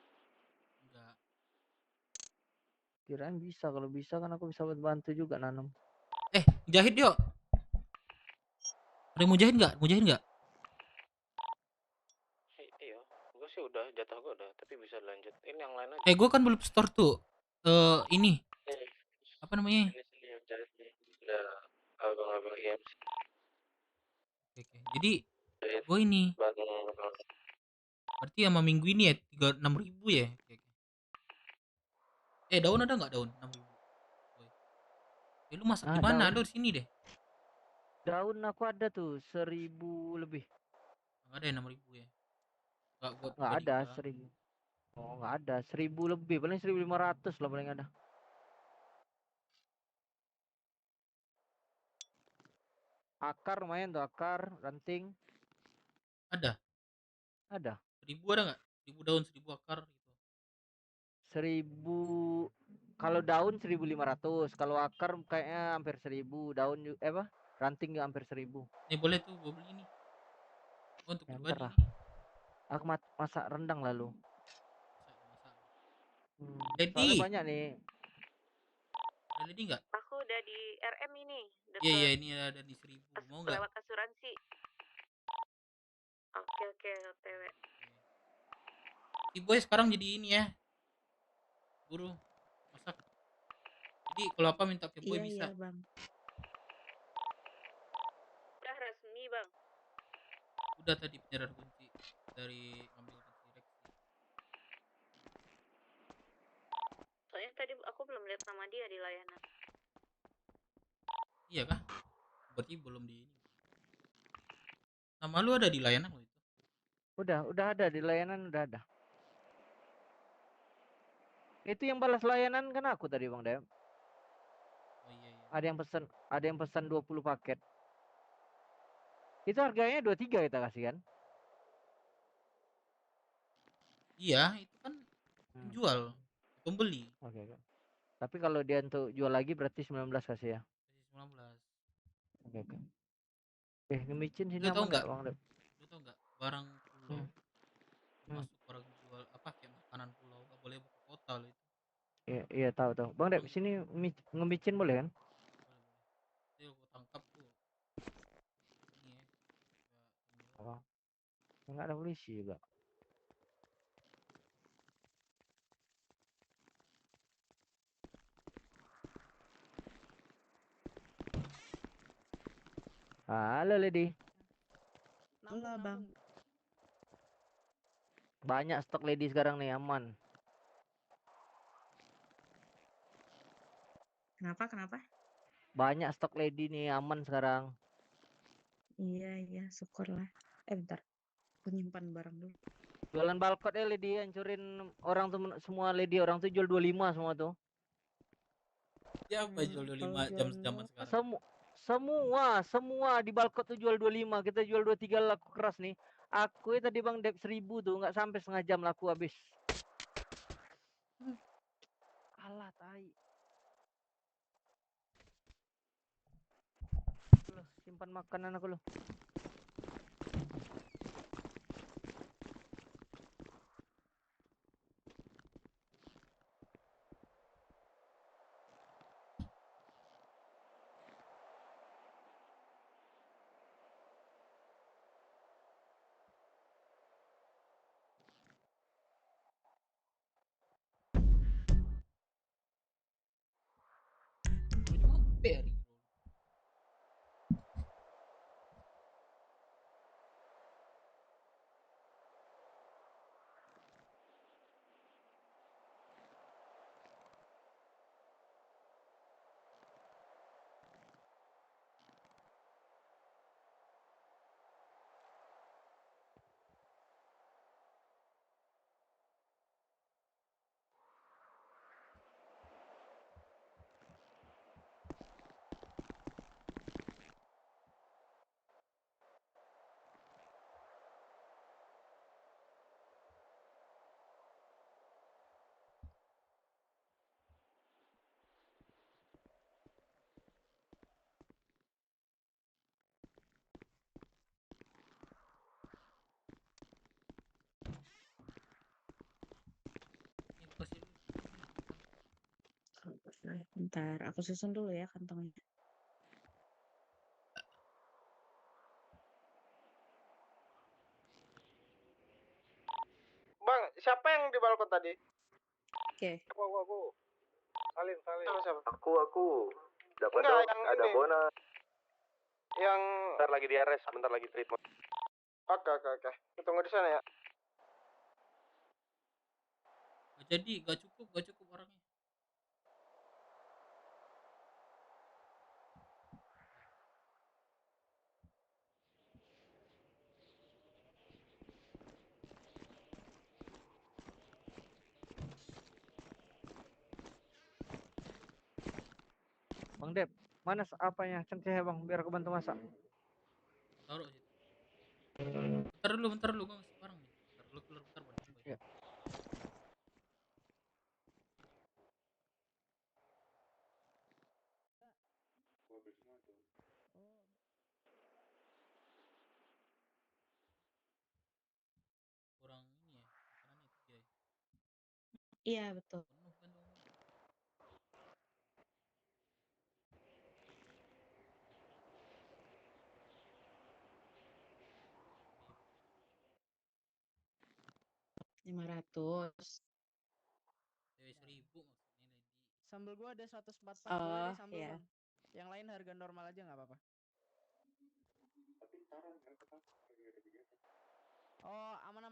Enggak. Kirain bisa, kalau bisa kan aku bisa bantu juga nanam. Jahit yuk. Ada yang mau jahit nggak? Iya, gue sih udah, jatah gue udah, tapi bisa lanjut. Ini yang lain aja. Gue kan belum store tuh. Ini. Apa namanya? Ini yang jahit udah abang-abang IMC. Oke. Jadi gue ini. Berarti sama minggu ini ya 36.000 ya. Daun ada nggak daun 6.000? Lu masak di mana? Ada di sini deh. Daun aku ada tuh 1.000 lebih. Nggak ada ya 6.000 ya? Nggak ada 1.000. Oh nggak ada 1.000 lebih, paling 1.500 lah paling ada. Akar lumayan tuh, akar, ranting. Ada? 1.000 ada nggak? 1.000 daun, 1.000 akar gitu. 1.000 kalau daun 1.500, kalau akar kayaknya hampir 1.000, daun juga ranting juga hampir 1.000. Nih boleh tuh gue beli nih. Untuk pribadi. Aku masak rendang lalu. Jadi banyak nih. Ada nggak? Aku udah di RM ini. Iya ini ada di 1.000. Mau nggak? Lewat asuransi. Oke, OTW. Si boy sekarang jadi ini ya. Guru masak. Jadi kalau apa minta ke boy bisa. Iya, Bang. Udah resmi, Bang. Udah tadi penyerahan kunci dari ambil kunci direksi. Soalnya tadi aku belum lihat nama dia di layanan. Iya kah? Berarti belum di ini. Nama lu ada di layanan lo itu? Udah ada di layanan, udah ada. Itu yang balas layanan kan aku tadi Bang Dem. Oh iya. Ada yang pesan 20 paket. Itu harganya 23 kita kasih kan? Iya, itu kan penjual, pembeli. Oke. Tapi kalau dia untuk jual lagi berarti 19 kasih ya? 19. Oke. Ngemicin sini Lu tau aman nggak? Bang Dem? Lu tau nggak barang pulau masuk orang jual apa kayak makanan pulau nggak boleh bawa ke kota lo itu. Iya tahu. Bang Dep, sini ngemicin boleh kan? Itu aku tangkap tuh. Ini ya. Oh. Enggak ada polisi juga. Halo Lady. Halo bang. Banyak stok Lady sekarang nih, aman. Kenapa? Banyak stok Lady nih, aman sekarang. Iya, syukurlah. Bentar. Aku nyimpan barang dulu. Jualan balkot ya Lady, hancurin orang tuh semua Lady, orang tuh jual 25 semua tuh. Ya apa jual 25 jam zaman sekarang? Semua di balkot tuh jual 25, kita jual 23 laku keras nih. Aku tadi Bang Dep 1000 tuh, nggak sampai setengah jam laku habis. Alah tai. Loh, simpan makanan aku loh. Beri. Bentar, aku susun dulu ya kantongnya. Bang, siapa yang di balkon tadi? Oke. Aku. Salin. Siapa? Aku. Dapat Enggak, dong, yang ada ini. bonus. Yang Bentar lagi di RS, bentar lagi treatment. Oke. Tunggu di sana ya. Gak cukup orangnya. Bang Dep, mana apanya? Cengkeh ya Bang, biar aku bantu masak. Taruh situ. Bentar dulu, gua ngasih barang nih. Bentar dulu keluar bentar. Ya. Kurang ini ya, makanannya 3 ya. Iya, betul. Penuh kan dong. $500. 1000 maksudnya Lady. Sambal gua ada 140 Oh, nih sambal iya. Bang. Yang lain harga normal aja nggak apa-apa. Oh, aman.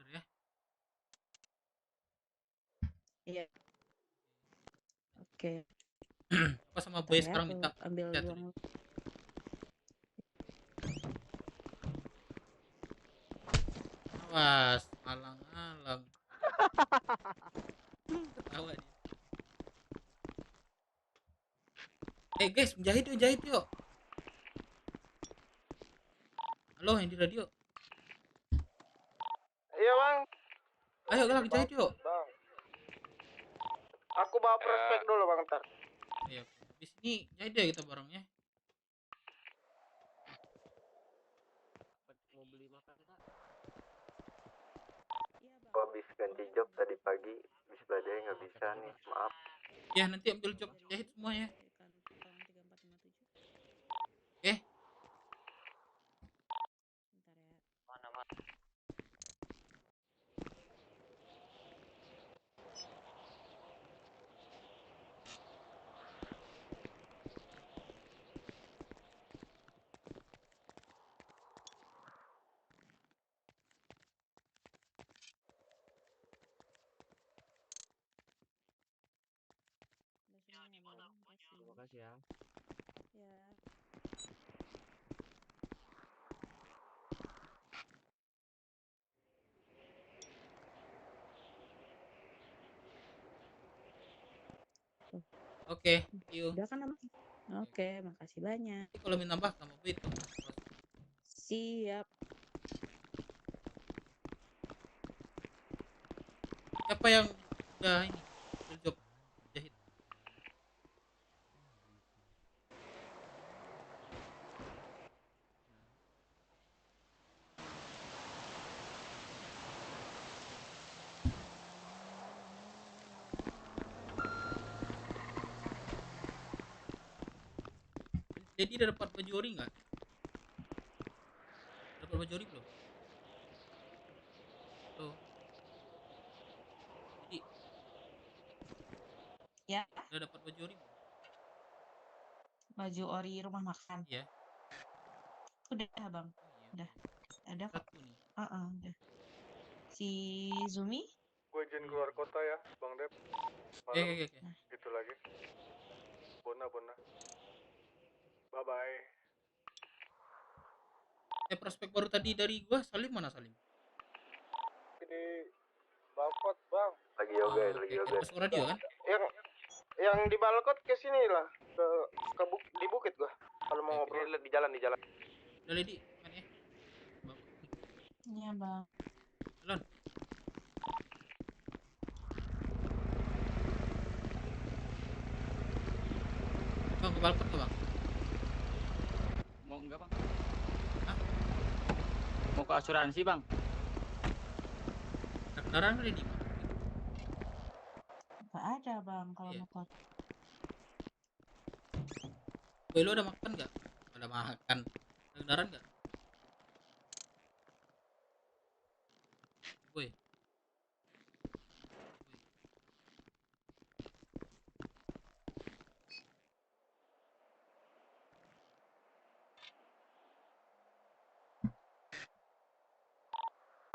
Bener ya. Iya. Oke. Apa sama Bentar boy ya, sekarang aku minta ambil chat uang. tadi. Awas, alang-alang. Ketawa dia. Guys, jahit yuk. Lo yang di radio. Iya bang. Ayo galak jahit yuk. Bang. Aku bawa prospek dulu bang ntar. Ayo. Di sini jahit deh kita barengnya. Mau beli makan Kak? Gua habis ganti job tadi pagi, bis badai nggak bisa nih, maaf. Ya nanti ambil job jahit semuanya. Oke. Mana mana? Terima kasih ya. Ya. Oke, yuk. Udah kan abang? Oke, makasih banyak. Nanti kalau minta nambah kamu beli tuh. Siap. Siapa yang udah ini ambil job jahit? Jadi udah dapat baju ori nggak? Dapat baju ori belum? Tuh. Jadi Ya, udah dapat baju ori belum? baju ori rumah makan. Iya. Udah bang. Udah. Ada kok. Satu nih. Udah. Si Zumi? Gue izin keluar kota ya, Bang Dep. Malam. Oke. Gitu lagi. Bona. Bye bye. Prospek baru tadi dari gua, Salim mana Salim? Di Balkot bang. Lagi yoga, lagi yoga. Masuk radio kan? Yang di Balkot ke sini lah, di bukit gua. Kalau mau ngobrol Di jalan. Udah Lady, mana ya? Iya bang. Lon. Bang, ke balkon ke bang? Mau enggak bang? Hah? Mau ke asuransi bang? Kendaraan udah di mana? Gak ada bang kalau motor. Boy, lu udah makan nggak? Udah makan. Ada kendaraan nggak? Boy.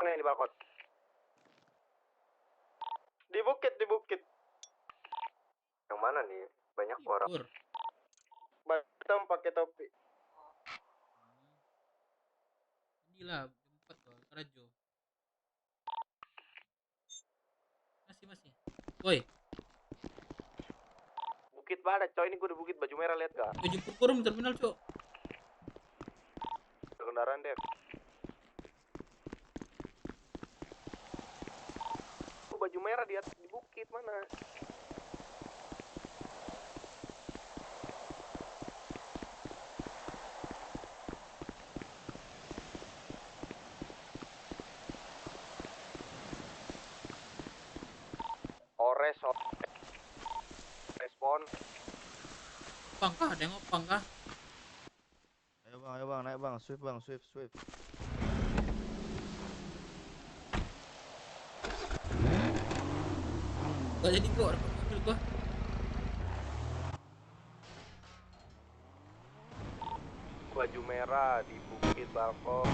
Mana yang di Balkot? Di bukit. Yang mana nih? Banyak orang. Batam pakai topi. Gila, jam 4 tuh, Rajo. Masih. Boy. Bukit mana, coy? Ini gue di bukit baju merah, lihat gak? Gue jemput kurung terminal, cok. Kendaraan, Dep. Baju merah di atas di bukit mana? Ores. Respon. Opang kah? Ada yang opang kah? Ayo bang, naik bang, swift. Gak jadi kok, dapat mobil gua. Baju merah di bukit balkon.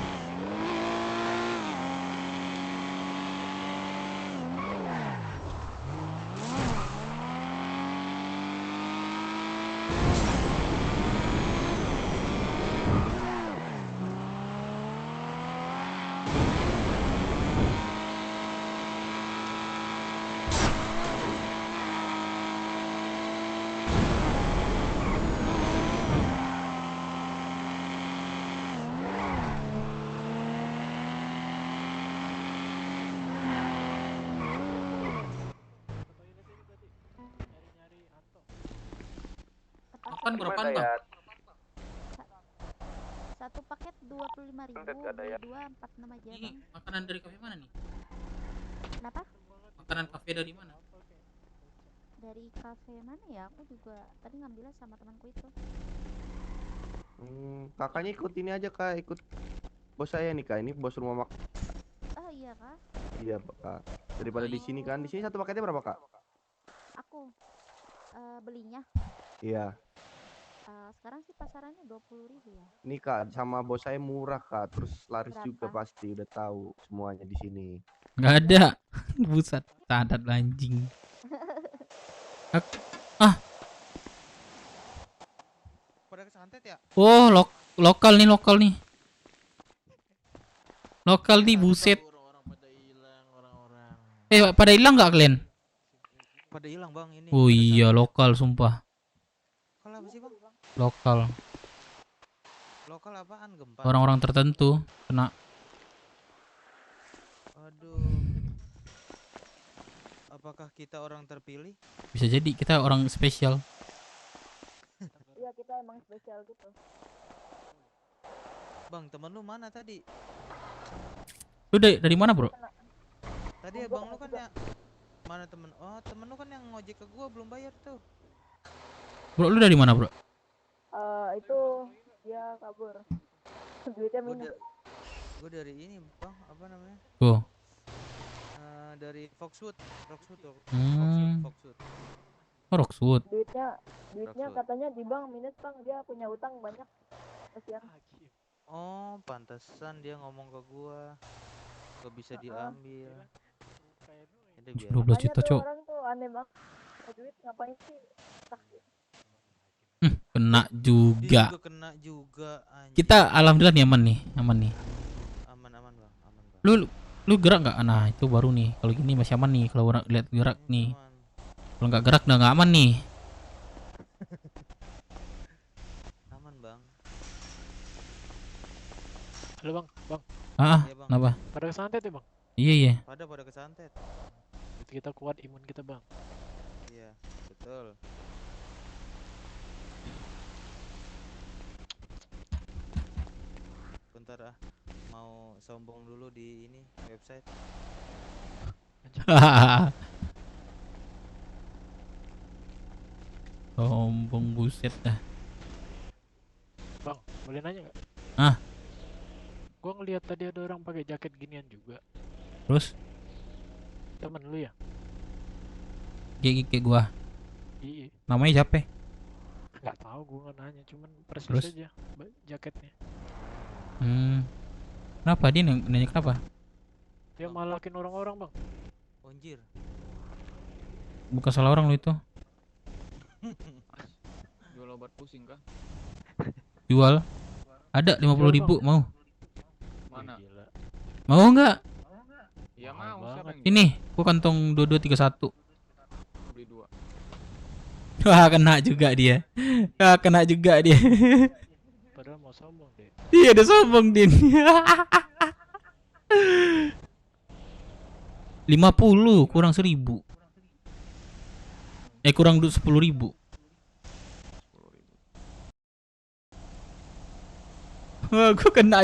Makan berapaan bang? Satu paket 25.000, beli 2 46 aja Ini bang. makanan dari kafe mana nih? Kenapa? Makanan kafe dari mana? Dari kafe mana ya? Aku juga tadi ngambilnya sama temanku itu. Kakaknya ikut ini aja kak, ikut bos saya nih kak, ini bos rumah makan. Oh iya kak. Iya kak, daripada di sini kan, di sini satu paketnya berapa kak? Aku belinya Iya, sekarang sih pasarannya 20.000 ya. ini kak sama bos saya murah kak, terus laris juga Berapa? pasti udah tahu semuanya di sini. Nggak ada. Buset, standar anjing. Ah, Pada kesantet ya? oh lokal nih, lokal nih. Lokal nih, buset. Pada hilang nggak kalian? Pada hilang bang ini. Oh iya, lokal sumpah. Lokal apa sih bang? Lokal. Lokal apaan? Gempa. Orang-orang tertentu kena. Aduh. Apakah kita orang terpilih? Bisa jadi kita orang spesial. Iya kita emang spesial gitu. Bang, temen lu mana tadi? Lu dari mana, bro? Tadi abang lu kan ya mana temen? Oh, temen lu kan yang ngojek ke gua belum bayar tuh. Bro, lu dari mana, bro? Itu dia kabur. Duitnya minus. Gua dari ini bang, apa namanya? Oh. Dari Foxwood. Oh, Roxwood. Duitnya Roxwood. katanya di bank minus bang, dia punya utang banyak. Kasihan. Oh, pantesan dia ngomong ke gua. Gak bisa diambil. Jadi biar 12 juta, Makanya tuh Cok. orang tuh aneh banget. Duit ngapain sih? Kena dia juga. juga kena juga anjing. Kita alhamdulillah nih aman nih, aman nih. Aman bang, aman bang. Lu gerak nggak? Nah, itu baru nih. Kalau gini masih aman nih. Kalau orang lihat gerak nih. Kalau nggak gerak udah nggak aman nih. Aman bang. Halo bang, bang. Iya, Bang. Kenapa? Pada kesantet ya bang? Iya. Pada kesantet. Itu kita kuat imun kita bang. Iya, betul. Bentar mau sombong dulu di ini website. Sombong buset dah. Bang, boleh nanya nggak? Ah, Gua ngeliat tadi ada orang pakai jaket ginian juga. terus Temen lu ya? kayak gua. Iya. Namanya siapa? Nggak tahu, gua nggak nanya, cuman persis Terus? aja jaketnya. Kenapa dia nanya kenapa? Dia malakin orang-orang bang. Anjir. Bukan salah orang lu itu. Jual obat pusing kah? Jual. Ada 50.000 mau. Mana? Mau nggak? Iya mau, siapa yang Ini, gua kantong 2231. beli 2? Wah, kena juga dia. Kena juga dia. Padahal mau sombong deh. Iya, udah sombong Din. 50 kurang 1.000. Kurang 10.000. Wah, gua kena